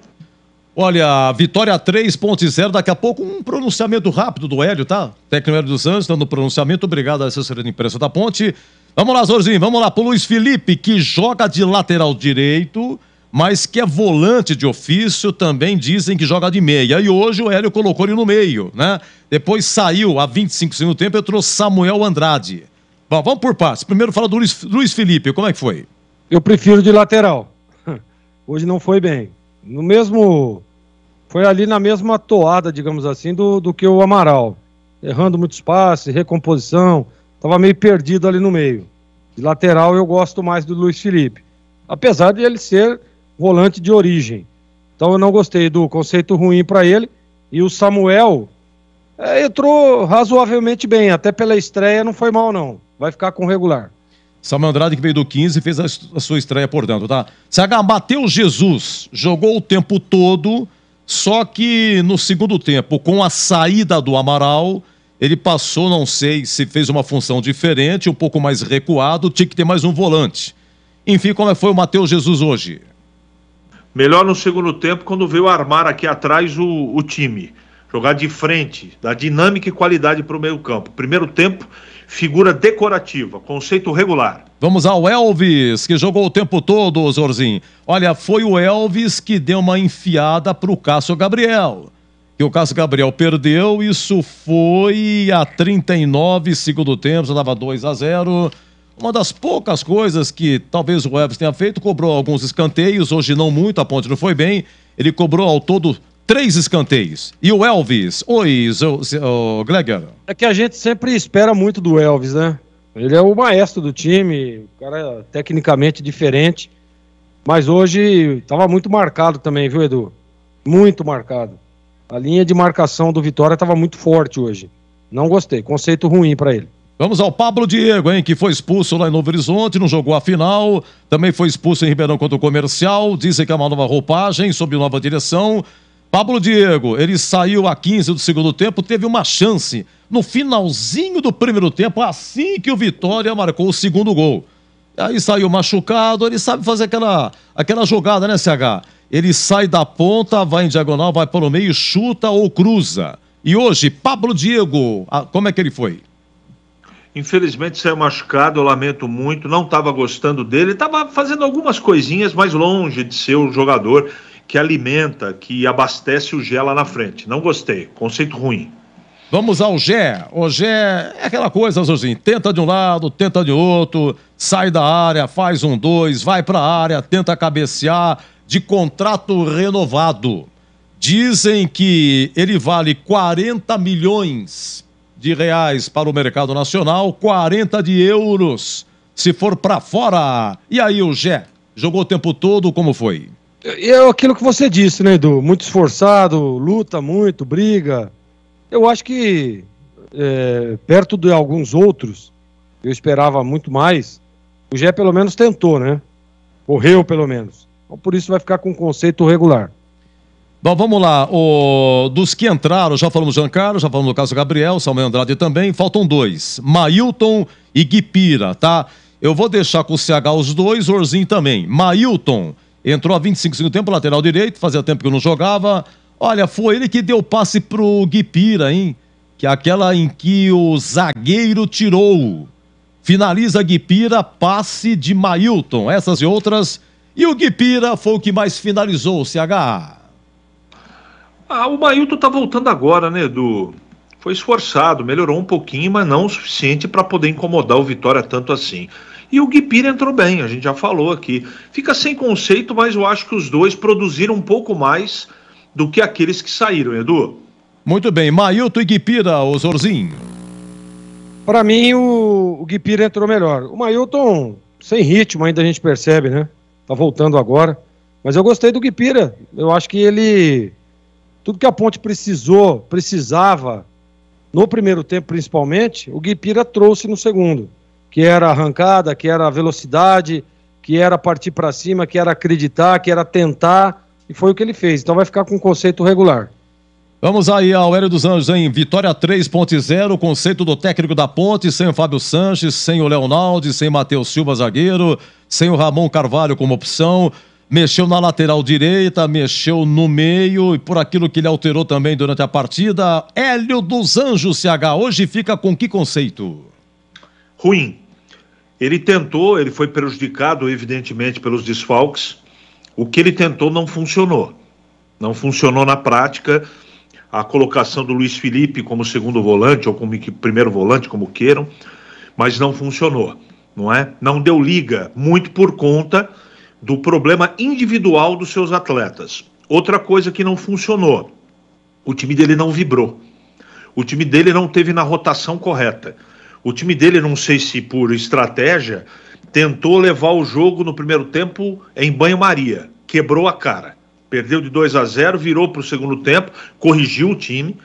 Olha, vitória 3.0, daqui a pouco um pronunciamento rápido do Hélio, tá? Técnico Hélio dos Anjos, dando pronunciamento, obrigado a assessoria de imprensa da Ponte. Vamos lá, Zorzinho, vamos lá pro Luiz Felipe, que joga de lateral direito, mas que é volante de ofício, também dizem que joga de meia. E hoje o Hélio colocou ele no meio, né? Depois saiu, a 25 segundos do tempo, entrou Samuel Andrade. Bom, vamos por partes. Primeiro fala do Luiz Felipe, como é que foi? Eu prefiro de lateral. Hoje não foi bem. Foi ali na mesma toada, digamos assim, do que o Amaral. Errando muitos passes, recomposição, estava meio perdido ali no meio. De lateral eu gosto mais do Luiz Felipe. Apesar de ele ser volante de origem. Então eu não gostei do conceito ruim para ele. E o Samuel entrou razoavelmente bem, até pela estreia não foi mal não. Vai ficar com regular. Samuel Andrade, que veio do 15, fez a sua estreia, portanto, tá? CH, Matheus Jesus jogou o tempo todo, só que no segundo tempo, com a saída do Amaral, ele passou, não sei se fez uma função diferente, um pouco mais recuado, tinha que ter mais um volante. Enfim, como foi o Matheus Jesus hoje? Melhor no segundo tempo, quando veio armar aqui atrás o time. Jogar de frente, dar dinâmica e qualidade para o meio campo. Primeiro tempo, figura decorativa, conceito regular. Vamos ao Elvis, que jogou o tempo todo, Zorzinho. Olha, foi o Elvis que deu uma enfiada pro Cássio Gabriel. Que o Cássio Gabriel perdeu, isso foi a 39 segundo tempo, já dava 2-0. Uma das poucas coisas que talvez o Elvis tenha feito, cobrou alguns escanteios, hoje não muito, a Ponte não foi bem. Ele cobrou ao todo 3 escanteios. E o Elvis? Oi, Gleger. É que a gente sempre espera muito do Elvis, né? Ele é o maestro do time, o cara é tecnicamente diferente. Mas hoje estava muito marcado também, viu, Edu? Muito marcado. A linha de marcação do Vitória estava muito forte hoje. Não gostei, conceito ruim para ele. Vamos ao Pablo Diego, hein, que foi expulso lá em Novo Horizonte, não jogou a final, também foi expulso em Ribeirão contra o Comercial, dizem que é uma nova roupagem, sob nova direção. Pablo Diego, ele saiu a 15 do segundo tempo, teve uma chance no finalzinho do primeiro tempo, assim que o Vitória marcou o segundo gol. Aí saiu machucado, ele sabe fazer aquela jogada, né, CH? Ele sai da ponta, vai em diagonal, vai para o meio, chuta ou cruza. E hoje, Pablo Diego, como é que ele foi? Infelizmente saiu machucado, eu lamento muito, não estava gostando dele, estava fazendo algumas coisinhas, mas longe de ser o jogador que alimenta, que abastece o Gé lá na frente. Não gostei, conceito ruim. Vamos ao Gé. O Gé é aquela coisa, Zozinho, tenta de um lado, tenta de outro, sai da área, faz 1-2, vai para a área, tenta cabecear, de contrato renovado. Dizem que ele vale 40 milhões de reais para o mercado nacional, 40 de euros se for para fora. E aí o Gé jogou o tempo todo, como foi? É aquilo que você disse, né, Edu? Muito esforçado, luta muito, briga. Eu acho que perto de alguns outros, eu esperava muito mais. O Gé pelo menos tentou, né? Correu pelo menos. Então, por isso vai ficar com um conceito regular. Bom, vamos lá. Dos que entraram, já falamos do Giancarlo, já falamos do Cássio Gabriel, Samuel Andrade também. Faltam 2. Mailton e Guipira, tá? Eu vou deixar com o CH os 2, Orzinho também. Mailton entrou a 25 segundos tempo, lateral direito, fazia tempo que não jogava. Olha, foi ele que deu passe pro Guipira, hein? Que é aquela em que o zagueiro tirou. Finaliza Guipira, passe de Mailton. Essas e outras. E o Guipira foi o que mais finalizou, o CH. O Mailton tá voltando agora, né, Edu? Foi esforçado, melhorou um pouquinho, mas não o suficiente para poder incomodar o Vitória tanto assim. E o Guipira entrou bem, a gente já falou aqui. Fica sem conceito, mas eu acho que os dois produziram um pouco mais do que aqueles que saíram, Edu. Muito bem, Mailton e Guipira, o Zorzinho. Para mim, o Guipira entrou melhor. O Mailton, sem ritmo ainda a gente percebe, né? tá voltando agora. Mas eu gostei do Guipira. Eu acho que ele... Tudo que a Ponte precisava, no primeiro tempo principalmente, o Guipira trouxe no segundo. Que era arrancada, que era velocidade, que era partir para cima, que era acreditar, que era tentar, e foi o que ele fez. Então vai ficar com um conceito regular. Vamos aí ao Hélio dos Anjos, hein? Vitória 3.0, conceito do técnico da Ponte, sem o Fábio Sanches, sem o Leonaldi, sem Matheus Silva, zagueiro, sem o Ramon Carvalho como opção, mexeu na lateral direita, mexeu no meio, e por aquilo que ele alterou também durante a partida, Hélio dos Anjos, CH, hoje fica com que conceito? Ruim. Ele tentou, ele foi prejudicado, evidentemente, pelos desfalques. O que ele tentou não funcionou. Não funcionou na prática. A colocação do Luiz Felipe como segundo volante, ou como primeiro volante, como queiram, mas não funcionou, não é? Não deu liga, muito por conta do problema individual dos seus atletas. Outra coisa que não funcionou, o time dele não vibrou. O time dele não teve na rotação correta. O time dele, não sei se por estratégia, tentou levar o jogo no primeiro tempo em banho-maria. Quebrou a cara. Perdeu de 2-0, virou para o segundo tempo, corrigiu o time,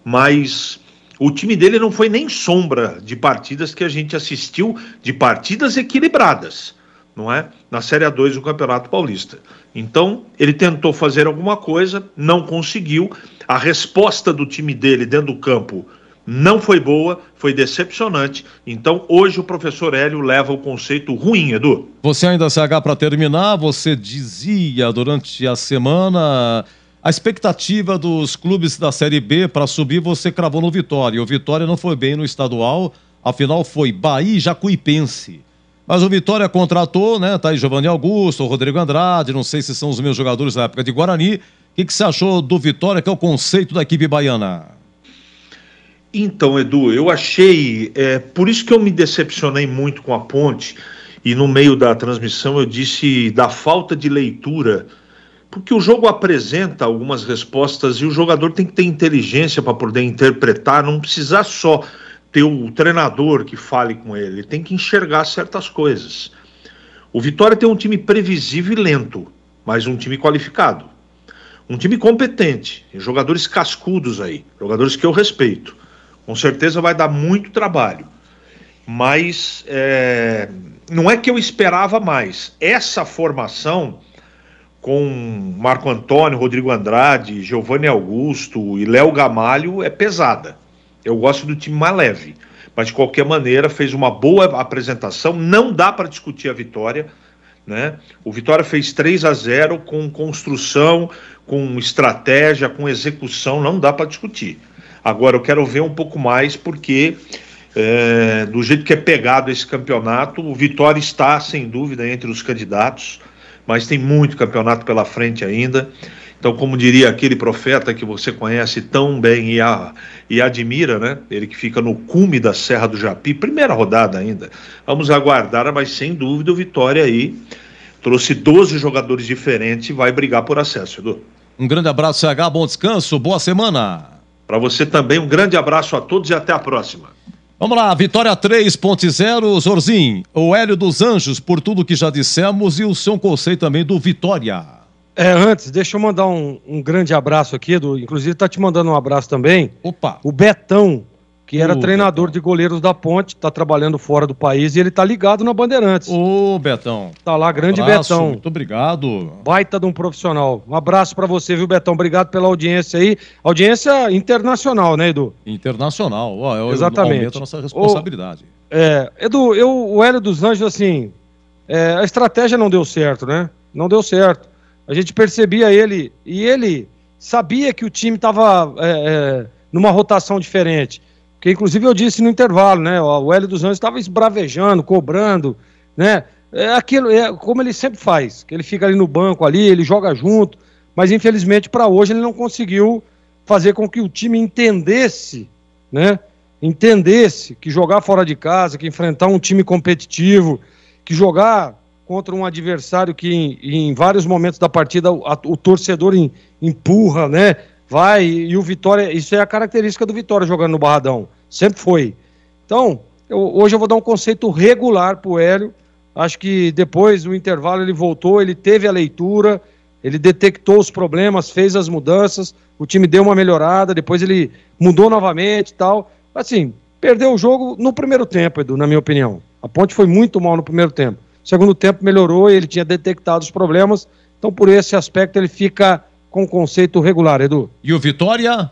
mas o time dele não foi nem sombra de partidas que a gente assistiu, de partidas equilibradas, não é? Na Série A2 do Campeonato Paulista. Então, ele tentou fazer alguma coisa, não conseguiu. A resposta do time dele dentro do campo não foi boa, foi decepcionante. Então, hoje o professor Hélio leva o conceito ruim, Edu. Você ainda, CH, para terminar, você dizia durante a semana a expectativa dos clubes da Série B para subir, você cravou no Vitória. O Vitória não foi bem no estadual, afinal foi Bahia e Jacuipense. Mas o Vitória contratou, né? Tá aí Giovanni Augusto, Rodrigo Andrade, não sei se são os meus jogadores da época de Guarani. O que você achou do Vitória, que é o conceito da equipe baiana? Então, Edu, eu achei, por isso que eu me decepcionei muito com a Ponte, e no meio da transmissão eu disse da falta de leitura, porque o jogo apresenta algumas respostas e o jogador tem que ter inteligência para poder interpretar, não precisar só ter o treinador que fale com ele tem que enxergar certas coisas. O Vitória tem um time previsível e lento, mas um time qualificado, um time competente, jogadores cascudos aí, jogadores que eu respeito. Com certeza vai dar muito trabalho, mas não é que eu esperava mais. Essa formação com Marco Antônio, Rodrigo Andrade, Giovanni Augusto e Léo Gamalho é pesada. Eu gosto do time mais leve, mas de qualquer maneira fez uma boa apresentação. Não dá para discutir a vitória, né? O Vitória fez 3-0 com construção, com estratégia, com execução, não dá para discutir. Agora eu quero ver um pouco mais porque do jeito que é pegado esse campeonato, o Vitória está sem dúvida entre os candidatos, mas tem muito campeonato pela frente ainda. Então, como diria aquele profeta que você conhece tão bem e admira, né? Ele que fica no cume da Serra do Japi, primeira rodada ainda. Vamos aguardar, mas sem dúvida o Vitória aí trouxe 12 jogadores diferentes e vai brigar por acesso, Edu. Um grande abraço, CH, bom descanso, boa semana. Para você também, um grande abraço a todos e até a próxima. Vamos lá, Vitória 3.0, Zorzinho, o Hélio dos Anjos, por tudo que já dissemos, e o seu conceito também do Vitória. Antes, deixa eu mandar um grande abraço aqui, inclusive tá te mandando um abraço também. Opa! O Betão, que era treinador de goleiros da Ponte, tá trabalhando fora do país e ele tá ligado na Bandeirantes. Ô, Betão. Tá lá, grande abraço, Betão. Muito obrigado. Baita de um profissional. Um abraço pra você, viu, Betão? Obrigado pela audiência aí. Audiência internacional, né, Edu? Internacional. Exatamente. Aumenta a nossa responsabilidade. Edu, o Hélio dos Anjos, assim, a estratégia não deu certo, né? Não deu certo. A gente percebia ele, e ele sabia que o time tava numa rotação diferente. Que inclusive eu disse no intervalo, né? O Hélio dos Anjos estava esbravejando, cobrando, né? Aquilo como ele sempre faz, que ele fica ali no banco ali, ele joga junto, mas infelizmente para hoje ele não conseguiu fazer com que o time entendesse, né? Entendesse que jogar fora de casa, que enfrentar um time competitivo, que jogar contra um adversário que em vários momentos da partida o torcedor empurra, né? Vai, e o Vitória, isso é a característica do Vitória jogando no Barradão, sempre foi. Então, hoje eu vou dar um conceito regular pro Hélio, Acho que depois do intervalo ele voltou, ele teve a leitura, ele detectou os problemas, fez as mudanças, o time deu uma melhorada, depois ele mudou novamente e tal. Assim, perdeu o jogo no primeiro tempo, Edu, na minha opinião. A Ponte foi muito mal no primeiro tempo. No segundo tempo melhorou e ele tinha detectado os problemas, então por esse aspecto ele fica com conceito regular, Edu. E o Vitória?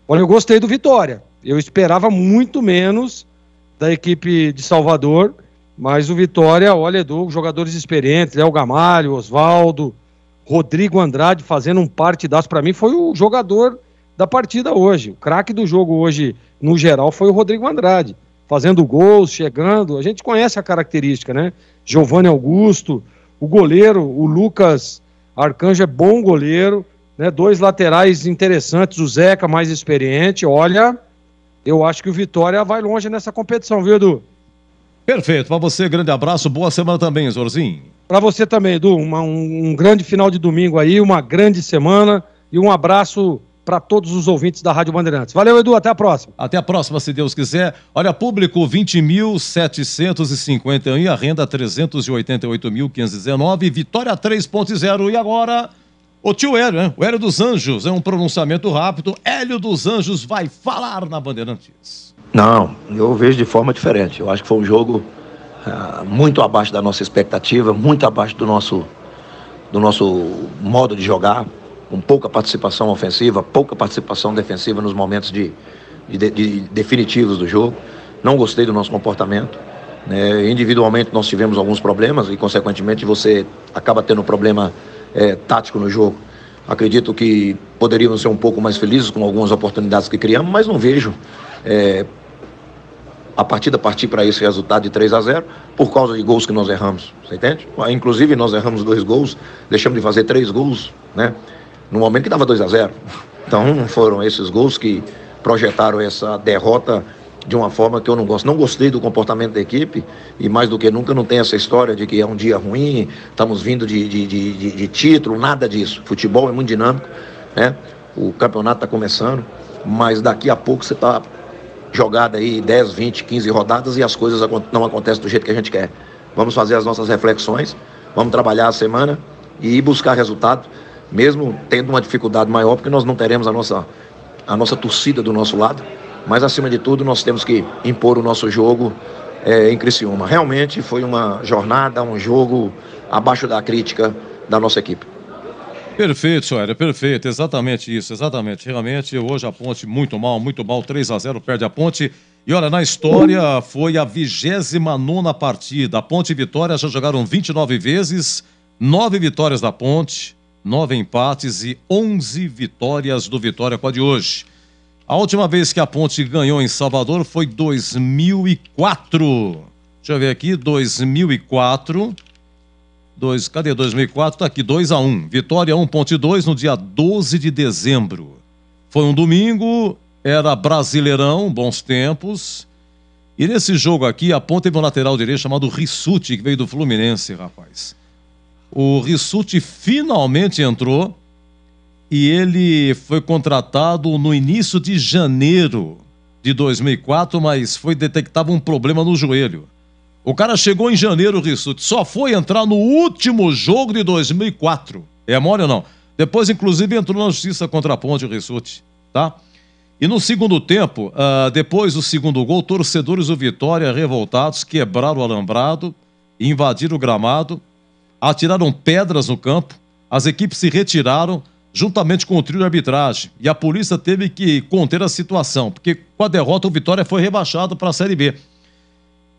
Olha, eu gostei do Vitória. Eu esperava muito menos da equipe de Salvador, mas o Vitória, olha, Edu, jogadores experientes, Léo Gamalho, Osvaldo, Rodrigo Andrade fazendo um partidaço. Para mim foi o jogador da partida hoje. O craque do jogo hoje, no geral, foi o Rodrigo Andrade, fazendo gols, chegando. A gente conhece a característica, né? Giovanni Augusto, o goleiro, o Lucas Arcanjo é bom goleiro, né? 2 laterais interessantes, o Zeca mais experiente. Olha, eu acho que o Vitória vai longe nessa competição, viu, Edu? Perfeito, para você, grande abraço, boa semana também, Zorzinho. Para você também, Edu, um grande final de domingo aí, uma grande semana e um abraço para todos os ouvintes da Rádio Bandeirantes. Valeu, Edu, até a próxima. Até a próxima, se Deus quiser. Olha, público 20.751 e a renda 388.519, Vitória 3.0 e agora o tio Hélio, né? O Hélio dos Anjos, é um pronunciamento rápido. Hélio dos Anjos vai falar na Bandeirantes. Não, eu vejo de forma diferente. Eu acho que foi um jogo muito abaixo da nossa expectativa, muito abaixo do nosso modo de jogar, com pouca participação ofensiva, pouca participação defensiva nos momentos de definitivos do jogo. Não gostei do nosso comportamento. Individualmente nós tivemos alguns problemas e, consequentemente, você acaba tendo um problema tático no jogo. Acredito que poderíamos ser um pouco mais felizes com algumas oportunidades que criamos, mas não vejo a partida partir para esse resultado de 3-0 por causa de gols que nós erramos, você entende? Inclusive nós erramos 2 gols, deixamos de fazer 3 gols, né? No momento que dava 2-0. Então foram esses gols que projetaram essa derrota de uma forma que eu não gosto. Não gostei do comportamento da equipe e mais do que nunca não tem essa história de que é um dia ruim, estamos vindo de título, nada disso. Futebol é muito dinâmico, né? O campeonato está começando, mas daqui a pouco você está jogado aí 10, 20, 15 rodadas e as coisas não acontecem do jeito que a gente quer. Vamos fazer as nossas reflexões, vamos trabalhar a semana e ir buscar resultado, mesmo tendo uma dificuldade maior, porque nós não teremos a nossa torcida do nosso lado, mas acima de tudo nós temos que impor o nosso jogo em Criciúma. Realmente foi uma jornada, um jogo abaixo da crítica da nossa equipe. Perfeito, senhora, perfeito, exatamente isso, exatamente. Realmente, hoje a Ponte muito mal, 3-0, perde a Ponte. E olha, na história foi a 29ª partida. A Ponte e Vitória já jogaram 29 vezes, 9 vitórias da Ponte, 9 empates e 11 vitórias do Vitória com a de hoje. A última vez que a Ponte ganhou em Salvador foi 2004. Deixa eu ver aqui, 2004... Cadê 2004? Tá aqui, 2-1. Vitória 1, Ponte 2 no dia 12 de dezembro. Foi um domingo, era Brasileirão, bons tempos. E nesse jogo aqui, a Ponte teve um lateral direito chamado Rissuti, que veio do Fluminense, rapaz. O Rissuti finalmente entrou e ele foi contratado no início de janeiro de 2004, mas foi detectado um problema no joelho. O cara chegou em janeiro, o Rissuti, só foi entrar no último jogo de 2004. É mole ou não? Depois, inclusive, entrou na justiça contra a Ponte, o Rissuti, tá? E no segundo tempo, depois do segundo gol, torcedores do Vitória revoltados quebraram o alambrado, invadiram o gramado, atiraram pedras no campo, as equipes se retiraram, juntamente com o trio de arbitragem. E a polícia teve que conter a situação, porque com a derrota o Vitória foi rebaixado para a Série B.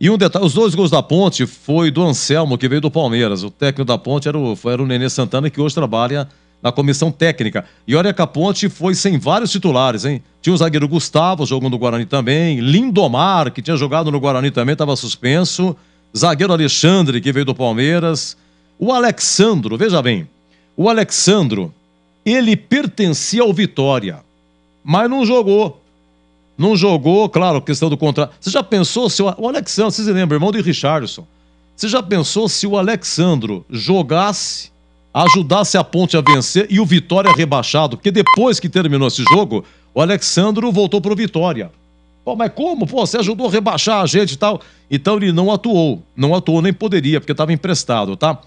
E um detalhe, os 2 gols da Ponte foi do Anselmo, que veio do Palmeiras. O técnico da Ponte era o Nenê Santana, que hoje trabalha na comissão técnica. E olha que a Ponte foi sem vários titulares, hein? Tinha o zagueiro Gustavo, jogando no Guarani também. Lindomar, que tinha jogado no Guarani também, estava suspenso. Zagueiro Alexandre, que veio do Palmeiras. O Alexandro, veja bem, o Alexandro, ele pertencia ao Vitória, mas não jogou. Não jogou, claro, questão do contrato. Você já pensou se o Alexandro, vocês se lembram, irmão de Richarlison, você já pensou se o Alexandro jogasse, ajudasse a Ponte a vencer e o Vitória rebaixado? Porque depois que terminou esse jogo, o Alexandro voltou pro Vitória. Pô, mas como? Pô, você ajudou a rebaixar a gente e tal. Então ele não atuou, nem poderia, porque estava emprestado, tá?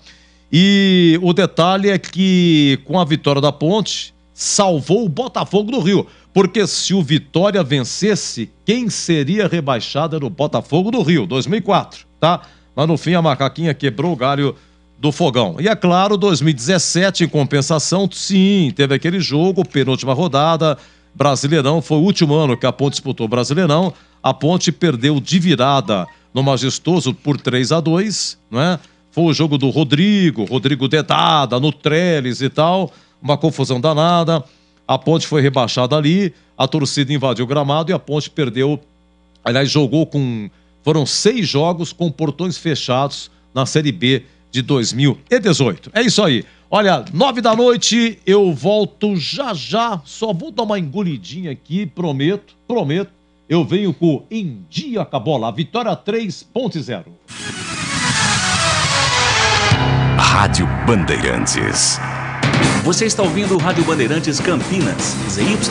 E o detalhe é que com a vitória da Ponte, salvou o Botafogo do Rio. Porque se o Vitória vencesse, quem seria rebaixado era o Botafogo do Rio, 2004, tá? Mas no fim a macaquinha quebrou o galho do fogão. E é claro, 2017, em compensação, sim, teve aquele jogo, penúltima rodada, Brasileirão, foi o último ano que a Ponte disputou o Brasileirão, a Ponte perdeu de virada no Majestoso por 3-2, não é? Foi o jogo do Rodrigo dedada no Trellis e tal, uma confusão danada, a Ponte foi rebaixada ali, a torcida invadiu o gramado e a Ponte perdeu, aliás, foram 6 jogos com portões fechados na Série B de 2018. É isso aí. Olha, 9 da noite, eu volto já, só vou dar uma engolidinha aqui, prometo, eu venho com Em Dia com a Bola, Vitória 3.0. Rádio Bandeirantes. Você está ouvindo Rádio Bandeirantes Campinas, ZYK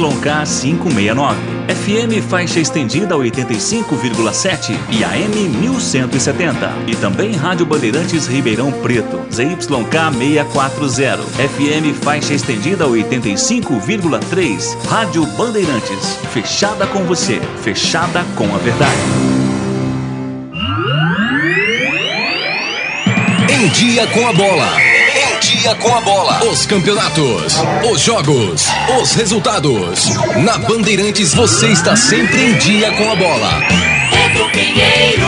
569, FM faixa estendida 85,7 e AM 1170. E também Rádio Bandeirantes Ribeirão Preto, ZYK 640, FM faixa estendida 85,3. Rádio Bandeirantes, fechada com você, fechada com a verdade. Em Dia com a Bola. Dia com a Bola. Os campeonatos, os jogos, os resultados. Na Bandeirantes você está sempre em dia com a bola. Pedro Pinheiro.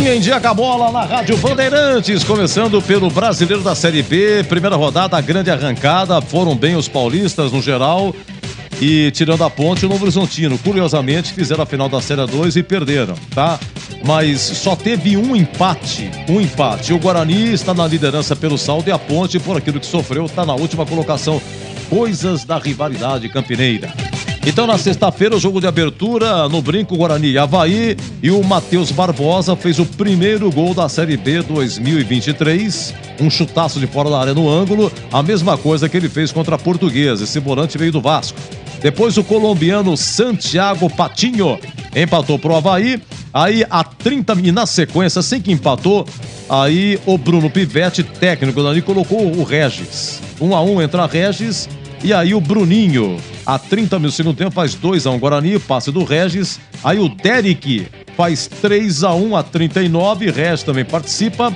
Em Dia com a Bola na Rádio Bandeirantes, começando pelo Brasileiro da Série B, primeira rodada, grande arrancada, foram bem os paulistas no geral e tirando a Ponte, o Novo Horizontino, curiosamente, fizeram a final da Série 2 e perderam, tá? Mas só teve um empate, o Guarani está na liderança pelo saldo e a Ponte, por aquilo que sofreu, está na última colocação, coisas da rivalidade campineira. Então, na sexta-feira, o jogo de abertura no Brinco, Guarani e Avaí, e o Matheus Barbosa fez o primeiro gol da Série B 2023, um chutaço de fora da área no ângulo, a mesma coisa que ele fez contra a Portuguesa, esse volante veio do Vasco. Depois o colombiano Santiago Patinho empatou pro Avaí, aí a 30 e na sequência, assim que empatou, aí o Bruno Pivetti, técnico dali, colocou o Regis. 1-1 entra Regis, e aí o Bruninho, a 30 minutos do segundo tempo, faz 2-1 Guarani, passe do Regis. Aí o Derek faz 3-1 a 39, Regis também participa.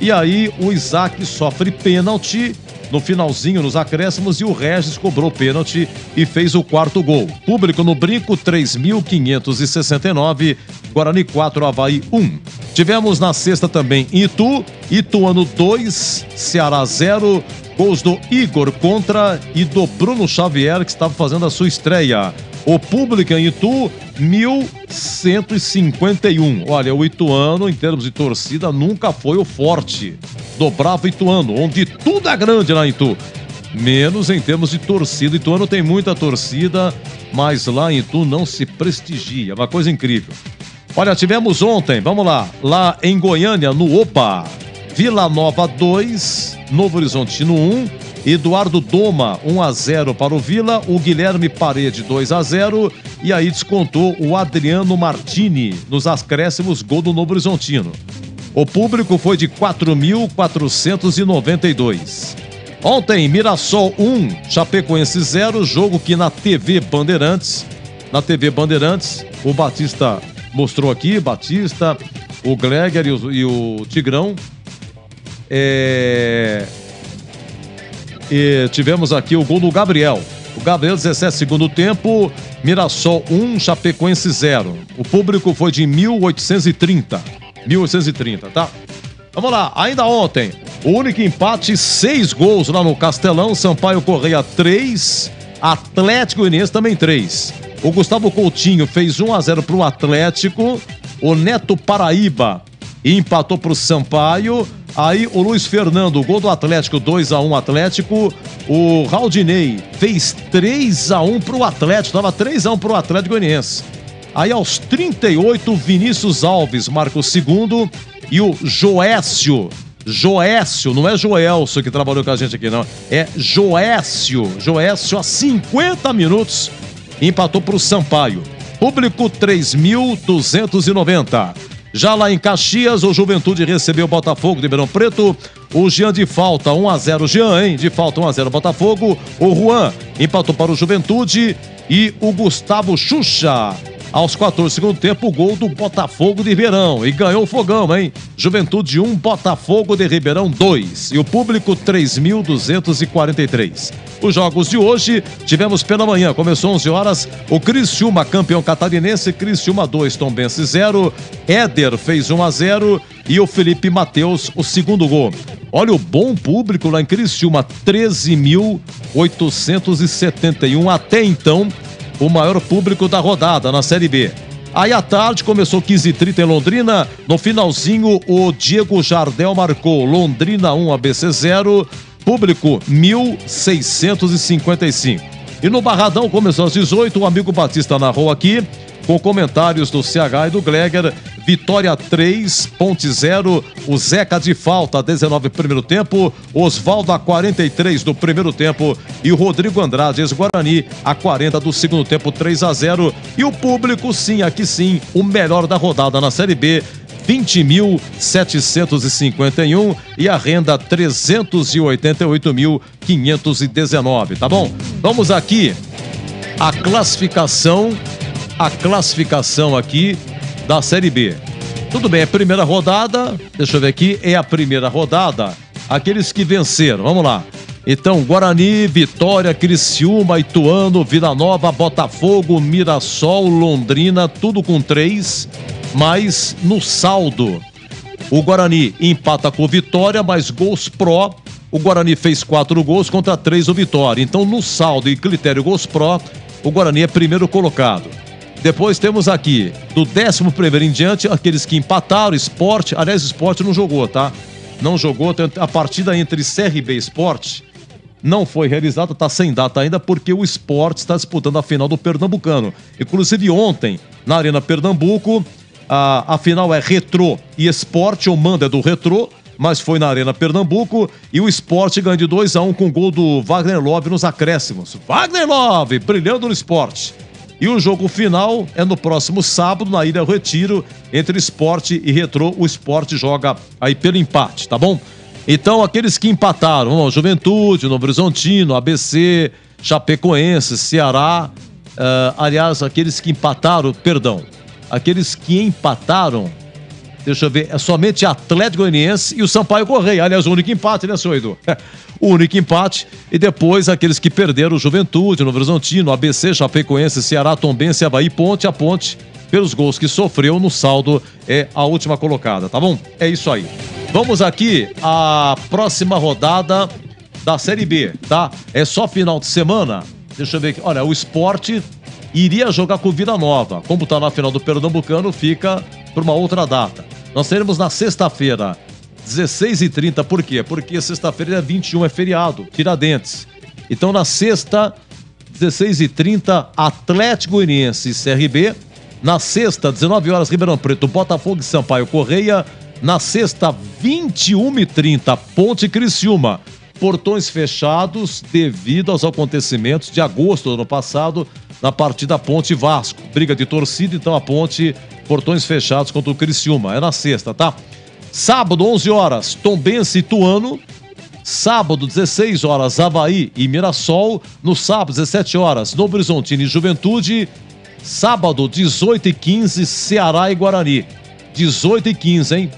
E aí o Isaac sofre pênalti no finalzinho, nos acréscimos, e o Regis cobrou pênalti e fez o quarto gol. Público no Brinco, 3.569, Guarani 4, Avaí 1. Tivemos na sexta também Itu, Ituano 2, Ceará 0, gols do Igor contra e do Bruno Xavier, que estava fazendo a sua estreia. O público em Itu, 1.151. Olha, o Ituano, em termos de torcida, nunca foi o forte do Bravo Ituano, onde tudo é grande lá em Itu. Menos em termos de torcida. Ituano tem muita torcida, mas lá em Itu não se prestigia. Uma coisa incrível. Olha, tivemos ontem, vamos lá em Goiânia, no Opa, Vila Nova 2, Novo Horizontino 1, Eduardo Doma 1-0 para o Vila, o Guilherme Parede 2-0 e aí descontou o Adriano Martini nos acréscimos, gol do Novo Horizontino. O público foi de 4.492. Ontem, Mirassol 1, Chapecoense 0, jogo que na TV Bandeirantes, o Batista mostrou aqui, o Gleger e o Tigrão. Tivemos aqui o gol do Gabriel. O Gabriel, 17 segundo tempo, Mirassol 1, Chapecoense 0. O público foi de 1.830, tá? Vamos lá, ainda ontem, o único empate, 6 gols lá no Castelão, Sampaio Correia 3, Atlético Goianiense também 3. O Gustavo Coutinho fez 1-0 pro Atlético, o Neto Paraíba empatou pro Sampaio, Aí o Luiz Fernando, gol do Atlético, 2-1 Atlético. O Raudinei fez 3-1 pro Atlético, tava 3-1 pro Atlético Goianiense. Aí aos 38, Vinícius Alves marca o segundo. E o Joécio, não é Joelso que trabalhou com a gente aqui, não. É Joécio a 50 minutos, empatou pro Sampaio. Público 3.290. Já lá em Caxias, o Juventude recebeu o Botafogo de Ribeirão Preto. O Jean de falta, 1-0. Jean, hein? De falta, 1-0 Botafogo. O Juan empatou para o Juventude. E o Gustavo Xuxa, aos 14 do segundo tempo, o gol do Botafogo de Ribeirão. E ganhou o fogão, hein? Juventude 1, Botafogo de Ribeirão 2. E o público 3.243. Os jogos de hoje, tivemos pela manhã, começou 11 horas, o Criciúma, campeão catarinense, Criciúma 2, Tombense 0, Éder fez 1-0 e o Felipe Mateus o segundo gol. Olha o bom público lá em Criciúma, 13.871, até então, o maior público da rodada na Série B. Aí à tarde começou 15h30 em Londrina, no finalzinho o Diego Jardel marcou, Londrina 1, ABC 0, público 1.655. E no Barradão começou às 18, o amigo Batista narrou aqui, com comentários do CH e do Gleger. Vitória 3.0, o Zeca de falta, 19 primeiro tempo, Osvaldo a 43 do primeiro tempo e o Rodrigo Andrade, ex-Guarani, a 40 do segundo tempo, 3-0. E o público, sim, aqui sim, o melhor da rodada na Série B, 20.751 e a renda 388.519, tá bom? Vamos aqui, a classificação aqui da Série B. Tudo bem, é a primeira rodada, deixa eu ver aqui, é a primeira rodada, aqueles que venceram, vamos lá. Então, Guarani, Vitória, Criciúma, Ituano, Vila Nova, Botafogo, Mirassol, Londrina, tudo com 3, mas no saldo, o Guarani empata com o Vitória, mas gols pró, o Guarani fez 4 gols contra 3 o Vitória. Então, no saldo e critério gols pró, o Guarani é primeiro colocado. Depois temos aqui, do 11º em diante, aqueles que empataram, Sport, aliás, Sport não jogou, tá? Não jogou, a partida entre CRB e Sport não foi realizada, tá sem data ainda, porque o Sport está disputando a final do Pernambucano. Inclusive ontem, na Arena Pernambuco, a final é Retrô e Sport, o mando é do Retrô, mas foi na Arena Pernambuco e o Sport ganhou de 2-1 com o gol do Wagner Love nos acréscimos. Wagner Love, brilhando no Sport. E o jogo final é no próximo sábado, na Ilha Retiro, entre Sport e Retrô. O Sport joga aí pelo empate, tá bom? Então, aqueles que empataram, Juventude, Novo Horizontino, ABC, Chapecoense, Ceará, aliás, aqueles que empataram, deixa eu ver, é somente Atlético Goianiense e o Sampaio Correia. Aliás, o único empate, né, seu Edu? O único empate. E depois aqueles que perderam, Juventude, Novo Horizontino, ABC, Chapecoense, Ceará, Tombense, Avaí, Ponte. A Ponte, pelos gols que sofreu no saldo, é a última colocada, tá bom? É isso aí. Vamos aqui à próxima rodada da Série B, tá? É só final de semana. Deixa eu ver aqui. Olha, o Sport iria jogar com o Vila Nova. Como tá na final do Pernambucano, fica por uma outra data. Nós teremos na sexta-feira, 16h30, por quê? Porque sexta-feira é 21, é feriado, Tiradentes. Então na sexta, 16h30, Atlético Goianiense e CRB. Na sexta, 19 horas, Ribeirão Preto, Botafogo e Sampaio Correia. Na sexta, 21h30, Ponte e Criciúma. Portões fechados devido aos acontecimentos de agosto do ano passado na partida Ponte Vasco. Briga de torcida, então a Ponte, portões fechados contra o Criciúma. É na sexta, tá? Sábado, 11 horas, Tombense e Ituano. Sábado, 16 horas, Avaí e Mirassol. No sábado, 17 horas, Novo Horizontino e Juventude. Sábado, 18h15, Ceará e Guarani. 18h15, hein?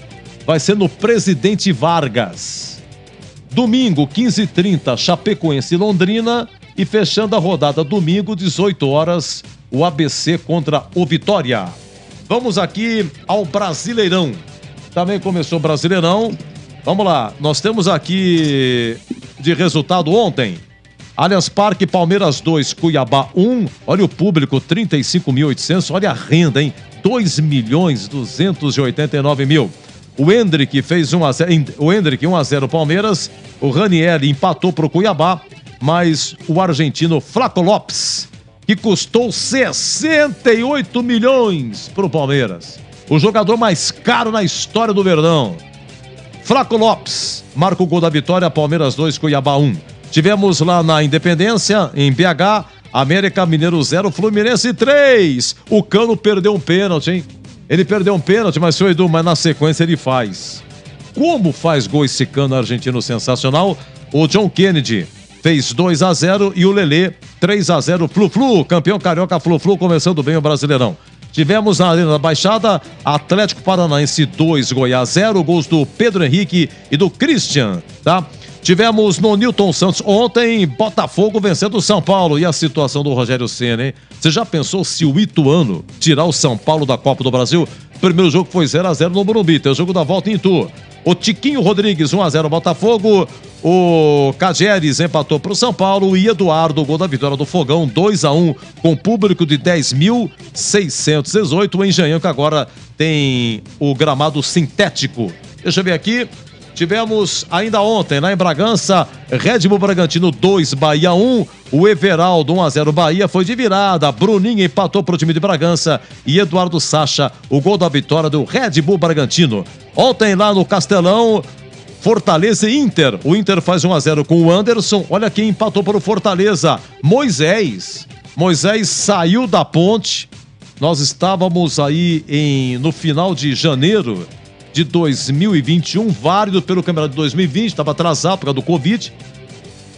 Vai ser no Presidente Vargas. Domingo, 15h30, Chapecoense e Londrina. E fechando a rodada, domingo, 18 horas, o ABC contra o Vitória. Vamos aqui ao Brasileirão. Também começou o Brasileirão. Vamos lá, nós temos aqui de resultado ontem. Allianz Parque, Palmeiras 2, Cuiabá 1. Olha o público, 35.800. Olha a renda, hein? 2.289.000. O Hendrick fez 1-0. O Hendrick 1-0 Palmeiras. O Ranieri empatou pro Cuiabá. Mas o argentino Flaco Lopes, que custou 68 milhões pro Palmeiras. O jogador mais caro na história do Verdão. Flaco Lopes marca o gol da vitória. Palmeiras 2, Cuiabá 1. Tivemos lá na Independência, em BH, América Mineiro 0, Fluminense 3. O Cano perdeu um pênalti, hein? Ele perdeu um pênalti, mas seu Edu, mas na sequência ele faz. Como faz gol esse Cano argentino sensacional? O John Kennedy fez 2-0 e o Lelê 3-0. Flu-Flu, campeão carioca Flu-Flu, começando bem o Brasileirão. Tivemos na Arena da Baixada, Atlético Paranaense 2, Goiás 0, gols do Pedro Henrique e do Christian, tá? Tivemos no Newton Santos ontem, Botafogo vencendo o São Paulo. E a situação do Rogério Ceni, hein? Você já pensou se o Ituano tirar o São Paulo da Copa do Brasil? O primeiro jogo foi 0-0 no Morumbi, tem o jogo da volta em Itu. O Tiquinho Rodrigues, 1-0 Botafogo. O Cageres empatou para o São Paulo. E Eduardo, gol da vitória do Fogão, 2-1, com público de 10.618. O Engenhão, que agora tem o gramado sintético. Deixa eu ver aqui. Tivemos ainda ontem, lá em Bragança, Red Bull Bragantino 2, Bahia 1. O Everaldo 1-0 Bahia foi de virada. Bruninho empatou para o time de Bragança. E Eduardo Sacha, o gol da vitória do Red Bull Bragantino. Ontem lá no Castelão, Fortaleza e Inter. O Inter faz 1-0 com o Anderson. Olha quem empatou para o Fortaleza. Moisés. Moisés saiu da Ponte. Nós estávamos aí no final de janeiro de 2021, válido pelo campeonato de 2020, estava atrasado por causa do Covid.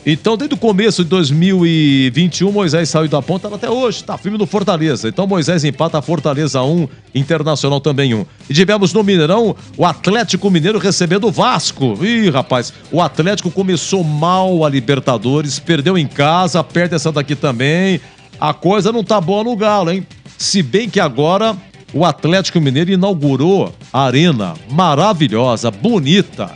Então, desde o começo de 2021, Moisés saiu da Ponte, até hoje, está firme no Fortaleza. Então, Moisés empata a Fortaleza 1, Internacional também 1. E tivemos no Mineirão, o Atlético Mineiro recebendo o Vasco. Ih, rapaz, o Atlético começou mal a Libertadores, perdeu em casa, perde essa daqui também. A coisa não tá boa no Galo, hein? Se bem que agora o Atlético Mineiro inaugurou a arena maravilhosa, bonita.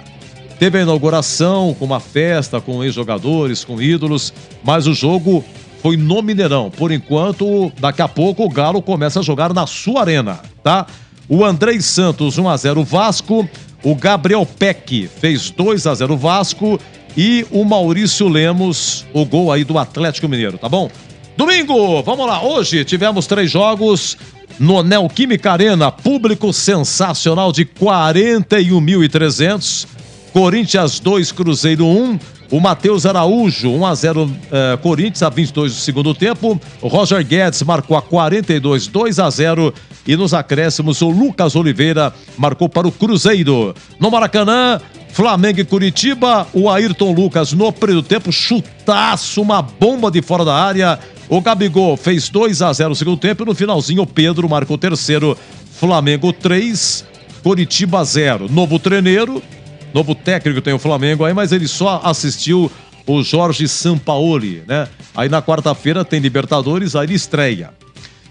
Teve a inauguração com uma festa, com ex-jogadores, com ídolos, mas o jogo foi no Mineirão. Por enquanto, daqui a pouco o Galo começa a jogar na sua arena, tá? O Andrei Santos, 1-0 Vasco. O Gabriel Peck fez 2-0 Vasco. E o Maurício Lemos, o gol aí do Atlético Mineiro, tá bom? Domingo, vamos lá. Hoje tivemos 3 jogos no Neoquímica Arena. Público sensacional de 41.300. Corinthians 2, Cruzeiro 1. O Matheus Araújo, 1-0 Corinthians, a 22 do segundo tempo. O Roger Guedes marcou a 42, 2-0. E nos acréscimos, o Lucas Oliveira marcou para o Cruzeiro. No Maracanã, Flamengo e Curitiba. O Ayrton Lucas, no primeiro tempo, chutaço, uma bomba de fora da área. O Gabigol fez 2-0 no segundo tempo. E no finalzinho, o Pedro marcou o terceiro. Flamengo 3, Curitiba 0. Novo treneiro. Novo técnico tem o Flamengo aí, mas ele só assistiu o Jorge Sampaoli, né? Aí na quarta-feira tem Libertadores, aí ele estreia.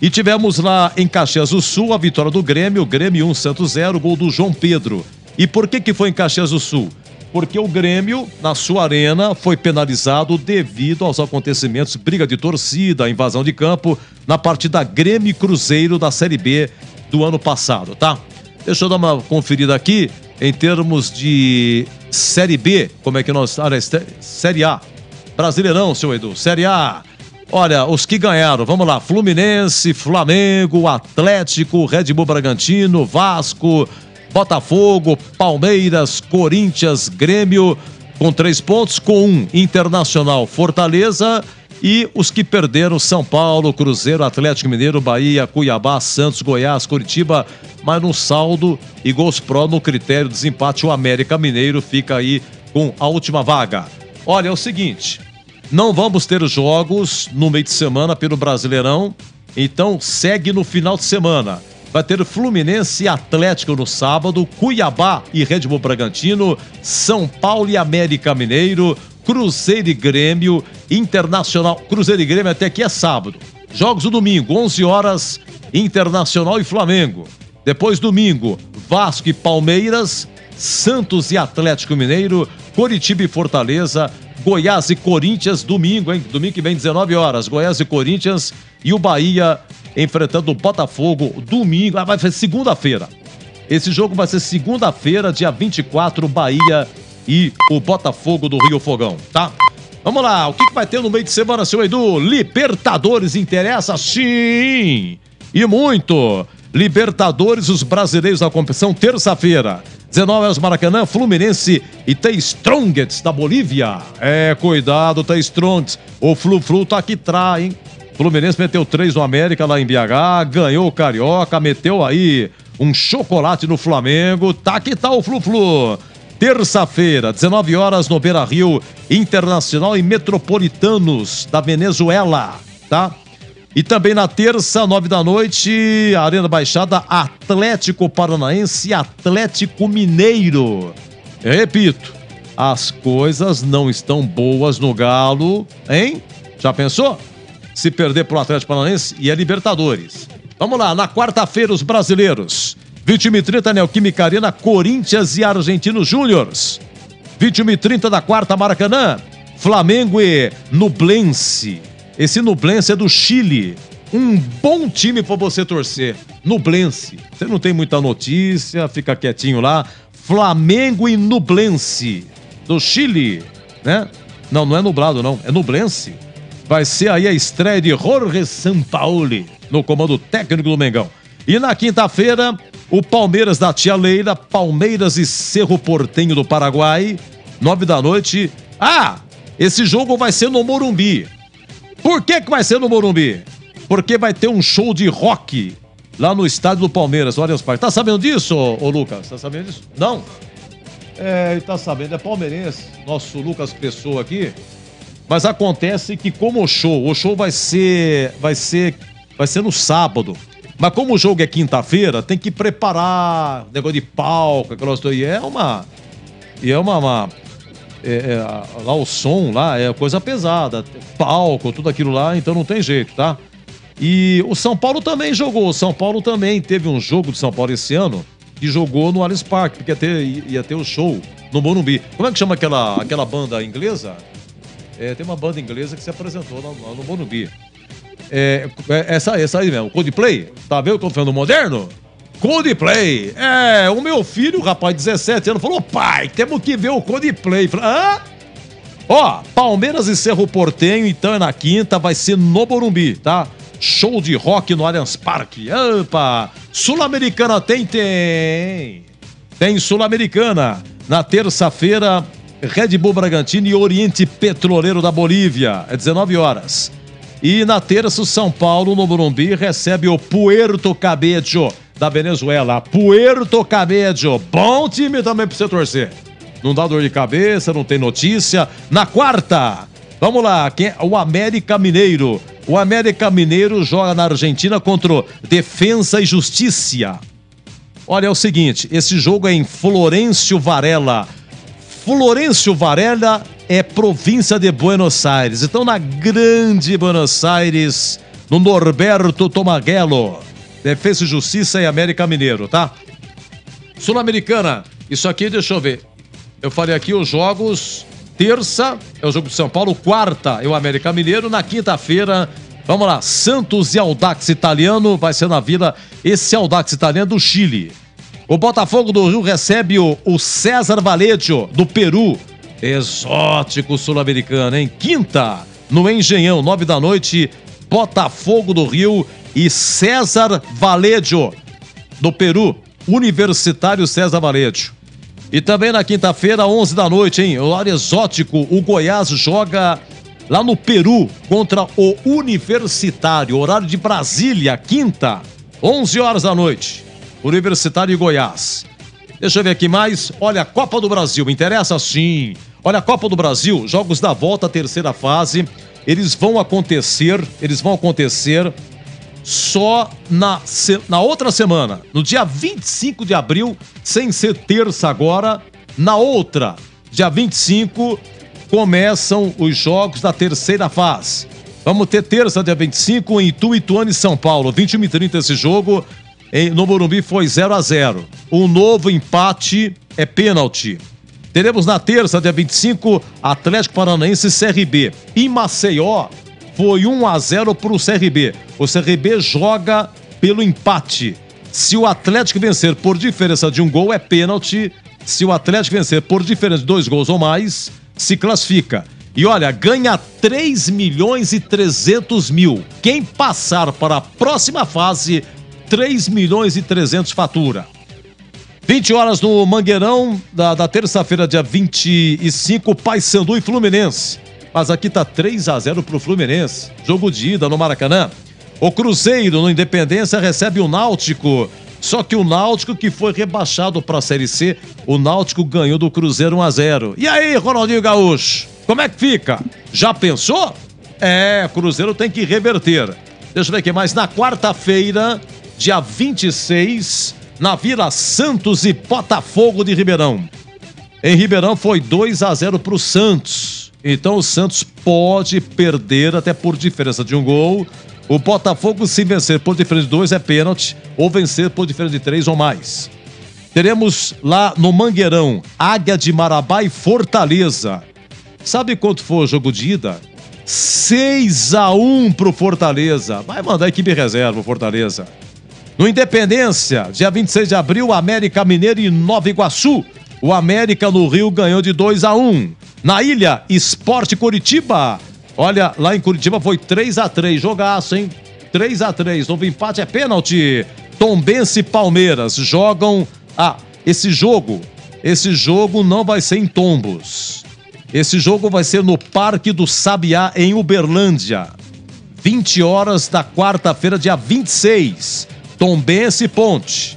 E tivemos lá em Caxias do Sul a vitória do Grêmio, Grêmio 1, Santos 0, gol do João Pedro. E por que foi em Caxias do Sul? Porque o Grêmio, na sua arena, foi penalizado devido aos acontecimentos, briga de torcida, invasão de campo, na partida Grêmio e Cruzeiro da Série B do ano passado, tá? Deixa eu dar uma conferida aqui. Em termos de Série B, como é que nós... Série A. Brasileirão, seu Edu. Série A. Olha, os que ganharam, vamos lá. Fluminense, Flamengo, Atlético, Red Bull Bragantino, Vasco, Botafogo, Palmeiras, Corinthians, Grêmio, com 3 pontos, com 1 Internacional, Fortaleza. E os que perderam, São Paulo, Cruzeiro, Atlético Mineiro, Bahia, Cuiabá, Santos, Goiás, Curitiba, mas no saldo e gols pró no critério de desempate, o América Mineiro fica aí com a última vaga. Olha, é o seguinte, não vamos ter jogos no meio de semana pelo Brasileirão, então segue no final de semana. Vai ter Fluminense e Atlético no sábado, Cuiabá e Red Bull Bragantino, São Paulo e América Mineiro, Cruzeiro e Grêmio, Internacional, Cruzeiro e Grêmio até aqui é sábado. Jogos do domingo, 11 horas, Internacional e Flamengo. Depois domingo, Vasco e Palmeiras, Santos e Atlético Mineiro, Coritiba e Fortaleza, Goiás e Corinthians, domingo, hein? Domingo que vem, 19 horas, Goiás e Corinthians e o Bahia enfrentando o Botafogo, domingo, vai ser segunda-feira. Esse jogo vai ser segunda-feira, dia 24, Bahia e o Botafogo do Rio Fogão, tá? Vamos lá, o que vai ter no meio de semana, seu Edu? Libertadores interessa? Sim! E muito! Libertadores, os brasileiros da competição, terça-feira. 19 horas Maracanã, Fluminense e The Strongest da Bolívia. Cuidado, The Strongest. O Flu-Flu tá aqui trai, hein? Fluminense meteu 3 no América lá em BH, ganhou o Carioca, meteu aí um chocolate no Flamengo. Tá que tá o Flu-Flu. Terça-feira, 19 horas no Beira-Rio, Internacional e Metropolitanos da Venezuela, tá? E também na terça, 9 da noite, Arena Baixada, Atlético Paranaense e Atlético Mineiro. Eu repito, as coisas não estão boas no Galo, hein? Já pensou? Se perder pro Atlético Paranaense e é Libertadores. Vamos lá, na quarta-feira, os brasileiros. 21h30, Neoquímica Arena, Corinthians e Argentinos Júniors. 21h30 da quarta, Maracanã, Flamengo e Nublense. Esse Nublense é do Chile. Um bom time pra você torcer. Nublense. Você não tem muita notícia, fica quietinho lá. Flamengo e Nublense. Do Chile, né? Não é nublado, não. É Nublense. Vai ser aí a estreia de Jorge Sampaoli no comando técnico do Mengão. E na quinta-feira, o Palmeiras da Tia Leila, Palmeiras e Cerro Porteño do Paraguai, 9 da noite. Esse jogo vai ser no Morumbi. Por que vai ser no Morumbi? Porque vai ter um show de rock lá no estádio do Palmeiras, olha os pais. Tá sabendo disso, ô Lucas? Tá sabendo disso? Não? Ele tá sabendo, é palmeirense, nosso Lucas Pessoa aqui. Mas acontece que como o show vai ser no sábado. Mas como o jogo é quinta-feira, tem que preparar negócio de palco, aquelas coisas. Lá o som lá é coisa pesada, palco, tudo aquilo lá, então não tem jeito, tá? E o São Paulo também jogou. O São Paulo também teve um jogo de São Paulo esse ano que jogou no Allianz Parque, porque ia ter o show no Morumbi. Como é que chama aquela banda inglesa? Tem uma banda inglesa que se apresentou no Morumbi. Essa aí mesmo, Coldplay. Tá vendo o que eu tô falando moderno? Coldplay. O meu filho, rapaz de 17 anos, falou: pai, temos que ver o Coldplay. Palmeiras e Cerro Porteño, então é na quinta, vai ser no Morumbi, tá? Show de rock no Allianz Parque. Opa! Sul-Americana tem Sul-Americana. Na terça-feira, Red Bull Bragantino e Oriente Petroleiro da Bolívia, 19 horas. E na terça, o São Paulo, no Morumbi, recebe o Puerto Cabello da Venezuela. Puerto Cabello, bom time também pra você torcer. Não dá dor de cabeça, não tem notícia. Na quarta, vamos lá, o América Mineiro. O América Mineiro joga na Argentina contra o Defensa e Justiça. Olha, é o seguinte, esse jogo é em Florencio Varela. Florencio Varela é província de Buenos Aires. Então, na grande Buenos Aires, no Norberto Tomaguelo. Defesa e Justiça e América Mineiro, tá? Sul-Americana, isso aqui, deixa eu ver. Eu falei aqui os jogos. Terça é o jogo de São Paulo. Quarta é o América Mineiro. Na quinta-feira, vamos lá, Santos e Audax Italiano. Vai ser na Vila. Esse Audax Italiano do Chile. O Botafogo do Rio recebe o César Vallejo do Peru. Exótico sul-americano, hein? Quinta, no Engenhão, 9 da noite, Botafogo do Rio e César Vallejo do Peru. Universitário César Vallejo. E também na quinta-feira, 11 da noite, hein? Horário exótico, o Goiás joga lá no Peru contra o Universitário. Horário de Brasília, quinta, 11 horas da noite. Universitário e Goiás. Deixa eu ver aqui mais. Olha, a Copa do Brasil, me interessa sim. Olha, a Copa do Brasil, jogos da volta, terceira fase. Eles vão acontecer só na outra semana, no dia 25 de abril, sem ser terça agora. Na outra, dia 25, começam os jogos da terceira fase. Vamos ter terça, dia 25, em Ituano e São Paulo. 21h30 esse jogo. No Morumbi foi 0-0. Um novo empate é pênalti. Teremos na terça, dia 25, Atlético Paranaense e CRB. Em Maceió, foi 1-0 para o CRB. O CRB joga pelo empate. Se o Atlético vencer por diferença de um gol, é pênalti. Se o Atlético vencer por diferença de 2 gols ou mais, se classifica. E olha, ganha 3.300.000. Quem passar para a próxima fase, 3.300.000 fatura. 20 horas no Mangueirão, da terça-feira, dia 25, Paysandu e Fluminense. Mas aqui tá 3-0 pro Fluminense. Jogo de ida no Maracanã. O Cruzeiro, no Independência, recebe o Náutico. Só que o Náutico, que foi rebaixado para a Série C, o Náutico ganhou do Cruzeiro 1-0. E aí, Ronaldinho Gaúcho, como é que fica? Já pensou? O Cruzeiro tem que reverter. Deixa eu ver aqui mais. Na quarta-feira, dia 26, na Vila Santos e Botafogo de Ribeirão. Em Ribeirão foi 2-0 pro Santos. Então o Santos pode perder até por diferença de um gol. O Botafogo, se vencer por diferença de 2, é pênalti, ou vencer por diferença de 3 ou mais. Teremos lá no Mangueirão, Águia de Marabá e Fortaleza. Sabe quanto foi o jogo de ida? 6-1 pro Fortaleza. Vai mandar a equipe reserva, o Fortaleza. No Independência, dia 26 de abril, América Mineiro e Nova Iguaçu. O América no Rio ganhou de 2-1. Na Ilha, Sport Curitiba. Olha, lá em Curitiba foi 3-3, jogaço, hein? 3-3, novo empate é pênalti. Tombense e Palmeiras jogam... esse jogo não vai ser em Tombos. Esse jogo vai ser no Parque do Sabiá, em Uberlândia. 20 horas da quarta-feira, dia 26. Tombense e Ponte.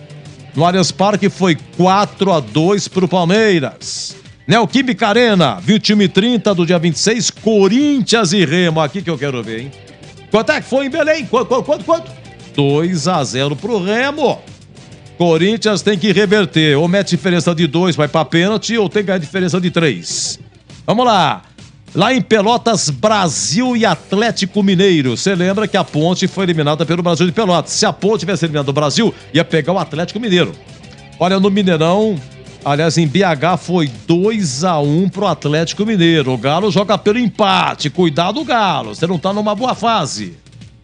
No Allianz Parque foi 4-2 pro Palmeiras. Neoquímica Arena, 21 e 30 do dia 26, Corinthians e Remo. Aqui que eu quero ver, hein? Quanto é que foi em Belém? Quanto? 2-0 pro Remo. Corinthians tem que reverter. Ou mete diferença de 2, vai pra pênalti, ou tem que ganhar diferença de 3. Vamos lá. Lá em Pelotas, Brasil e Atlético Mineiro. Você lembra que a Ponte foi eliminada pelo Brasil de Pelotas. Se a Ponte tivesse eliminado o Brasil, ia pegar o Atlético Mineiro. Olha, no Mineirão... Aliás, em BH foi 2-1 pro Atlético Mineiro. O Galo joga pelo empate. Cuidado, Galo. Você não tá numa boa fase.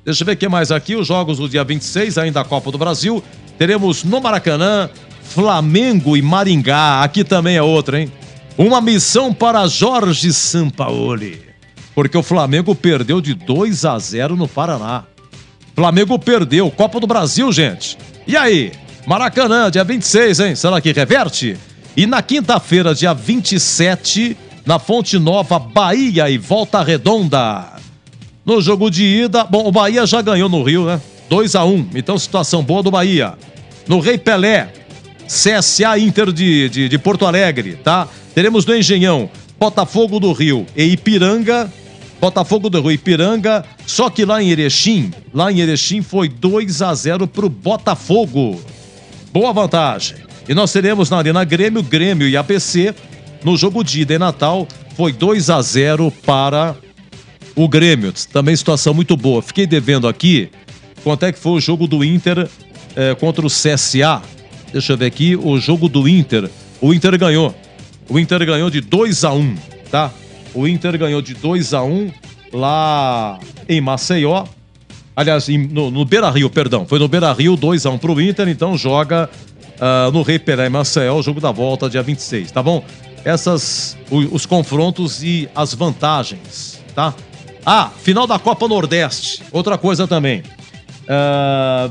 Deixa eu ver o que mais aqui. Os jogos do dia 26, ainda a Copa do Brasil. Teremos no Maracanã, Flamengo e Maringá. Aqui também é outra, hein? Uma missão para Jorge Sampaoli. Porque o Flamengo perdeu de 2-0 no Paraná. Flamengo perdeu. Copa do Brasil, gente. E aí? Maracanã, dia 26, hein? Será que reverte? E na quinta-feira, dia 27, na Fonte Nova, Bahia e Volta Redonda. No jogo de ida, bom, o Bahia já ganhou no Rio, né? 2-1, então situação boa do Bahia. No Rei Pelé, CSA Inter de Porto Alegre, tá? Teremos no Engenhão, Botafogo do Rio e Ipiranga. Botafogo do Rio e Ipiranga, só que lá em Erechim foi 2-0 pro Botafogo. Boa vantagem. E nós teremos na Arena Grêmio e ABC. No jogo de ida em Natal, foi 2-0 para o Grêmio. Também situação muito boa. Fiquei devendo aqui quanto é que foi o jogo do Inter contra o CSA. Deixa eu ver aqui, o jogo do Inter. O Inter ganhou. O Inter ganhou de 2-1, tá? O Inter ganhou de 2-1 lá em Maceió. Aliás, no Beira-Rio, perdão. Foi no Beira-Rio, 2-1 pro Inter, então joga no Rei Pelé em Maceió, o jogo da volta, dia 26, tá bom? Os confrontos e as vantagens, tá? Final da Copa Nordeste, outra coisa também.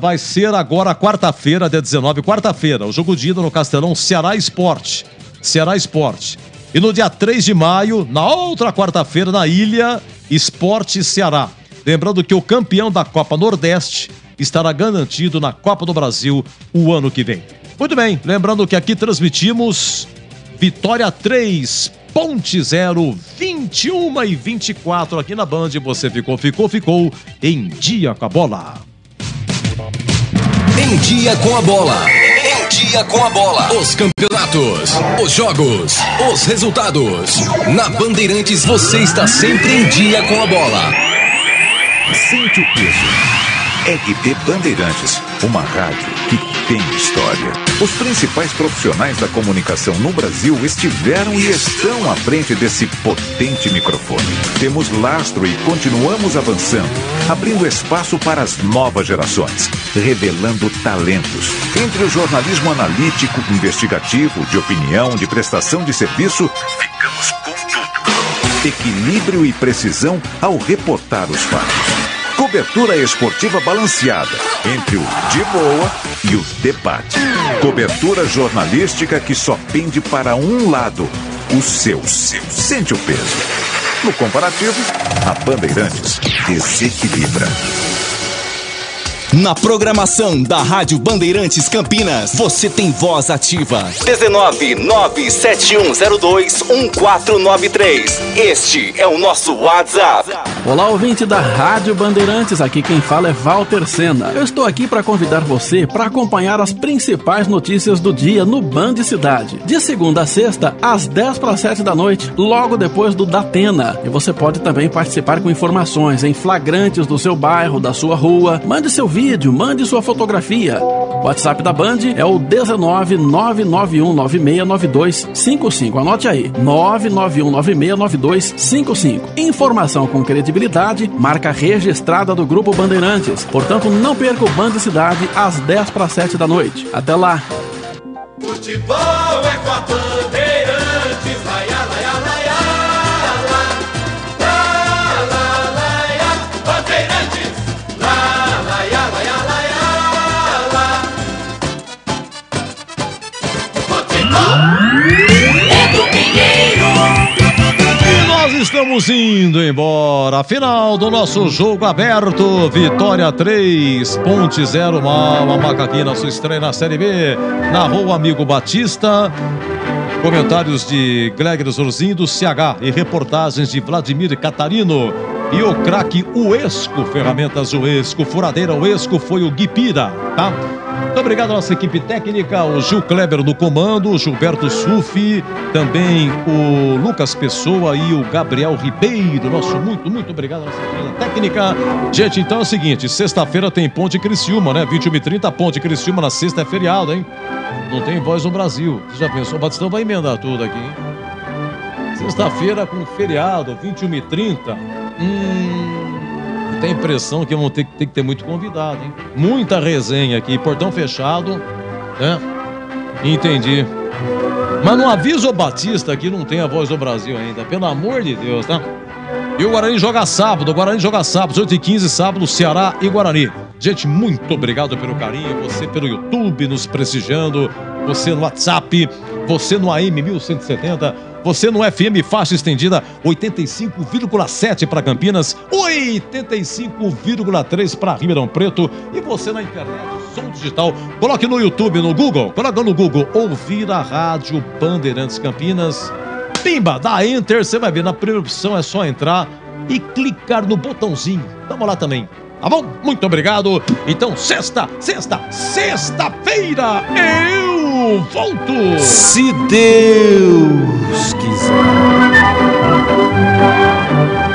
Vai ser agora quarta-feira, dia 19, quarta-feira, o jogo de ida no Castelão, Ceará Sport. E no dia 3 de maio, na outra quarta-feira, na Ilha, Sport Ceará. Lembrando que o campeão da Copa Nordeste estará garantido na Copa do Brasil o ano que vem. Muito bem, lembrando que aqui transmitimos Vitória 3, Ponte 0, 21 e 24 aqui na Band. Você ficou em Dia com a Bola. Em Dia com a Bola. Em Dia com a Bola. Os campeonatos, os jogos, os resultados. Na Bandeirantes você está sempre em Dia com a Bola. Sente o peso. RB Bandeirantes, uma rádio que tem história. Os principais profissionais da comunicação no Brasil estiveram e estão à frente desse potente microfone. Temos lastro e continuamos avançando, abrindo espaço para as novas gerações, revelando talentos. Entre o jornalismo analítico, investigativo, de opinião, de prestação de serviço, ficamos com tudo. Equilíbrio e precisão ao reportar os fatos. Cobertura esportiva balanceada entre o de boa e o debate. Cobertura jornalística que só pende para um lado, o seu. Sente o peso. No comparativo, a Bandeirantes desequilibra. Na programação da Rádio Bandeirantes Campinas, você tem voz ativa. 19971021493. Este é o nosso WhatsApp. Olá, ouvinte da Rádio Bandeirantes, aqui quem fala é Walter Sena. Eu estou aqui para convidar você para acompanhar as principais notícias do dia no Band Cidade. De segunda a sexta, às 10:07 da noite, logo depois do Datena. E você pode também participar com informações em flagrantes do seu bairro, da sua rua. Mande seu vídeo, mande sua fotografia. O WhatsApp da Band é o 19991969255. Anote aí, 991969255. Informação com credibilidade, marca registrada do Grupo Bandeirantes. Portanto, não perca o Band Cidade às 10:07 da noite. Até lá! Futebol é com a Bandeirantes, laia, laia, laia, laia, Bandeirantes, laia, laia, laia, futebol é do Pinheiro. Nós estamos indo embora. Final do nosso jogo aberto. Vitória 3, Ponte 0. Uma macaquinha, sua estreia na Série B. Narrou o amigo Batista. Comentários de Gleger Zorzinho do CH e reportagens de Vladimir Catarino. E o craque Uesco, ferramentas Uesco, furadeira Uesco, foi o Guipira, tá? Muito obrigado à nossa equipe técnica, o Gil Kleber no comando, o Gilberto Sufi, também o Lucas Pessoa e o Gabriel Ribeiro. Nosso muito obrigado à nossa equipe técnica. Gente, então é o seguinte, sexta-feira tem Ponte Criciúma, né? 21h30, Ponte Criciúma, na sexta é feriado, hein? Não tem Voz no Brasil. Você já pensou? O Batistão vai emendar tudo aqui, hein? Sexta-feira com feriado, 21h30. Tem a impressão que vão ter que ter muito convidado, hein? Muita resenha aqui, portão fechado, né? Entendi. Mas não avisa o Batista que não tem a Voz do Brasil ainda, pelo amor de Deus, tá? E o Guarani joga sábado, 8h15, sábado, Ceará e Guarani. Gente, muito obrigado pelo carinho, você pelo YouTube nos prestigiando, você no WhatsApp, você no AM 1170, você no FM faixa estendida 85,7 para Campinas, 85,3 para Ribeirão Preto e você na internet, som digital. Coloque no YouTube, no Google, coloca no Google, ouvir a Rádio Bandeirantes Campinas. Pimba, dá Enter, você vai ver, na primeira opção é só entrar e clicar no botãozinho. Vamos lá também. Tá bom? Muito obrigado. Então, sexta-feira, eu volto. Se Deus quiser.